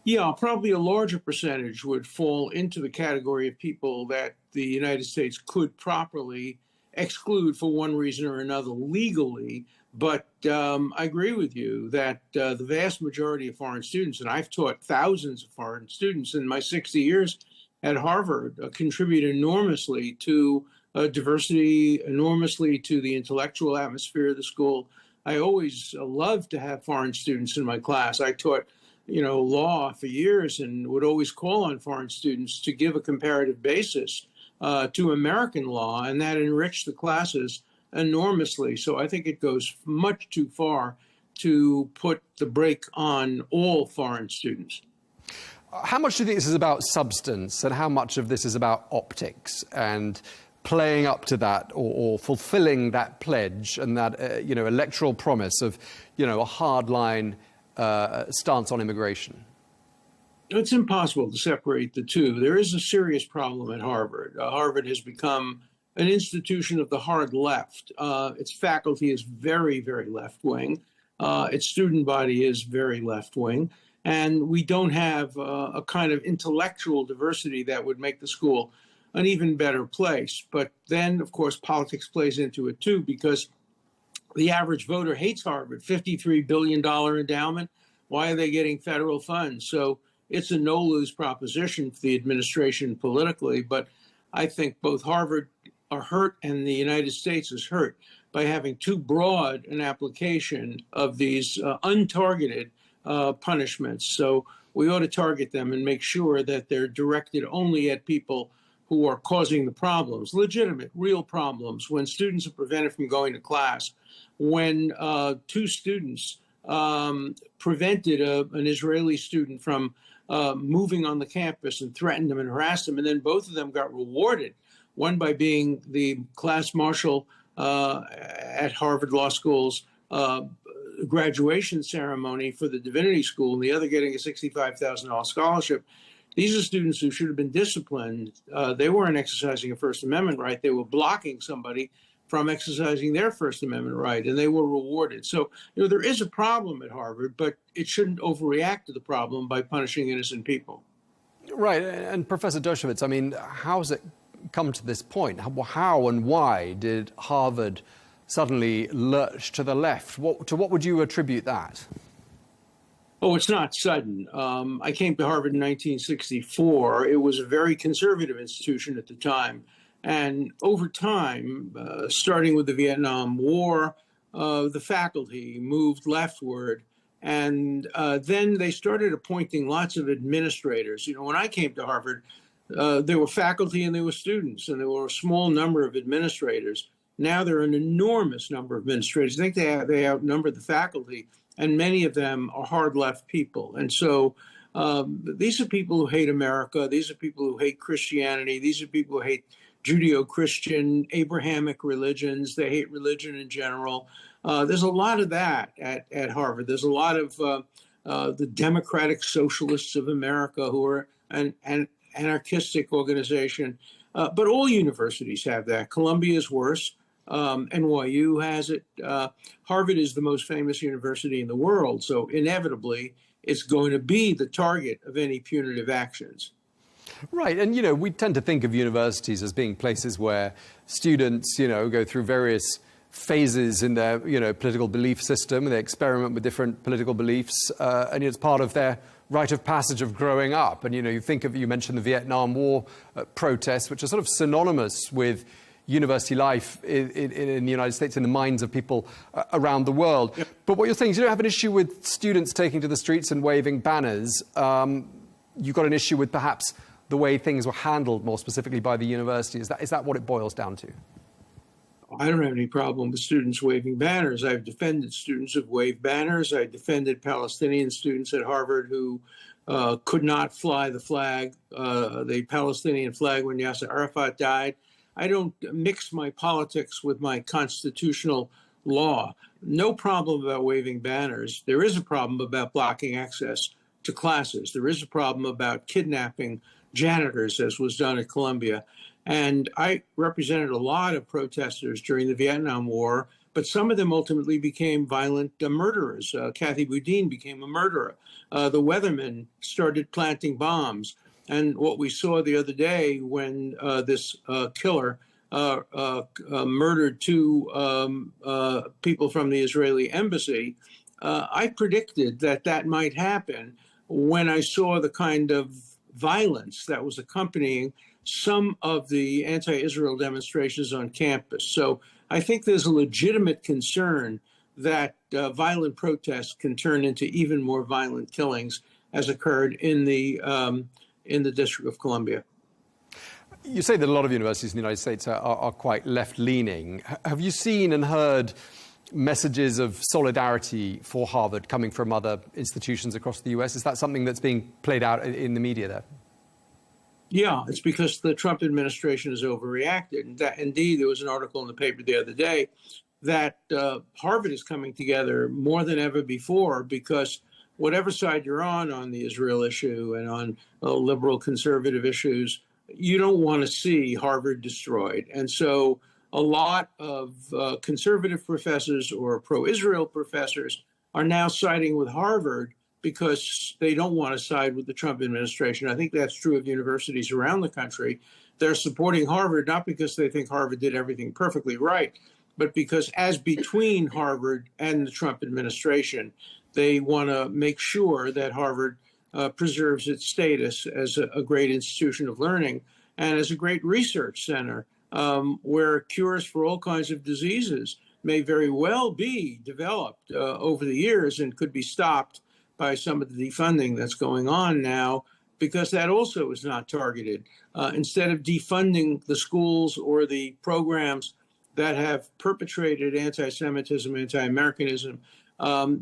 Yeah, probably a larger percentage would fall into the category of people that the United States could properly exclude for one reason or another legally. But I agree with you that the vast majority of foreign students, and I've taught thousands of foreign students in my 60 years at Harvard, contribute enormously to diversity, enormously to the intellectual atmosphere of the school. I always loved to have foreign students in my class. I taught, law for years and would always call on foreign students to give a comparative basis to American law, and that enriched the classes enormously. So I think it goes much too far to put the brake on all foreign students. How much do you think this is about substance, and how much of this is about optics and playing up to that, or fulfilling that pledge and that electoral promise of a hardline stance on immigration? It's impossible to separate the two. There is a serious problem at Harvard. Harvard has become an institution of the hard left. Its faculty is very, very left-wing. Its student body is very left-wing. And we don't have a kind of intellectual diversity that would make the school an even better place. But then, of course, politics plays into it too, because the average voter hates Harvard. $53 billion endowment. Why are they getting federal funds? So it's a no-lose proposition for the administration politically. But I think both Harvard are hurt and the United States is hurt by having too broad an application of these untargeted punishments. So we ought to target them and make sure that they're directed only at people who are causing the problems, legitimate, real problems. When students are prevented from going to class, when two students prevented an Israeli student from moving on the campus and threatened them and harassed them, and then both of them got rewarded, one by being the class marshal at Harvard Law School's graduation ceremony for the divinity school, and the other getting a $65,000 scholarship. These are students who should have been disciplined. They weren't exercising a First Amendment right. They were blocking somebody from exercising their First Amendment right, and they were rewarded. So, there is a problem at Harvard, but it shouldn't overreact to the problem by punishing innocent people. Right. And Professor Dershowitz, I mean, how has it come to this point? How and why did Harvard suddenly lurch to the left? To what would you attribute that? Oh, it's not sudden. I came to Harvard in 1964. It was a very conservative institution at the time. And over time, starting with the Vietnam War, the faculty moved leftward. And then they started appointing lots of administrators. When I came to Harvard, there were faculty and there were students, and there were a small number of administrators. Now there are an enormous number of administrators. I think they outnumber the faculty, and many of them are hard left people. And so these are people who hate America. These are people who hate Christianity. These are people who hate Judeo-Christian, Abrahamic religions. They hate religion in general. There's a lot of that at Harvard. There's a lot of the Democratic Socialists of America, who are an anarchistic organization. But all universities have that. Columbia is worse. NYU has it. Harvard is the most famous university in the world. So inevitably, it's going to be the target of any punitive actions. Right. And, we tend to think of universities as being places where students, go through various phases in their, political belief system, and they experiment with different political beliefs, and it's part of their rite of passage of growing up. And, you mentioned the Vietnam War protests, which are sort of synonymous with university life in the United States, in the minds of people around the world. Yep. But what you're saying is you don't have an issue with students taking to the streets and waving banners. You've got an issue with perhaps the way things were handled more specifically by the university. Is that what it boils down to? I don't have any problem with students waving banners. I've defended students who've waved banners. I defended Palestinian students at Harvard who could not fly the flag, the Palestinian flag, when Yasser Arafat died. I don't mix my politics with my constitutional law. No problem about waving banners. There is a problem about blocking access to classes. There is a problem about kidnapping janitors, as was done at Columbia. And I represented a lot of protesters during the Vietnam War, but some of them ultimately became violent murderers. Kathy Boudin became a murderer. The Weathermen started planting bombs. And what we saw the other day when this killer murdered two people from the Israeli embassy, I predicted that might happen when I saw the kind of violence that was accompanying some of the anti-Israel demonstrations on campus. So I think there's a legitimate concern that violent protests can turn into even more violent killings, as occurred in the District of Columbia. You say that a lot of universities in the United States are quite left-leaning. Have you seen and heard messages of solidarity for Harvard coming from other institutions across the US? Is that something that's being played out in the media there? Yeah, it's because the Trump administration has overreacted. And that, indeed, there was an article in the paper the other day that Harvard is coming together more than ever before, because whatever side you're on the Israel issue and on liberal conservative issues, you don't want to see Harvard destroyed. And so a lot of conservative professors or pro-Israel professors are now siding with Harvard because they don't want to side with the Trump administration. I think that's true of universities around the country. They're supporting Harvard not because they think Harvard did everything perfectly right, but because as between Harvard and the Trump administration, they want to make sure that Harvard preserves its status as a great institution of learning and as a great research center where cures for all kinds of diseases may very well be developed over the years and could be stopped by some of the defunding that's going on now, because that also is not targeted. Instead of defunding the schools or the programs that have perpetrated anti-Semitism, anti-Americanism,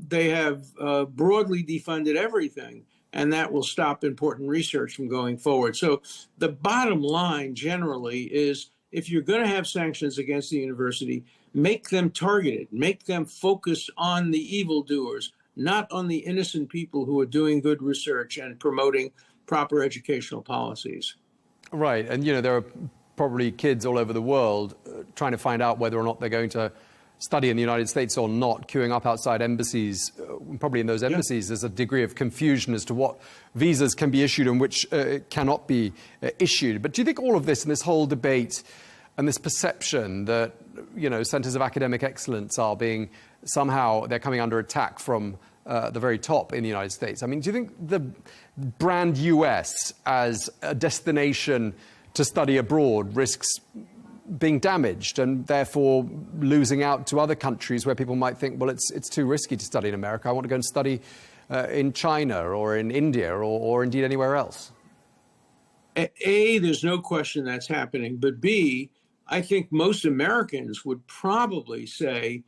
they have broadly defunded everything, and that will stop important research from going forward. So the bottom line generally is, if you're going to have sanctions against the university, make them targeted, make them focus on the evildoers, not on the innocent people who are doing good research and promoting proper educational policies. Right, and there are probably kids all over the world trying to find out whether or not they're going to study in the United States or not, queuing up outside embassies. Probably in those embassies, there's a degree of confusion as to what visas can be issued and which cannot be issued. But do you think all of this and this whole debate and this perception that, centers of academic excellence are being somehow, they're coming under attack from the very top in the United States? I mean, do you think the brand US as a destination to study abroad risks being damaged and therefore losing out to other countries where people might think, well, it's too risky to study in America. I want to go and study in China or in India or indeed anywhere else? A, there's no question that's happening. But B, I think most Americans would probably say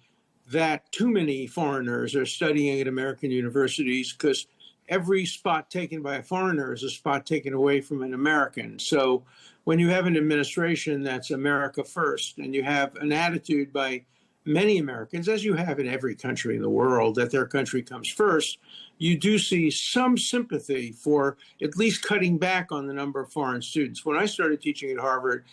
that too many foreigners are studying at American universities, because every spot taken by a foreigner is a spot taken away from an American. So when you have an administration that's America first, and you have an attitude by many Americans, as you have in every country in the world, that their country comes first, you do see some sympathy for at least cutting back on the number of foreign students. When I started teaching at Harvard,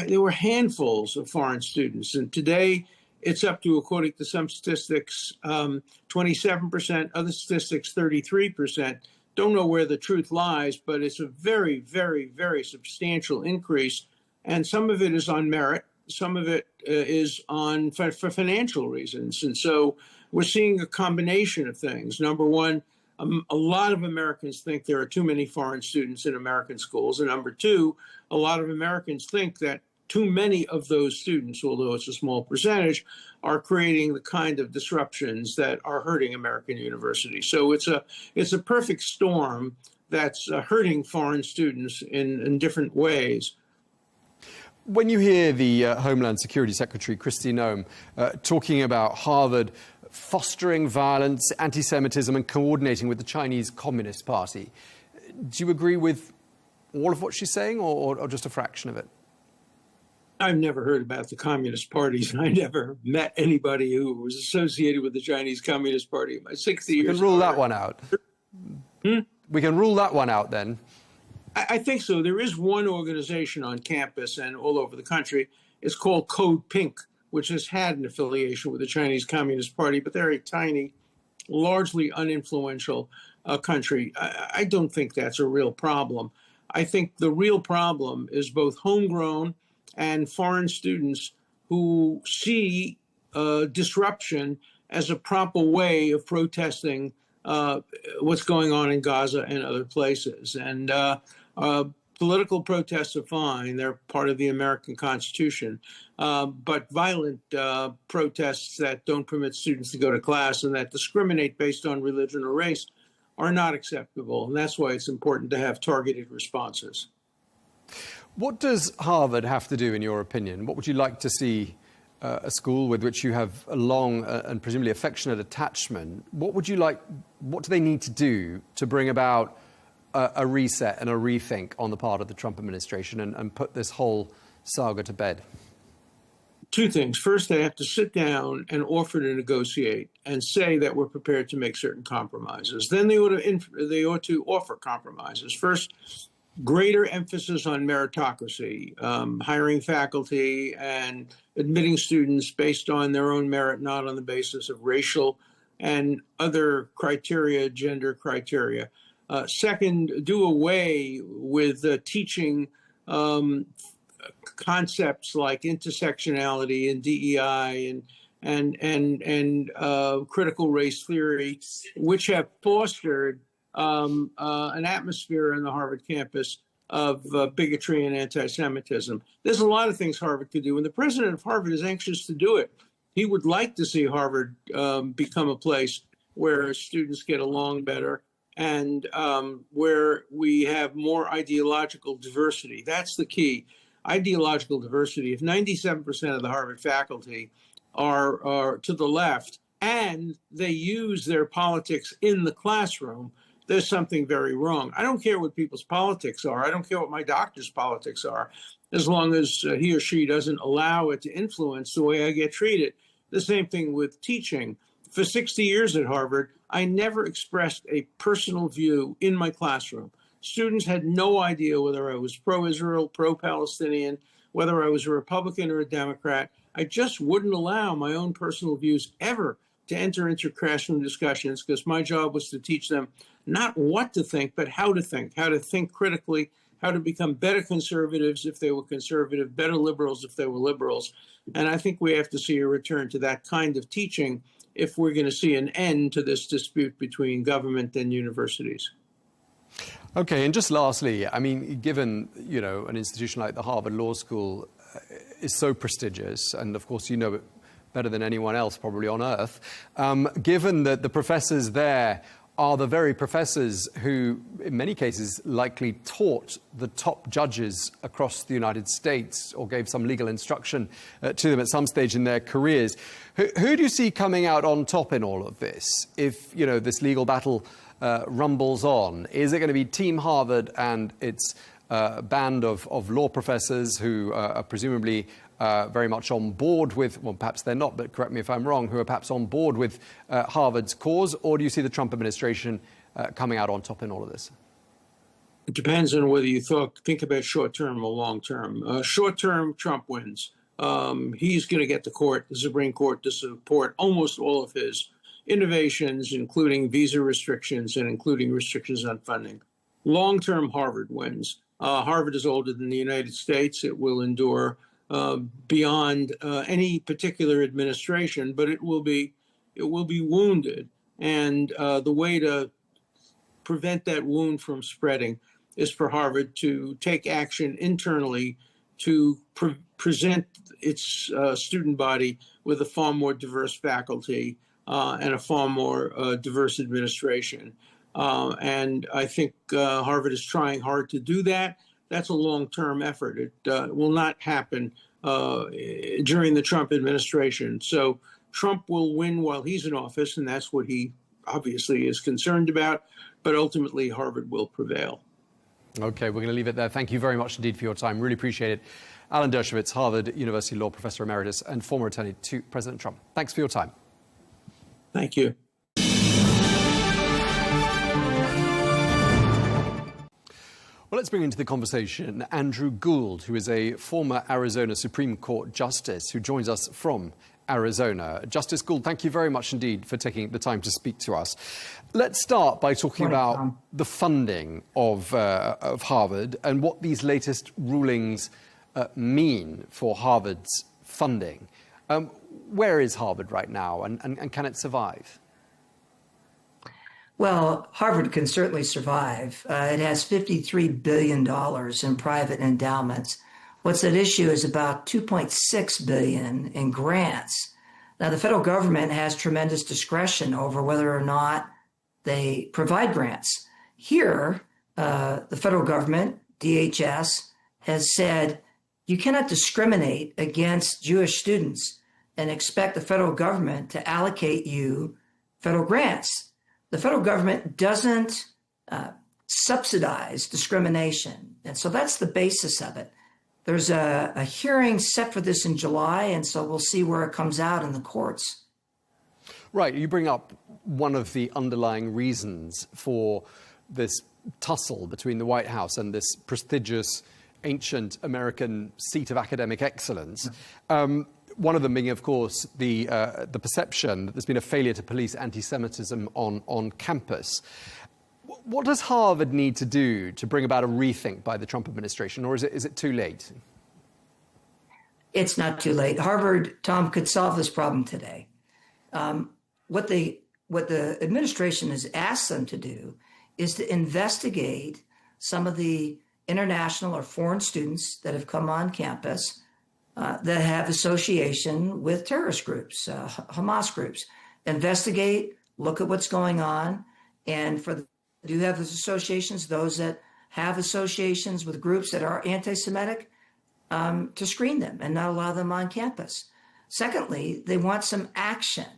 there were handfuls of foreign students, and today it's up to, according to some statistics, 27%, other statistics 33%. Don't know where the truth lies, but it's a very, very, very substantial increase. And some of it is on merit. Some of it is for financial reasons. And so we're seeing a combination of things. Number one, a lot of Americans think there are too many foreign students in American schools. And number two, a lot of Americans think that too many of those students, although it's a small percentage, are creating the kind of disruptions that are hurting American universities. So it's a perfect storm that's hurting foreign students in different ways. When you hear the Homeland Security Secretary, Kristi Noem, talking about Harvard fostering violence, anti-Semitism, and coordinating with the Chinese Communist Party, do you agree with all of what she's saying, or just a fraction of it? I've never heard about the Communist parties, and I never met anybody who was associated with the Chinese Communist Party in my 60 years. We can rule that one out. We can rule that one out then. I think so. There is one organization on campus and all over the country. It's called Code Pink, which has had an affiliation with the Chinese Communist Party, but they're a tiny, largely uninfluential country. I don't think that's a real problem. I think the real problem is both homegrown and foreign students who see disruption as a proper way of protesting what's going on in Gaza and other places. And political protests are fine. They're part of the American Constitution. But violent protests that don't permit students to go to class and that discriminate based on religion or race are not acceptable. And that's why it's important to have targeted responses. What does Harvard have to do, in your opinion? What would you like to see a school with which you have a long and presumably affectionate attachment. What would you like? What do they need to do to bring about a reset and a rethink on the part of the Trump administration and put this whole saga to bed? Two things. First, they have to sit down and offer to negotiate and say that we're prepared to make certain compromises. Then they ought to offer compromises. First, greater emphasis on meritocracy, hiring faculty and admitting students based on their own merit, not on the basis of racial and other criteria, gender criteria. Second, do away with teaching concepts like intersectionality and DEI and critical race theory, which have fostered an atmosphere in the Harvard campus of bigotry and anti-Semitism. There's a lot of things Harvard could do, and the president of Harvard is anxious to do it. He would like to see Harvard become a place where students get along better and where we have more ideological diversity. That's the key. Ideological diversity. If 97% of the Harvard faculty are to the left and they use their politics in the classroom, there's something very wrong. I don't care what people's politics are. I don't care what my doctor's politics are, as long as he or she doesn't allow it to influence the way I get treated. The same thing with teaching. For 60 years at Harvard, I never expressed a personal view in my classroom. Students had no idea whether I was pro-Israel, pro-Palestinian, whether I was a Republican or a Democrat. I just wouldn't allow my own personal views ever to enter into classroom discussions, because my job was to teach them not what to think, but how to think critically, how to become better conservatives if they were conservative, better liberals if they were liberals. And I think we have to see a return to that kind of teaching if we're going to see an end to this dispute between government and universities. Okay, and just lastly, I mean, given, you know, an institution like the Harvard Law School is so prestigious, and of course you know it better than anyone else probably on earth, given that the professors there are the very professors who, in many cases, likely taught the top judges across the United States or gave some legal instruction to them at some stage in their careers. Who do you see coming out on top in all of this if, you know, this legal battle rumbles on? Is it going to be Team Harvard and its band of law professors who are presumably very much on board with, well, perhaps they're not, but correct me if I'm wrong, who are perhaps on board with Harvard's cause? Or do you see the Trump administration coming out on top in all of this? It depends on whether you think about short-term or long-term. Short-term, Trump wins. He's going to get the Supreme Court to support almost all of his innovations, including visa restrictions and including restrictions on funding. Long-term, Harvard wins. Harvard is older than the United States. It will endure beyond any particular administration, but it will be wounded. And the way to prevent that wound from spreading is for Harvard to take action internally to present its student body with a far more diverse faculty and a far more diverse administration. And I think Harvard is trying hard to do that. That's a long-term effort. It will not happen during the Trump administration. So Trump will win while he's in office, and that's what he obviously is concerned about. But ultimately, Harvard will prevail. Okay, we're going to leave it there. Thank you very much indeed for your time. Really appreciate it. Alan Dershowitz, Harvard University Law Professor Emeritus and former attorney to President Trump. Thanks for your time. Thank you. Well, let's bring into the conversation Andrew Gould, who is a former Arizona Supreme Court Justice who joins us from Arizona. Justice Gould, thank you very much indeed for taking the time to speak to us. Let's start by talking about the funding of Harvard and what these latest rulings mean for Harvard's funding. Where is Harvard right now, and can it survive? Well, Harvard can certainly survive. It has $53 billion in private endowments. What's at issue is about $2.6 billion in grants. Now, the federal government has tremendous discretion over whether or not they provide grants. Here, the federal government, DHS, has said you cannot discriminate against Jewish students and expect the federal government to allocate you federal grants. The federal government doesn't subsidize discrimination. And so that's the basis of it. There's a hearing set for this in July, and so we'll see where it comes out in the courts. Right. You bring up one of the underlying reasons for this tussle between the White House and this prestigious, ancient American seat of academic excellence. One of them being, of course, the perception that there's been a failure to police anti-Semitism on campus. What does Harvard need to do to bring about a rethink by the Trump administration, or is it too late? It's not too late. Harvard, Tom, could solve this problem today. What the administration has asked them to do is to investigate some of the international or foreign students that have come on campus that have association with terrorist groups, Hamas groups. Investigate, look at what's going on, and for the do have associations, those that have associations with groups that are anti-Semitic, to screen them and not allow them on campus. Secondly, they want some action.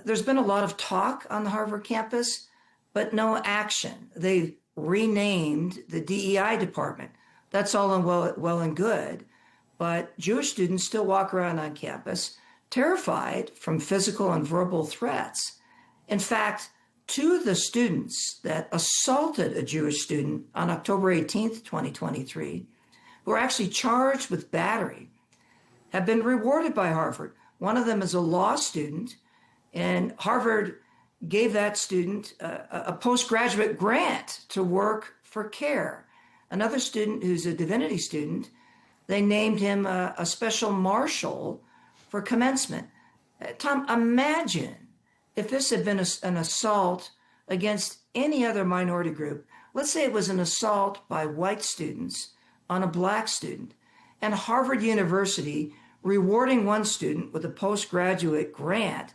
There's been a lot of talk on the Harvard campus, but no action. They renamed the DEI department. That's all well and good, but Jewish students still walk around on campus terrified from physical and verbal threats. In fact, two of the students that assaulted a Jewish student on October 18th, 2023, who are actually charged with battery, have been rewarded by Harvard. One of them is a law student, and Harvard gave that student a postgraduate grant to work for CARE. Another student who's a divinity student, they named him a special marshal for commencement. Tom, imagine if this had been an assault against any other minority group. Let's say it was an assault by white students on a black student, and Harvard University rewarding one student with a postgraduate grant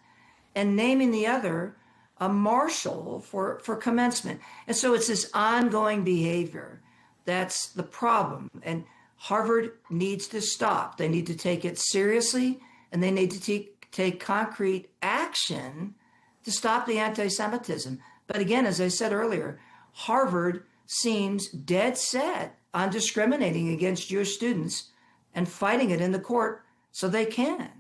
and naming the other a marshal for commencement. And so it's this ongoing behavior that's the problem. And Harvard needs to stop. They need to take it seriously, and they need to take concrete action to stop the anti-Semitism. But again, as I said earlier, Harvard seems dead set on discriminating against Jewish students and fighting it in the court so they can.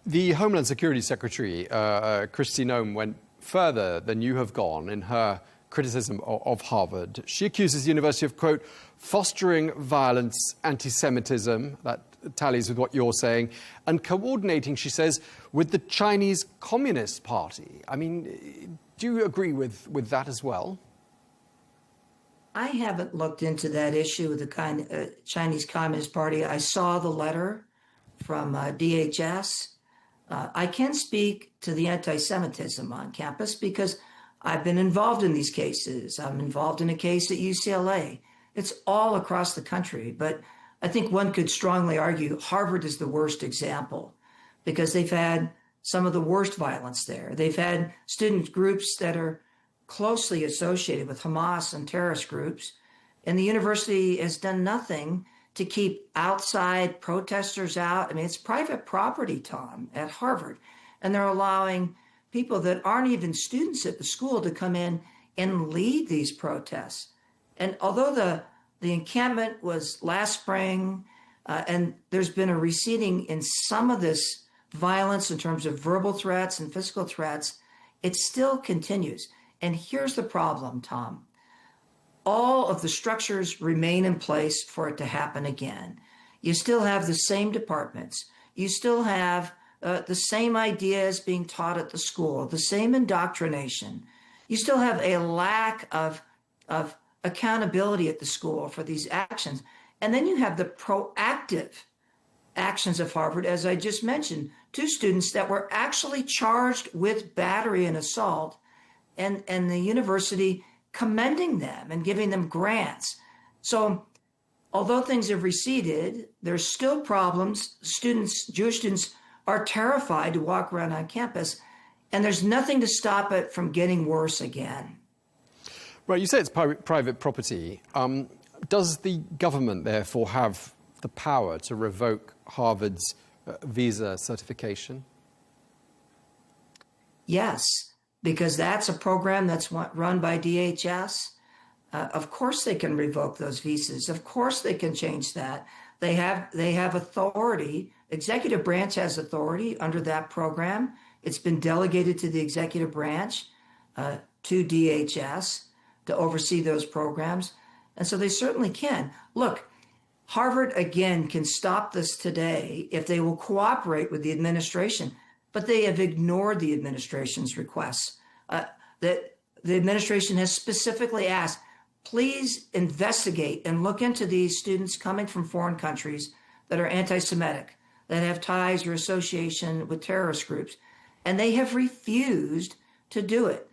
The Homeland Security Secretary, Kristi Noem, went further than you have gone in her criticism of Harvard. She accuses the university of, quote, fostering violence, anti-Semitism, that tallies with what you're saying, and coordinating, she says, with the Chinese Communist Party. I mean, do you agree with that as well? I haven't looked into that issue with the Chinese Communist Party. I saw the letter from DHS. I can speak to the anti-Semitism on campus because I've been involved in these cases. I'm involved in a case at UCLA. It's all across the country, but I think one could strongly argue Harvard is the worst example because they've had some of the worst violence there. They've had student groups that are closely associated with Hamas and terrorist groups, and the university has done nothing to keep outside protesters out. I mean, it's private property, Tom, at Harvard, and they're allowing people that aren't even students at the school to come in and lead these protests. And although the encampment was last spring, and there's been a receding in some of this violence in terms of verbal threats and physical threats, it still continues. And here's the problem, Tom. All of the structures remain in place for it to happen again. You still have the same departments. You still have the same ideas being taught at the school, the same indoctrination. You still have a lack of accountability at the school for these actions. And then you have the proactive actions of Harvard, as I just mentioned, two students that were actually charged with battery and assault, and the university commending them and giving them grants. So although things have receded, there's still problems. Students, Jewish students, are terrified to walk around on campus, and there's nothing to stop it from getting worse again. Right, you say it's private property. Does the government, therefore, have the power to revoke Harvard's visa certification? Yes, because that's a program that's run by DHS. Of course they can revoke those visas. Of course they can change that. They have authority. Executive branch has authority under that program. It's been delegated to the executive branch, to DHS, to oversee those programs. And so they certainly can. Look, Harvard, again, can stop this today if they will cooperate with the administration, but they have ignored the administration's requests. That the administration has specifically asked, please investigate and look into these students coming from foreign countries that are anti-Semitic, that have ties or association with terrorist groups, and they have refused to do it.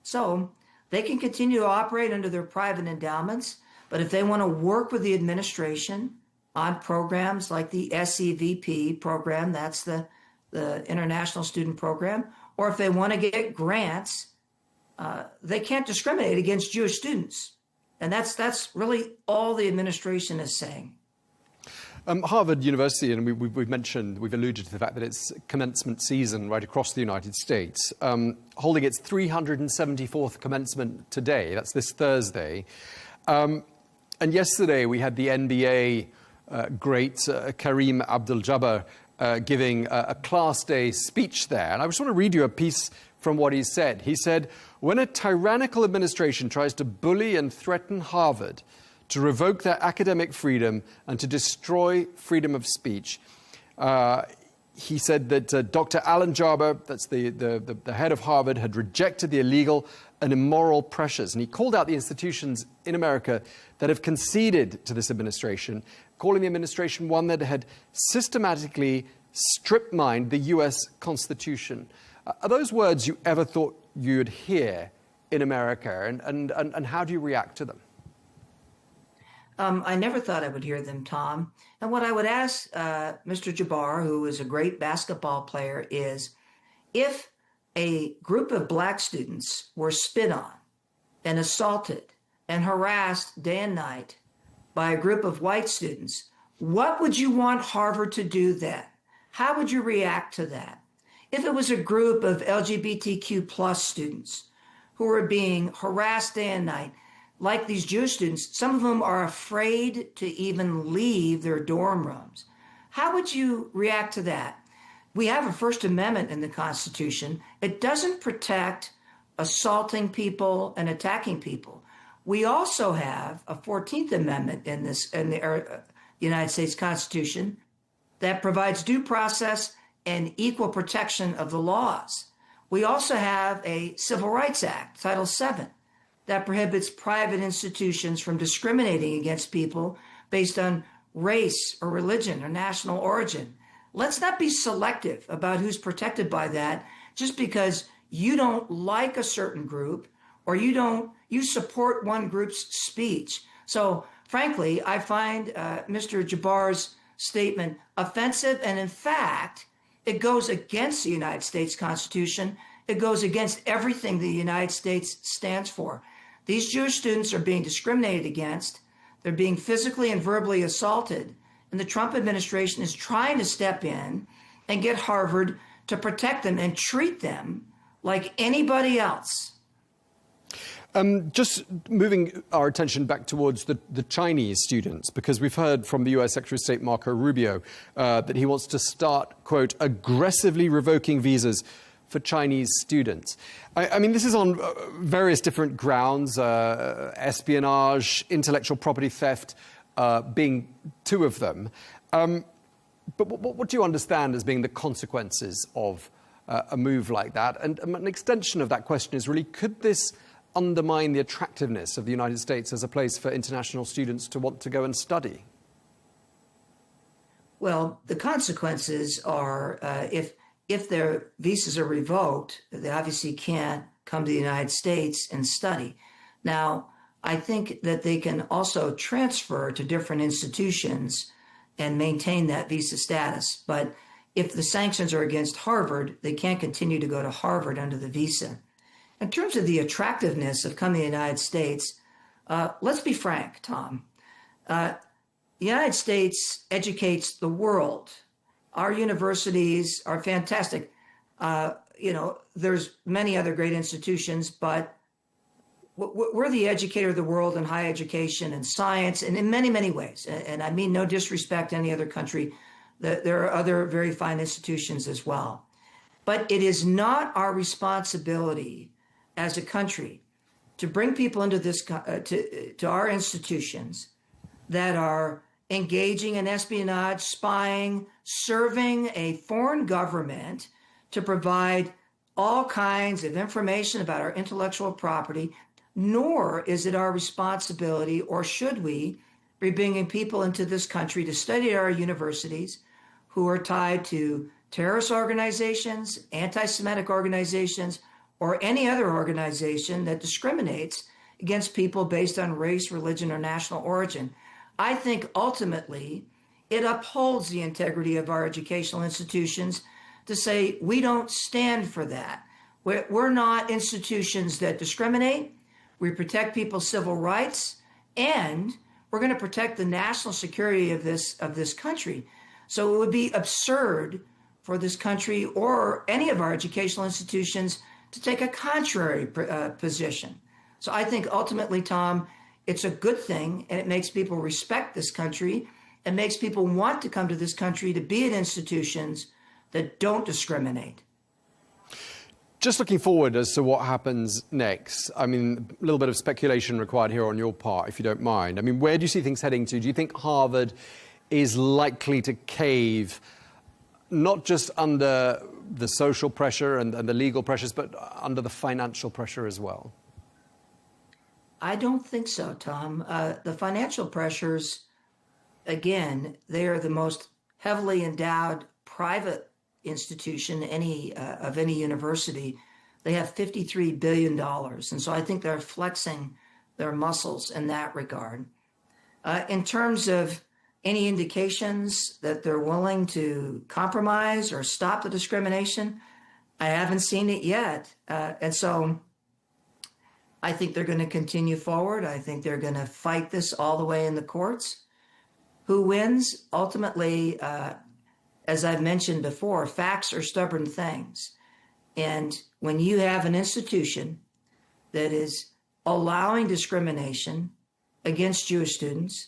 So they can continue to operate under their private endowments, but if they want to work with the administration on programs like the SEVP program, that's the International Student Program, or if they want to get grants, they can't discriminate against Jewish students. And that's really all the administration is saying. Harvard University, and we've alluded to the fact that it's commencement season right across the United States, holding its 374th commencement today. That's this Thursday. And yesterday we had the NBA great Kareem Abdul-Jabbar giving a Class Day speech there. And I just want to read you a piece from what he said. He said, "When a tyrannical administration tries to bully and threaten Harvard to revoke their academic freedom and to destroy freedom of speech," he said that Dr. Alan Jarber, that's the head of Harvard, had rejected the illegal and immoral pressures. And he called out the institutions in America that have conceded to this administration, calling the administration one that had systematically strip-mined the US Constitution. Are those words you ever thought you'd hear in America? And how do you react to them? I never thought I would hear them, Tom. And what I would ask Mr. Jabbar, who is a great basketball player, is if a group of black students were spit on and assaulted and harassed day and night by a group of white students, what would you want Harvard to do then? How would you react to that? If it was a group of LGBTQ plus students who were being harassed day and night, like these Jewish students, some of them are afraid to even leave their dorm rooms. How would you react to that? We have a First Amendment in the Constitution. It doesn't protect assaulting people and attacking people. We also have a 14th Amendment in the United States Constitution that provides due process and equal protection of the laws. We also have a Civil Rights Act, Title VII, that prohibits private institutions from discriminating against people based on race or religion or national origin. Let's not be selective about who's protected by that just because you don't like a certain group or you support one group's speech. So frankly, I find Mr. Jabbar's statement offensive, and in fact, it goes against the United States Constitution. It goes against everything the United States stands for. These Jewish students are being discriminated against. They're being physically and verbally assaulted. And the Trump administration is trying to step in and get Harvard to protect them and treat them like anybody else. Just moving our attention back towards the Chinese students, because we've heard from the US Secretary of State Marco Rubio that he wants to start, quote, aggressively revoking visas for Chinese students. I mean, this is on various different grounds, espionage, intellectual property theft being two of them. But what do you understand as being the consequences of a move like that? And an extension of that question is really, could this undermine the attractiveness of the United States as a place for international students to want to go and study? Well, the consequences are if their visas are revoked, they obviously can't come to the United States and study. Now, I think that they can also transfer to different institutions and maintain that visa status. But if the sanctions are against Harvard, they can't continue to go to Harvard under the visa. In terms of the attractiveness of coming to the United States, let's be frank, Tom. The United States educates the world. Our universities are fantastic. There's many other great institutions, but we're the educator of the world in higher education and science, and in many, many ways. And I mean no disrespect to any other country. There are other very fine institutions as well. But it is not our responsibility as a country to bring people into this to our institutions that are engaging in espionage, spying, serving a foreign government to provide all kinds of information about our intellectual property, nor is it our responsibility, or should we, be bringing people into this country to study at our universities who are tied to terrorist organizations, anti-Semitic organizations, or any other organization that discriminates against people based on race, religion, or national origin. I think ultimately it upholds the integrity of our educational institutions to say we don't stand for that. We're not institutions that discriminate. We protect people's civil rights, and we're going to protect the national security of this country. So it would be absurd for this country or any of our educational institutions to take a contrary position. So I think ultimately, Tom, it's a good thing, and it makes people respect this country and makes people want to come to this country to be at institutions that don't discriminate. Just looking forward as to what happens next, I mean, a little bit of speculation required here on your part, if you don't mind. I mean, where do you see things heading to? Do you think Harvard is likely to cave, not just under the social pressure and the legal pressures, but under the financial pressure as well? I don't think so, Tom. The financial pressures, again, they are the most heavily endowed private institution of any university. They have $53 billion. And so I think they're flexing their muscles in that regard. In terms of any indications that they're willing to compromise or stop the discrimination, I haven't seen it yet. And so I think they're going to continue forward. I think they're going to fight this all the way in the courts. Who wins? Ultimately, as I've mentioned before, facts are stubborn things. And when you have an institution that is allowing discrimination against Jewish students,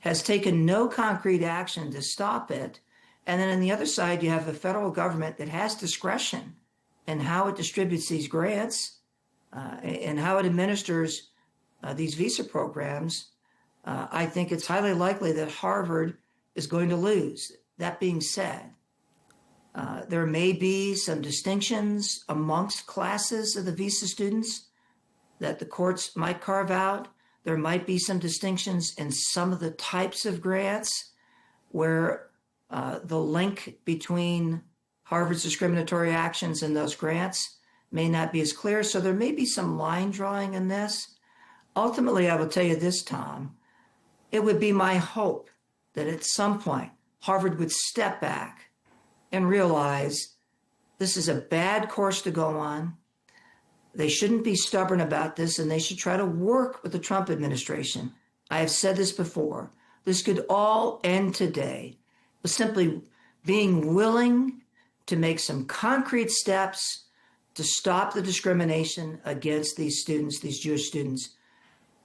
has taken no concrete action to stop it, and then on the other side, you have a federal government that has discretion in how it distributes these grants and how it administers these visa programs, I think it's highly likely that Harvard is going to lose. That being said, there may be some distinctions amongst classes of the visa students that the courts might carve out. There might be some distinctions in some of the types of grants where the link between Harvard's discriminatory actions and those grants may not be as clear. So there may be some line drawing in this. Ultimately, I will tell you this, Tom, it would be my hope that at some point Harvard would step back and realize this is a bad course to go on. They shouldn't be stubborn about this, and they should try to work with the Trump administration. I have said this before. This could all end today with simply being willing to make some concrete steps to stop the discrimination against these students, these Jewish students.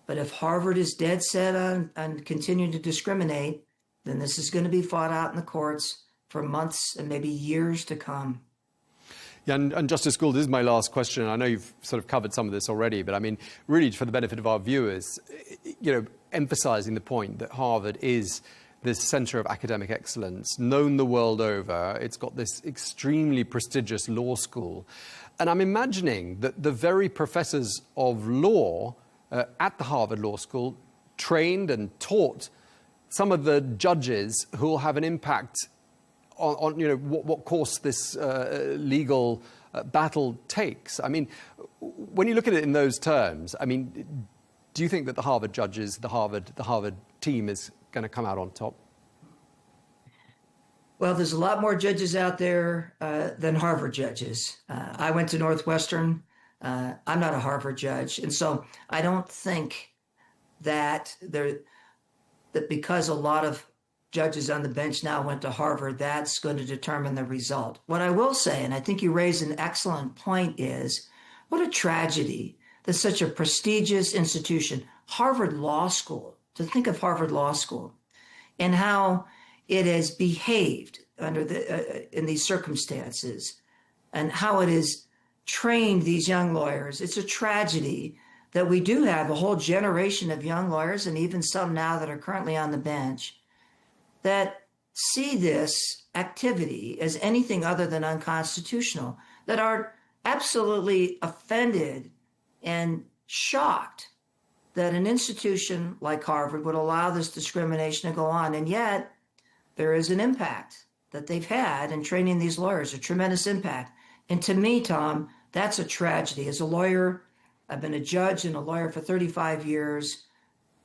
But if Harvard is dead set on continuing to discriminate, then this is going to be fought out in the courts for months and maybe years to come. Yeah, and Justice Gould, this is my last question. I know you've sort of covered some of this already, but I mean, really for the benefit of our viewers, emphasizing the point that Harvard is this center of academic excellence, known the world over. It's got this extremely prestigious law school. And I'm imagining that the very professors of law at the Harvard Law School trained and taught some of the judges who will have an impact on what course this legal battle takes. I mean, when you look at it in those terms, I mean, do you think that the Harvard judges, the Harvard team is going to come out on top? Well, there's a lot more judges out there than Harvard judges. I went to Northwestern. I'm not a Harvard judge. And so I don't think that because a lot of judges on the bench now went to Harvard, that's going to determine the result. What I will say, and I think you raised an excellent point, is what a tragedy that such a prestigious institution, Harvard Law School, to think of Harvard Law School and how it has behaved under in these circumstances and how it has trained these young lawyers. It's a tragedy that we do have a whole generation of young lawyers, and even some now that are currently on the bench, that see this activity as anything other than unconstitutional, that are absolutely offended and shocked that an institution like Harvard would allow this discrimination to go on. And yet there is an impact that they've had in training these lawyers, a tremendous impact. And to me, Tom, that's a tragedy. As a lawyer, I've been a judge and a lawyer for 35 years.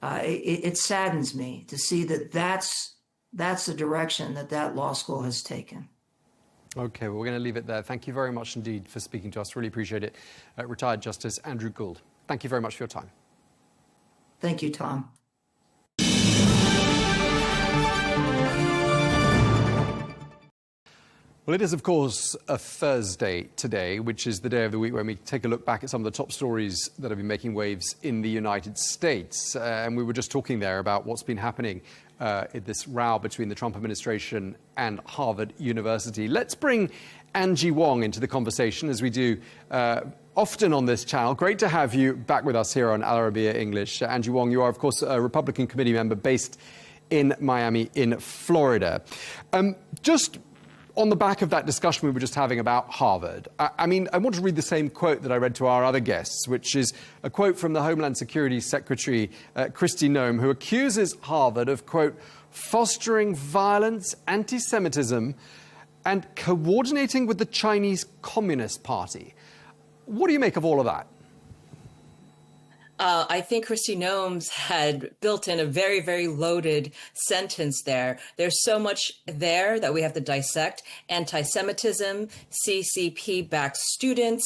It saddens me to see that that's the direction that law school has taken. Okay, well, we're going to leave it there. Thank you very much indeed for speaking to us. Really appreciate it. Retired Justice Andrew Gould, thank you very much for your time. Thank you, Tom. Well, it is, of course, a Thursday today, which is the day of the week when we take a look back at some of the top stories that have been making waves in the United States. And we were just talking there about what's been happening in this row between the Trump administration and Harvard University. Let's bring Angie Wong into the conversation, as we do often on this channel. Great to have you back with us here on Arabiya English. Angie Wong, you are, of course, a Republican committee member based in Miami, in Florida. Just on the back of that discussion we were just having about Harvard, I want to read the same quote that I read to our other guests, which is a quote from the Homeland Security Secretary, Kristi Noem, who accuses Harvard of, quote, fostering violence, anti-Semitism, and coordinating with the Chinese Communist Party. What do you make of all of that? I think Kristi Noem had built in a very, very loaded sentence there. There's so much there that we have to dissect. Anti-Semitism, CCP-backed students.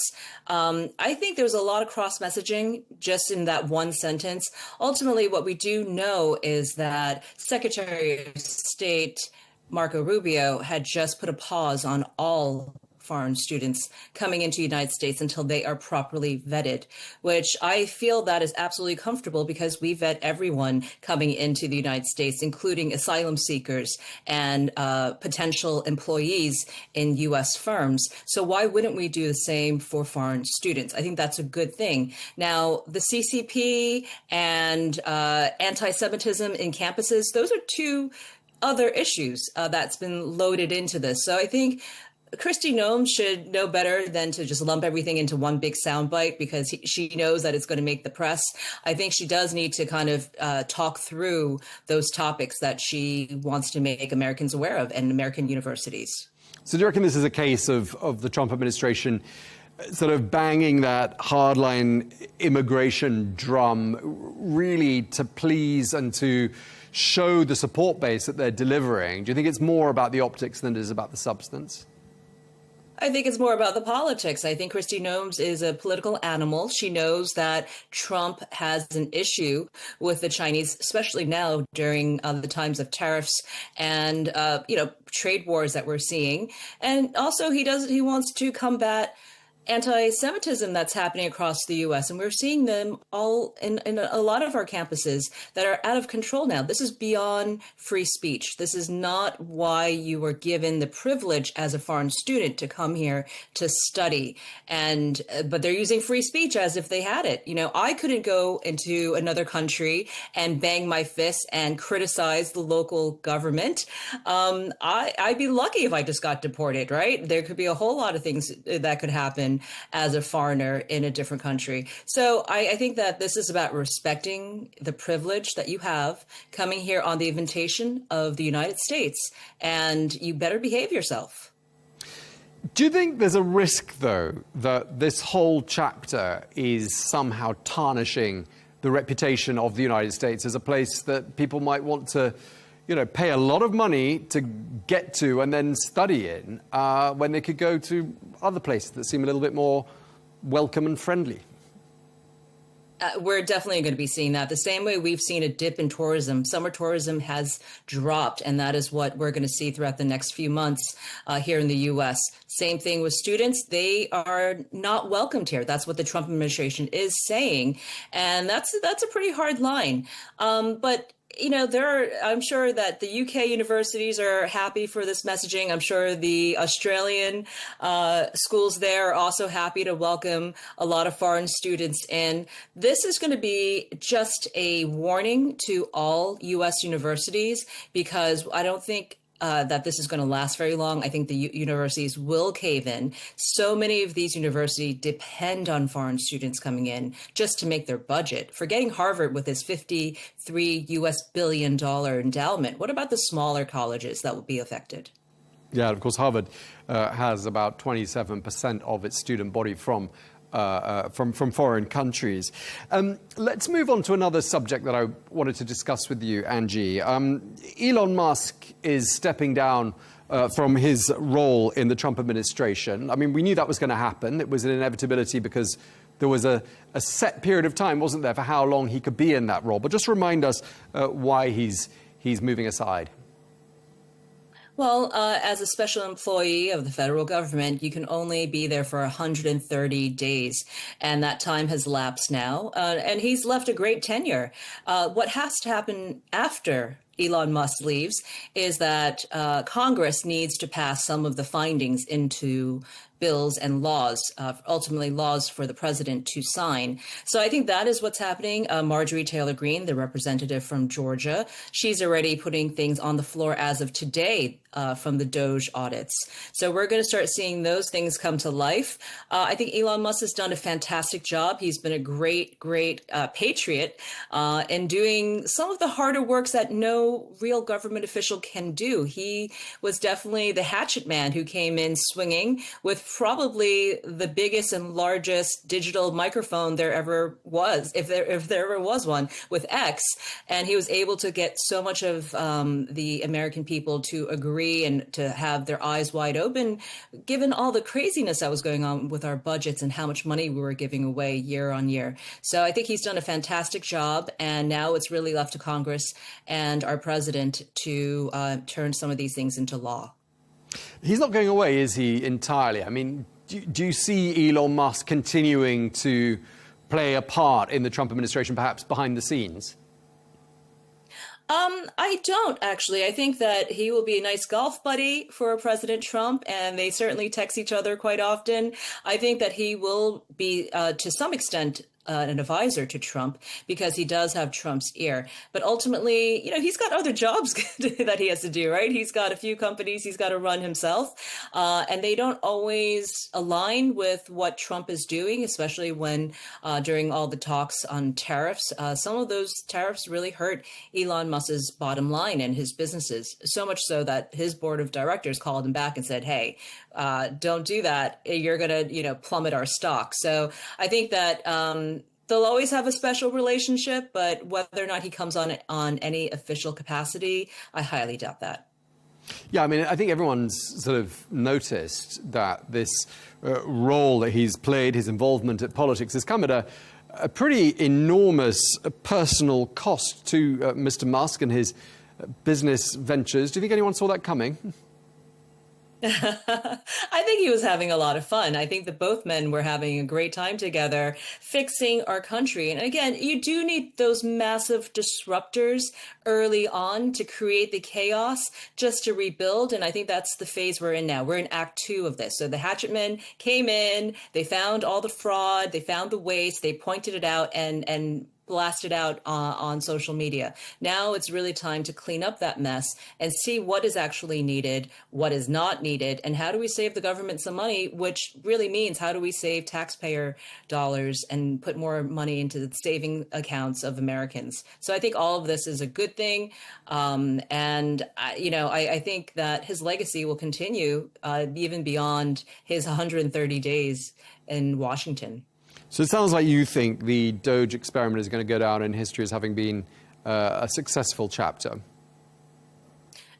I think there's a lot of cross-messaging just in that one sentence. Ultimately, what we do know is that Secretary of State Marco Rubio had just put a pause on all foreign students coming into the United States until they are properly vetted, which I feel that is absolutely comfortable because we vet everyone coming into the United States, including asylum seekers and potential employees in U.S. firms. So why wouldn't we do the same for foreign students? I think that's a good thing. Now, the CCP and anti-Semitism in campuses, those are two other issues that's been loaded into this. So I think Kristi Noem should know better than to just lump everything into one big soundbite because she knows that it's going to make the press. I think she does need to kind of talk through those topics that she wants to make Americans aware of and American universities. So do you reckon this is a case of the Trump administration sort of banging that hardline immigration drum really to please and to show the support base that they're delivering? Do you think it's more about the optics than it is about the substance? I think it's more about the politics. I think Kristi Noem is a political animal. She knows that Trump has an issue with the Chinese, especially now during the times of tariffs and, trade wars that we're seeing. And also he wants to combat anti-Semitism that's happening across the U.S. And we're seeing them all in a lot of our campuses that are out of control now. This is beyond free speech. This is not why you were given the privilege as a foreign student to come here to study. But they're using free speech as if they had it. I couldn't go into another country and bang my fists and criticize the local government. I'd be lucky if I just got deported, right? There could be a whole lot of things that could happen as a foreigner in a different country. So I think that this is about respecting the privilege that you have coming here on the invitation of the United States, and you better behave yourself. Do you think there's a risk, though, that this whole chapter is somehow tarnishing the reputation of the United States as a place that people might want to pay a lot of money to get to and then study in when they could go to other places that seem a little bit more welcome and friendly? We're definitely going to be seeing that the same way we've seen a dip in tourism. Summer tourism has dropped, and that is what we're going to see throughout the next few months here in the U.S. Same thing with students. They are not welcomed here. That's what the Trump administration is saying. And that's a pretty hard line. But you know, I'm sure that the UK universities are happy for this messaging. I'm sure the Australian schools there are also happy to welcome a lot of foreign students in. This is going to be just a warning to all US universities, because I don't think that this is going to last very long. I think the universities will cave in. So many of these universities depend on foreign students coming in just to make their budget. Forgetting Harvard with its $53 billion endowment. What about the smaller colleges that will be affected? Yeah, of course, Harvard has about 27% of its student body from foreign countries. Let's move on to another subject that I wanted to discuss with you, Angie. Elon Musk is stepping down from his role in the Trump administration. I mean, we knew that was going to happen. It was an inevitability because there was a set period of time, wasn't there, for how long he could be in that role. But just remind us why he's moving aside. Well, as a special employee of the federal government, you can only be there for 130 days, and that time has lapsed now. And he's left a great tenure. What has to happen after Elon Musk leaves is that Congress needs to pass some of the findings into bills and laws, ultimately laws for the president to sign. So I think that is what's happening. Marjorie Taylor Greene, the representative from Georgia, she's already putting things on the floor as of today from the Doge audits. So we're going to start seeing those things come to life. I think Elon Musk has done a fantastic job. He's been a great patriot in doing some of the harder works that no real government official can do. He was definitely the hatchet man who came in swinging with probably the biggest and largest digital microphone there ever was, if there ever was one, with X. And he was able to get so much of the American people to agree and to have their eyes wide open, given all the craziness that was going on with our budgets and how much money we were giving away year on year. So I think he's done a fantastic job. And now it's really left to Congress and our president to turn some of these things into law. He's not going away, is he, entirely? I mean, do you see Elon Musk continuing to play a part in the Trump administration, perhaps behind the scenes? I don't, actually. I think that he will be a nice golf buddy for President Trump, and they certainly text each other quite often. I think that he will be, to some extent, an advisor to Trump, because he does have Trump's ear. But ultimately, you know, he's got other jobs that he has to do, right? He's got a few companies he's got to run himself, and they don't always align with what Trump is doing, especially when during all the talks on tariffs, some of those tariffs really hurt Elon Musk's bottom line and his businesses, so much so that his board of directors called him back and said, hey, don't do that. You're going to, you know, plummet our stock. So I think that they'll always have a special relationship, but whether or not he comes on any official capacity, I highly doubt that. Yeah, I mean, I think everyone's sort of noticed that this role that he's played, his involvement at politics, has come at a pretty enormous personal cost to Mr. Musk and his business ventures. Do you think anyone saw that coming? I think he was having a lot of fun. I think that both men were having a great time together fixing our country. And again, you do need those massive disruptors early on to create the chaos just to rebuild. And I think that's the phase we're in now. We're in Act 2 of this. So the hatchet men came in, they found all the fraud, they found the waste, they pointed it out and blasted out on social media. Now it's really time to clean up that mess and see what is actually needed, what is not needed, and how do we save the government some money, which really means how do we save taxpayer dollars and put more money into the saving accounts of Americans. So I think all of this is a good thing. I think that his legacy will continue even beyond his 130 days in Washington. So it sounds like you think the Doge experiment is going to go down in history as having been a successful chapter.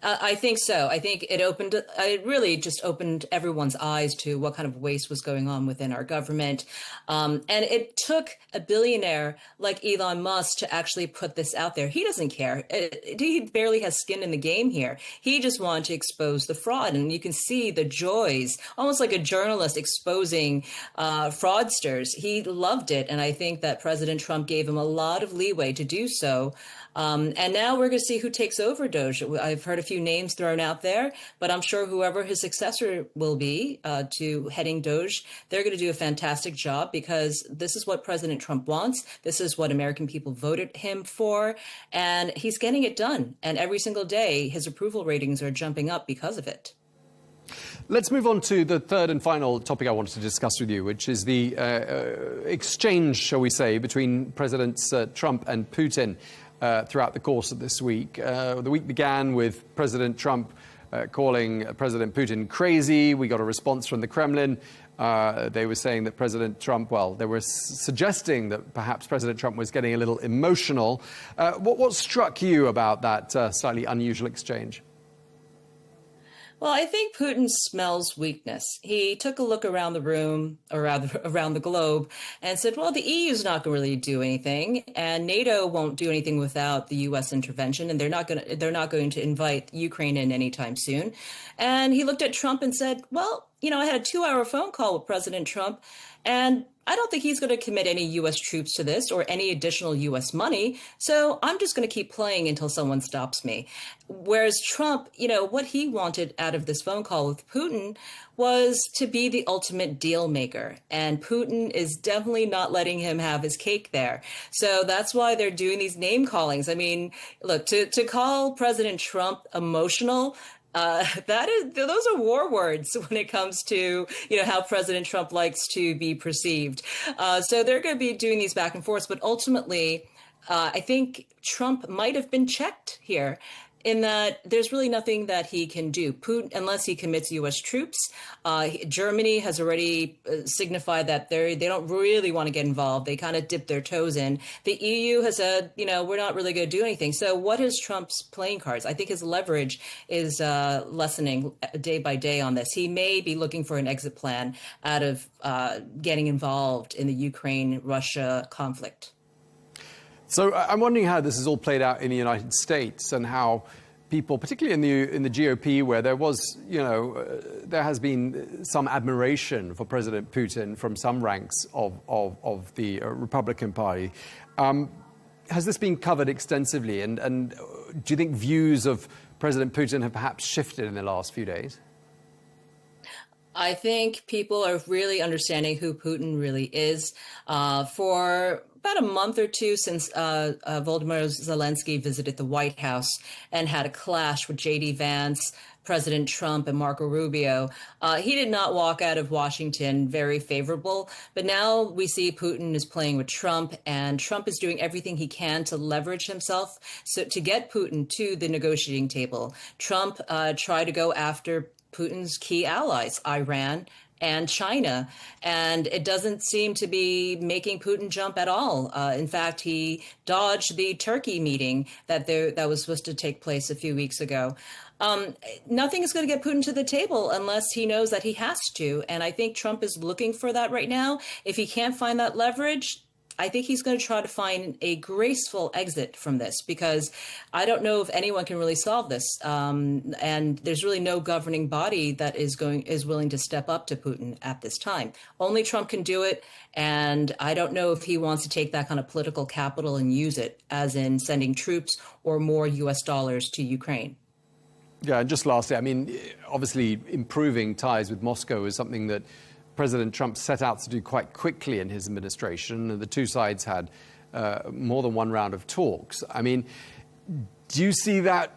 I think so. I think it really just opened everyone's eyes to what kind of waste was going on within our government. And it took a billionaire like Elon Musk to actually put this out there. He doesn't care. He barely has skin in the game here. He just wanted to expose the fraud. And you can see the joys, almost like a journalist exposing fraudsters. He loved it. And I think that President Trump gave him a lot of leeway to do so. And now we're going to see who takes over Doge. I've heard a few names thrown out there, but I'm sure whoever his successor will be to heading Doge, they're going to do a fantastic job, because this is what President Trump wants. This is what American people voted him for, and he's getting it done. And every single day, his approval ratings are jumping up because of it. Let's move on to the third and final topic I wanted to discuss with you, which is the exchange, shall we say, between Presidents Trump and Putin throughout the course of this week. The week began with President Trump calling President Putin crazy. We got a response from the Kremlin. They were saying that President Trump, well, they were suggesting that perhaps President Trump was getting a little emotional. What struck you about that slightly unusual exchange? Well, I think Putin smells weakness. He took a look around the room, or rather around the globe, and said, well, the EU is not going to really do anything, and NATO won't do anything without the U.S. intervention, and they're not going to invite Ukraine in anytime soon. And he looked at Trump and said, well, I had a 2-hour phone call with President Trump, and I don't think he's going to commit any U.S. troops to this or any additional U.S. money. So I'm just going to keep playing until someone stops me. Whereas Trump, what he wanted out of this phone call with Putin was to be the ultimate deal maker. And Putin is definitely not letting him have his cake there. So that's why they're doing these name callings. I mean, look, to call President Trump emotional, those are war words when it comes to, how President Trump likes to be perceived. So they're going to be doing these back and forth. But ultimately, I think Trump might have been checked here, in that there's really nothing that he can do, Putin, unless he commits U.S. troops. Germany has already signified that they don't really want to get involved. They kind of dip their toes in. The EU has said, we're not really going to do anything. So what is Trump's playing cards? I think his leverage is lessening day by day on this. He may be looking for an exit plan out of getting involved in the Ukraine-Russia conflict. So I'm wondering how this has all played out in the United States, and how people, particularly in the GOP, where there was, there has been some admiration for President Putin from some ranks of the Republican Party. Has this been covered extensively? And do you think views of President Putin have perhaps shifted in the last few days? I think people are really understanding who Putin really is. For about a month or two since Volodymyr Zelensky visited the White House and had a clash with J.D. Vance, President Trump, and Marco Rubio, he did not walk out of Washington very favorable. But now we see Putin is playing with Trump, and Trump is doing everything he can to leverage himself to get Putin to the negotiating table. Trump tried to go after Putin's key allies, Iran and China, and it doesn't seem to be making Putin jump at all. In fact, he dodged the Turkey meeting that was supposed to take place a few weeks ago. Nothing is going to get Putin to the table unless he knows that he has to, and I think Trump is looking for that right now. If he can't find that leverage, I think he's going to try to find a graceful exit from this, because I don't know if anyone can really solve this. And there's really no governing body that is willing to step up to Putin at this time. Only Trump can do it. And I don't know if he wants to take that kind of political capital and use it, as in sending troops or more U.S. dollars to Ukraine. Yeah, and just lastly, I mean, obviously improving ties with Moscow is something that President Trump set out to do quite quickly in his administration. The two sides had more than one round of talks. I mean, do you see that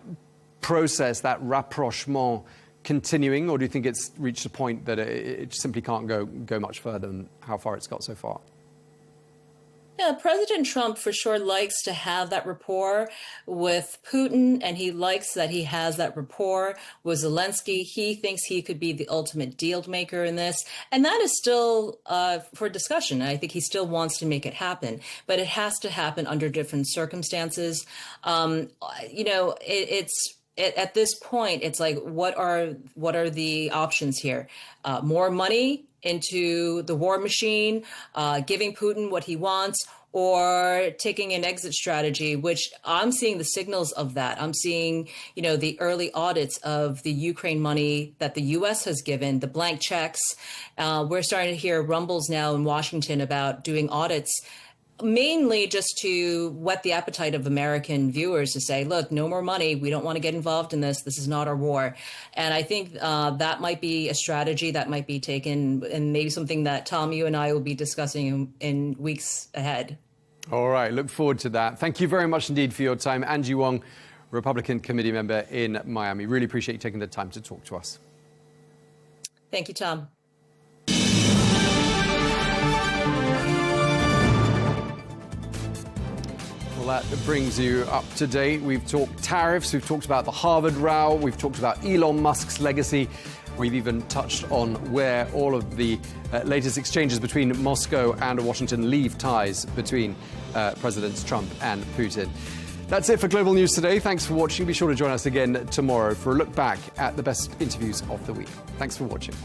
process, that rapprochement, continuing, or do you think it's reached a point that it simply can't go much further than how far it's got so far? Yeah, President Trump for sure likes to have that rapport with Putin, and he likes that he has that rapport with Zelensky. He thinks he could be the ultimate deal maker in this, and that is still for discussion. I think he still wants to make it happen, but it has to happen under different circumstances. It's at this point, it's like, what are the options here? More money into the war machine, giving Putin what he wants, or taking an exit strategy, which I'm seeing the signals of that. I'm seeing, the early audits of the Ukraine money that the U.S. has given, the blank checks. We're starting to hear rumbles now in Washington about doing audits, mainly just to whet the appetite of American viewers to say, look, no more money. We don't want to get involved in this. This is not our war. And I think that might be a strategy that might be taken, and maybe something that, Tom, you and I will be discussing in weeks ahead. All right. Look forward to that. Thank you very much indeed for your time. Angie Wong, Republican committee member in Miami. Really appreciate you taking the time to talk to us. Thank you, Tom. Well, that brings you up to date. We've talked tariffs, we've talked about the Harvard row, we've talked about Elon Musk's legacy. We've even touched on where all of the latest exchanges between Moscow and Washington leave ties between Presidents Trump and Putin. That's it for Global News today. Thanks for watching. Be sure to join us again tomorrow for a look back at the best interviews of the week. Thanks for watching.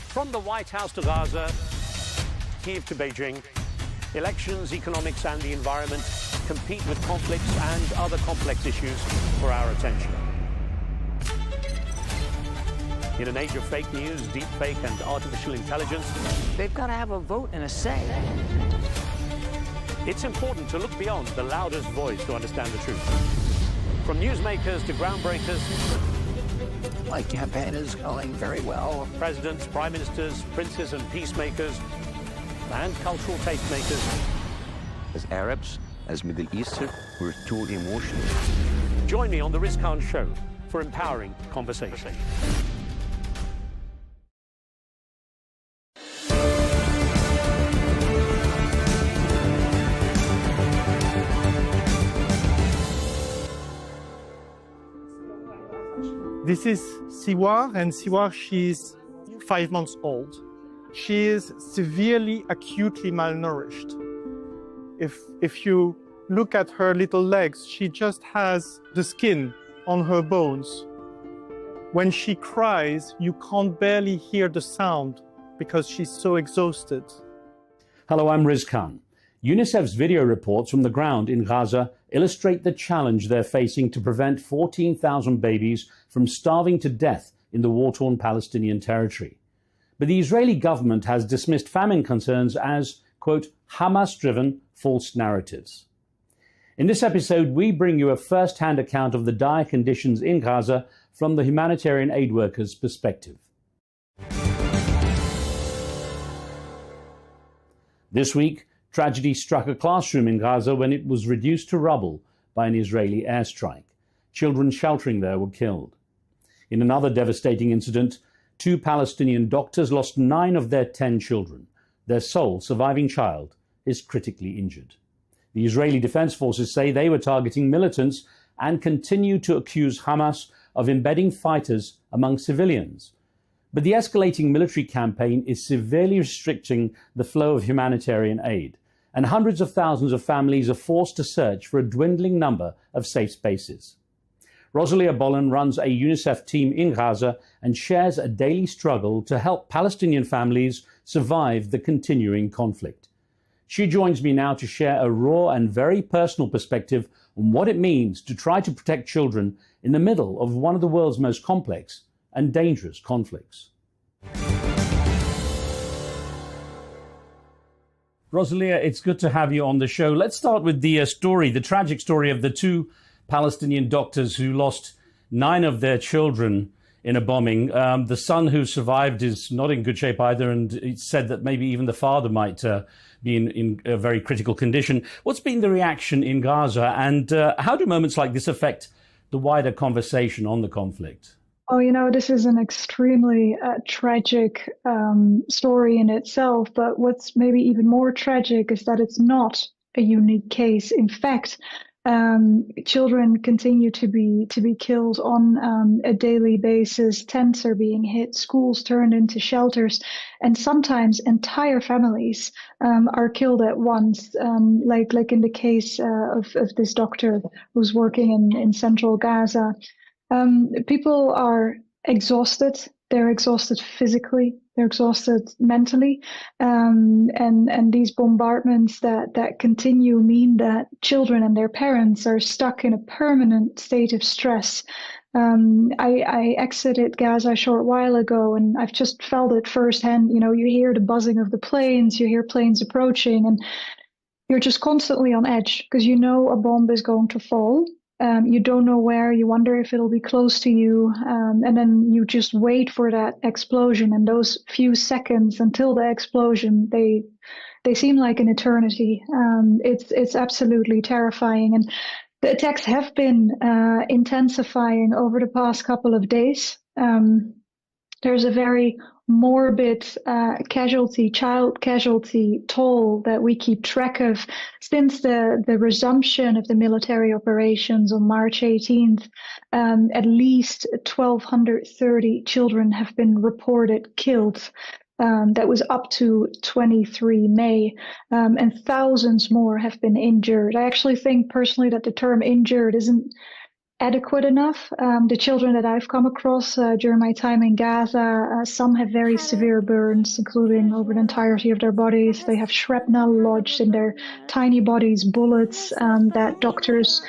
From the White House to Gaza, Kiev to Beijing, elections, economics and the environment compete with conflicts and other complex issues for our attention. In an age of fake news, deepfake and artificial intelligence, they've got to have a vote and a say. It's important to look beyond the loudest voice to understand the truth. From newsmakers to groundbreakers, my campaign is going very well. Presidents, prime ministers, princes and peacemakers, and cultural tastemakers. As Arabs, as Middle Eastern, we're too emotional. Join me on the Riz Khan Show for empowering conversation. This is Siwa, and Siwa, she's 5 months old. She is severely, acutely malnourished. If you look at her little legs, she just has the skin on her bones. When she cries, you can't barely hear the sound because she's so exhausted. Hello, I'm Riz Khan. UNICEF's video reports from the ground in Gaza illustrate the challenge they're facing to prevent 14,000 babies from starving to death in the war-torn Palestinian territory. But the Israeli government has dismissed famine concerns as, quote, Hamas-driven false narratives. In this episode, we bring you a first-hand account of the dire conditions in Gaza from the humanitarian aid workers' perspective. This week, tragedy struck a classroom in Gaza when it was reduced to rubble by an Israeli airstrike. Children sheltering there were killed. In another devastating incident, 2 Palestinian doctors lost 9 of their 10 children. Their sole surviving child is critically injured. The Israeli Defense Forces say they were targeting militants and continue to accuse Hamas of embedding fighters among civilians. But the escalating military campaign is severely restricting the flow of humanitarian aid, and hundreds of thousands of families are forced to search for a dwindling number of safe spaces. Rosalia Bolin runs a UNICEF team in Gaza and shares a daily struggle to help Palestinian families survive the continuing conflict. She joins me now to share a raw and very personal perspective on what it means to try to protect children in the middle of one of the world's most complex and dangerous conflicts. Rosalia, it's good to have you on the show. Let's start with the story, the tragic story of the 2 Palestinian doctors who lost 9 of their children in a bombing. The son who survived is not in good shape either, and it's said that maybe even the father might be in a very critical condition. What's been the reaction in Gaza, and how do moments like this affect the wider conversation on the conflict? Oh, this is an extremely tragic story in itself, but what's maybe even more tragic is that it's not a unique case. In fact, Children continue to be killed on a daily basis. Tents are being hit, schools turned into shelters, and sometimes entire families are killed at once, like in the case of this doctor who's working in central Gaza. People are exhausted. They're exhausted physically. They're exhausted mentally. And these bombardments that continue mean that children and their parents are stuck in a permanent state of stress. I exited Gaza a short while ago, and I've just felt it firsthand. You know, you hear the buzzing of the planes, you hear planes approaching, and you're just constantly on edge because you know a bomb is going to fall. You don't know where, you wonder if it'll be close to you, and then you just wait for that explosion. And those few seconds until the explosion, they seem like an eternity. It's absolutely terrifying. And the attacks have been intensifying over the past couple of days. There's a very morbid child casualty toll that we keep track of since the resumption of the military operations on March 18th. At least 1,230 children have been reported killed. That was up to 23 May, and thousands more have been injured. I actually think personally that the term injured isn't adequate enough. The children that I've come across during my time in Gaza, some have very severe burns, including over the entirety of their bodies. They have shrapnel lodged in their tiny bodies, bullets that doctors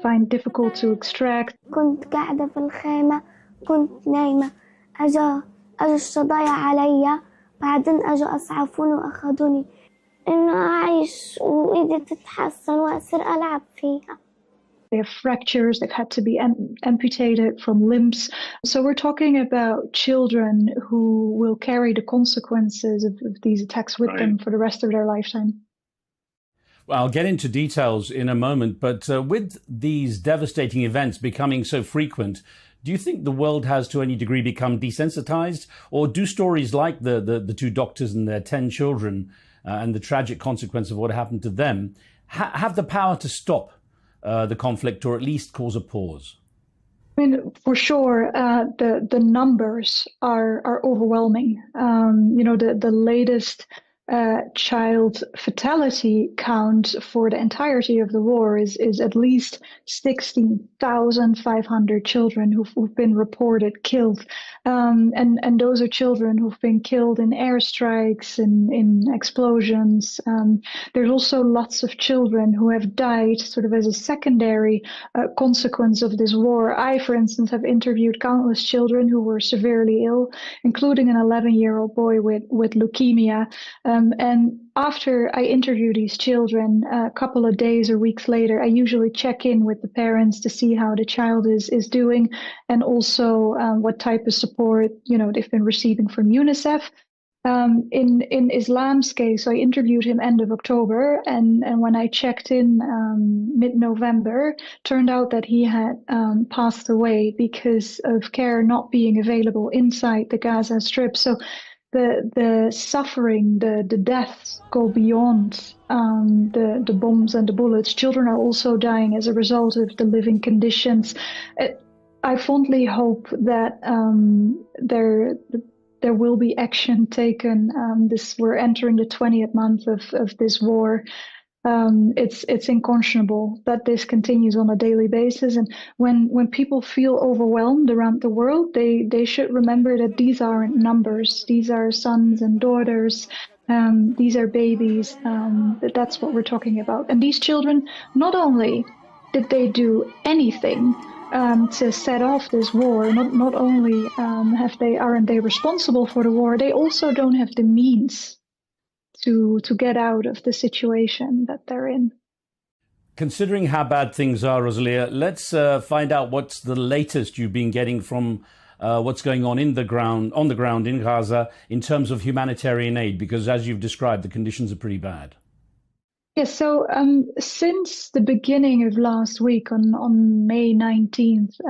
find difficult to extract. كنت قاعدة في الخيمة، كنت نايمة، أجا الصبايا عليا، بعدين أجا أسعفوني وأخذوني إنه أعيش وإيدي تتحسن وأصير ألعب فيها. They have fractures, they've had to be amputated from limbs. So we're talking about children who will carry the consequences of these attacks with them for the rest of their lifetime. Well, I'll get into details in a moment, but with these devastating events becoming so frequent, do you think the world has to any degree become desensitized? Or do stories like the two doctors and their 10 children and the tragic consequence of what happened to them have the power to stop the conflict, or at least cause a pause? I mean, for sure, the numbers are overwhelming. You know, the latest child fatality count for the entirety of the war is at least 16,500 children who've been reported killed. And those are children who've been killed in airstrikes, in explosions. There's also lots of children who have died sort of as a secondary consequence of this war. I, for instance, have interviewed countless children who were severely ill, including an 11-year-old boy with leukemia. And after I interview these children, a couple of days or weeks later, I usually check in with the parents to see how the child is doing, and also what type of support, you know, they've been receiving from UNICEF. In Islam's case, I interviewed him end of October, and when I checked in mid-November, turned out that he had passed away because of care not being available inside the Gaza Strip. So the suffering, the deaths go beyond the bombs and the bullets. Children are also dying as a result of the living conditions. I fondly hope that there will be action taken. We're entering the 20th month of this war. It's unconscionable that this continues on a daily basis. And when people feel overwhelmed around the world, they should remember that these aren't numbers. These are sons and daughters. These are babies. That's what we're talking about. And these children, not only did they do anything to set off this war, not only aren't they responsible for the war, they also don't have the means to get out of the situation that they're in. Considering how bad things are, Rosalia, let's find out what's the latest you've been getting from what's going on the ground in Gaza in terms of humanitarian aid, because as you've described, the conditions are pretty bad. Yes, so since the beginning of last week, on May 19th,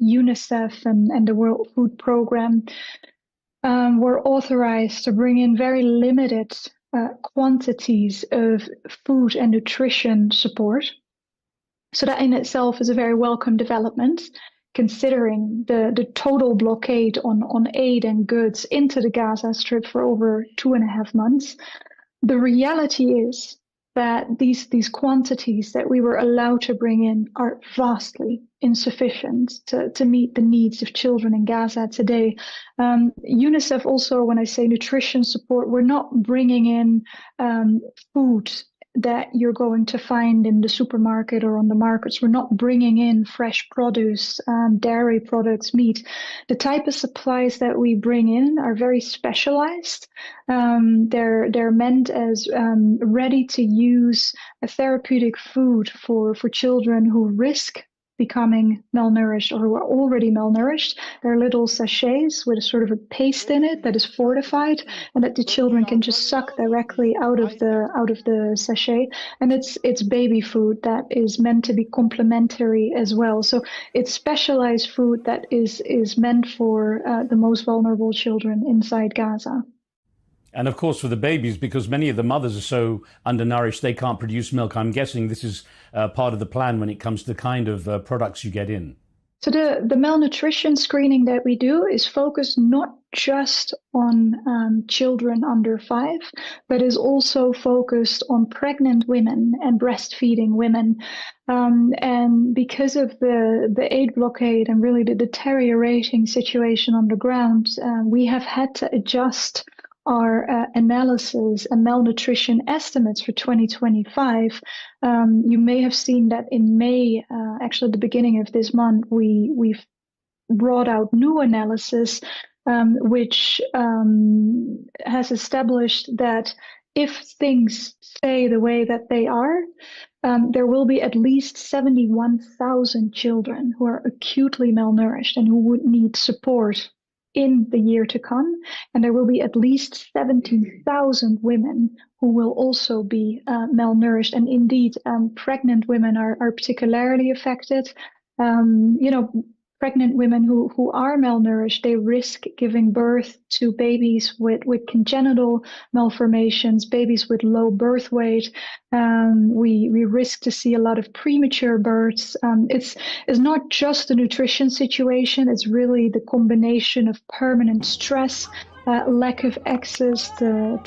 UNICEF and the World Food Programme were authorized to bring in very limited quantities of food and nutrition support. So that in itself is a very welcome development, considering the total blockade on aid and goods into the Gaza Strip for over 2.5 months. The reality is that these quantities that we were allowed to bring in are vastly insufficient to meet the needs of children in Gaza today. UNICEF also, when I say nutrition support, we're not bringing in food that you're going to find in the supermarket or on the markets. We're not bringing in fresh produce, dairy products, meat. The type of supplies that we bring in are very specialized. They're meant as ready to use a therapeutic food for children who risk becoming malnourished or who are already malnourished. There are little sachets with a sort of a paste in it that is fortified and that the children can just suck directly out of the sachet. And it's baby food that is meant to be complementary as well. So it's specialized food that is meant for the most vulnerable children inside Gaza. And of course, for the babies, because many of the mothers are so undernourished, they can't produce milk. I'm guessing this is part of the plan when it comes to the kind of products you get in. So the malnutrition screening that we do is focused not just on children under 5, but is also focused on pregnant women and breastfeeding women. And because of the aid blockade and really the deteriorating situation on the ground, we have had to adjust our analysis and malnutrition estimates for 2025. You may have seen that in May, actually at the beginning of this month, we've brought out new analysis, which has established that if things stay the way that they are, there will be at least 71,000 children who are acutely malnourished and who would need support in the year to come, and there will be at least 70,000 women who will also be malnourished. And indeed, pregnant women are particularly affected. Pregnant women who are malnourished, they risk giving birth to babies with congenital malformations, babies with low birth weight. We risk to see a lot of premature births. It's not just the nutrition situation, it's really the combination of permanent stress, lack of access to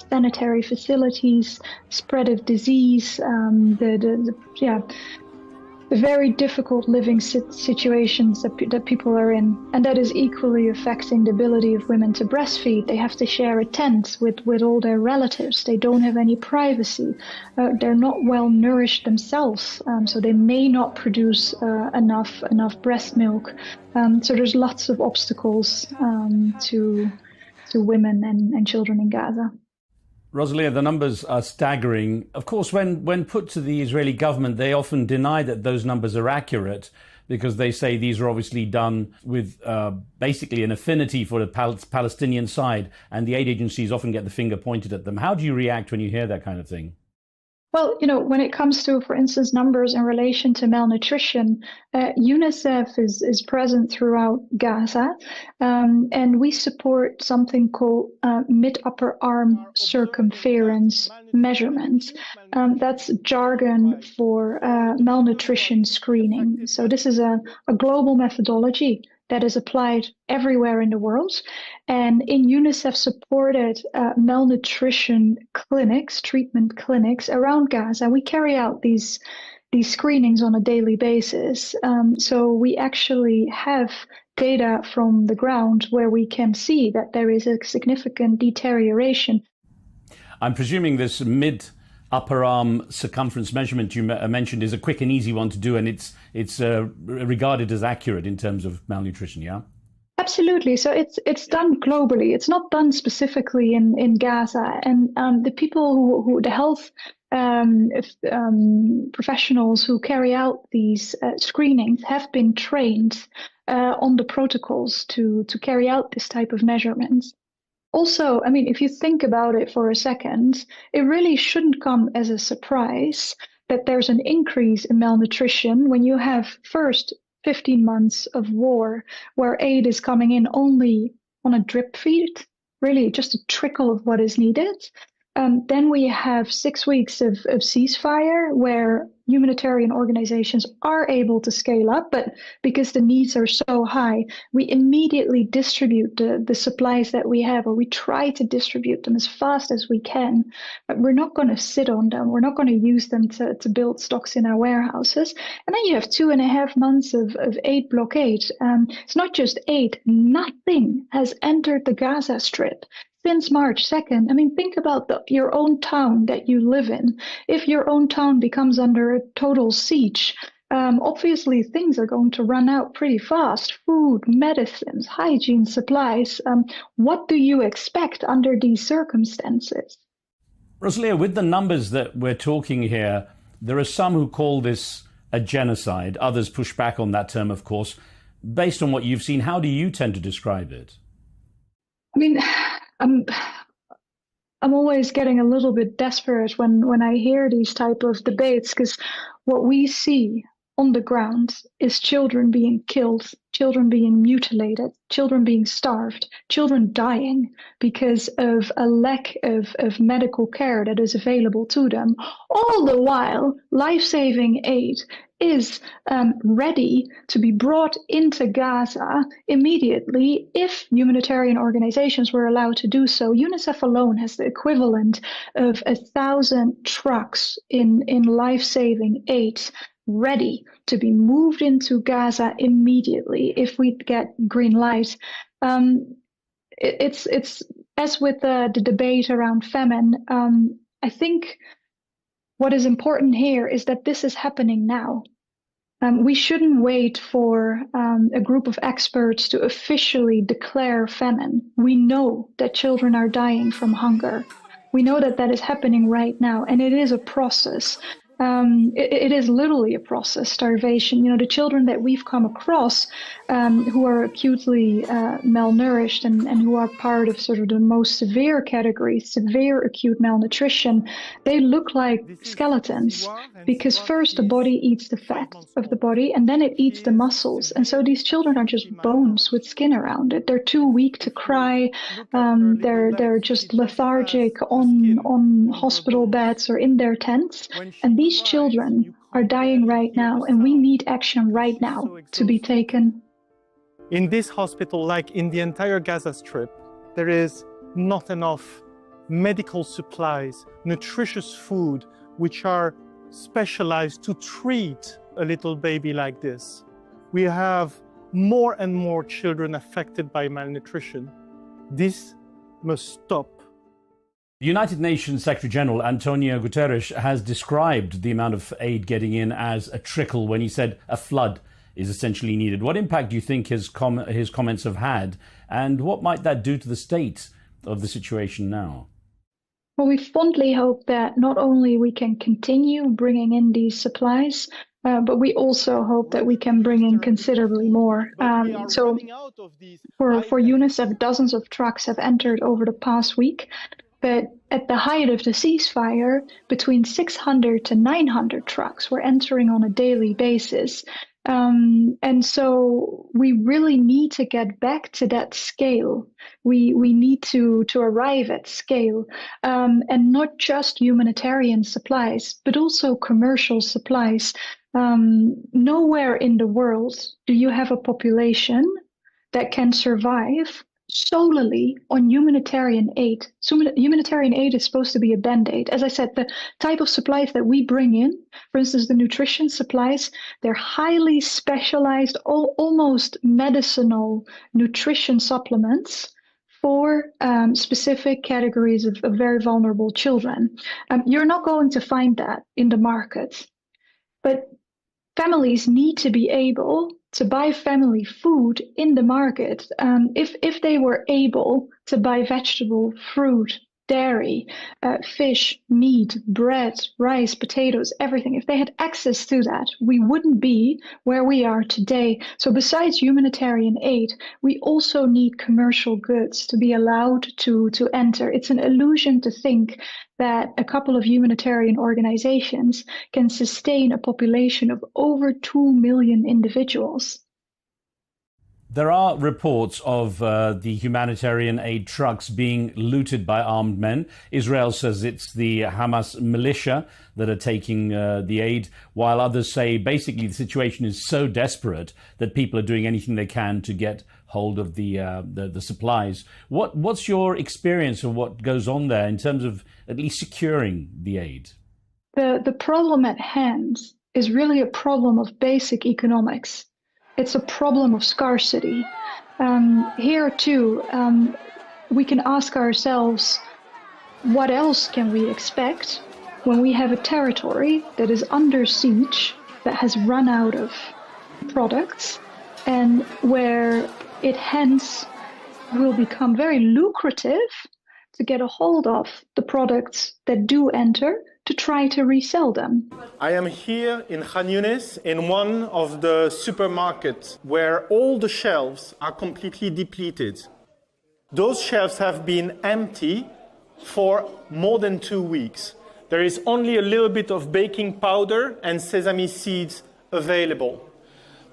sanitary facilities, spread of disease, the very difficult living situations that people are in. And that is equally affecting the ability of women to breastfeed. They have to share a tent with all their relatives. They don't have any privacy. They're not well nourished themselves, so they may not produce enough breast milk. So there's lots of obstacles to women and children in Gaza. Rosalia, the numbers are staggering. Of course, when put to the Israeli government, they often deny that those numbers are accurate because they say these are obviously done with basically an affinity for the Palestinian side, and the aid agencies often get the finger pointed at them. How do you react when you hear that kind of thing? Well, when it comes to, for instance, numbers in relation to malnutrition, UNICEF is present throughout Gaza, and we support something called mid-upper arm circumference measurements. That's jargon for malnutrition screening. So this is a global methodology that is applied everywhere in the world. And in UNICEF-supported malnutrition clinics, treatment clinics around Gaza, we carry out these screenings on a daily basis. So we actually have data from the ground where we can see that there is a significant deterioration. I'm presuming this mid-upper arm circumference measurement you mentioned is a quick and easy one to do, and it's regarded as accurate in terms of malnutrition, yeah? Absolutely. So it's done globally. It's not done specifically in Gaza. And the people who the health professionals who carry out these screenings have been trained on the protocols to carry out this type of measurements. Also, if you think about it for a second, it really shouldn't come as a surprise that there's an increase in malnutrition when you have first 15 months of war where aid is coming in only on a drip feed, really just a trickle of what is needed. Then we have 6 weeks of ceasefire where humanitarian organizations are able to scale up, but because the needs are so high, we immediately distribute the supplies that we have, or we try to distribute them as fast as we can. But we're not going to sit on them. We're not going to use them to build stocks in our warehouses. And then you have 2.5 months of aid blockade. It's not just aid. Nothing has entered the Gaza Strip since March 2nd. I mean, think about your own town that you live in. If your own town becomes under a total siege, obviously things are going to run out pretty fast. Food, medicines, hygiene supplies. What do you expect under these circumstances? Rosalia, with the numbers that we're talking here, there are some who call this a genocide. Others push back on that term, of course. Based on what you've seen, how do you tend to describe it? I mean, I'm always getting a little bit desperate when I hear these type of debates, because what we see on the ground is children being killed, children being mutilated, children being starved, children dying because of a lack of medical care that is available to them. All the while, life-saving aid is ready to be brought into Gaza immediately if humanitarian organizations were allowed to do so. UNICEF alone has the equivalent of 1,000 trucks in life-saving aid ready to be moved into Gaza immediately if we get green light. It's as with the debate around famine. I think what is important here is that this is happening now. We shouldn't wait for a group of experts to officially declare famine. We know that children are dying from hunger. We know that that is happening right now, and it is a process. It is literally a process, starvation. You know, the children that we've come across who are acutely malnourished and who are part of sort of the most severe category, severe acute malnutrition, they look like skeletons because first the body eats the fat of the body and then it eats the muscles. And so these children are just bones with skin around it. They're too weak to cry. They're just lethargic on hospital beds or in their tents. And these children are dying right now, and we need action right now to be taken. In this hospital, like in the entire Gaza Strip, there is not enough medical supplies, nutritious food, which are specialized to treat a little baby like this. We have more and more children affected by malnutrition. This must stop. The United Nations Secretary-General Antonio Guterres has described the amount of aid getting in as a trickle when he said a flood is essentially needed. What impact do you think his comments have had, and what might that do to the state of the situation now? Well, we fondly hope that not only we can continue bringing in these supplies, but we also hope that we can bring in considerably more. So for UNICEF, dozens of trucks have entered over the past week. But at the height of the ceasefire, between 600 to 900 trucks were entering on a daily basis. And so we really need to get back to that scale. We need to arrive at scale, and not just humanitarian supplies, but also commercial supplies. Nowhere in the world do you have a population that can survive solely on humanitarian aid. So humanitarian aid is supposed to be a band-aid. As I said, the type of supplies that we bring in, for instance, the nutrition supplies, they're highly specialized, almost medicinal nutrition supplements for specific categories of very vulnerable children. You're not going to find that in the market. But families need to be able to buy family food in the market. If they were able to buy vegetable, fruit, dairy, fish, meat, bread, rice, potatoes, everything, if they had access to that, we wouldn't be where we are today. So besides humanitarian aid, we also need commercial goods to be allowed to enter. It's an illusion to think that a couple of humanitarian organizations can sustain a population of over 2 million individuals. There are reports of the humanitarian aid trucks being looted by armed men. Israel says it's the Hamas militia that are taking the aid, while others say basically the situation is so desperate that people are doing anything they can to get hold of the supplies. What's your experience of what goes on there in terms of at least securing the aid? The problem at hand is really a problem of basic economics. It's a problem of scarcity. Here too, we can ask ourselves, what else can we expect when we have a territory that is under siege, that has run out of products, and where it hence will become very lucrative to get a hold of the products that do enter, to try to resell them. I am here in Khan Yunis in one of the supermarkets where all the shelves are completely depleted. Those shelves have been empty for more than 2 weeks. There is only a little bit of baking powder and sesame seeds available.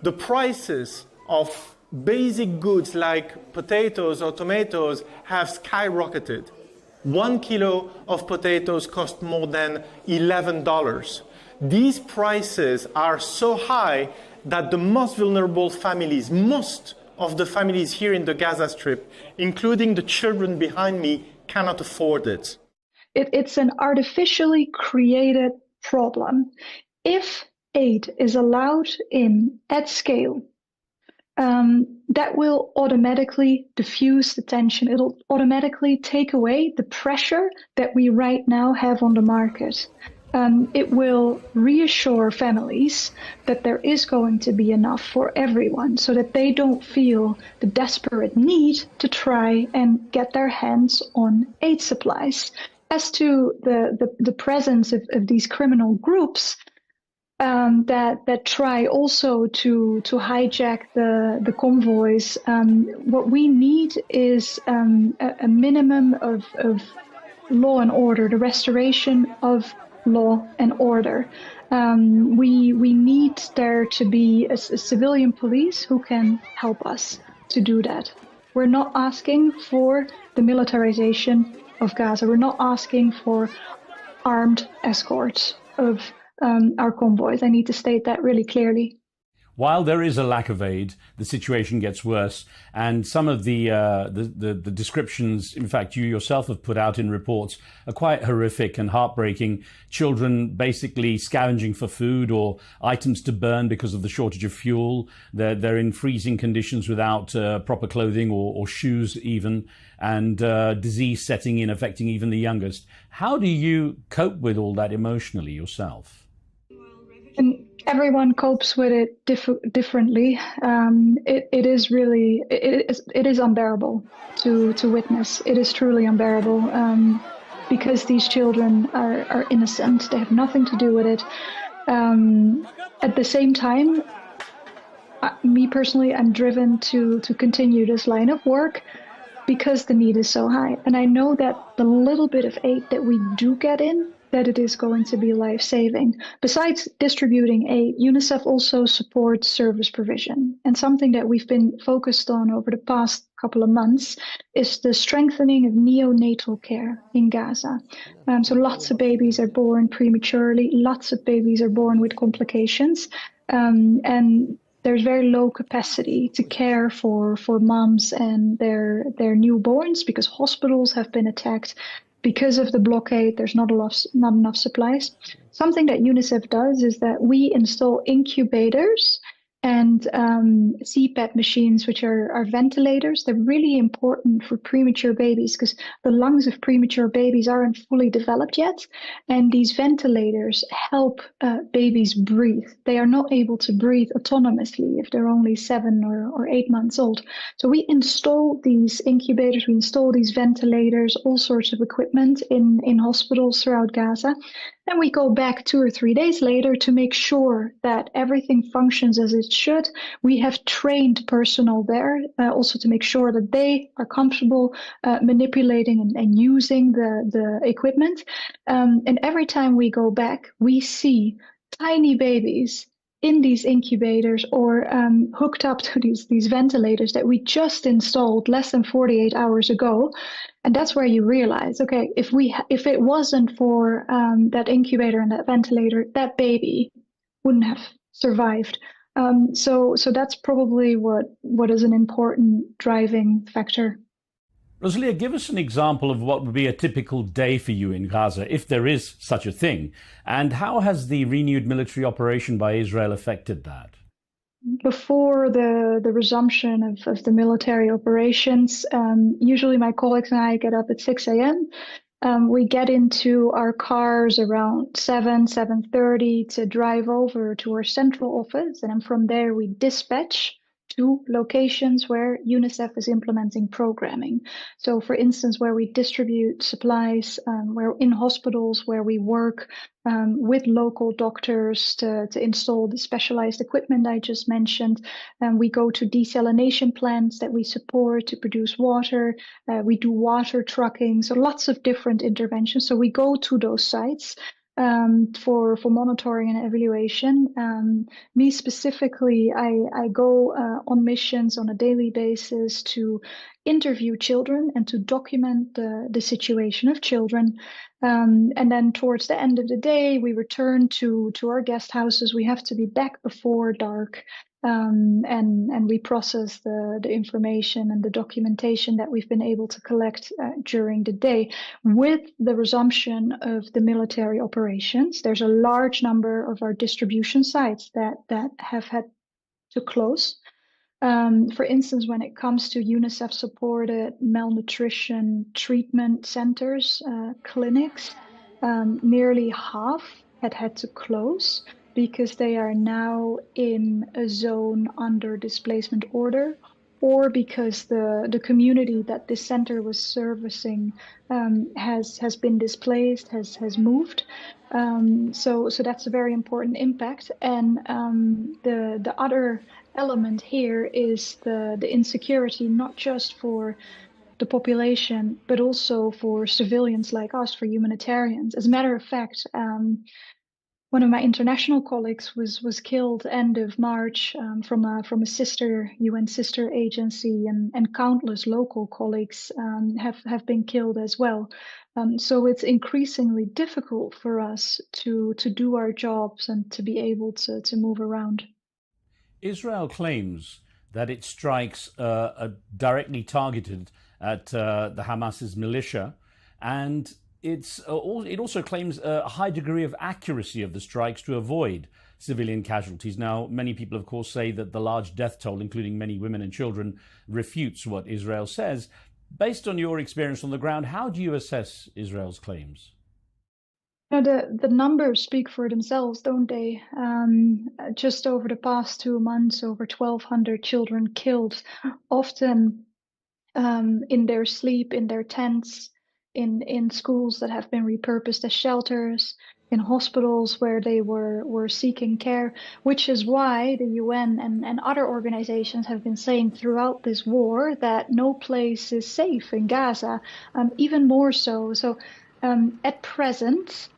The prices of basic goods like potatoes or tomatoes have skyrocketed. 1 kilo of potatoes cost more than $11. These prices are so high that the most vulnerable families, most of the families here in the Gaza Strip, including the children behind me, cannot afford it. It's an artificially created problem. If aid is allowed in at scale, that will automatically diffuse the tension. It'll automatically take away the pressure that we right now have on the market. It will reassure families that there is going to be enough for everyone, so that they don't feel the desperate need to try and get their hands on aid supplies. As to the presence of these criminal groups, that try also to hijack the convoys. What we need is a minimum of law and order, the restoration of law and order. We need there to be a civilian police who can help us to do that. We're not asking for the militarization of Gaza. We're not asking for armed escorts of our convoys. I need to state that really clearly. While there is a lack of aid, the situation gets worse, and some of the descriptions, in fact, you yourself have put out in reports, are quite horrific and heartbreaking. Children basically scavenging for food or items to burn because of the shortage of fuel. They're in freezing conditions without proper clothing or shoes even, and disease setting in, affecting even the youngest. How do you cope with all that emotionally yourself? And everyone copes with it differently. It is unbearable to witness. It is truly unbearable because these children are innocent. They have nothing to do with it. At the same time, me personally, I'm driven to continue this line of work because the need is so high. And I know that the little bit of aid that we do get in, that it is going to be life-saving. Besides distributing aid, UNICEF also supports service provision. And something that we've been focused on over the past couple of months is the strengthening of neonatal care in Gaza. So lots of babies are born prematurely, lots of babies are born with complications, and there's very low capacity to care for moms and their newborns because hospitals have been attacked. Because of the blockade, there's not enough supplies. Something that UNICEF does is that we install incubators and CPAP machines, which are ventilators. They're really important for premature babies because the lungs of premature babies aren't fully developed yet. And these ventilators help babies breathe. They are not able to breathe autonomously if they're only 7 or 8 months old. So we install these incubators, we install these ventilators, all sorts of equipment in hospitals throughout Gaza. Then we go back 2 or 3 days later to make sure that everything functions as it should. We have trained personnel there also to make sure that they are comfortable manipulating and using the equipment. And every time we go back, we see tiny babies in these incubators or hooked up to these ventilators that we just installed less than 48 hours ago. And that's where you realize, okay, if it wasn't for that incubator and that ventilator, that baby wouldn't have survived. So that's probably what is an important driving factor. Rosalia, give us an example of what would be a typical day for you in Gaza, if there is such a thing, and how has the renewed military operation by Israel affected that? Before the resumption of the military operations, usually my colleagues and I get up at 6 a.m. We get into our cars around 7:30 to drive over to our central office, and then from there we dispatch to locations where UNICEF is implementing programming. So, for instance, where we distribute supplies, where in hospitals where we work with local doctors to install the specialized equipment I just mentioned. We go to desalination plants that we support to produce water. We do water trucking, so lots of different interventions. So we go to those sites for monitoring and evaluation. Me specifically, I go on missions on a daily basis to interview children and to document the situation of children. And then towards the end of the day, we return to our guest houses. We have to be back before dark. And we process the information and the documentation that we've been able to collect during the day. With the resumption of the military operations, there's a large number of our distribution sites that have had to close. For instance, when it comes to UNICEF-supported malnutrition treatment centers, clinics, nearly half had to close, because they are now in a zone under displacement order, or because the community that this center was servicing has been displaced, has moved. So that's a very important impact. And the other element here is the insecurity, not just for the population, but also for civilians like us, for humanitarians. As a matter of fact, one of my international colleagues was killed end of March from a sister UN sister agency, and countless local colleagues have been killed as well. So it's increasingly difficult for us to do our jobs and to be able to move around. Israel claims that its strikes are directly targeted at the Hamas's militia, and it also claims a high degree of accuracy of the strikes to avoid civilian casualties. Now, many people, of course, say that the large death toll, including many women and children, refutes what Israel says. Based on your experience on the ground, how do you assess Israel's claims? The numbers speak for themselves, don't they? Just over the past 2 months, over 1,200 children killed, often in their sleep, in their tents, in schools that have been repurposed as shelters, in hospitals where they were seeking care, which is why the UN and other organizations have been saying throughout this war that no place is safe in Gaza, even more so. So at present,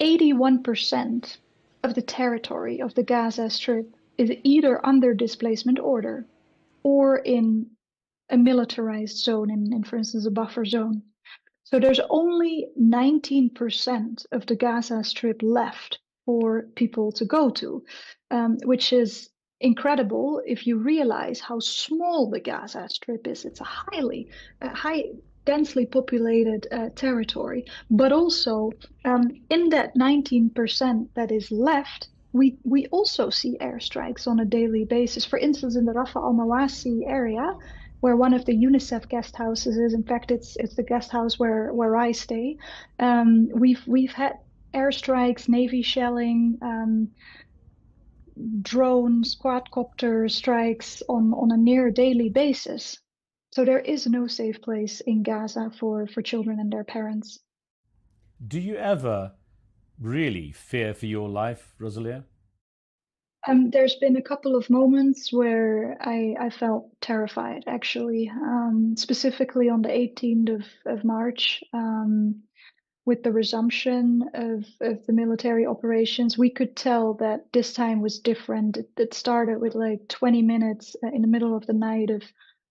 81% of the territory of the Gaza Strip is either under displacement order or in a militarized zone, in for instance, a buffer zone. So there's only 19% of the Gaza Strip left for people to go to, which is incredible if you realize how small the Gaza Strip is. It's a high densely populated territory, but also in that 19% that is left, we also see airstrikes on a daily basis. For instance, in the Rafah al-Mawasi area, where one of the UNICEF guest houses is, in fact, it's the guest house where I stay. We've had airstrikes, Navy shelling, drones, quadcopter strikes on a near daily basis. So there is no safe place in Gaza for children and their parents. Do you ever really fear for your life, Rosalia? There's been a couple of moments where I felt terrified, actually, specifically on the 18th of March, with the resumption of the military operations, we could tell that this time was different. It started with like 20 minutes in the middle of the night of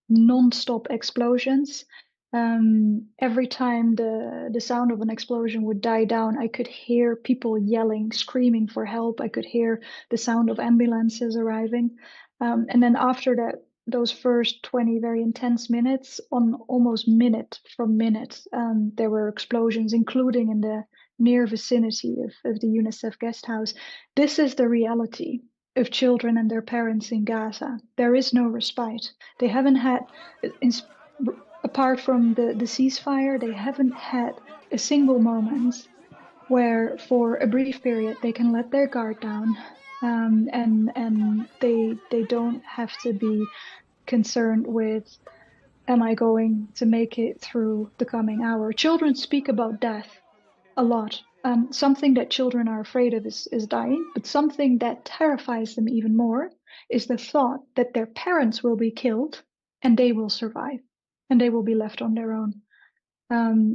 non-stop explosions. Every time the sound of an explosion would die down, I could hear people yelling, screaming for help. I could hear the sound of ambulances arriving. And then after that, those first 20 very intense minutes, on almost minute from minute, there were explosions, including in the near vicinity of the UNICEF guest house. This is the reality of children and their parents in Gaza. There is no respite. They haven't had, apart from the ceasefire, they haven't had a single moment where for a brief period they can let their guard down, and they don't have to be concerned with, am I going to make it through the coming hour? Children speak about death a lot. Something that children are afraid of is dying, but something that terrifies them even more is the thought that their parents will be killed and they will survive and they will be left on their own.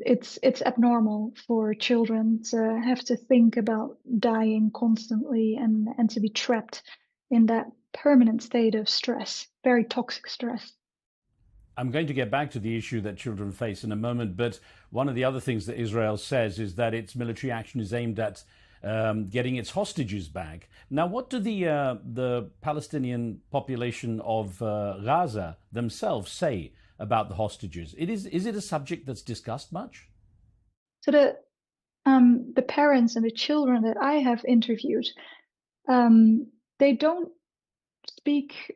It's abnormal for children to have to think about dying constantly and to be trapped in that permanent state of stress, very toxic stress. I'm going to get back to the issue that children face in a moment, but one of the other things that Israel says is that its military action is aimed at getting its hostages back. Now, what do the Palestinian population of Gaza themselves say about the hostages? Is it a subject that's discussed much? So the parents and the children that I have interviewed, they don't speak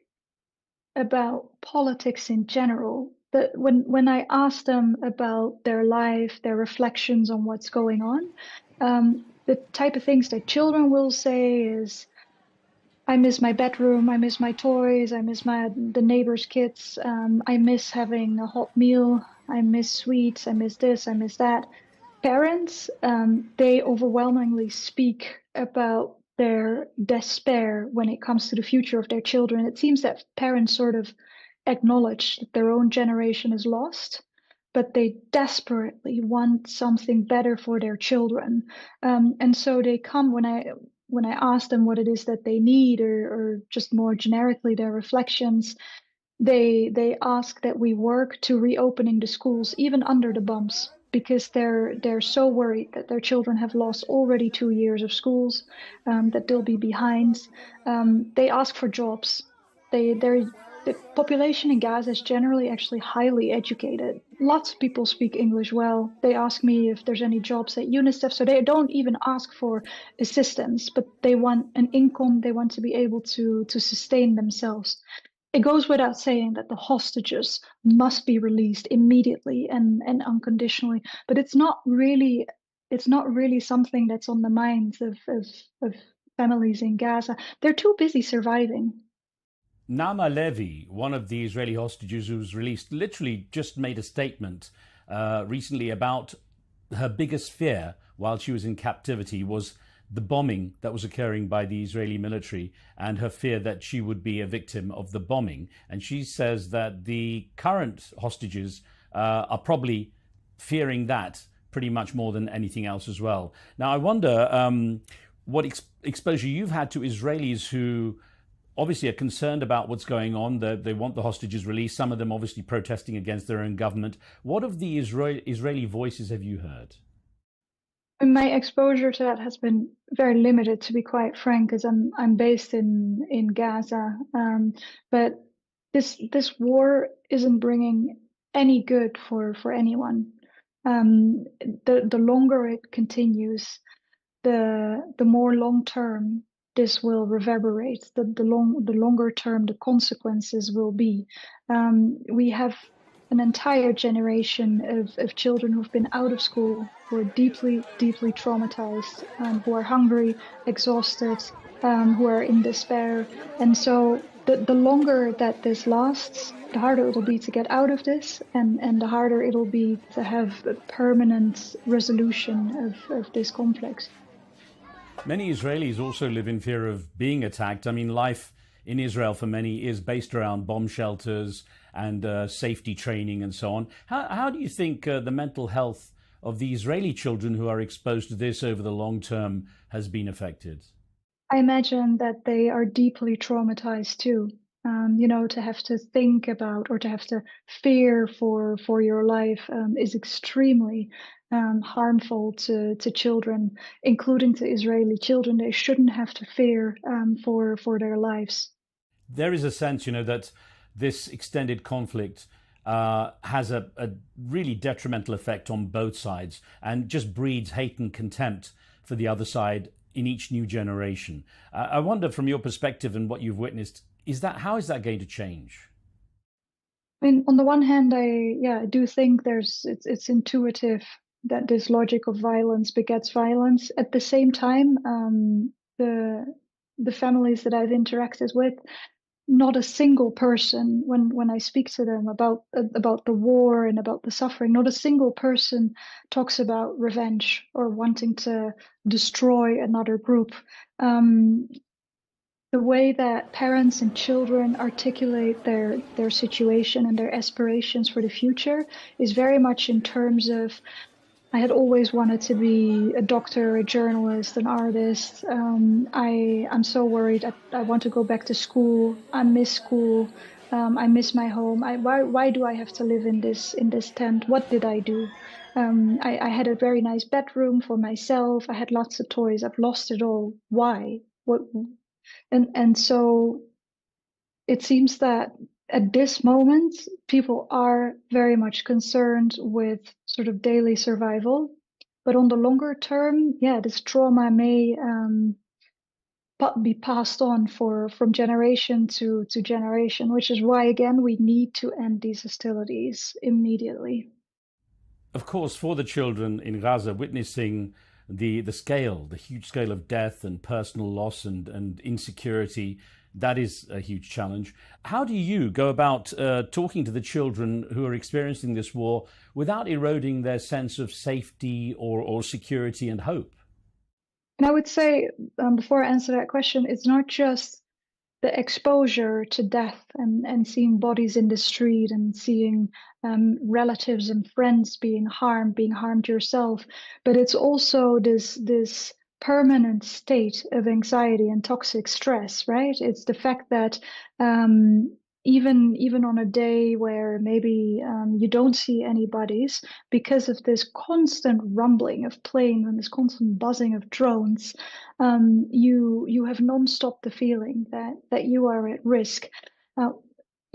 about politics in general. But when I ask them about their life, their reflections on what's going on, the type of things that children will say is, I miss my bedroom, I miss my toys, I miss the neighbor's kids, I miss having a hot meal, I miss sweets, I miss this, I miss that. Parents, they overwhelmingly speak about their despair when it comes to the future of their children. It seems that parents sort of acknowledge that their own generation is lost, but they desperately want something better for their children. And so they come when I ask them what it is that they need, or just more generically their reflections, they ask that we work to reopening the schools, even under the bombs, because they're so worried that their children have lost already 2 years of schools, that they'll be behind. They ask for jobs. The population in Gaza is generally actually highly educated. Lots of people speak English well. They ask me if there's any jobs at UNICEF, so they don't even ask for assistance, but they want an income. They want to be able to sustain themselves. It goes without saying that the hostages must be released immediately and unconditionally, but it's not really something that's on the minds of families in Gaza. They're too busy surviving. Naama Levy, one of the Israeli hostages who was released, literally just made a statement recently about her biggest fear while she was in captivity was the bombing that was occurring by the Israeli military, and her fear that she would be a victim of the bombing. And she says that the current hostages are probably fearing that pretty much more than anything else as well. Now, I wonder what exposure you've had to Israelis who obviously are concerned about what's going on. They want the hostages released. Some of them obviously protesting against their own government. What of the Israeli voices have you heard? My exposure to that has been very limited, to be quite frank, because I'm based in Gaza. But this war isn't bringing any good for anyone. The longer it continues, the more long term this will reverberate. The longer term the consequences will be. We have an entire generation of children who've been out of school, who are deeply, deeply traumatized, who are hungry, exhausted, who are in despair. And so the longer that this lasts, the harder it'll be to get out of this, and the harder it'll be to have a permanent resolution of this conflict. Many Israelis also live in fear of being attacked. I mean, life in Israel for many is based around bomb shelters and safety training and so on. How do you think the mental health of the Israeli children who are exposed to this over the long term has been affected? I imagine that they are deeply traumatized too. To have to think about or to have to fear for your life is extremely harmful to children, including to Israeli children. They shouldn't have to fear for their lives. There is a sense, that this extended conflict has a really detrimental effect on both sides and just breeds hate and contempt for the other side in each new generation. I wonder, from your perspective and what you've witnessed, how is that going to change? I mean, on the one hand, I do think it's intuitive that this logic of violence begets violence. At the same time, the families that I've interacted with, not a single person, when I speak to them about the war and about the suffering, not a single person talks about revenge or wanting to destroy another group. The way that parents and children articulate their situation and their aspirations for the future is very much in terms of, I had always wanted to be a doctor, a journalist, an artist. I'm so worried. I want to go back to school. I miss school. I miss my home. Why do I have to live in this tent? What did I do? I had a very nice bedroom for myself. I had lots of toys. I've lost it all. Why? What? And so it seems that at this moment, people are very much concerned with sort of daily survival. But on the longer term, this trauma may be passed on from generation to generation, which is why, again, we need to end these hostilities immediately. Of course, for the children in Gaza, witnessing the huge scale of death and personal loss and insecurity, that is a huge challenge. How do you go about talking to the children who are experiencing this war without eroding their sense of safety or security and hope? And I would say, before I answer that question, it's not just the exposure to death and seeing bodies in the street and seeing relatives and friends being harmed yourself, but it's also this permanent state of anxiety and toxic stress, right? It's the fact that even on a day where maybe you don't see any bodies, because of this constant rumbling of planes and this constant buzzing of drones, you have nonstop the feeling that you are at risk.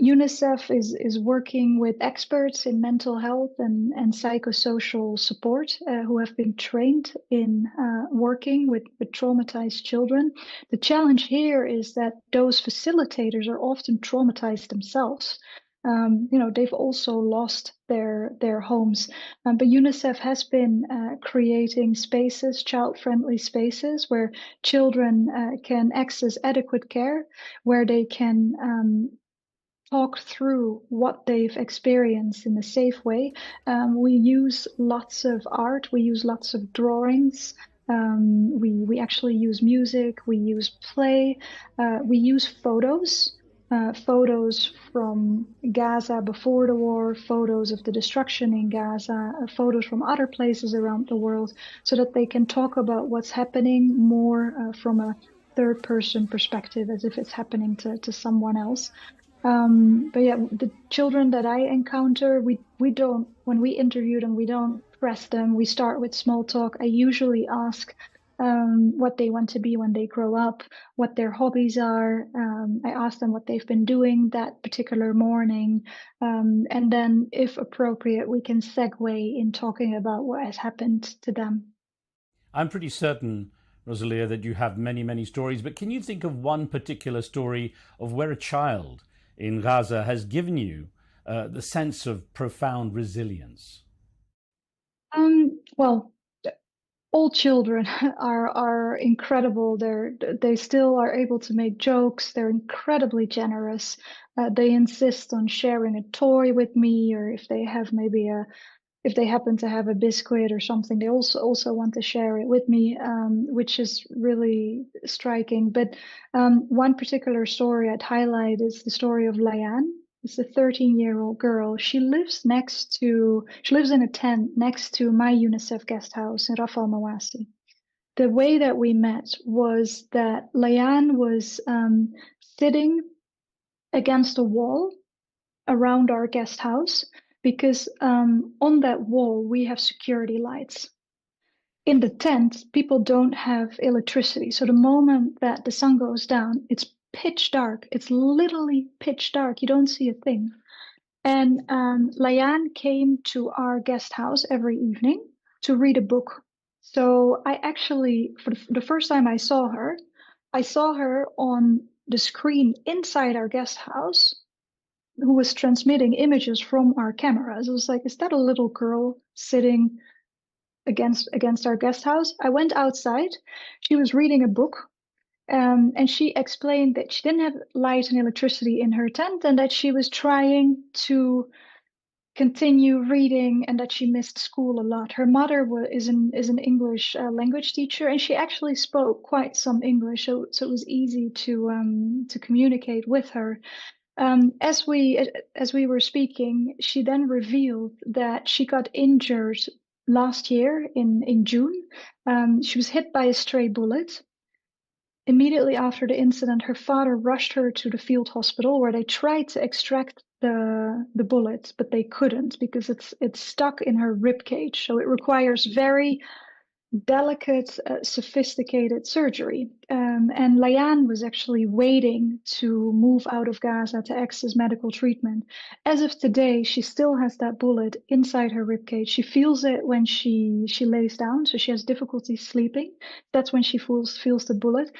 UNICEF is working with experts in mental health and psychosocial support who have been trained in working with traumatized children. The challenge here is that those facilitators are often traumatized themselves. They've also lost their homes. But UNICEF has been creating spaces, child-friendly spaces, where children can access adequate care, where they can talk through what they've experienced in a safe way. We use lots of art, we use lots of drawings, we actually use music, we use play, we use photos from Gaza before the war, photos of the destruction in Gaza, photos from other places around the world, so that they can talk about what's happening more from a third-person perspective, as if it's happening to someone else. But yeah, the children that I encounter, we don't, when we interview them, we don't press them. We start with small talk. I usually ask what they want to be when they grow up, what their hobbies are. I ask them what they've been doing that particular morning. And then, if appropriate, we can segue in talking about what has happened to them. I'm pretty certain, Rosalia, that you have many, many stories, but can you think of one particular story of where a child in Gaza has given you the sense of profound resilience? Well, all children are incredible. They still are able to make jokes. They're incredibly generous. They insist on sharing a toy with me, or if they have if they happen to have a biscuit or something, they also want to share it with me, which is really striking. But one particular story I'd highlight is the story of Leigh Ann. It's a 13-year-old girl. She lives in a tent next to my UNICEF guest house in Rafah Mawasi. The way that we met was that Leigh Ann was sitting against a wall around our guest house because on that wall we have security lights. In the tent, people don't have electricity. So the moment that the sun goes down, it's pitch dark. It's literally pitch dark. You don't see a thing. And Leigh Ann came to our guest house every evening to read a book. So I actually, for the first time I saw her on the screen inside our guest house who was transmitting images from our cameras. It was like, is that a little girl sitting against our guest house? I went outside. She was reading a book, and she explained that she didn't have light and electricity in her tent, and that she was trying to continue reading, and that she missed school a lot. Her mother is an English language teacher, and she actually spoke quite some English, so it was easy to communicate with her. As we were speaking, she then revealed that she got injured last year in June. She was hit by a stray bullet. Immediately after the incident, her father rushed her to the field hospital where they tried to extract the bullet, but they couldn't because it's stuck in her rib cage. So it requires very delicate, sophisticated surgery. And Leigh Ann was actually waiting to move out of Gaza to access medical treatment. As of today, she still has that bullet inside her ribcage. She feels it when she lays down, so she has difficulty sleeping. That's when she feels the bullet.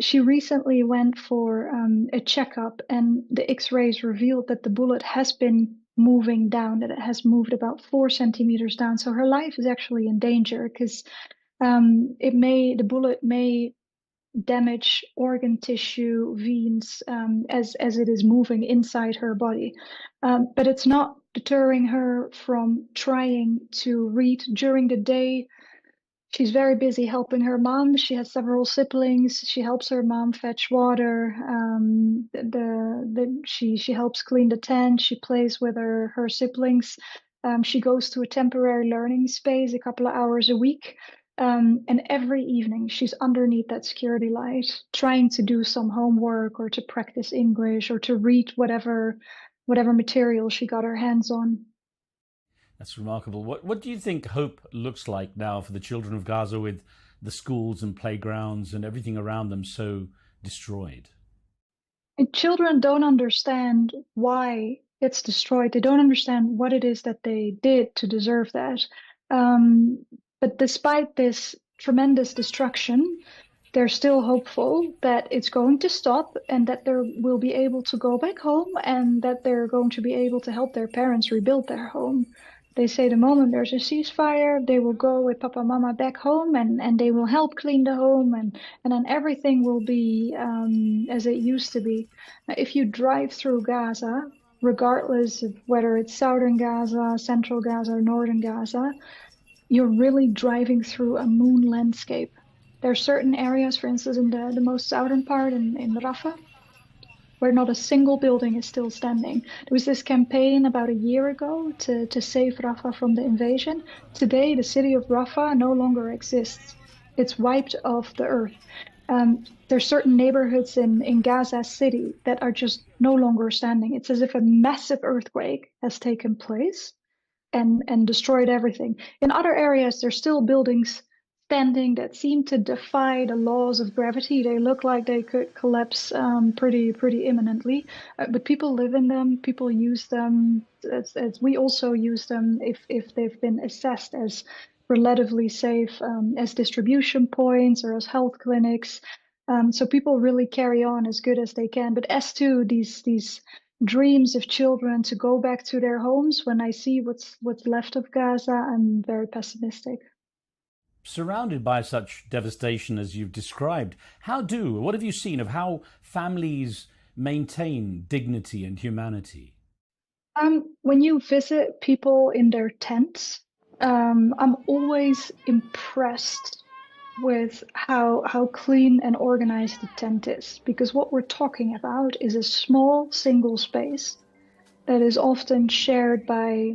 She recently went for a checkup, and the X-rays revealed that the bullet has been moving down, that it has moved about 4 centimeters down. So her life is actually in danger because the bullet may damage organ tissue, veins, as it is moving inside her body. But it's not deterring her from trying to read during the day. She's very busy helping her mom. She has several siblings. She helps her mom fetch water. She helps clean the tent. She plays with her siblings. She goes to a temporary learning space a couple of hours a week. And every evening she's underneath that security light, trying to do some homework or to practice English or to read whatever material she got her hands on. That's remarkable. What do you think hope looks like now for the children of Gaza with the schools and playgrounds and everything around them so destroyed? And children don't understand why it's destroyed. They don't understand what it is that they did to deserve that. But despite this tremendous destruction, they're still hopeful that it's going to stop and that they will be able to go back home and that they're going to be able to help their parents rebuild their home. They say the moment there's a ceasefire, they will go with Papa Mama back home and they will help clean the home and then everything will be as it used to be. Now, if you drive through Gaza, regardless of whether it's southern Gaza, central Gaza, or northern Gaza, you're really driving through a moon landscape. There are certain areas, for instance, in the most southern part in Rafah, where not a single building is still standing. There was this campaign about a year ago to save Rafah from the invasion. Today, the city of Rafah no longer exists. It's wiped off the earth. There's certain neighborhoods in Gaza City that are just no longer standing. It's as if a massive earthquake has taken place and destroyed everything. In other areas, there's still buildings standing that seem to defy the laws of gravity. They look like they could collapse pretty imminently. But people live in them, people use them, as we also use them if they've been assessed as relatively safe, as distribution points or as health clinics. So people really carry on as good as they can. But as to these dreams of children to go back to their homes, when I see what's left of Gaza, I'm very pessimistic. Surrounded by such devastation as you've described, what have you seen of how families maintain dignity and humanity? When you visit people in their tents, I'm always impressed with how clean and organized the tent is, because what we're talking about is a small single space that is often shared by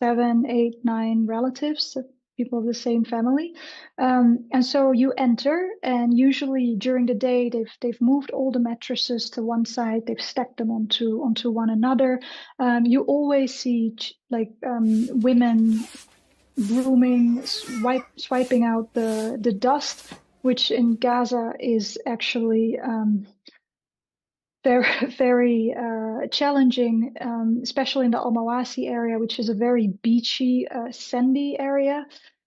7, 8, 9 relatives, people of the same family. And so you enter, and usually during the day they've moved all the mattresses to one side, they've stacked them onto one another. You always see women brooming, swiping out the dust, which in Gaza is actually very challenging, especially in the Al Mawasi area, which is a very beachy, sandy area.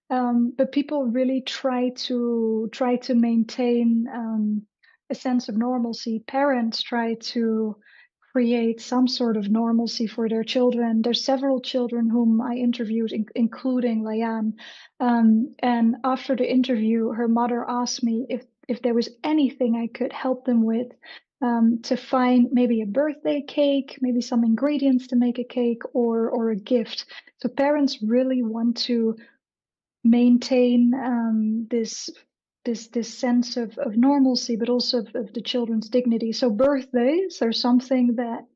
But people really try to maintain a sense of normalcy. Parents try to create some sort of normalcy for their children. There's several children whom I interviewed, including Leigh Ann. And after the interview, her mother asked me if there was anything I could help them with. To find maybe a birthday cake, maybe some ingredients to make a cake, or a gift. So parents really want to maintain this sense of normalcy, but also of the children's dignity. So birthdays are something that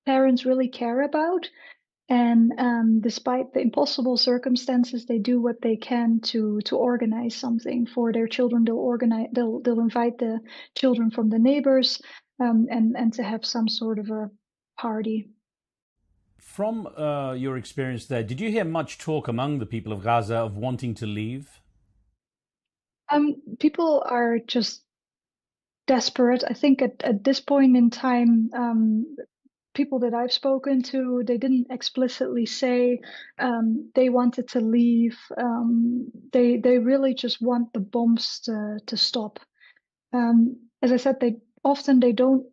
parents really care about. And despite the impossible circumstances, they do what they can to organize something for their children. They'll invite the children from the neighbors, and to have some sort of a party. From your experience there, did you hear much talk among the people of Gaza of wanting to leave? People are just desperate. I think at this point in time, people that I've spoken to, they didn't explicitly say they wanted to leave. They really just want the bombs to stop. As I said, they don't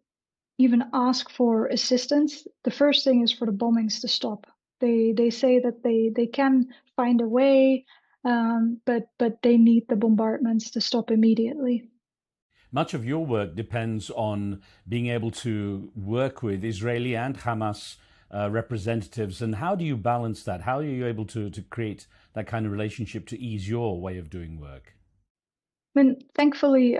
even ask for assistance. The first thing is for the bombings to stop. They say that they can find a way, but they need the bombardments to stop immediately. Much of your work depends on being able to work with Israeli and Hamas representatives. And how do you balance that? How are you able to create that kind of relationship to ease your way of doing work? I mean, thankfully,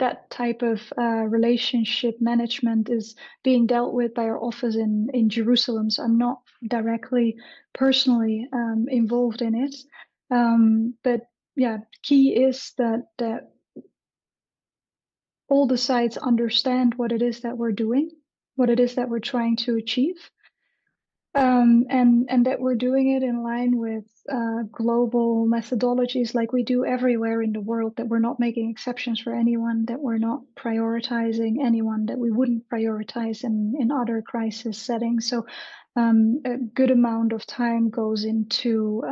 that type of relationship management is being dealt with by our office in Jerusalem. So I'm not directly, personally involved in it. But yeah, key is that all the sides understand what it is that we're doing, what it is that we're trying to achieve, and that we're doing it in line with global methodologies like we do everywhere in the world, that we're not making exceptions for anyone, that we're not prioritizing anyone that we wouldn't prioritize in other crisis settings. So a good amount of time goes into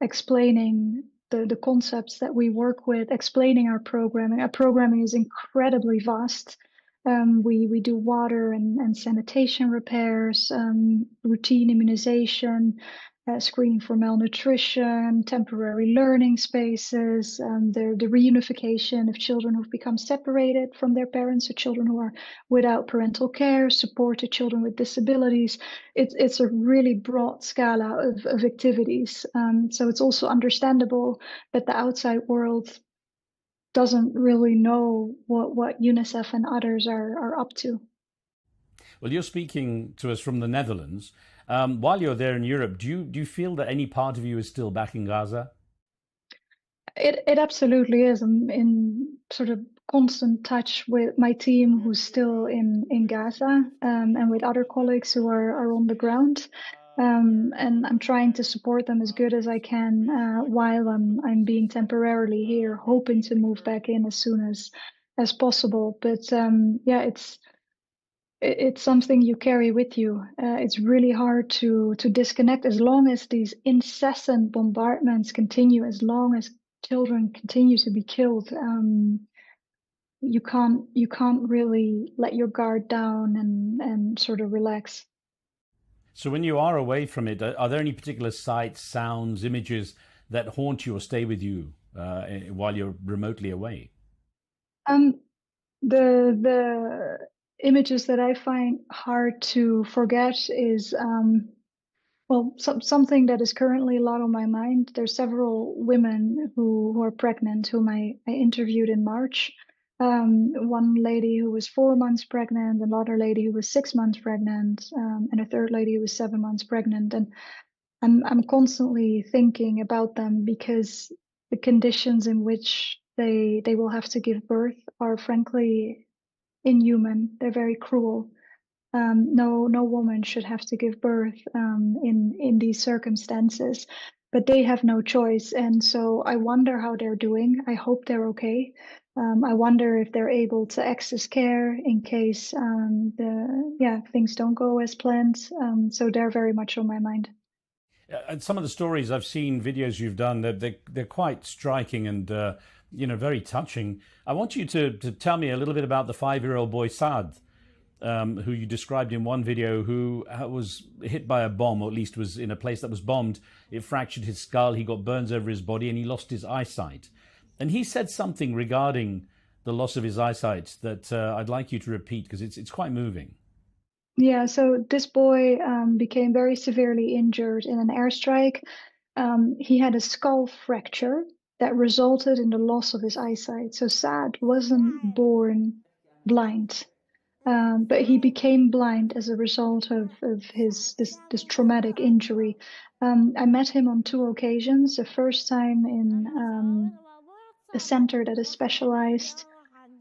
explaining the concepts that we work with, explaining our programming. Our programming is incredibly vast. We do water and sanitation repairs, routine immunization, screening for malnutrition, temporary learning spaces, the reunification of children who've become separated from their parents, or children who are without parental care, support to children with disabilities. It's a really broad scala of activities. So it's also understandable that the outside world doesn't really know what UNICEF and others are up to. Well, you're speaking to us from the Netherlands. While you're there in Europe, do you feel that any part of you is still back in Gaza? It absolutely is. I'm in sort of constant touch with my team who's still in Gaza, and with other colleagues who are on the ground. And I'm trying to support them as good as I can while I'm being temporarily here, hoping to move back in as soon as possible. But yeah, it's something you carry with you. It's really hard to disconnect as long as these incessant bombardments continue, as long as children continue to be killed. You can't really let your guard down and sort of relax. So when you are away from it, are there any particular sights, sounds, images that haunt you or stay with you while you're remotely away? The images that I find hard to forget is something that is currently a lot on my mind. There's several women who are pregnant whom I interviewed in March. One lady who was 4 months pregnant, another lady who was 6 months pregnant, and a third lady who was 7 months pregnant. And I'm constantly thinking about them because the conditions in which they will have to give birth are frankly inhuman. They're very cruel. No woman should have to give birth in these circumstances, but they have no choice. And so I wonder how they're doing. I hope they're okay. I wonder if they're able to access care in case things don't go as planned. So they're very much on my mind. And some of the stories I've seen, videos you've done, they're quite striking and very touching. I want you to tell me a little bit about the 5-year-old boy Saad, who you described in one video, who was hit by a bomb, or at least was in a place that was bombed. It fractured his skull, he got burns over his body, and he lost his eyesight. And he said something regarding the loss of his eyesight that I'd like you to repeat, because it's quite moving. Yeah, so this boy became very severely injured in an airstrike. He had a skull fracture that resulted in the loss of his eyesight. So Saad wasn't born blind, but he became blind as a result of this traumatic injury. I met him on 2 occasions. The first time in a center that is specialized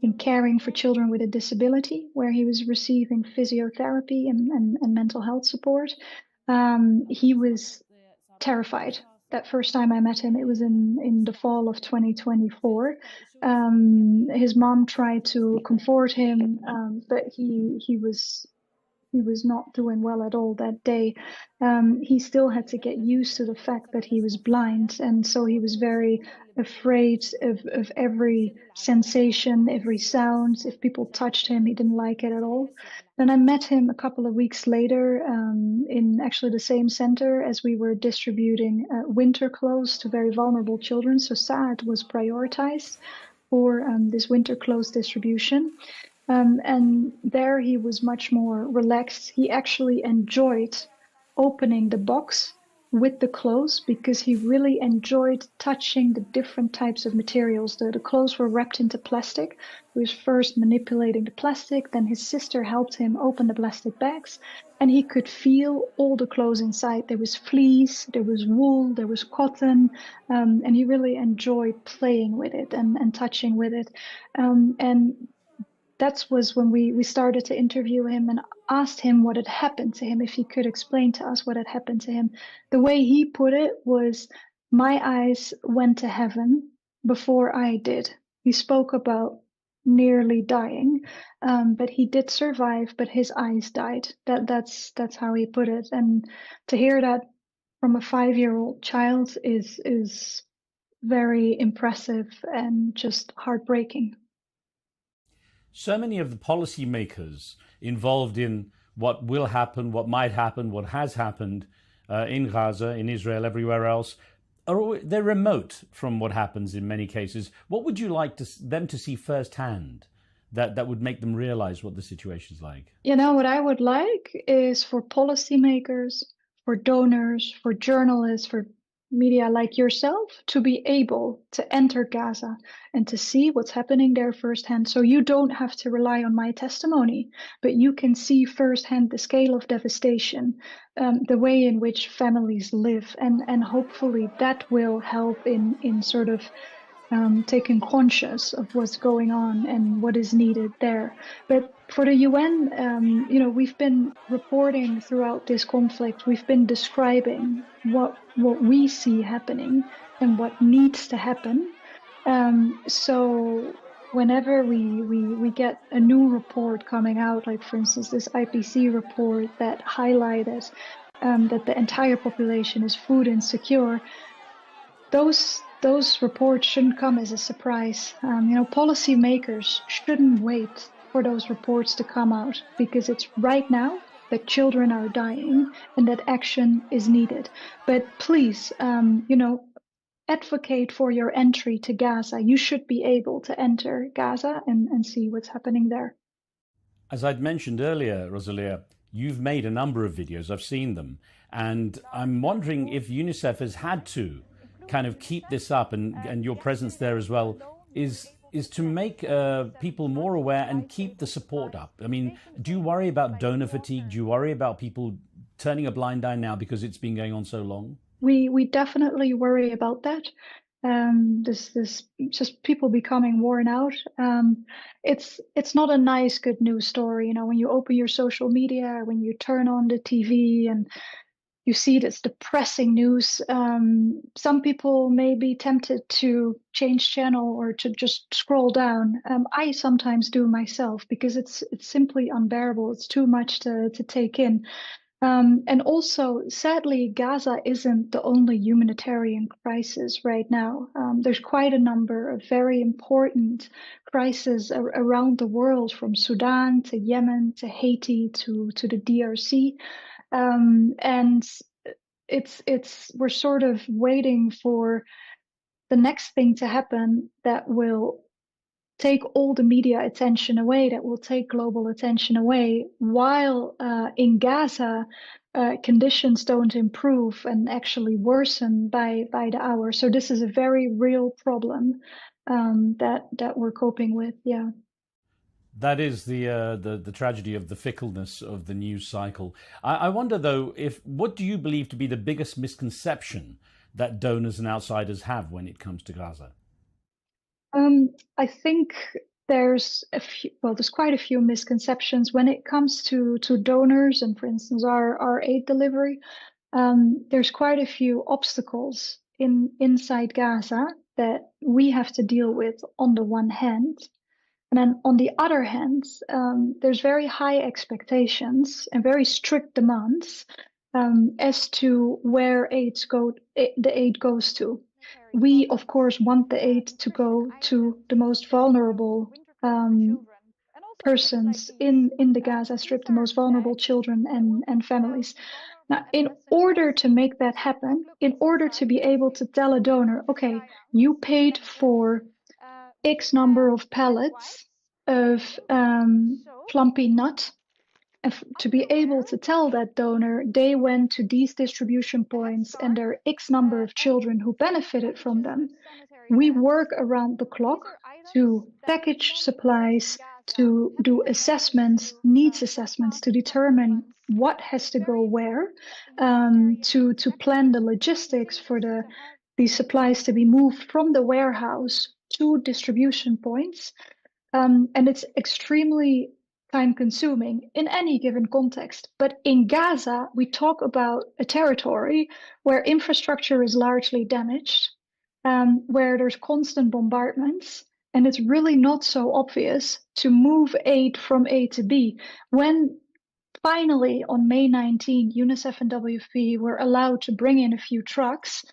in caring for children with a disability, where he was receiving physiotherapy and mental health support. He was terrified. That first time I met him, it was in the fall of 2024. His mom tried to comfort him, but he was not doing well at all that day. He still had to get used to the fact that he was blind, and so he was very afraid of every sensation, every sound. If people touched him, he didn't like it at all. Then I met him a couple of weeks later in actually the same center, as we were distributing winter clothes to very vulnerable children. So Saad was prioritized for this winter clothes distribution. And there he was much more relaxed. He actually enjoyed opening the box with the clothes because he really enjoyed touching the different types of materials. The clothes were wrapped into plastic. He was first manipulating the plastic, then his sister helped him open the plastic bags, and he could feel all the clothes inside. There was fleece, there was wool, there was cotton, and he really enjoyed playing with it and touching with it. And that was when we started to interview him and asked him what had happened to him, if he could explain to us what had happened to him. The way he put it was, my eyes went to heaven before I did. He spoke about nearly dying, but he did survive, but his eyes died. That's how he put it. And to hear that from a 5-year-old child is very impressive and just heartbreaking. So many of the policymakers involved in what will happen, what might happen, what has happened in Gaza, in Israel, everywhere else, they're remote from what happens in many cases. What would you like them to see firsthand that would make them realize what the situation's like? You know, what I would like is for policymakers, for donors, for journalists, for media like yourself to be able to enter Gaza and to see what's happening there firsthand. So you don't have to rely on my testimony, but you can see firsthand the scale of devastation, the way in which families live, and hopefully that will help in sort of taking conscious of what's going on and what is needed there. But for the UN, we've been reporting throughout this conflict. We've been describing what we see happening and what needs to happen. So whenever we get a new report coming out, like for instance this IPC report that highlighted that the entire population is food insecure, those reports shouldn't come as a surprise. Policymakers shouldn't wait for those reports to come out, because it's right now that children are dying and that action is needed. But please, advocate for your entry to Gaza. You should be able to enter Gaza and see what's happening there. As I'd mentioned earlier, Rosalia, you've made a number of videos. I've seen them. And I'm wondering if UNICEF has had to kind of keep this up, and your presence there as well is is to make people more aware and keep the support up. I mean, do you worry about donor fatigue? Do you worry about people turning a blind eye now because it's been going on so long? We definitely worry about that. This just people becoming worn out. It's not a nice good news story. You know, when you open your social media, when you turn on the TV and you see this depressing news, some people may be tempted to change channel or to just scroll down. I sometimes do myself because it's simply unbearable. It's too much to take in. And also, sadly, Gaza isn't the only humanitarian crisis right now. There's quite a number of very important crises around the world, from Sudan to Yemen to Haiti to the DRC. And we're sort of waiting for the next thing to happen that will take all the media attention away, that will take global attention away, while in Gaza, conditions don't improve and actually worsen by the hour. So this is a very real problem that we're coping with. Yeah. That is the tragedy of the fickleness of the news cycle. I wonder, though, what do you believe to be the biggest misconception that donors and outsiders have when it comes to Gaza? I think there's quite a few misconceptions when it comes to donors and, for instance, our aid delivery. There's quite a few obstacles inside Gaza that we have to deal with on the one hand. And then on the other hand, there's very high expectations and very strict demands as to where the aid goes to. We, of course, want the aid to go to the most vulnerable persons in the Gaza Strip, the most vulnerable children and families. Now, in order to make that happen, in order to be able to tell a donor, okay, you paid for X number of pallets of plumpy nut, and to be able to tell that donor they went to these distribution points and there are X number of children who benefited from them, we work around the clock to package supplies, to do assessments, needs assessments, to determine what has to go where, to plan the logistics for these supplies to be moved from the warehouse to distribution points. And it's extremely time-consuming in any given context. But in Gaza, we talk about a territory where infrastructure is largely damaged, where there's constant bombardments, and it's really not so obvious to move aid from A to B. When finally, on May 19, UNICEF and WFP were allowed to bring in a few trucks,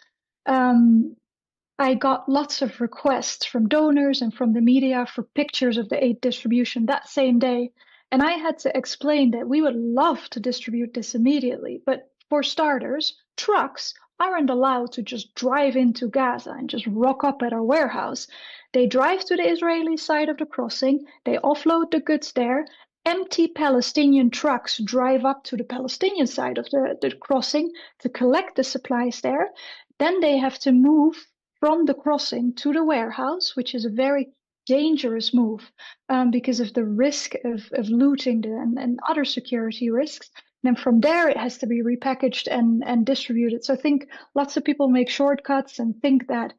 I got lots of requests from donors and from the media for pictures of the aid distribution that same day. And I had to explain that we would love to distribute this immediately. But for starters, trucks aren't allowed to just drive into Gaza and just rock up at our warehouse. They drive to the Israeli side of the crossing, they offload the goods there. Empty Palestinian trucks drive up to the Palestinian side of the crossing to collect the supplies there. Then they have to move from the crossing to the warehouse, which is a very dangerous move because of the risk of looting and other security risks. And then from there, it has to be repackaged and distributed. So I think lots of people make shortcuts and think that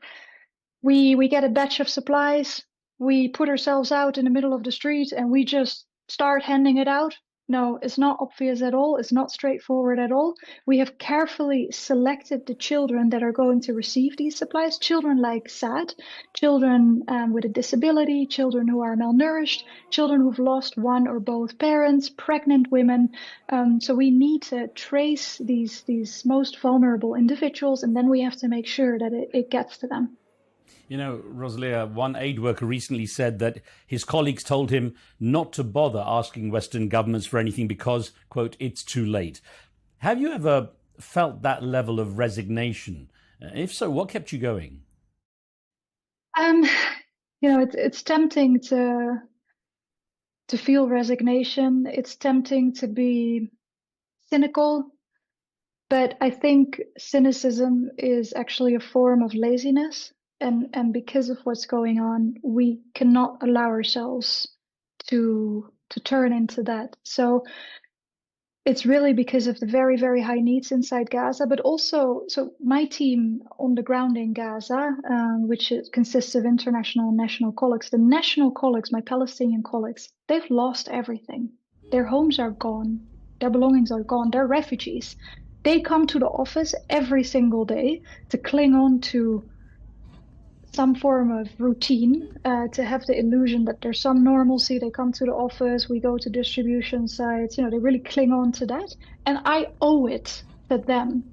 we get a batch of supplies, we put ourselves out in the middle of the street, and we just start handing it out. No, it's not obvious at all. It's not straightforward at all. We have carefully selected the children that are going to receive these supplies. Children like SAD, children with a disability, children who are malnourished, children who've lost one or both parents, pregnant women. So we need to trace these most vulnerable individuals, and then we have to make sure that it gets to them. You know, Rosalia, one aid worker recently said that his colleagues told him not to bother asking Western governments for anything because, quote, it's too late. Have you ever felt that level of resignation? If so, what kept you going? You know, it's tempting to feel resignation. It's tempting to be cynical. But I think cynicism is actually a form of laziness. and because of what's going on, we cannot allow ourselves to turn into that. So it's really because of the very, very high needs inside Gaza, but also, so my team on the ground in Gaza, which consists of international and national colleagues, the national colleagues, my Palestinian colleagues, they've lost everything. Their homes are gone. Their belongings are gone. They're refugees. They come to the office every single day to cling on to some form of routine, to have the illusion that there's some normalcy. They come to the office, we go to distribution sites, they really cling on to that. And I owe it to them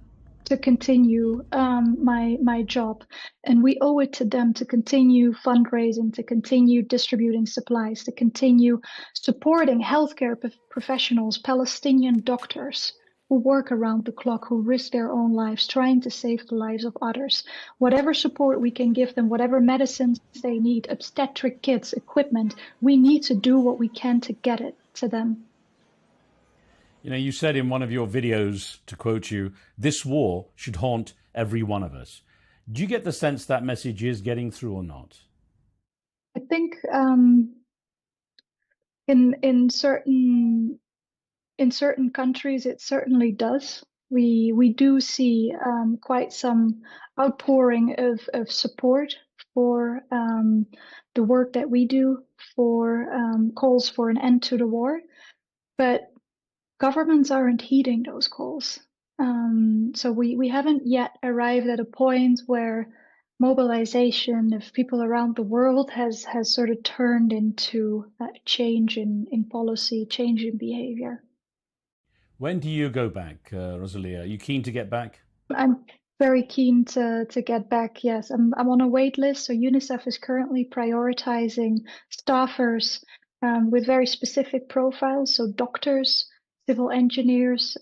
to continue my job. And we owe it to them to continue fundraising, to continue distributing supplies, to continue supporting healthcare professionals, Palestinian doctors, who work around the clock, who risk their own lives, trying to save the lives of others. Whatever support we can give them, whatever medicines they need, obstetric kits, equipment, we need to do what we can to get it to them. You said in one of your videos, to quote you, this war should haunt every one of us. Do you get the sense that message is getting through or not? I think in certain countries, it certainly does. We do see quite some outpouring of support for the work that we do, for calls for an end to the war. But governments aren't heeding those calls. So we haven't yet arrived at a point where mobilization of people around the world has sort of turned into a change in policy, change in behavior. When do you go back, Rosalia? Are you keen to get back? I'm very keen to get back, yes. I'm on a wait list, so UNICEF is currently prioritizing staffers with very specific profiles, so doctors, civil engineers,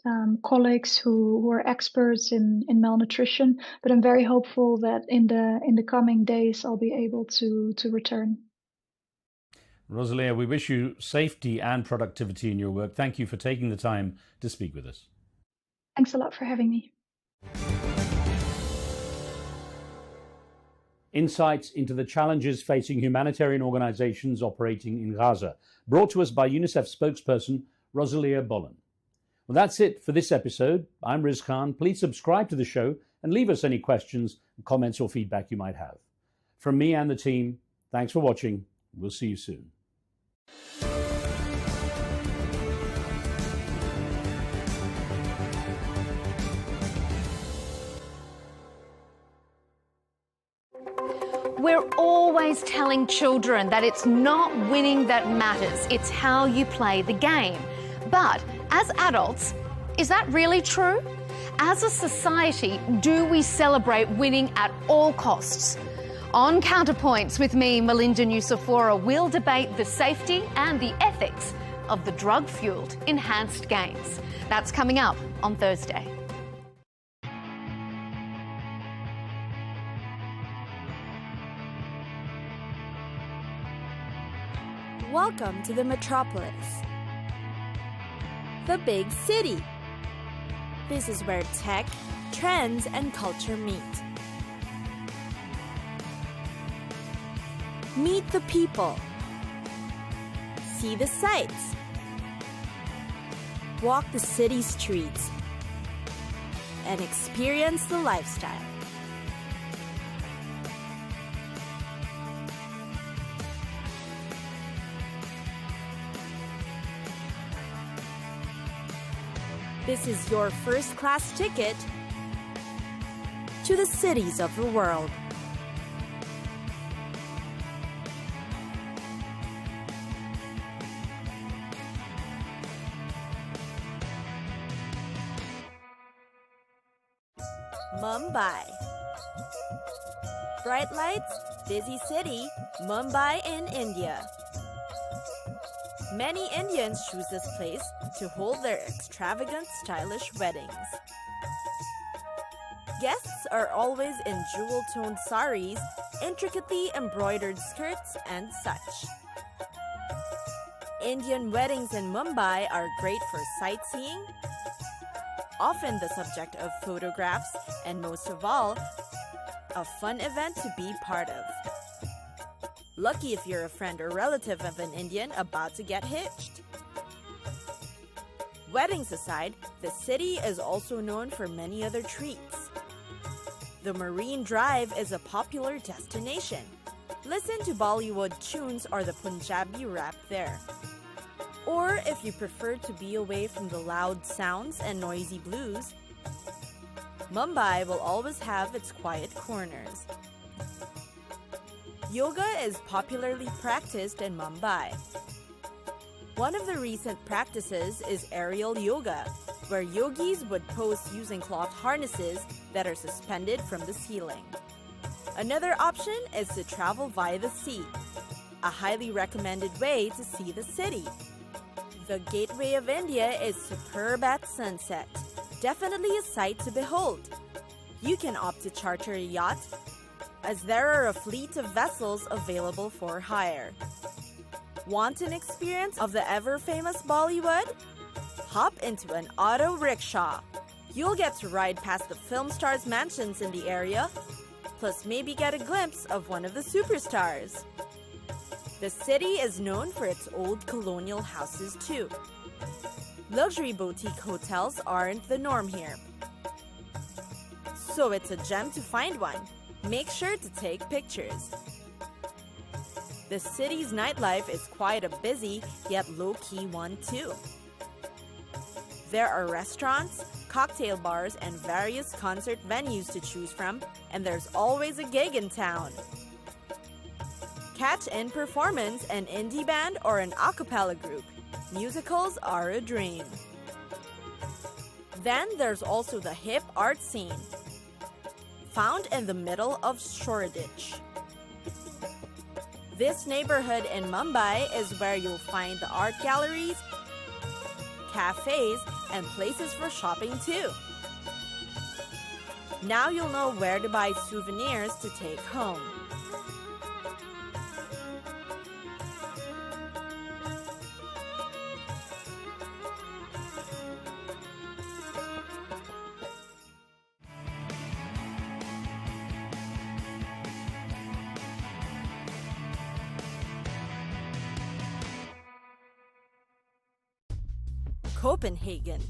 colleagues who are experts in malnutrition. But I'm very hopeful that in the coming days I'll be able to return. Rosalia, we wish you safety and productivity in your work. Thank you for taking the time to speak with us. Thanks a lot for having me. Insights into the challenges facing humanitarian organizations operating in Gaza, brought to us by UNICEF spokesperson Rosalia Bollen. Well, that's it for this episode. I'm Riz Khan. Please subscribe to the show and leave us any questions, comments, or feedback you might have. From me and the team, thanks for watching. We'll see you soon. We're always telling children that it's not winning that matters, it's how you play the game. But as adults, is that really true? As a society, do we celebrate winning at all costs? On Counterpoints with me, Melinda Nucifora, we'll debate the safety and the ethics of the drug-fueled enhanced games. That's coming up on Thursday. Welcome to the metropolis, the big city. This is where tech, trends, and culture meet. Meet the people. See the sights. Walk the city streets. And experience the lifestyle. This is your first-class ticket to the cities of the world. Mumbai. Bright lights, busy city, Mumbai in India. Many Indians choose this place to hold their extravagant, stylish weddings. Guests are always in jewel-toned saris, intricately embroidered skirts, and such. Indian weddings in Mumbai are great for sightseeing, often the subject of photographs, and most of all, a fun event to be part of. Lucky if you're a friend or relative of an Indian about to get hitched. Weddings aside, the city is also known for many other treats. The Marine Drive is a popular destination. Listen to Bollywood tunes or the Punjabi rap there. Or if you prefer to be away from the loud sounds and noisy blues, Mumbai will always have its quiet corners. Yoga is popularly practiced in Mumbai. One of the recent practices is aerial yoga, where yogis would pose using cloth harnesses that are suspended from the ceiling. Another option is to travel via the sea, a highly recommended way to see the city. The Gateway of India is superb at sunset, definitely a sight to behold. You can opt to charter a yacht, as there are a fleet of vessels available for hire. Want an experience of the ever-famous Bollywood? Hop into an auto rickshaw. You'll get to ride past the film stars' mansions in the area, plus maybe get a glimpse of one of the superstars. The city is known for its old colonial houses too. Luxury boutique hotels aren't the norm here, so it's a gem to find one. Make sure to take pictures. The city's nightlife is quite a busy yet low-key one too. There are restaurants, cocktail bars, and various concert venues to choose from, and there's always a gig in town. Catch in performance an indie band or an a cappella group. Musicals are a dream. Then there's also the hip art scene, found in the middle of Shoreditch. This neighborhood in Mumbai is where you'll find the art galleries, cafes, and places for shopping too. Now you'll know where to buy souvenirs to take home. Copenhagen.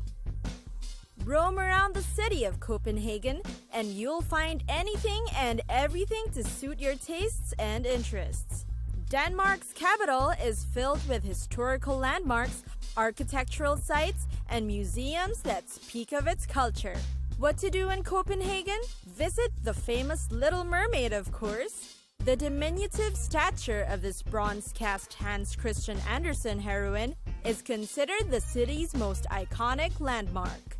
Roam around the city of Copenhagen and you'll find anything and everything to suit your tastes and interests. Denmark's capital is filled with historical landmarks, architectural sites, and museums that speak of its culture. What to do in Copenhagen? Visit the famous Little Mermaid, of course. The diminutive stature of this bronze-cast Hans Christian Andersen heroine is considered the city's most iconic landmark.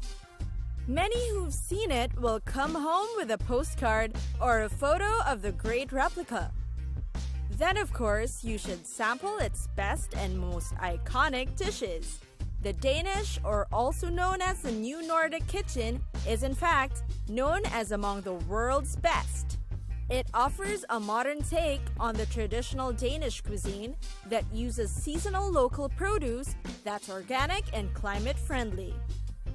Many who've seen it will come home with a postcard or a photo of the great replica. Then, of course, you should sample its best and most iconic dishes. The Danish, or also known as the New Nordic Kitchen, is in fact known as among the world's best. It offers a modern take on the traditional Danish cuisine that uses seasonal local produce that's organic and climate-friendly.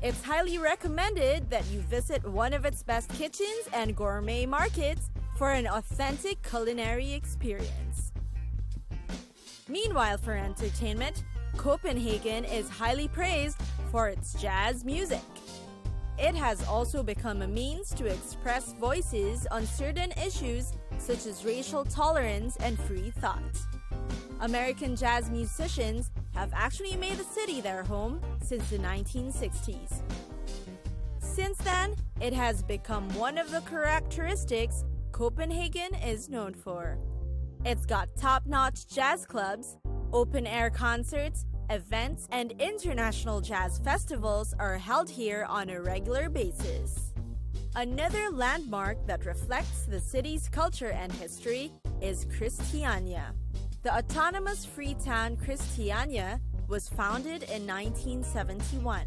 It's highly recommended that you visit one of its best kitchens and gourmet markets for an authentic culinary experience. Meanwhile, for entertainment, Copenhagen is highly praised for its jazz music. It has also become a means to express voices on certain issues such as racial tolerance and free thought. American jazz musicians have actually made the city their home since the 1960s. Since then, it has become one of the characteristics Copenhagen is known for. It's got top-notch jazz clubs, open-air concerts, events, and international jazz festivals are held here on a regular basis. Another landmark that reflects the city's culture and history is Christiania. The autonomous free town Christiania was founded in 1971.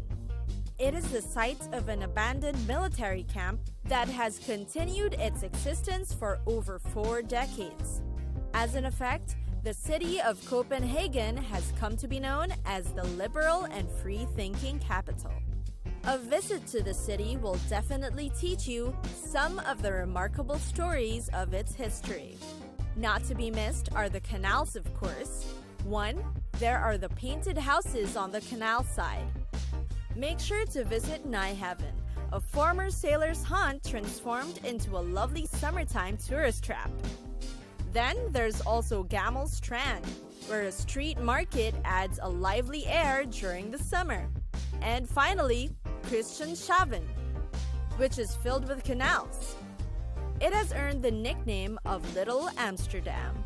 It is the site of an abandoned military camp that has continued its existence for over 4 decades. As an effect, the city of Copenhagen has come to be known as the liberal and free-thinking capital. A visit to the city will definitely teach you some of the remarkable stories of its history. Not to be missed are the canals, of course. 1. There are the painted houses on the canal side. Make sure to visit Nye Heaven, a former sailor's haunt transformed into a lovely summertime tourist trap. Then there's also Gamel Strand, where a street market adds a lively air during the summer. And finally, Christianshavn, which is filled with canals. It has earned the nickname of Little Amsterdam.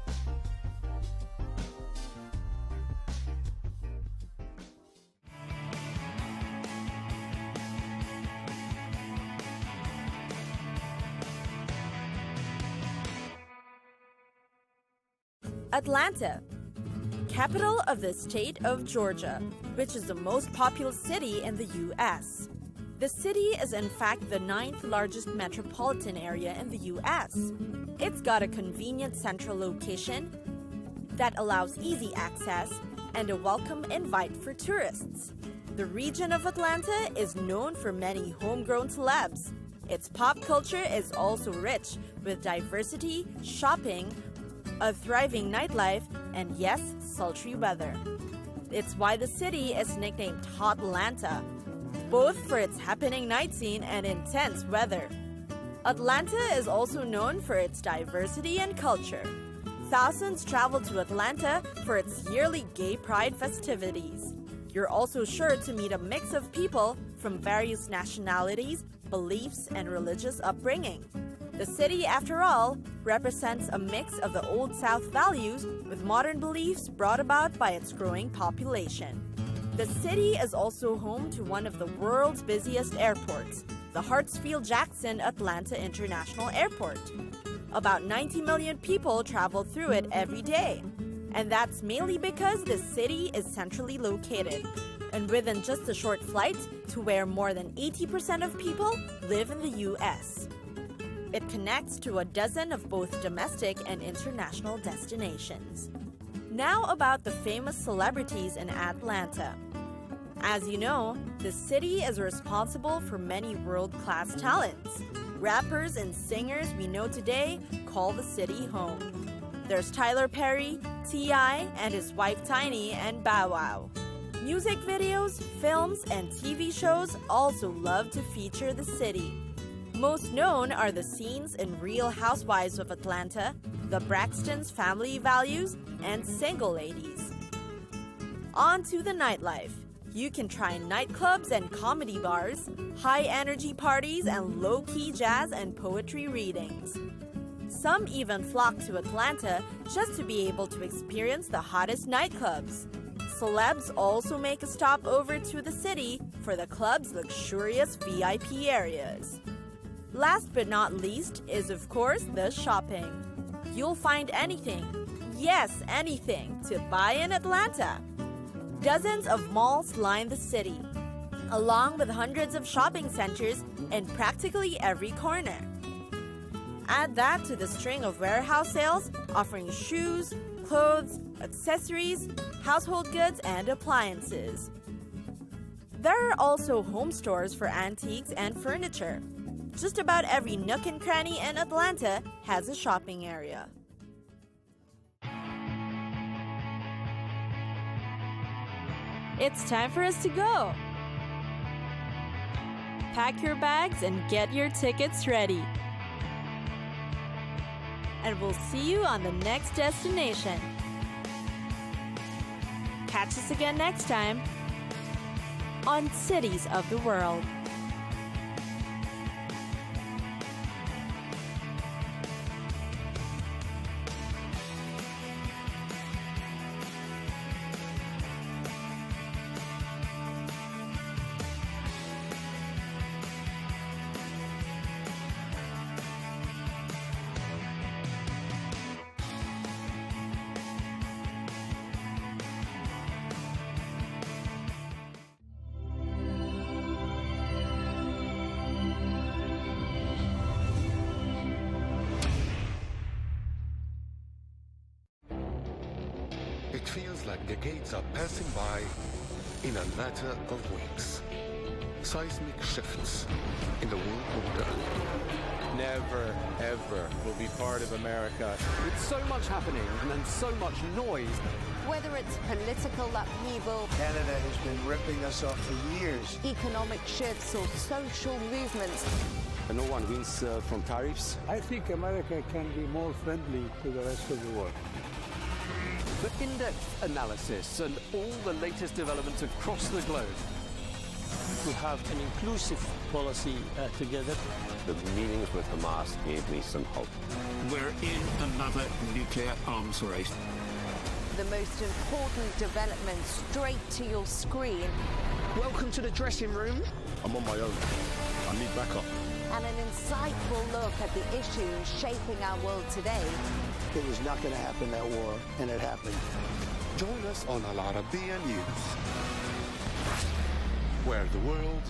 Atlanta, capital of the state of Georgia, which is the most populous city in the U.S. The city is in fact the 9th largest metropolitan area in the U.S. It's got a convenient central location that allows easy access and a welcome invite for tourists. The region of Atlanta is known for many homegrown celebs. Its pop culture is also rich with diversity, shopping, a thriving nightlife, and yes, sultry weather. It's why the city is nicknamed Hotlanta, both for its happening night scene and intense weather. Atlanta is also known for its diversity and culture. Thousands travel to Atlanta for its yearly gay pride festivities. You're also sure to meet a mix of people from various nationalities, beliefs, and religious upbringing. The city, after all, represents a mix of the Old South values with modern beliefs brought about by its growing population. The city is also home to one of the world's busiest airports, the Hartsfield-Jackson Atlanta International Airport. About 90 million people travel through it every day, and that's mainly because the city is centrally located and within just a short flight to where more than 80% of people live in the U.S. It connects to a dozen of both domestic and international destinations. Now about the famous celebrities in Atlanta. As you know, the city is responsible for many world-class talents. Rappers and singers we know today call the city home. There's Tyler Perry, T.I., and his wife Tiny, and Bow Wow. Music videos, films, and TV shows also love to feature the city. Most known are the scenes in Real Housewives of Atlanta, The Braxton's Family Values, and Single Ladies. On to the nightlife. You can try nightclubs and comedy bars, high-energy parties, and low-key jazz and poetry readings. Some even flock to Atlanta just to be able to experience the hottest nightclubs. Celebs also make a stop over to the city for the club's luxurious VIP areas. Last but not least is, of course, the shopping. You'll find anything, yes, anything, to buy in Atlanta. Dozens of malls line the city, along with hundreds of shopping centers in practically every corner. Add that to the string of warehouse sales offering shoes, clothes, accessories, household goods, and appliances. There are also home stores for antiques and furniture. Just about every nook and cranny in Atlanta has a shopping area. It's time for us to go. Pack your bags and get your tickets ready. And we'll see you on the next destination. Catch us again next time on Cities of the World. It feels like decades are passing by in a matter of weeks. seismic shifts in the world order. Never, ever will be part of America. With so much happening and then so much noise. Whether it's political upheaval, Canada has been ripping us off for years, economic shifts or social movements. And no one wins from tariffs. I think America can be more friendly to the rest of the world. The in-depth analysis and all the latest developments across the globe. To have an inclusive policy together. The meetings with Hamas gave me some hope. We're in another nuclear arms race. The most important development straight to your screen. Welcome to the dressing room. I'm on my own. I need backup. And an insightful look at the issues shaping our world today. It was not going to happen, that war, and it happened. Join us on Al Arabiya News, where the world